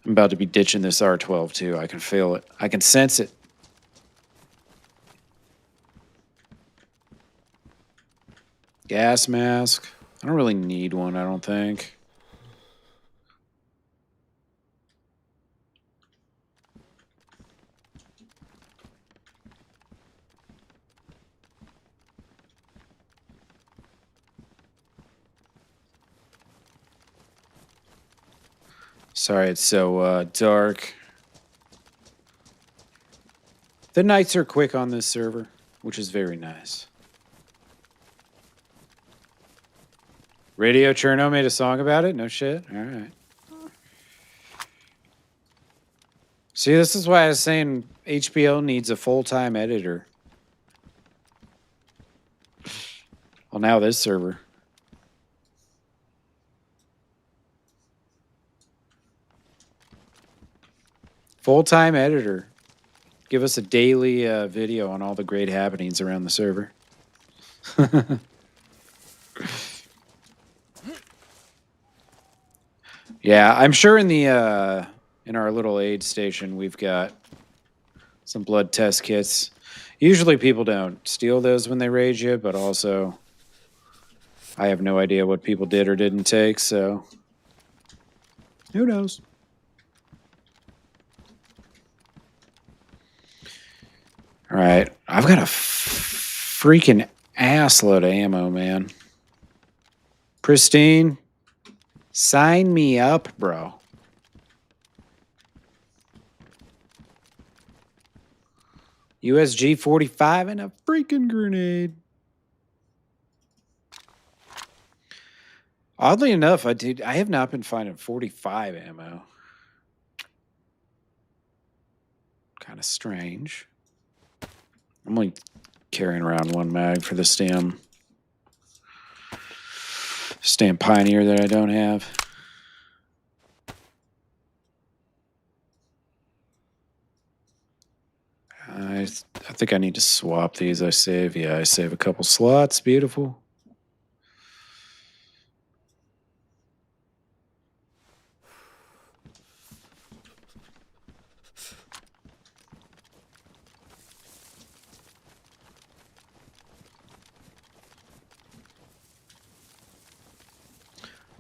I'm about to be ditching this R12 too. I can feel it. I can sense it. Gas mask. I don't really need one, I don't think. Sorry, it's so dark. The nights are quick on this server, which is very nice. Radio Cherno made a song about it? No shit? All right. See, this is why I was saying HBO needs a full-time editor. Well, now this server. Full-time editor. Give us a daily video on all the great happenings around the server. Yeah, I'm sure in the in our little aid station we've got some blood test kits. Usually people don't steal those when they raid you, but also I have no idea what people did or didn't take, so who knows? All right, I've got a freaking assload of ammo, man. Pristine, sign me up, bro. USG 45 and a freaking grenade. Oddly enough, I have not been finding 45 ammo. Kind of strange. I'm only carrying around one mag for this damn Pioneer that I don't have. I think I need to swap these. I save a couple slots. Beautiful.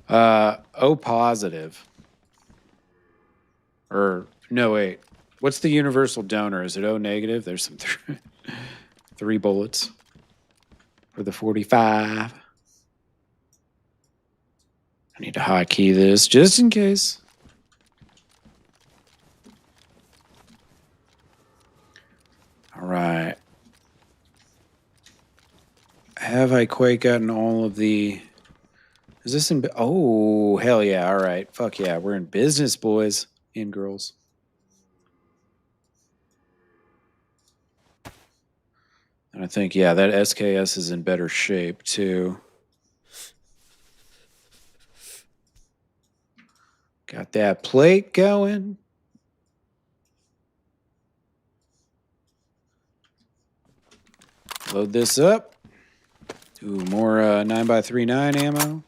O positive. Or no, wait. What's the universal donor? Is it O negative? There's some 3 bullets for the 45. I need to hotkey this just in case. All right. Have I quite gotten all of the... Is this in... Oh, hell yeah. All right. Fuck yeah. We're in business, boys and girls. And I think, yeah, that SKS is in better shape, too. Got that plate going. Load this up. Ooh, more 9x39 ammo.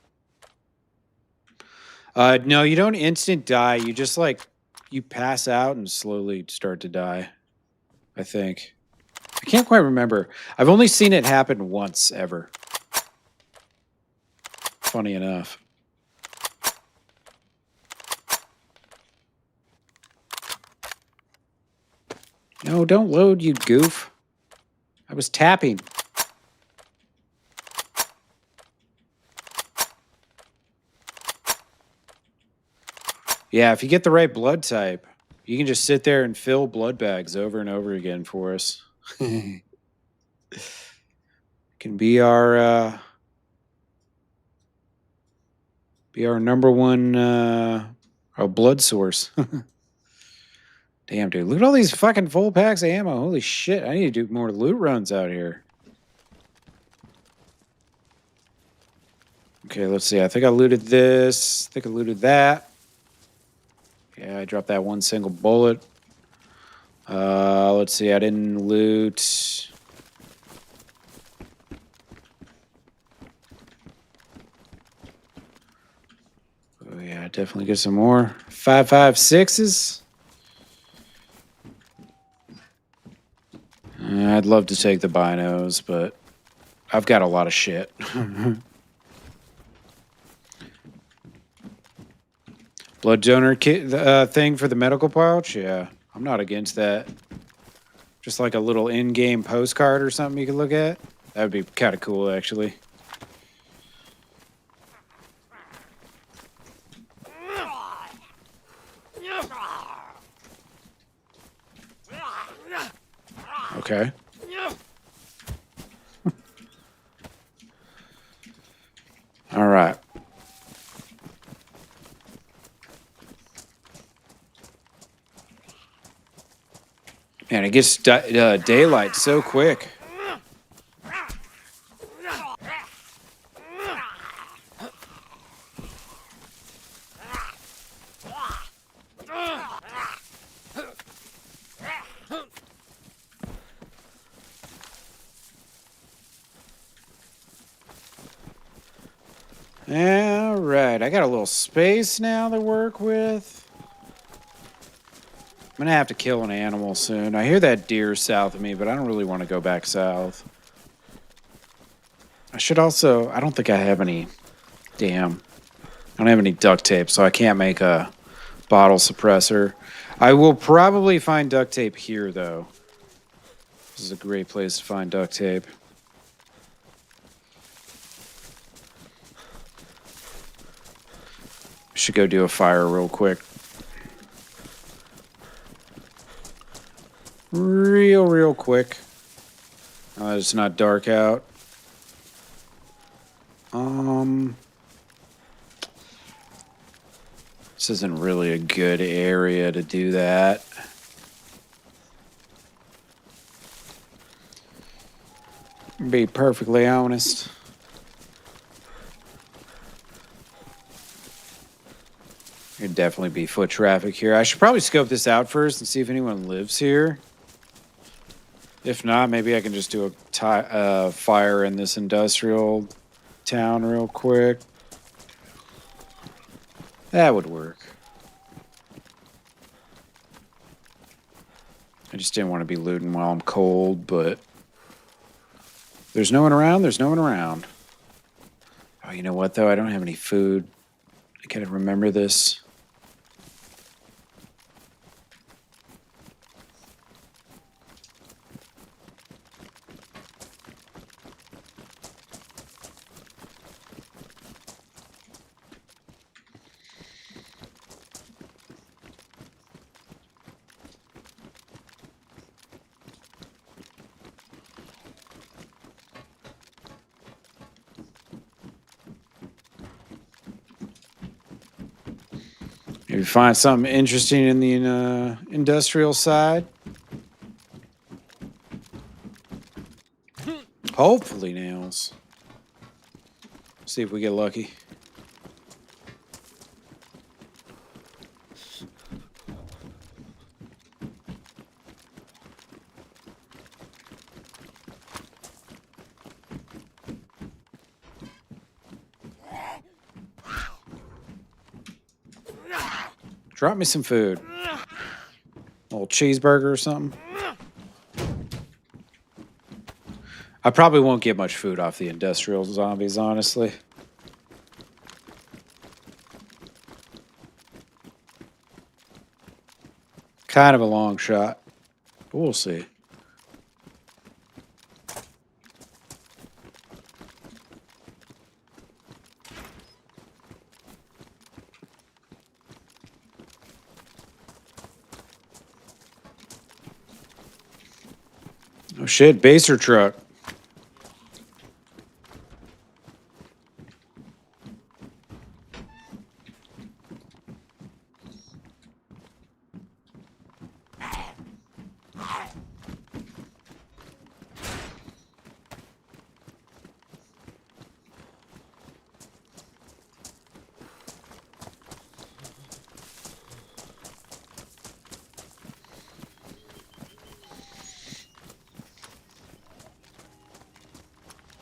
No, you don't instant die. You just, like, you pass out and slowly start to die, I think. I can't quite remember. I've only seen it happen once, ever. Funny enough. No, don't load, you goof. I was tapping. Yeah, if you get the right blood type, you can just sit there and fill blood bags over and over again for us. Can be our number one blood source. Damn, dude. Look at all these fucking full packs of ammo. Holy shit. I need to do more loot runs out here. Okay, let's see. I think I looted this. I think I looted that. Yeah, I dropped that one single bullet. Let's see. I didn't loot... Oh, yeah, definitely get some more 5.56s. I'd love to take the binos, but I've got a lot of shit. Blood donor kit thing for the medical pouch? Yeah, I'm not against that. Just like a little in-game postcard or something you could look at. That would be kind of cool, actually. Okay. All right. it gets daylight so quick. All right, I got a little space now to work with. I'm gonna have to kill an animal soon. I hear that deer south of me, but I don't really want to go back south. I should also, I don't think I have any, damn. I don't have any duct tape, so I can't make a bottle suppressor. I will probably find duct tape here, though. This is a great place to find duct tape. Should go do a fire real quick. Real quick. It's not dark out. This isn't really a good area to do that. Be perfectly honest. There'd definitely be foot traffic here. I should probably scope this out first and see if anyone lives here. If not, maybe I can just do a fire in this industrial town real quick. That would work. I just didn't want to be looting while I'm cold, but there's no one around. There's no one around. Oh, you know what, though? I don't have any food. I gotta remember this. Maybe find something interesting in the industrial side. Hopefully nails. See if we get lucky. Drop me some food. A little cheeseburger or something. I probably won't get much food off the industrial zombies, honestly. Kind of a long shot. But we'll see. Oh shit, baser truck.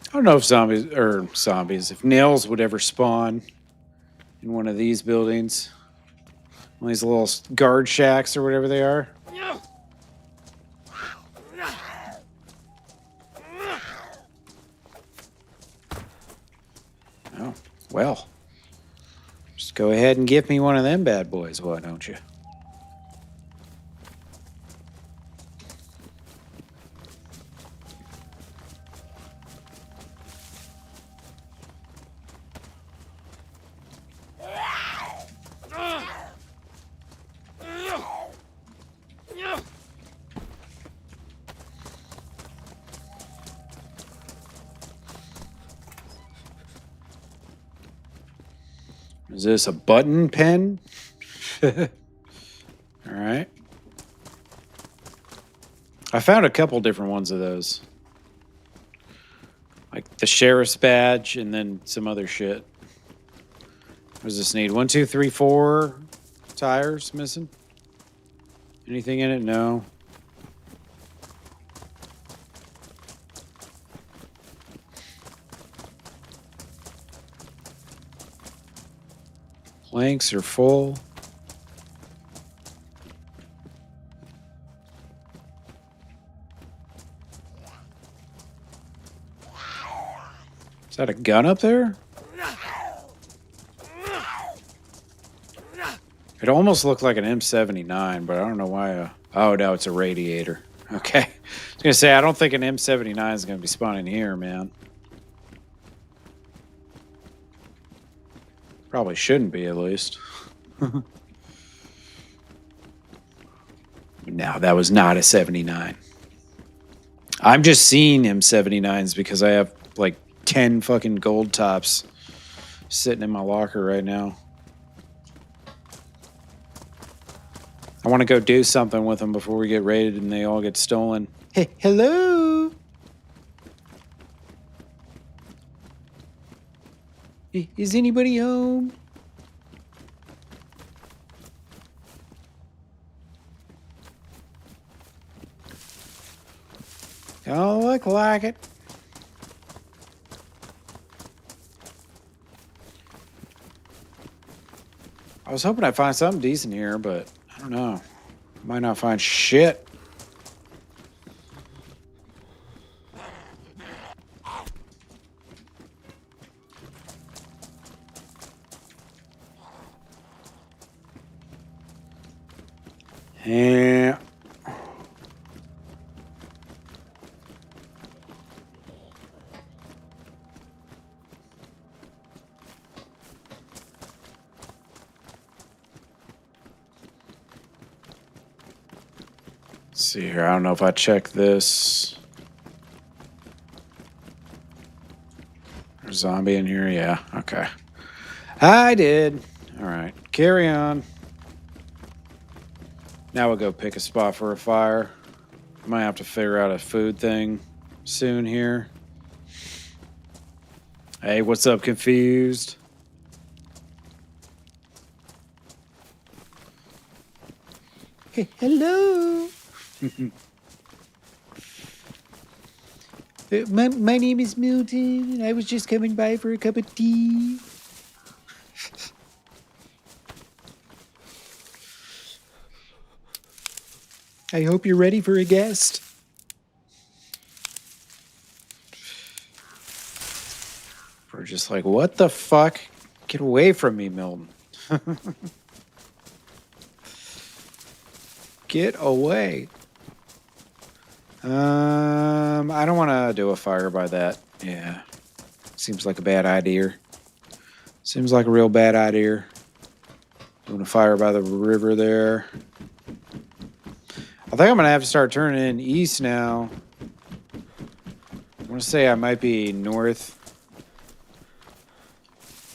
I don't know if if nails would ever spawn in one of these buildings. One of these little guard shacks or whatever they are. Oh, well. Just go ahead and give me one of them bad boys, why don't you? Is this a button pen? All right. I found a couple different ones of those. Like the sheriff's badge and then some other shit. What does this need? 1, 2, 3, 4 tires missing? Anything in it? No. Planks are full. Is that a gun up there? It almost looked like an M79, but I don't know why. Oh, no, it's a radiator. Okay. I was going to say, I don't think an M79 is going to be spawning here, man. Probably shouldn't be, at least. No, that was not a 79. I'm just seeing M79s because I have like 10 fucking gold tops sitting in my locker right now. I want to go do something with them before we get raided and they all get stolen. Hey, hello? Is anybody home? Don't look like it. I was hoping I'd find something decent here, but I don't know. Might not find shit. Yeah. Let's see here. I don't know if I check this. There's a zombie in here. Yeah. Okay. I did. All right. Carry on. Now we'll go pick a spot for a fire. Might have to figure out a food thing soon here. Hey, what's up, Confused? Hey, hello. My name is Milton, and I was just coming by for a cup of tea. I hope you're ready for a guest. We're just like, what the fuck? Get away from me, Milton. Get away. I don't want to do a fire by that. Yeah. Seems like a bad idea. Seems like a real bad idea. Doing a fire by the river there. I think I'm going to have to start turning east now. I want to say I might be north.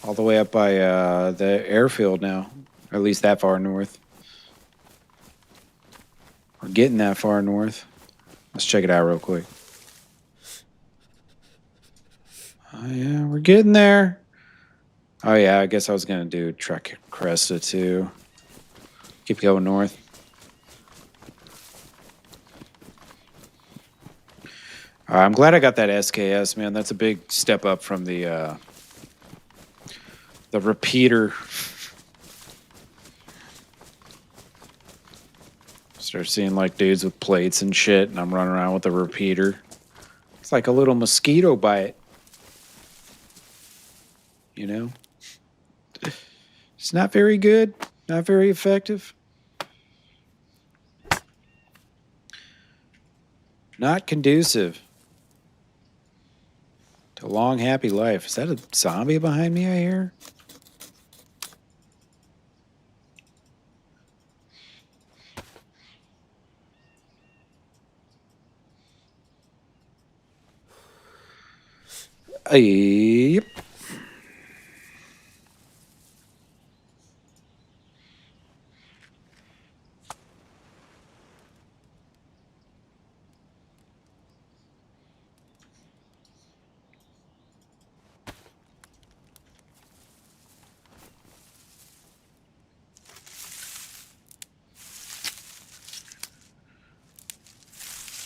All the way up by the airfield now. Or at least that far north. We're getting that far north. Let's check it out real quick. Oh, yeah, we're getting there. Oh, yeah, I guess I was going to do Trek Cresta too. Keep going north. All right, I'm glad I got that SKS, man. That's a big step up from the repeater. Start seeing like dudes with plates and shit, and I'm running around with a repeater. It's like a little mosquito bite. You know? It's not very good, not very effective. Not conducive to a long, happy life. Is that a zombie behind me, I hear? Yep.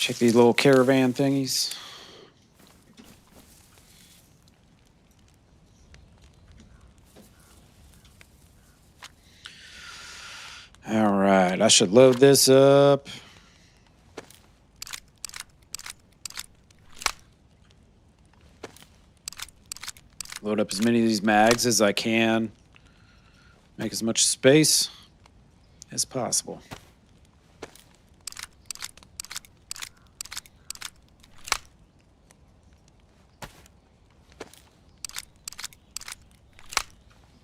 Check these little caravan thingies. All right, I should load this up. Load up as many of these mags as I can. Make as much space as possible.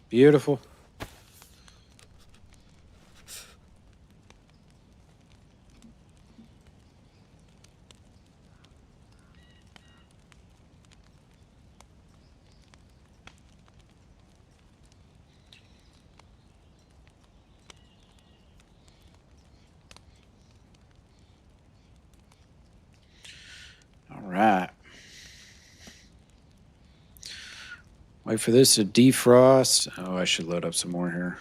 Beautiful. All right. Wait for this to defrost. Oh, I should load up some more here.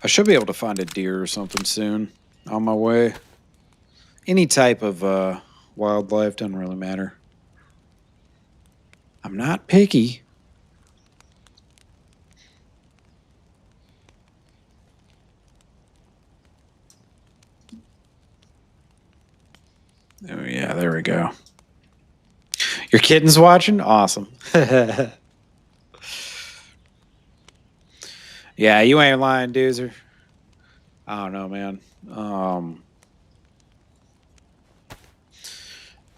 I should be able to find a deer or something soon on my way. Any type of wildlife doesn't really matter. I'm not picky. Oh, yeah, there we go. Your kitten's watching? Awesome. Yeah, you ain't lying, Doozer. I don't know, man.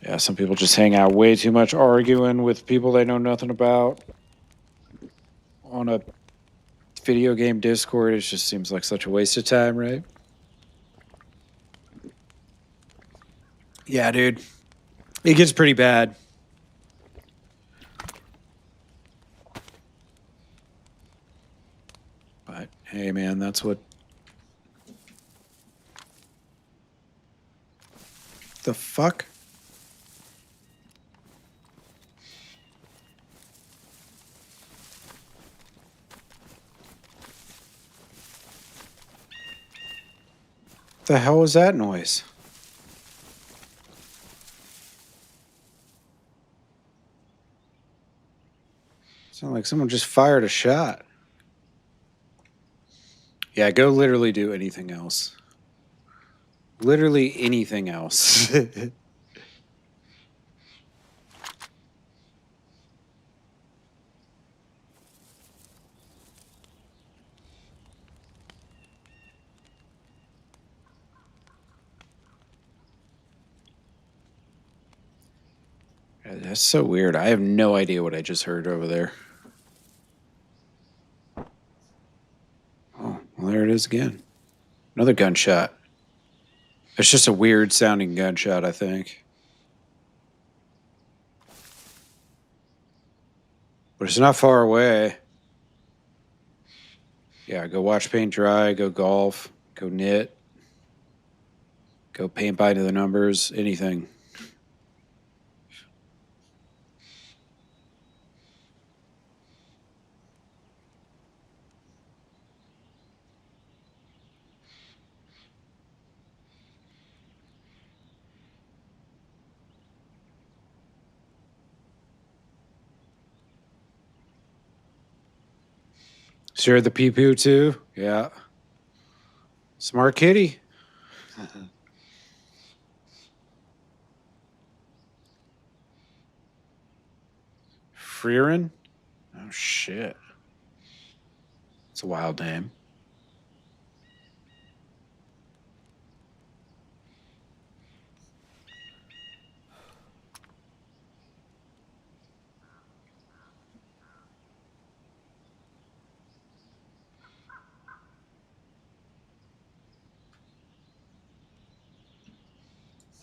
Yeah, some people just hang out way too much arguing with people they know nothing about on a video game Discord. It just seems like such a waste of time, right? Yeah, dude. It gets pretty bad. But hey, man, that's what. The fuck? The hell was that noise? Sounded like someone just fired a shot. Yeah, go literally do anything else. Literally anything else. That's so weird. I have no idea what I just heard over there. Oh, well, there it is again. Another gunshot. It's just a weird sounding gunshot, I think. But it's not far away. Yeah, go watch paint dry, go golf, go knit, go paint by to the numbers, anything. Share the pee-poo too? Yeah. Smart kitty. Freerin? Oh, shit. It's a wild name.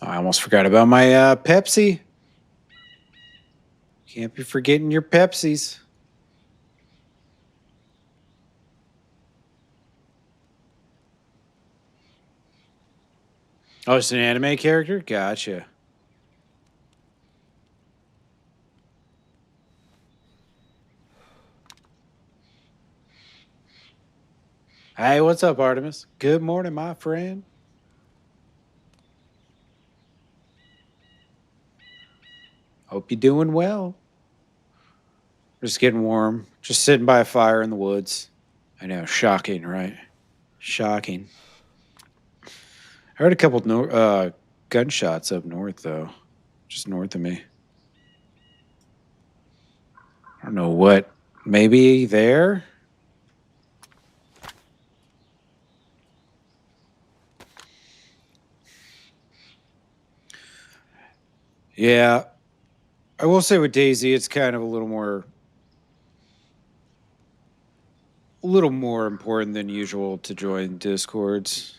I almost forgot about my Pepsi. Can't be forgetting your Pepsis. Oh, it's an anime character? Gotcha. Hey, what's up, Artemis? Good morning, my friend. Hope you're doing well. Just getting warm. Just sitting by a fire in the woods. I know, shocking, right? Shocking. I heard a couple gunshots up north, though. Just north of me. I don't know what. Maybe there? Yeah. I will say with DayZ, it's kind of a little more important than usual to join discords.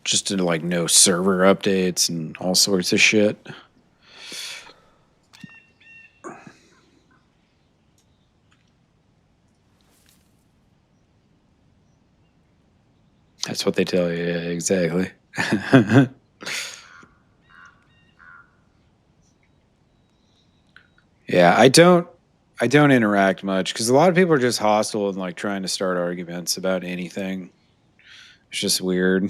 Just to like know server updates and all sorts of shit. That's what they tell you. Yeah, exactly. Yeah, I don't interact much because a lot of people are just hostile and like trying to start arguments about anything. It's just weird.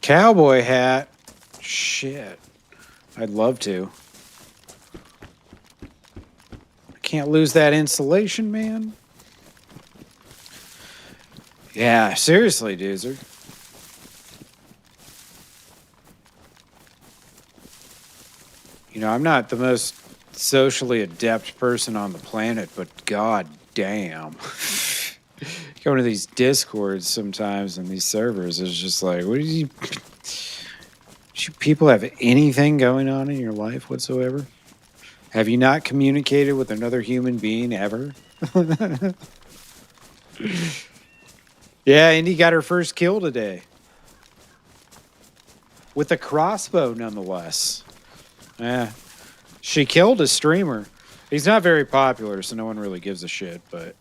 Cowboy hat. Shit. I'd love to. I can't lose that insulation, man. Yeah, seriously, Doozer. You know, I'm not the most socially adept person on the planet, but god damn. Going to these discords sometimes and these servers is just like, what do you people have anything going on in your life whatsoever? Have you not communicated with another human being ever? Yeah, Indy got her first kill today. With a crossbow, nonetheless. Yeah. She killed a streamer. He's not very popular, so no one really gives a shit, but...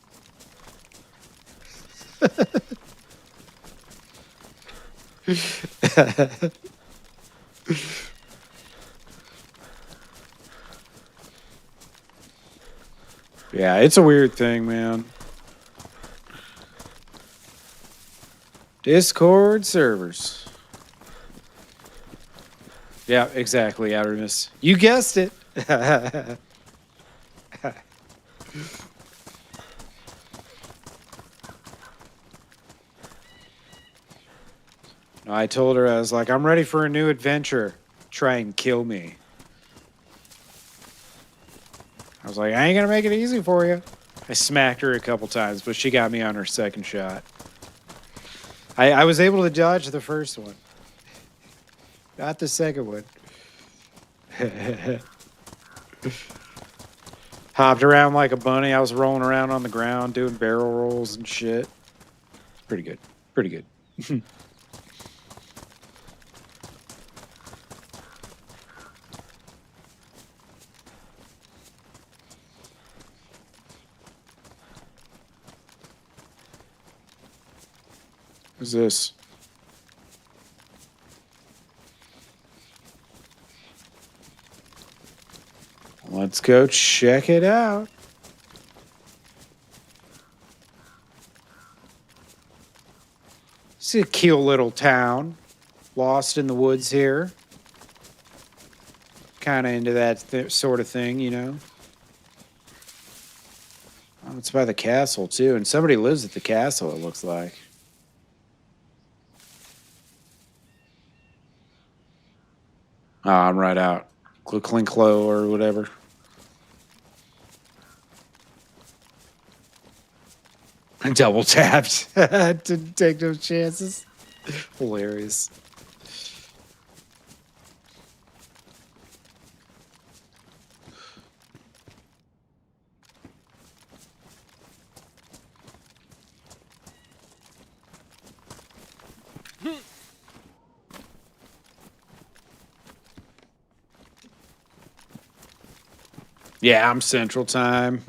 Yeah, it's a weird thing, man. Discord servers. Yeah, exactly, Outermus. You guessed it. I told her, I was like, I'm ready for a new adventure. Try and kill me. I was like, I ain't gonna make it easy for you. I smacked her a couple times, but she got me on her second shot. I was able to dodge the first one. Not the second one. Hopped around like a bunny. I was rolling around on the ground doing barrel rolls and shit. Pretty good. Pretty good. What's this? Let's go check it out. It's a cute little town. Lost in the woods here. Kind of into that sort of thing, you know. Oh, it's by the castle, too. And somebody lives at the castle, it looks like. Oh, I'm right out. Clinklo or whatever. Double tapped to take those chances. Hilarious. Yeah, I'm Central Time.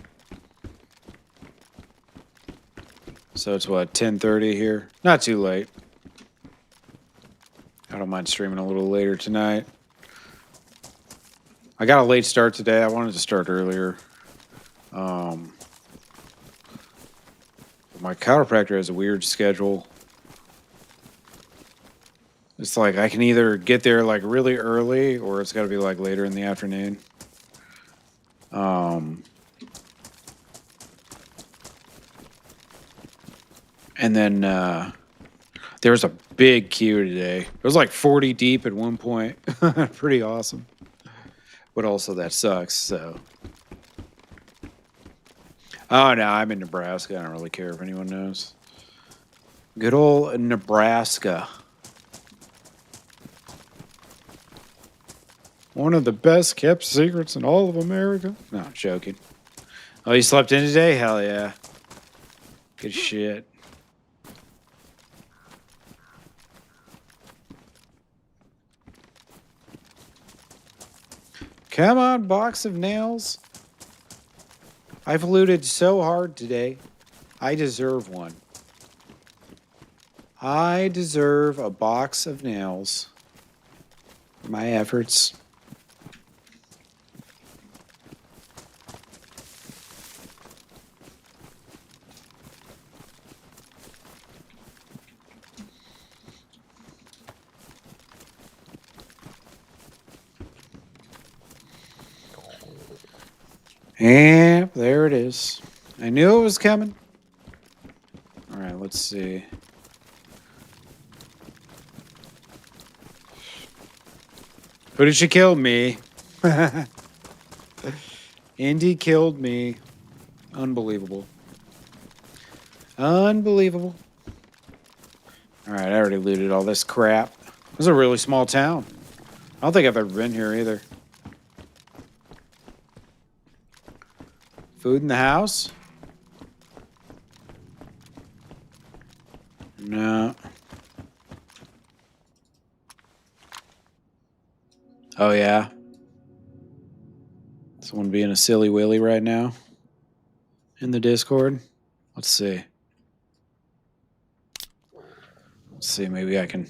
So it's what, 10:30 here? Not too late. I don't mind streaming a little later tonight. I got a late start today. I wanted to start earlier. My chiropractor has a weird schedule. It's like I can either get there like really early or it's got to be like later in the afternoon. And then there was a big queue today. It was like 40 deep at one point. Pretty awesome. But also that sucks, so. Oh, no, I'm in Nebraska. I don't really care if anyone knows. Good old Nebraska. One of the best kept secrets in all of America. No, I'm joking. Oh, you slept in today? Hell yeah. Good shit. Come on, box of nails. I've looted so hard today. I deserve one. I deserve a box of nails for my efforts. Yeah, there it is. I knew it was coming. All right, let's see. Who did she kill? Me. Indy killed me. Unbelievable. Unbelievable. All right, I already looted all this crap. This is a really small town. I don't think I've ever been here either. Food in the house? No. Oh, yeah. Someone being a silly willy right now in the Discord. Let's see. Let's see, maybe I can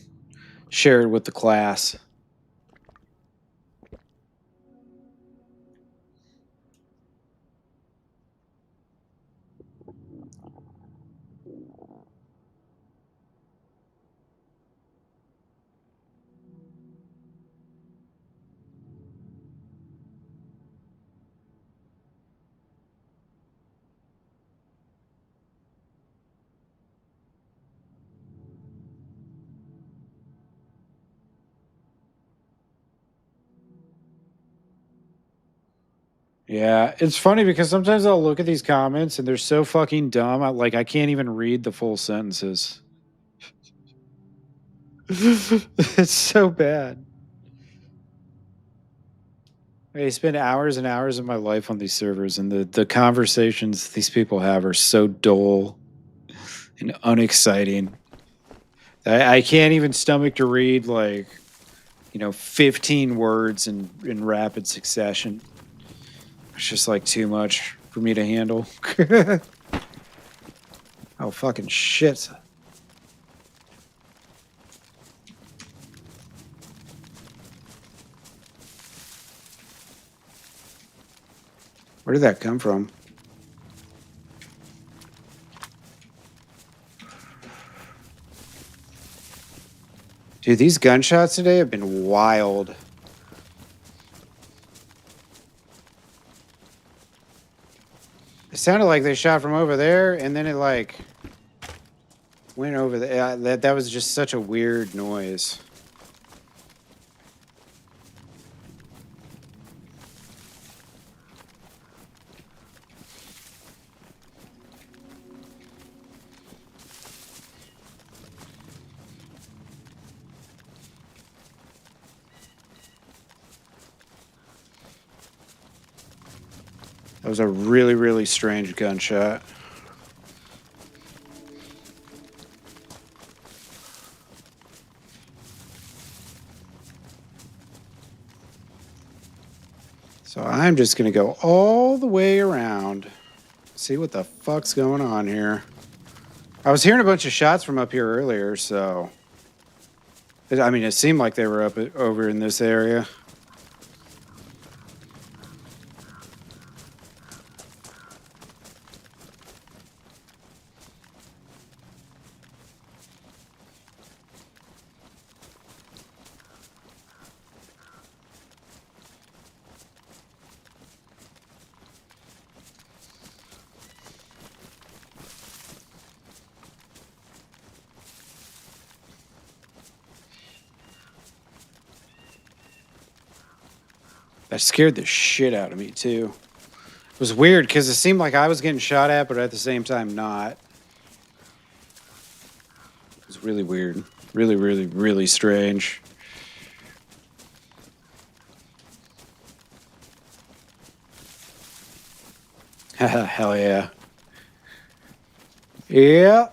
share it with the class. Yeah, it's funny because sometimes I'll look at these comments and they're so fucking dumb. I can't even read the full sentences. It's so bad. I spend hours and hours of my life on these servers, and the conversations these people have are so dull and unexciting. I can't even stomach to read 15 words in rapid succession. It's just like too much for me to handle. Oh, fucking shit. Where did that come from? Dude, these gunshots today have been wild. It sounded like they shot from over there, and then it went over there. That was just such a weird noise. That was a really, really strange gunshot. So I'm just going to go all the way around. See what the fuck's going on here. I was hearing a bunch of shots from up here earlier, so... I mean, it seemed like they were up over in this area. That scared the shit out of me, too. It was weird, because it seemed like I was getting shot at, but at the same time not. It was really weird. Really, really, really strange. Hell yeah. Yeah.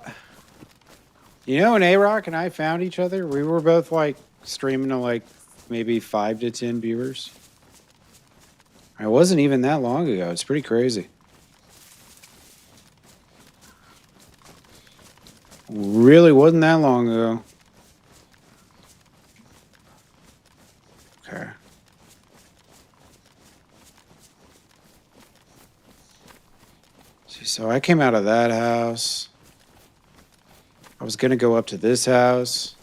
You know, when Arokc and I found each other, we were both, like, streaming to, like, maybe 5 to 10 viewers. It wasn't even that long ago. It's pretty crazy. Really wasn't that long ago. Okay. See, so I came out of that house. I was going to go up to this house,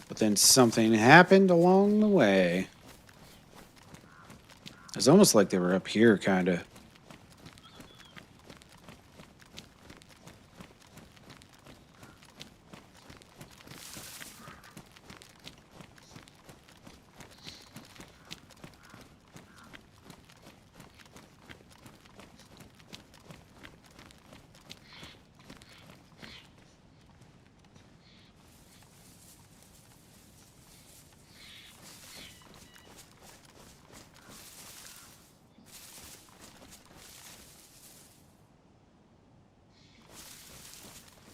but then something happened along the way. It's almost like they were up here, kind of.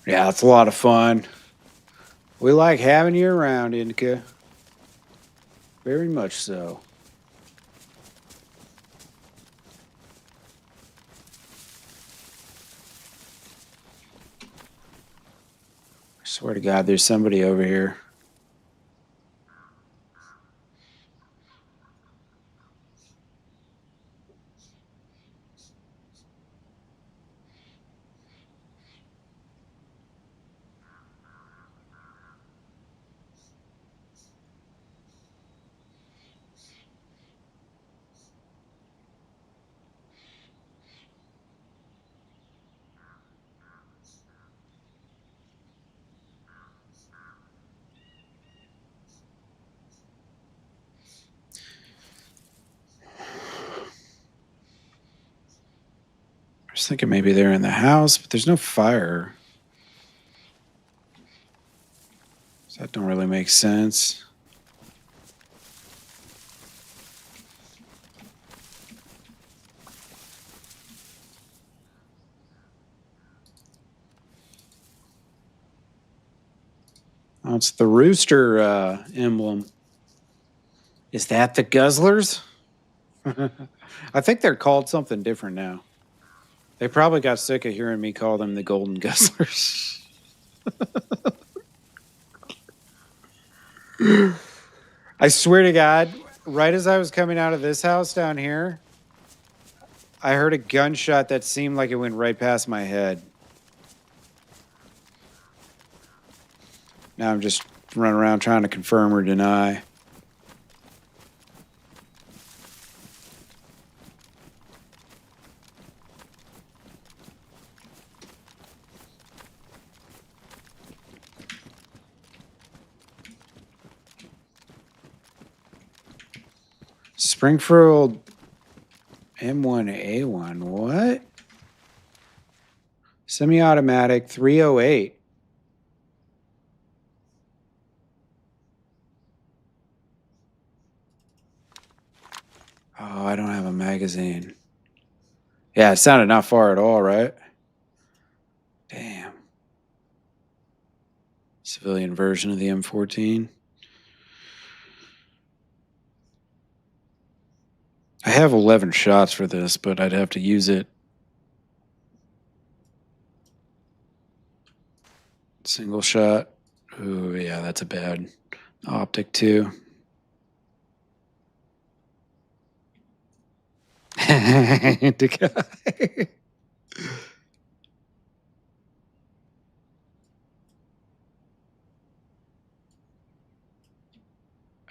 Yeah, it's a lot of fun. We like having you around, Inca. Very much so. I swear to God, there's somebody over here. I was thinking maybe they're in the house, but there's no fire. So that don't really make sense. Oh, it's the rooster emblem. Is that the Guzzlers? I think they're called something different now. They probably got sick of hearing me call them the Golden Guzzlers. I swear to God, right as I was coming out of this house down here, I heard a gunshot that seemed like it went right past my head. Now I'm just running around trying to confirm or deny. Springfield M1A1, what? Semi-automatic 308. Oh, I don't have a magazine. Yeah, it sounded not far at all, right? Damn. Civilian version of the M14. I have 11 shots for this, but I'd have to use it. Single shot. Ooh, yeah, that's a bad optic too.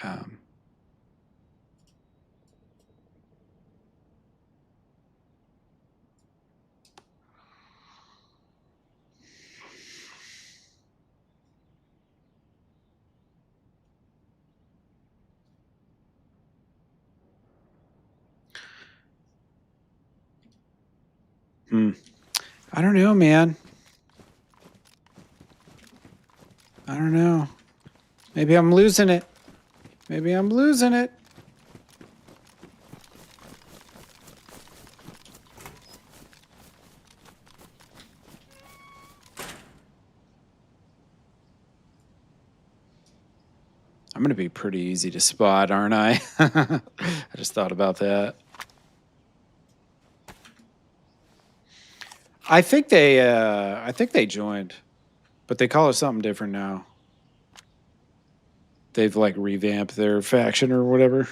um, I don't know, man. I don't know. Maybe I'm losing it. Maybe I'm losing it. I'm going to be pretty easy to spot, aren't I? I just thought about that. I think they joined, but they call it something different now. They've like revamped their faction or whatever.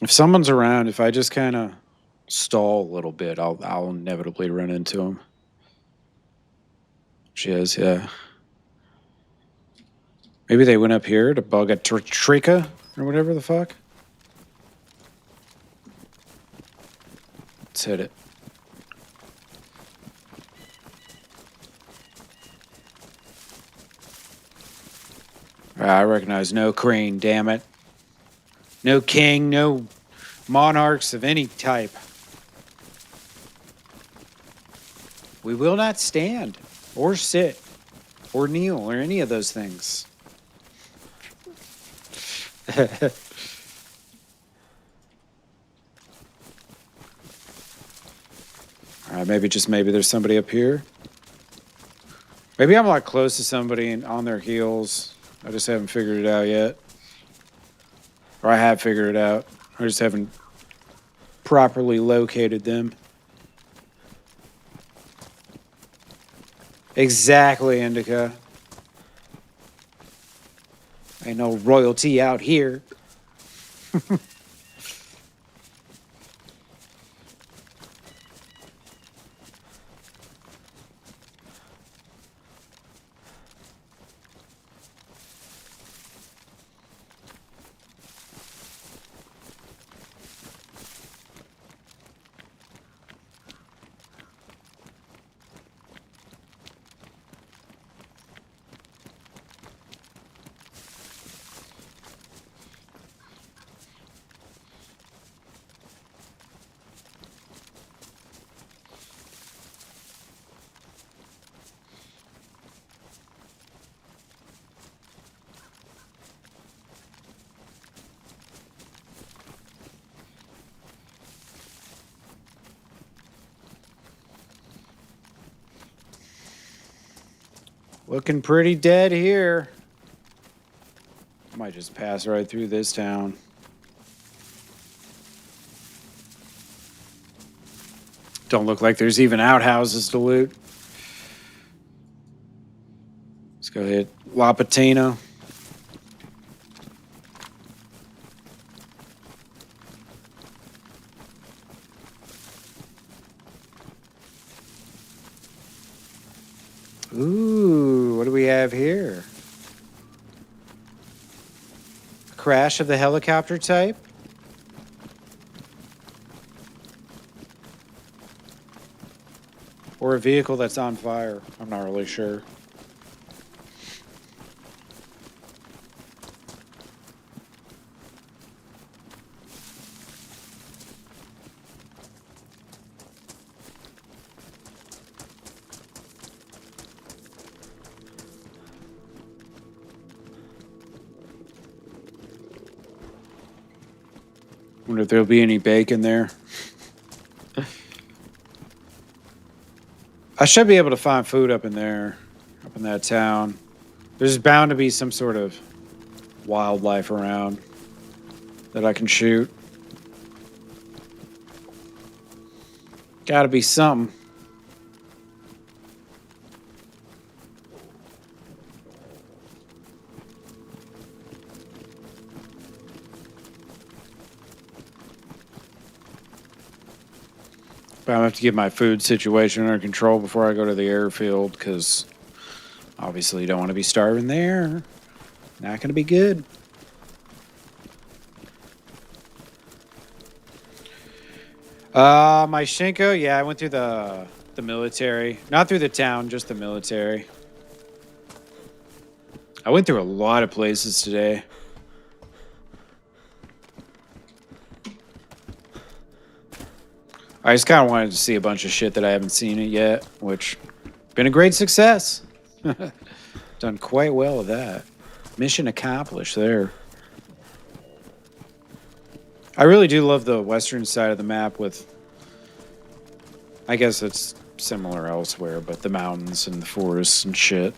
If someone's around, if I just kind of stall a little bit, I'll inevitably run into them. She is, yeah. Maybe they went up here to bug a Trika or whatever the fuck. Let's hit it. I recognize no crane, damn it. No king, no monarchs of any type. We will not stand, or sit, or kneel, or any of those things. All right, maybe there's somebody up here. Maybe I'm like close to somebody and on their heels. I just haven't figured it out yet. Or I have figured it out. I just haven't properly located them. Exactly, Indica. Ain't no royalty out here. Looking pretty dead here. I might just pass right through this town. Don't look like there's even outhouses to loot. Let's go hit La Patina. Ooh, what do we have here? A crash of the helicopter type? Or a vehicle that's on fire? I'm not really sure. Wonder if there'll be any bacon there. I should be able to find food up in there, up in that town. There's bound to be some sort of wildlife around that I can shoot. Gotta be something. But I'm gonna have to get my food situation under control before I go to the airfield, because obviously you don't want to be starving there. Not gonna be good. My Shinko, yeah, I went through the military. Not through the town, just the military. I went through a lot of places today. I just kind of wanted to see a bunch of shit that I haven't seen it yet, which been a great success. Done quite well with that. Mission accomplished there. I really do love the western side of the map with, I guess it's similar elsewhere, but the mountains and the forests and shit.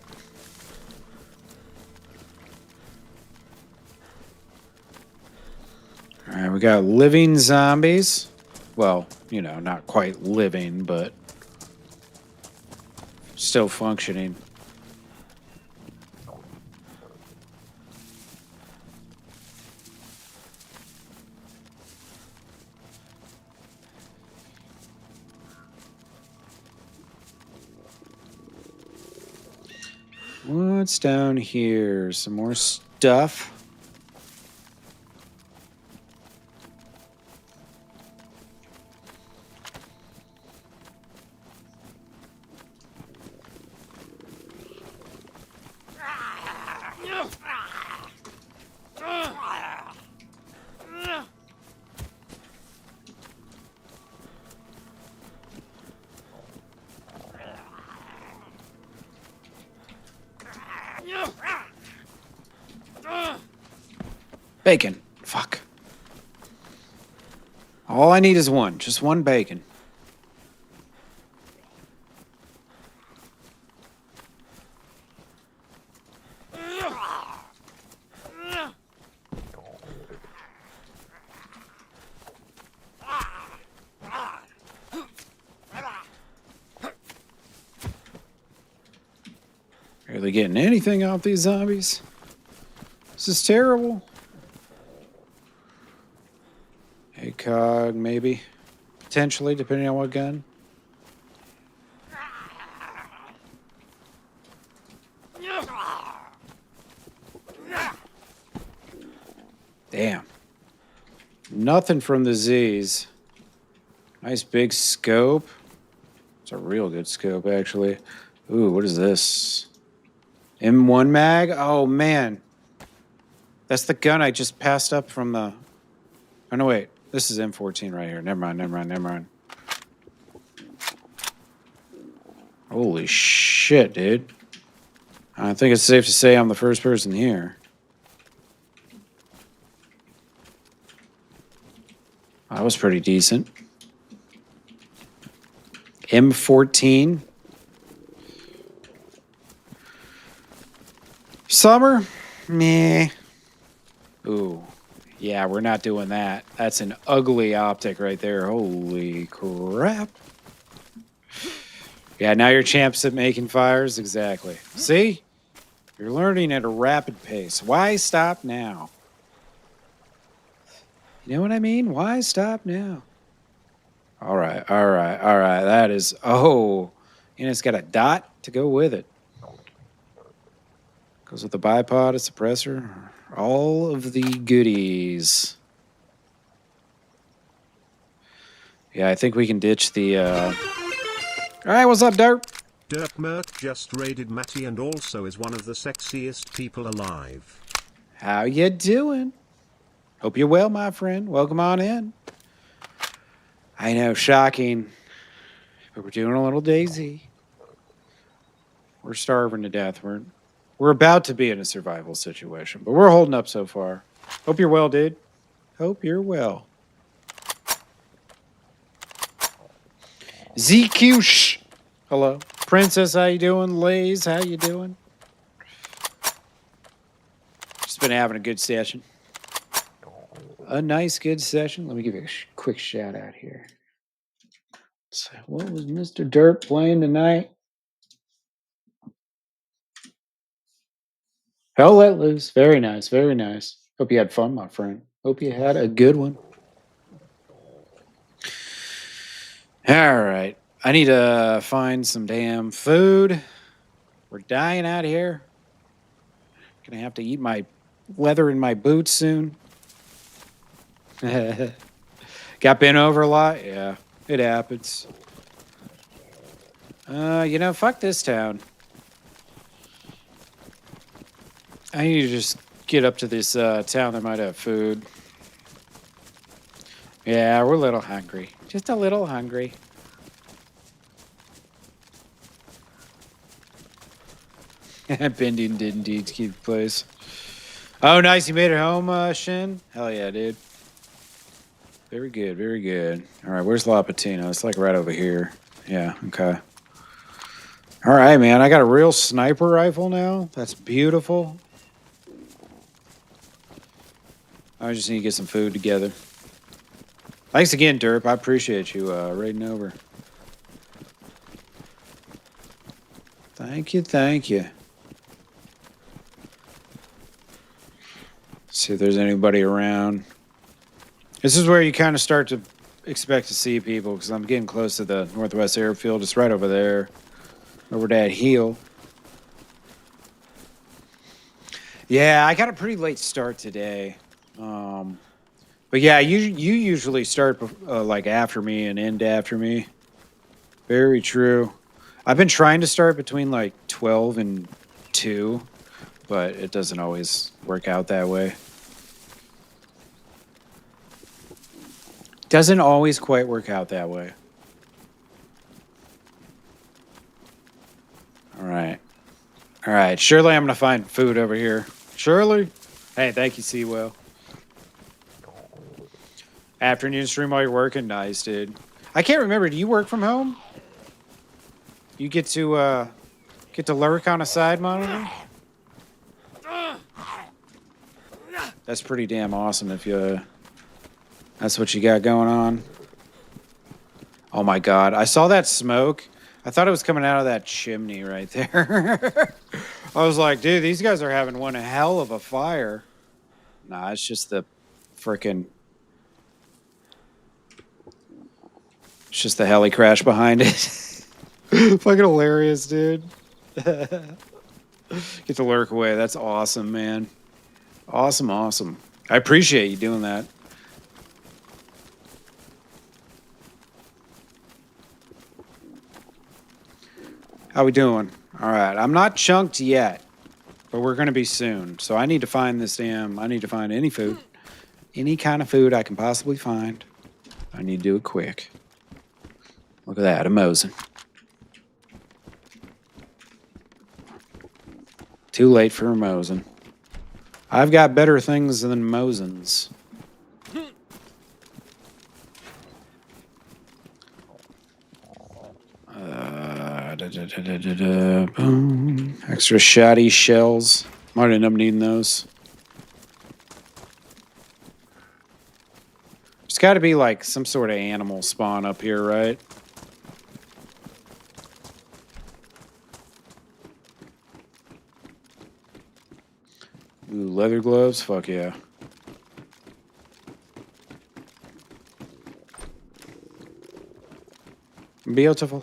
All right, we got living zombies. Well, you know, not quite living, but still functioning. What's down here? Some more stuff. Bacon. Fuck. All I need is one. Just one bacon. Barely getting anything off these zombies. This is terrible. ACOG, maybe. Potentially, depending on what gun. Damn. Nothing from the Z's. Nice big scope. It's a real good scope, actually. Ooh, what is this? M1 mag? Oh, man. That's the gun I just passed up from the... Oh, no, wait. This is M14 right here. Never mind. Holy shit, dude. I think it's safe to say I'm the first person here. That was pretty decent. M14. Summer? Meh. Ooh. Yeah, we're not doing that. That's an ugly optic right there. Holy crap. Yeah, now you're champs at making fires. Exactly. See? You're learning at a rapid pace. Why stop now? You know what I mean? Why stop now? All right. That is... Oh. And it's got a dot to go with it. Goes with the bipod, a suppressor. All of the goodies. Yeah, I think we can ditch the... All right, what's up, Derp? Derp Merc just raided Matty and also is one of the sexiest people alive. How you doing? Hope you're well, my friend. Welcome on in. I know, shocking. But we're doing a little DayZ. We're starving to death. We're about to be in a survival situation, but we're holding up so far. Hope you're well, dude. Hope you're well. ZQ, hello. Princess, how you doing? Lays, how you doing? Just been having a good session. A nice, good session. Let me give you a quick shout out here. So what was Mr. Dirt playing tonight? Hell let loose. Very nice, very nice. Hope you had fun, my friend. Hope you had a good one. All right. I need to find some damn food. We're dying out here. Gonna have to eat my leather in my boots soon. Got bent over a lot? Yeah, it happens. Fuck this town. I need to just get up to this town that might have food. Yeah, we're a little hungry. Just a little hungry. Bending did indeed keep place. Oh, nice. You made it home, Shin? Hell yeah, dude. Very good, very good. All right, where's La Patina? It's like right over here. Yeah, okay. All right, man. I got a real sniper rifle now. That's beautiful. I just need to get some food together. Thanks again, Derp. I appreciate you raiding over. Thank you, thank you. See if there's anybody around. This is where you kind of start to expect to see people, because I'm getting close to the Northwest Airfield. It's right over there, over that hill. Yeah, I got a pretty late start today. But yeah, you usually start like after me and end after me. Very true. I've been trying to start between like 12 and 2, but it doesn't always work out that way. Doesn't always quite work out that way. All right. All right. Surely I'm going to find food over here. Shirley? Hey, thank you, Seawell. Afternoon stream while you're working? Nice, dude. I can't remember. Do you work from home? You get to lurk on a side monitor? That's pretty damn awesome if you... that's what you got going on. Oh my god. I saw that smoke. I thought it was coming out of that chimney right there. I was like, dude, these guys are having one hell of a fire. Nah, it's just the frickin'... it's just the heli crash behind it. Fucking hilarious, dude. Get to lurk away. That's awesome, man. Awesome, awesome. I appreciate you doing that. How we doing? All right. I'm not chunked yet, but we're going to be soon. So I need to find this damn... I need to find any food. Any kind of food I can possibly find. I need to do it quick. Look at that. A Mosin. Too late for a Mosin. I've got better things than Mosins. Boom. Extra shoddy shells. Might end up needing those. There's got to be like some sort of animal spawn up here, right? Ooh, leather gloves? Fuck yeah. Beautiful.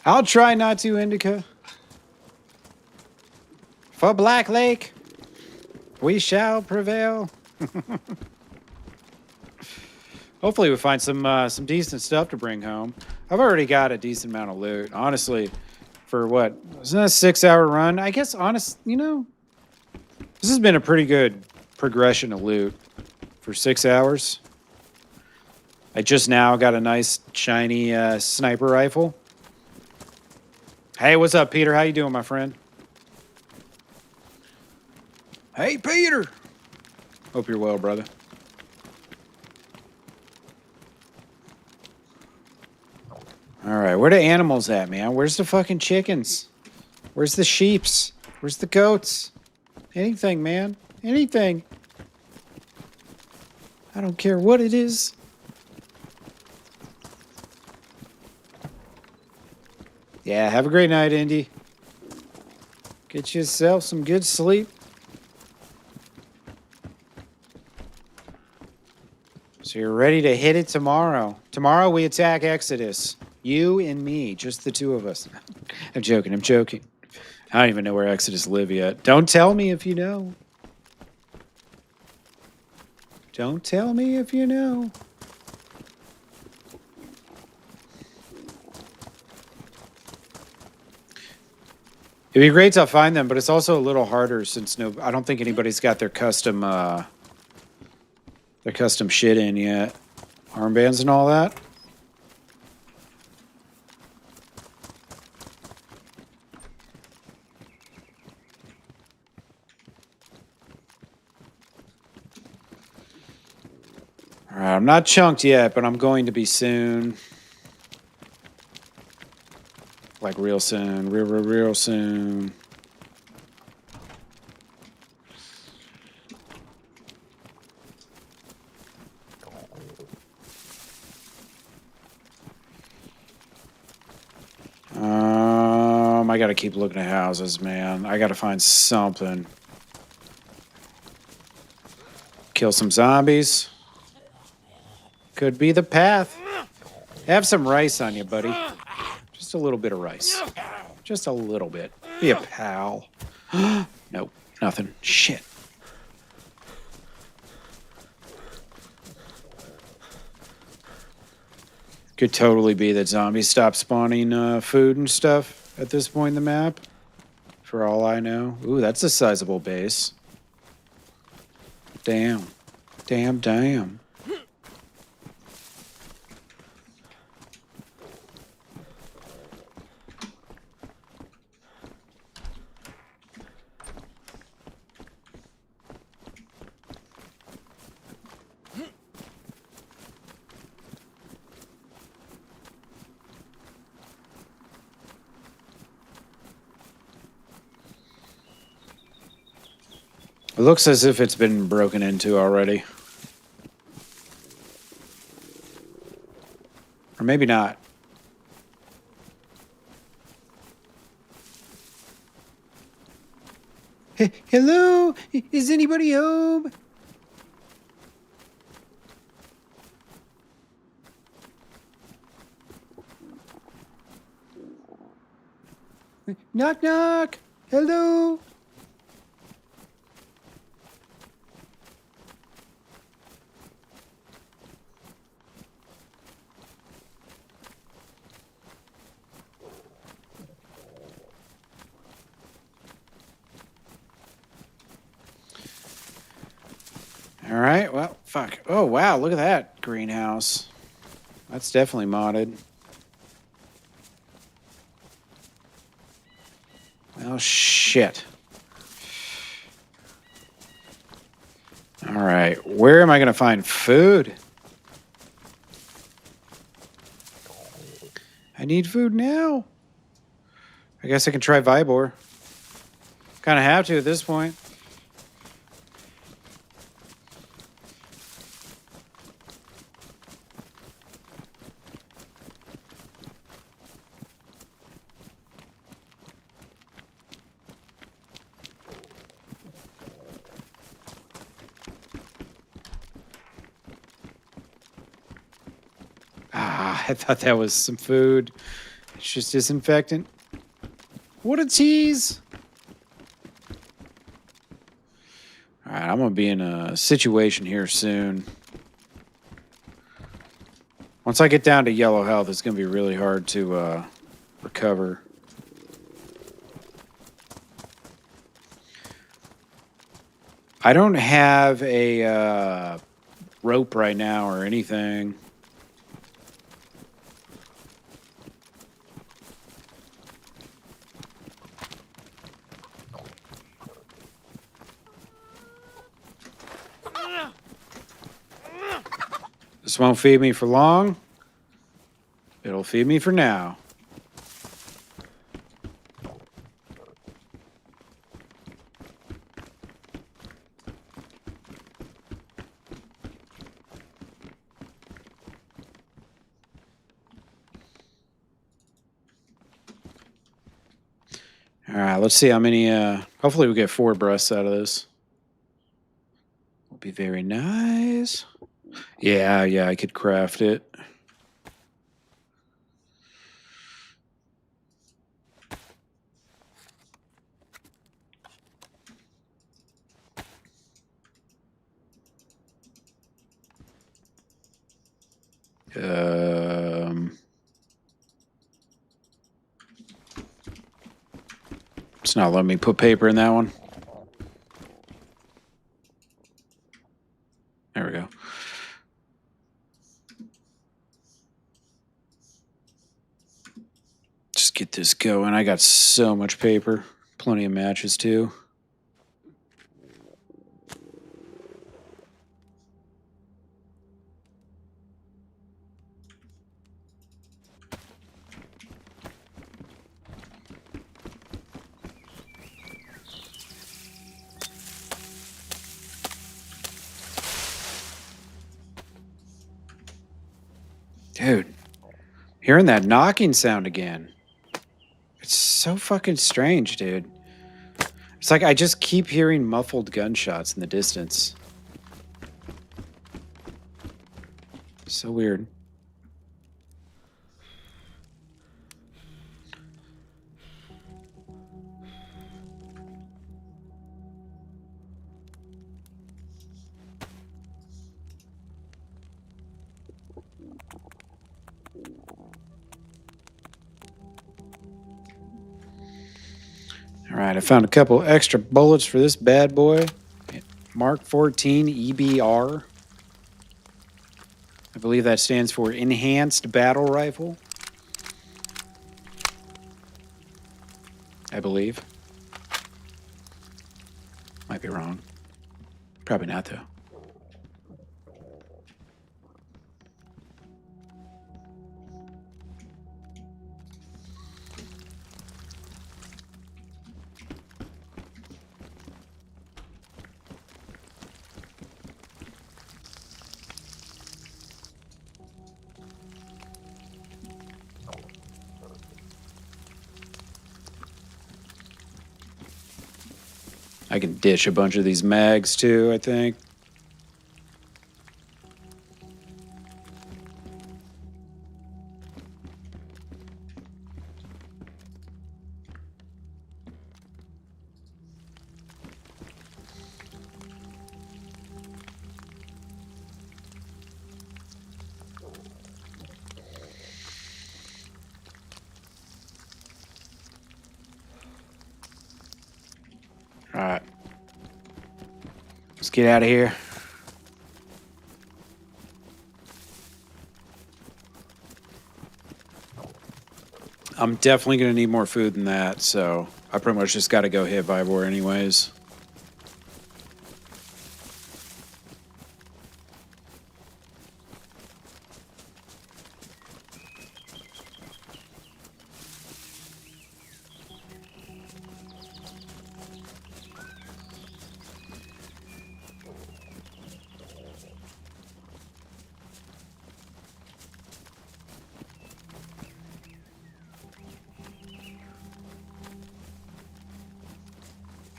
I'll try not to, Indica. For Black Lake, we shall prevail. Hopefully we find some decent stuff to bring home. I've already got a decent amount of loot. Honestly, for what? Isn't that a 6-hour run? I guess, this has been a pretty good progression of loot for 6 hours. I just now got a nice, shiny sniper rifle. Hey, what's up, Peter? How you doing, my friend? Hey, Peter. Hope you're well, brother. All right, where the animals at, man? Where's the fucking chickens? Where's the sheeps? Where's the goats? Anything, man. Anything. I don't care what it is. Yeah, have a great night, Indy. Get yourself some good sleep. So you're ready to hit it tomorrow. Tomorrow we attack Exodus. You and me, just the two of us. I'm joking, I'm joking. I don't even know where Exodus live yet. Don't tell me if you know. Don't tell me if you know. It'd be great to find them, but it's also a little harder since I don't think anybody's got their custom shit in yet. Armbands and all that. All right, I'm not chunked yet, but I'm going to be soon. Like real soon, real soon. I gotta keep looking at houses, man. I gotta find something. Kill some zombies. Could be the path. Have some rice on you, buddy. Just a little bit of rice. Just a little bit. Be a pal. Nope, nothing. Shit. Could totally be that zombies stop spawning food and stuff at this point in the map. For all I know. Ooh, that's a sizable base. Damn. Damn. It looks as if it's been broken into already. Or maybe not. Hey, hello? Is anybody home? Knock, knock. Hello? All right, well, fuck. Oh, wow, look at that greenhouse. That's definitely modded. Oh, shit. All right, where am I going to find food? I need food now. I guess I can try Vibor. Kind of have to at this point. I thought that was some food. It's just disinfectant. What a tease. All right, I'm going to be in a situation here soon. Once I get down to yellow health, it's going to be really hard to recover. I don't have a rope right now or anything. This won't feed me for long. It'll feed me for now. All right, let's see how many. Hopefully, we get 4 breasts out of this. Will be very nice. Yeah, I could craft it. It's not letting me put paper in that one. There we go. Just get this going. I got so much paper. Plenty of matches, too. Dude, hearing that knocking sound again. It's so fucking strange, dude. It's like I just keep hearing muffled gunshots in the distance. So weird. All right, I found a couple extra bullets for this bad boy. Mark 14 EBR. I believe that stands for Enhanced Battle Rifle. I believe. Might be wrong. Probably not, though. I can ditch a bunch of these mags too, I think. All right. Let's get out of here. I'm definitely going to need more food than that, so I pretty much just got to go hit Vibor anyways.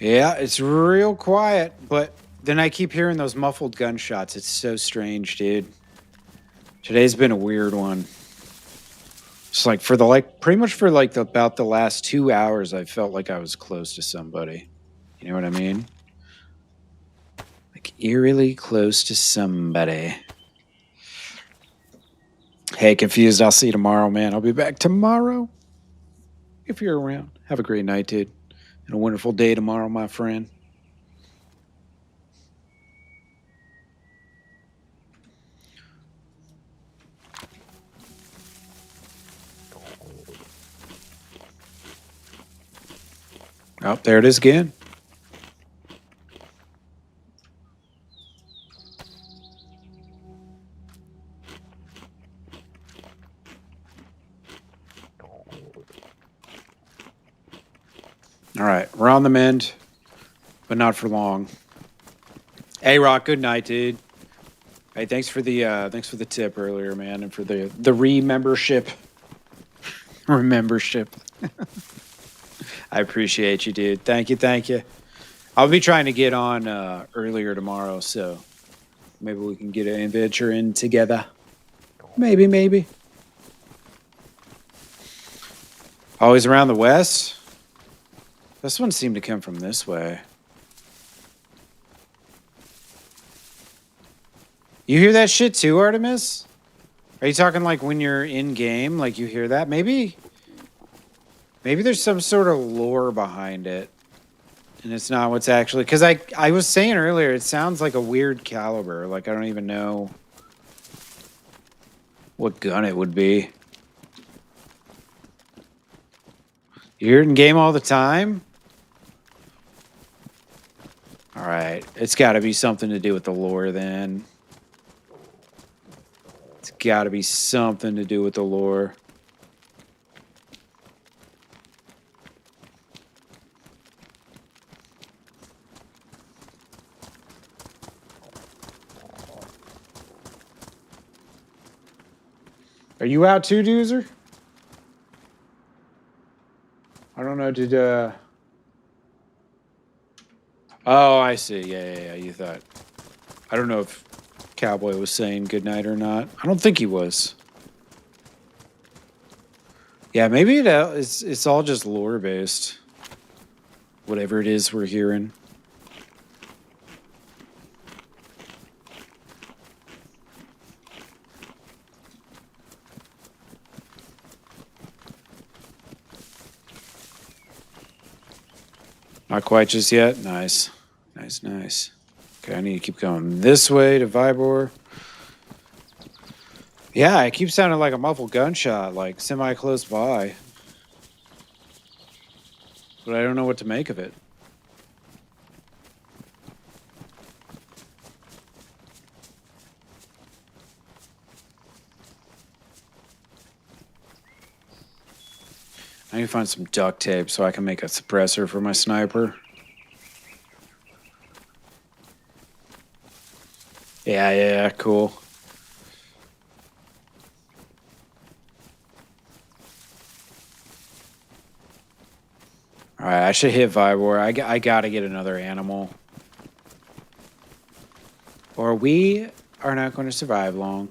Yeah, it's real quiet, but then I keep hearing those muffled gunshots. It's so strange, dude. Today's been a weird one. It's like for the pretty much for about the last 2 hours, I felt like I was close to somebody. You know what I mean? Like eerily close to somebody. Hey, Confused, I'll see you tomorrow, man. I'll be back tomorrow. If you're around. Have a great night, dude. And a wonderful day tomorrow, my friend. Oh, there it is again. All right, we're on the mend, but not for long. Hey, Rock, good night, dude. Hey, thanks for the tip earlier, man, and for the re-membership. Remembership. I appreciate you, dude. Thank you. I'll be trying to get on earlier tomorrow, so maybe we can get an adventure in together. Maybe. Always around the west? This one seemed to come from this way. You hear that shit too, Artemis? Are you talking like when you're in game, like you hear that? Maybe there's some sort of lore behind it. And it's not what's actually... Because I was saying earlier, it sounds like a weird caliber. Like, I don't even know what gun it would be. You hear it in game all the time? All right. It's got to be something to do with the lore then. It's got to be something to do with the lore. Are you out too, Doozer? I don't know, did, Oh, I see. Yeah. You thought... I don't know if Cowboy was saying goodnight or not. I don't think he was. Yeah, maybe it's all just lore-based. Whatever it is we're hearing. Not quite just yet. Nice. Okay, I need to keep going this way to Vibor. Yeah, it keeps sounding like a muffled gunshot, like semi-close by. But I don't know what to make of it. I need to find some duct tape so I can make a suppressor for my sniper. Yeah, cool. All right, I should hit Vibor. I gotta get another animal. Or we are not going to survive long.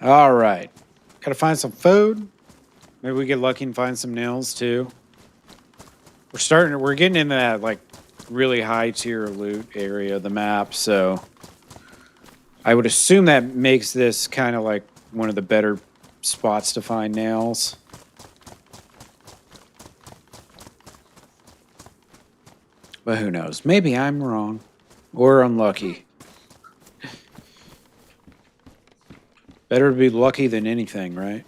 All right. Gotta find some food. Maybe we get lucky and find some nails too. We're getting into that like really high tier loot area of the map, so I would assume that makes this kind of like one of the better spots to find nails. But who knows? Maybe I'm wrong or unlucky. Better to be lucky than anything, right?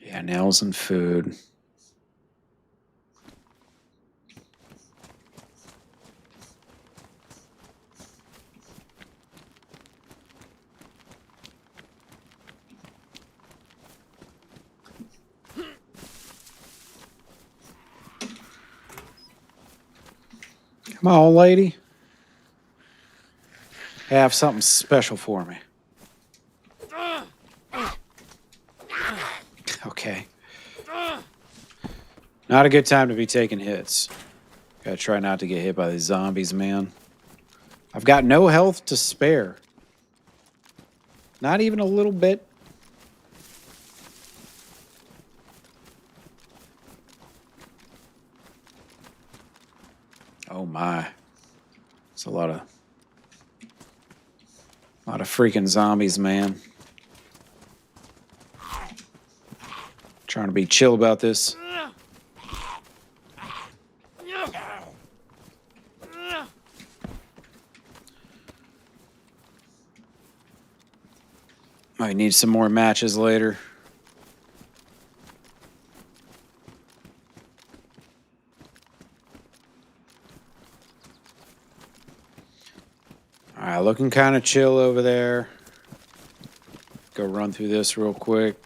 Yeah, nails and food. Come on, lady. Have something special for me. Okay. Not a good time to be taking hits. Gotta try not to get hit by these zombies, man. I've got no health to spare. Not even a little bit. Oh my. It's a lot of freaking zombies, man. Trying to be chill about this. Might need some more matches later. All right, looking kind of chill over there. Go run through this real quick.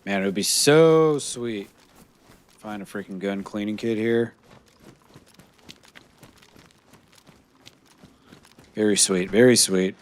Man, it would be so sweet. Find a freaking gun cleaning kit here. Very sweet, very sweet.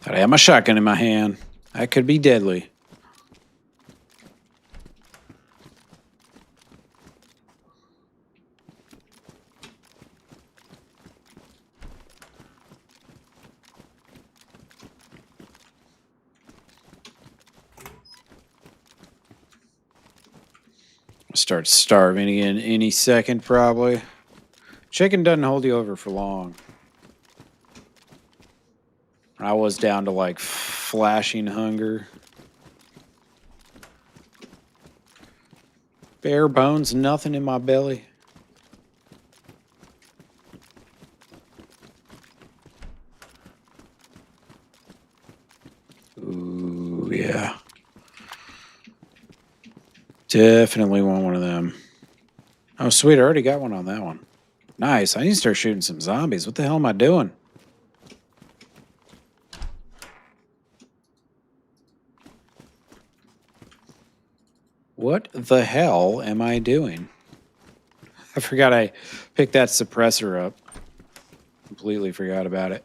Thought I had my shotgun in my hand. That could be deadly. I'll start starving again any second, probably. Chicken doesn't hold you over for long. I was down to like flashing hunger. Bare bones, nothing in my belly. Ooh, yeah. Definitely want one of them. Oh, sweet. I already got one on that one. Nice. I need to start shooting some zombies. What the hell am I doing? What the hell am I doing? I forgot I picked that suppressor up. Completely forgot about it.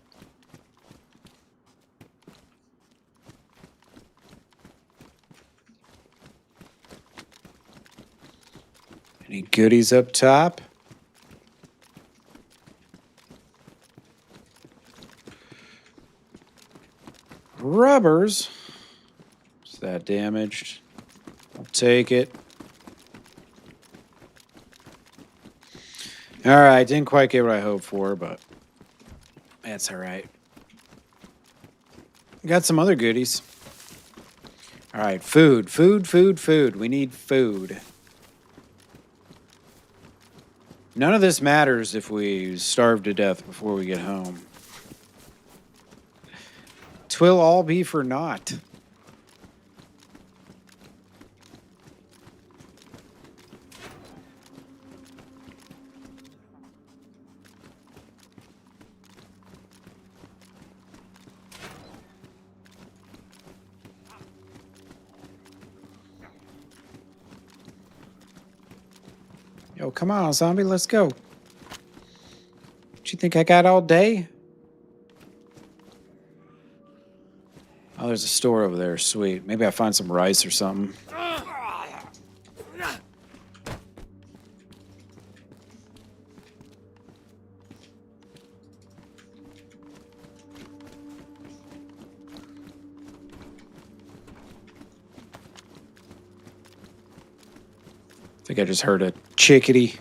Any goodies up top? Rubbers? Is that damaged? I'll take it. All right, didn't quite get what I hoped for, but that's all right. Got some other goodies. All right, food. We need food. None of this matters if we starve to death before we get home. 'Twill all be for naught. Yo, come on, zombie, let's go. What you think I got all day? Oh, there's a store over there. Sweet. Maybe I'll find some rice or something. think I just heard a chickadee.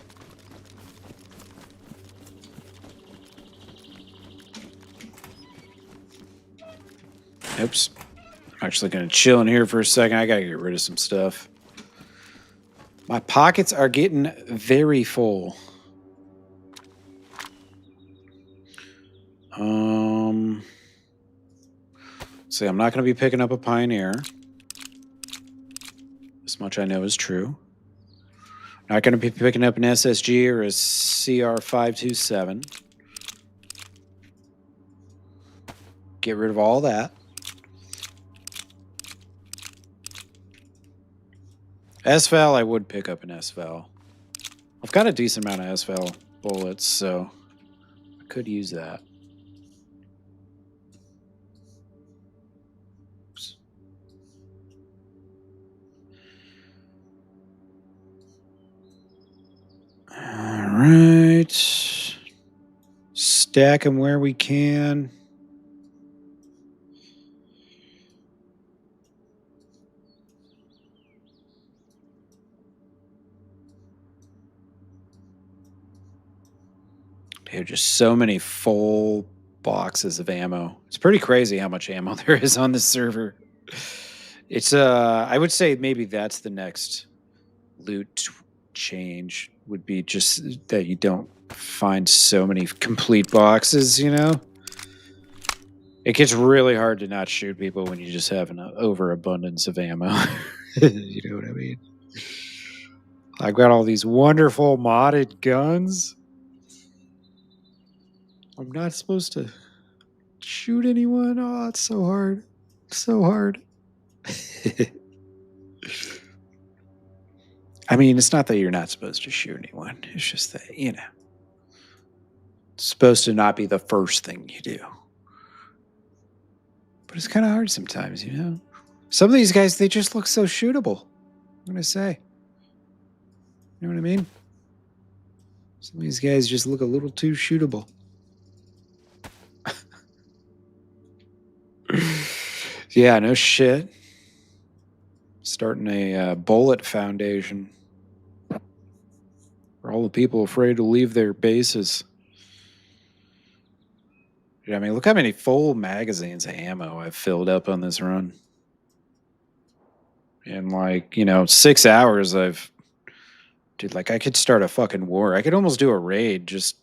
Oops. I'm actually going to chill in here for a second. I got to get rid of some stuff. My pockets are getting very full. See, I'm not going to be picking up a Pioneer. This much I know is true. Not going to be picking up an SSG or a CR527. Get rid of all that. SVAL, I would pick up an SVAL. I've got a decent amount of SVAL bullets, so I could use that. Oops. All right. Stack them where we can. Dude, just so many full boxes of ammo. It's pretty crazy how much ammo there is on this server. It's I would say maybe that's the next loot change, would be just that you don't find so many complete boxes, you know? It gets really hard to not shoot people when you just have an overabundance of ammo. You know what I mean? I've got all these wonderful modded guns. I'm not supposed to shoot anyone. Oh, it's so hard. So hard. I mean, it's not that you're not supposed to shoot anyone. It's just that, you know, it's supposed to not be the first thing you do. But it's kind of hard sometimes, you know? Some of these guys, they just look so shootable. I'm going to say. You know what I mean? Some of these guys just look a little too shootable. Yeah, no shit. Starting a bullet foundation for all the people afraid to leave their bases. Yeah, I mean, look how many full magazines of ammo I've filled up on this run. In like, 6 hours, dude, like I could start a fucking war. I could almost do a raid just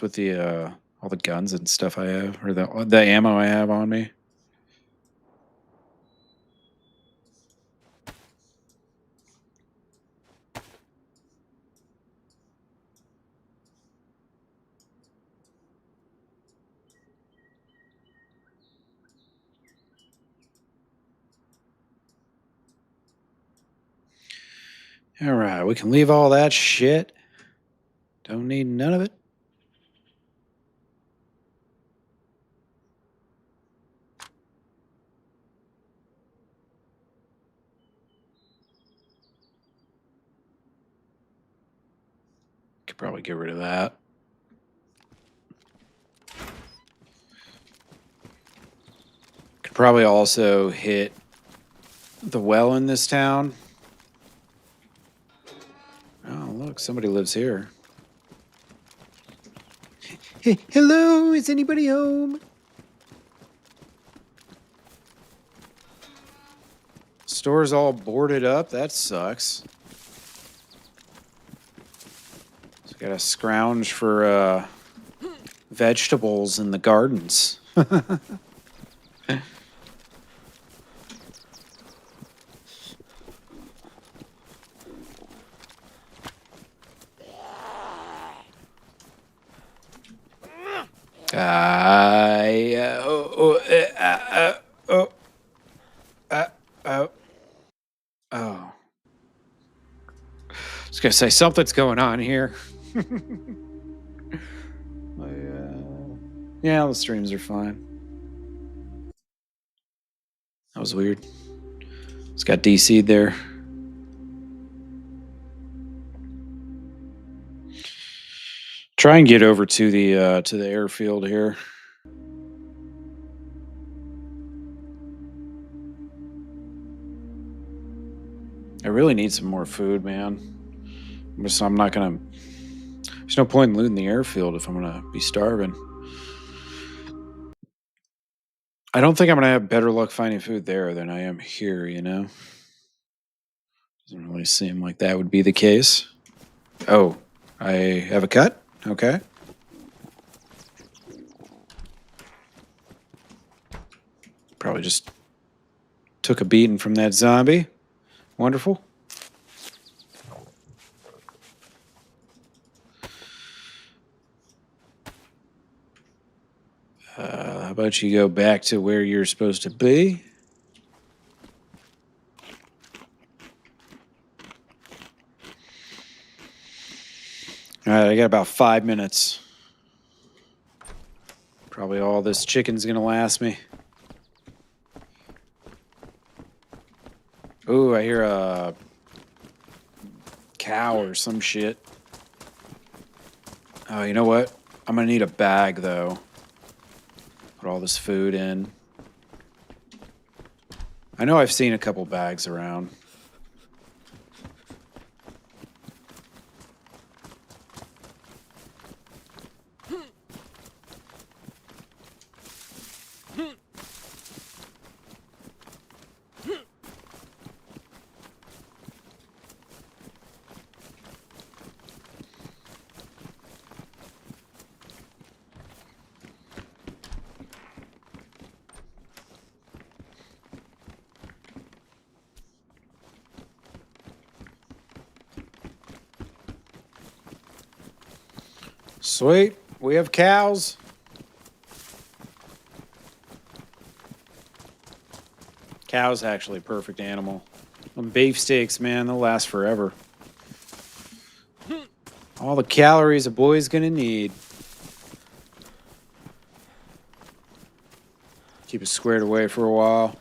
with the all the guns and stuff I have, or the ammo I have on me. All right, we can leave all that shit. Don't need none of it. Could probably get rid of that. Could probably also hit the well in this town. Oh, look, somebody lives here. Hey, hello, is anybody home? Store's all boarded up. That sucks. So gotta scrounge for vegetables in the gardens. Oh. I was gonna say something's going on here. Yeah, the streams are fine. That was weird. It's got DC'd there. Try and get over to the airfield here. I really need some more food, man. I'm not gonna... There's no point in looting the airfield if I'm gonna be starving. I don't think I'm gonna have better luck finding food there than I am here, you know? Doesn't really seem like that would be the case. Oh, I have a cut? Okay. Probably just took a beating from that zombie. Wonderful. How about you go back to where you're supposed to be? All right, I got about 5 minutes. Probably all this chicken's gonna last me. Ooh, I hear a cow or some shit. Oh, you know what? I'm gonna need a bag, though. Put all this food in. I know I've seen a couple bags around. Sweet, we have cows. Cow's actually a perfect animal. Them beefsteaks, man, they'll last forever. All the calories a boy's gonna need. Keep it squared away for a while.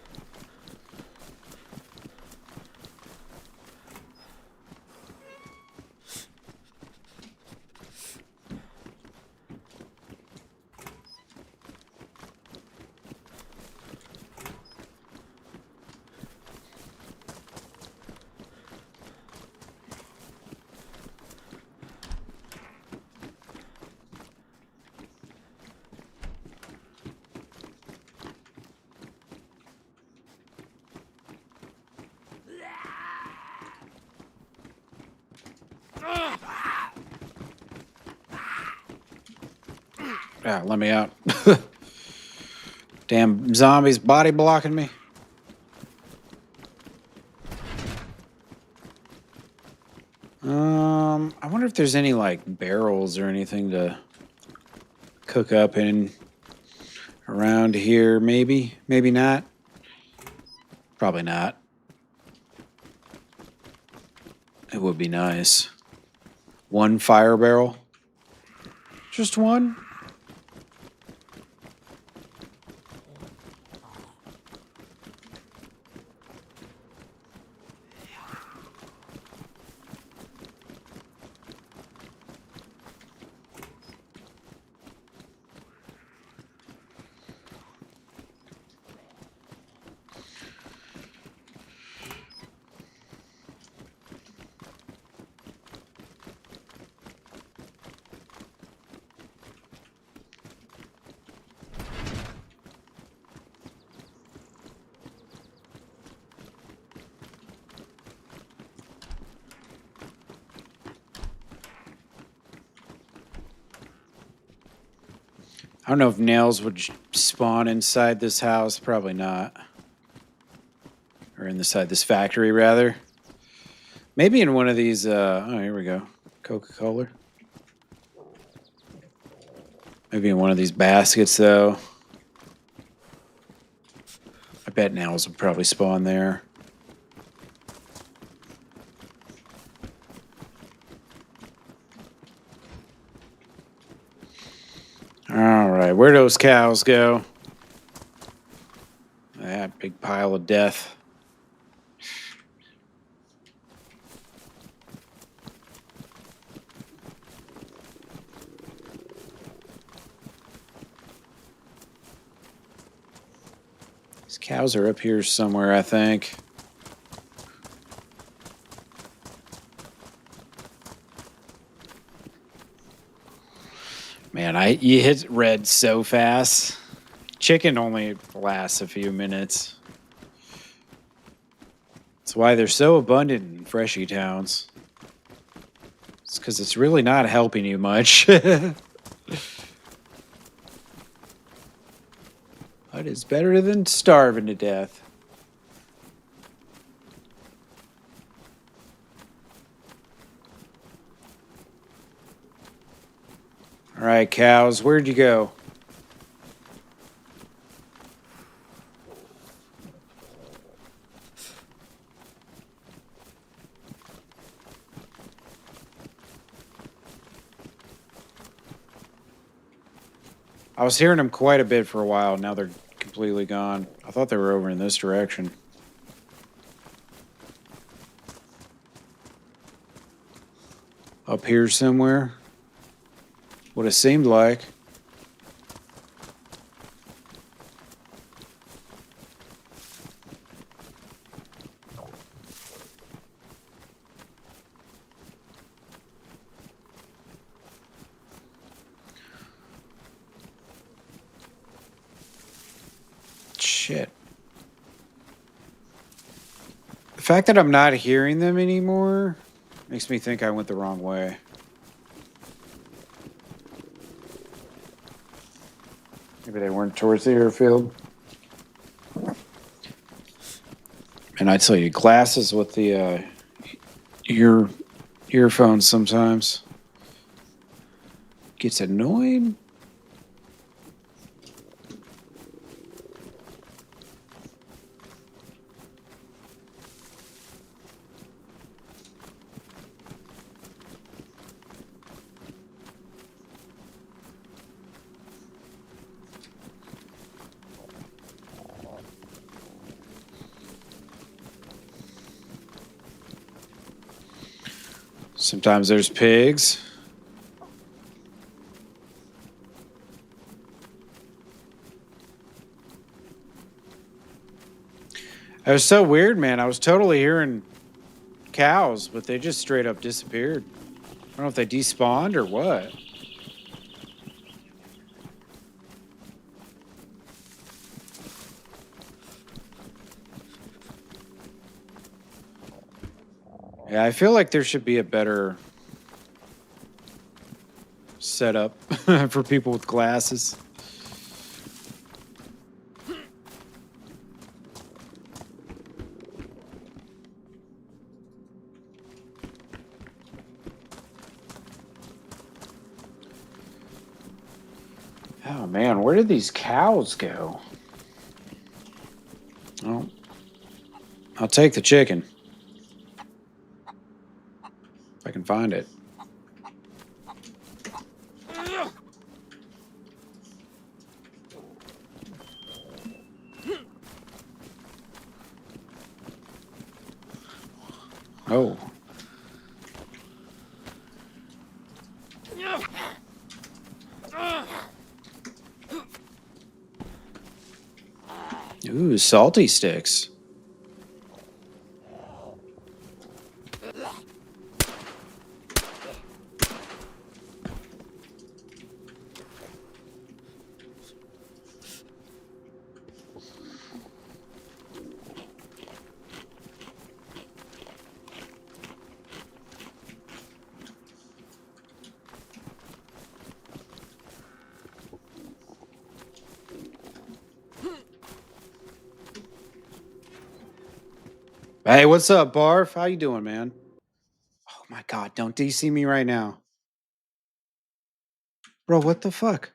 Ah, let me out. Damn zombies body blocking me. I wonder if there's any like barrels or anything to cook up in around here. Maybe, maybe not. Probably not. It would be nice. One fire barrel. Just one. I don't know if nails would spawn inside this house. Probably not. Or inside this factory, rather. Maybe in one of these, oh, here we go. Coca-Cola. Maybe in one of these baskets, though. I bet nails would probably spawn there. All right, where'd those cows go? That big pile of death. These cows are up here somewhere, I think. Man, you hit red so fast. Chicken only lasts a few minutes. That's why they're so abundant in freshy towns. It's because it's really not helping you much. But it's better than starving to death. All right, cows, where'd you go? I was hearing them quite a bit for a while. Now they're completely gone. I thought they were over in this direction. Up here somewhere? What it seemed like. Shit. The fact that I'm not hearing them anymore makes me think I went the wrong way. Maybe they weren't towards the airfield. And I tell you, glasses with the earphones sometimes gets annoying. Sometimes there's pigs. It was so weird, man. I was totally hearing cows, but they just straight up disappeared. I don't know if they despawned or what. Yeah, I feel like there should be a better setup for people with glasses. Oh man, where did these cows go? Oh, I'll take the chicken. If I can find it. Oh. Ooh, salty sticks. Hey, what's up, Barf? How you doing, man? Oh my god, don't DC me right now. Bro, what the fuck?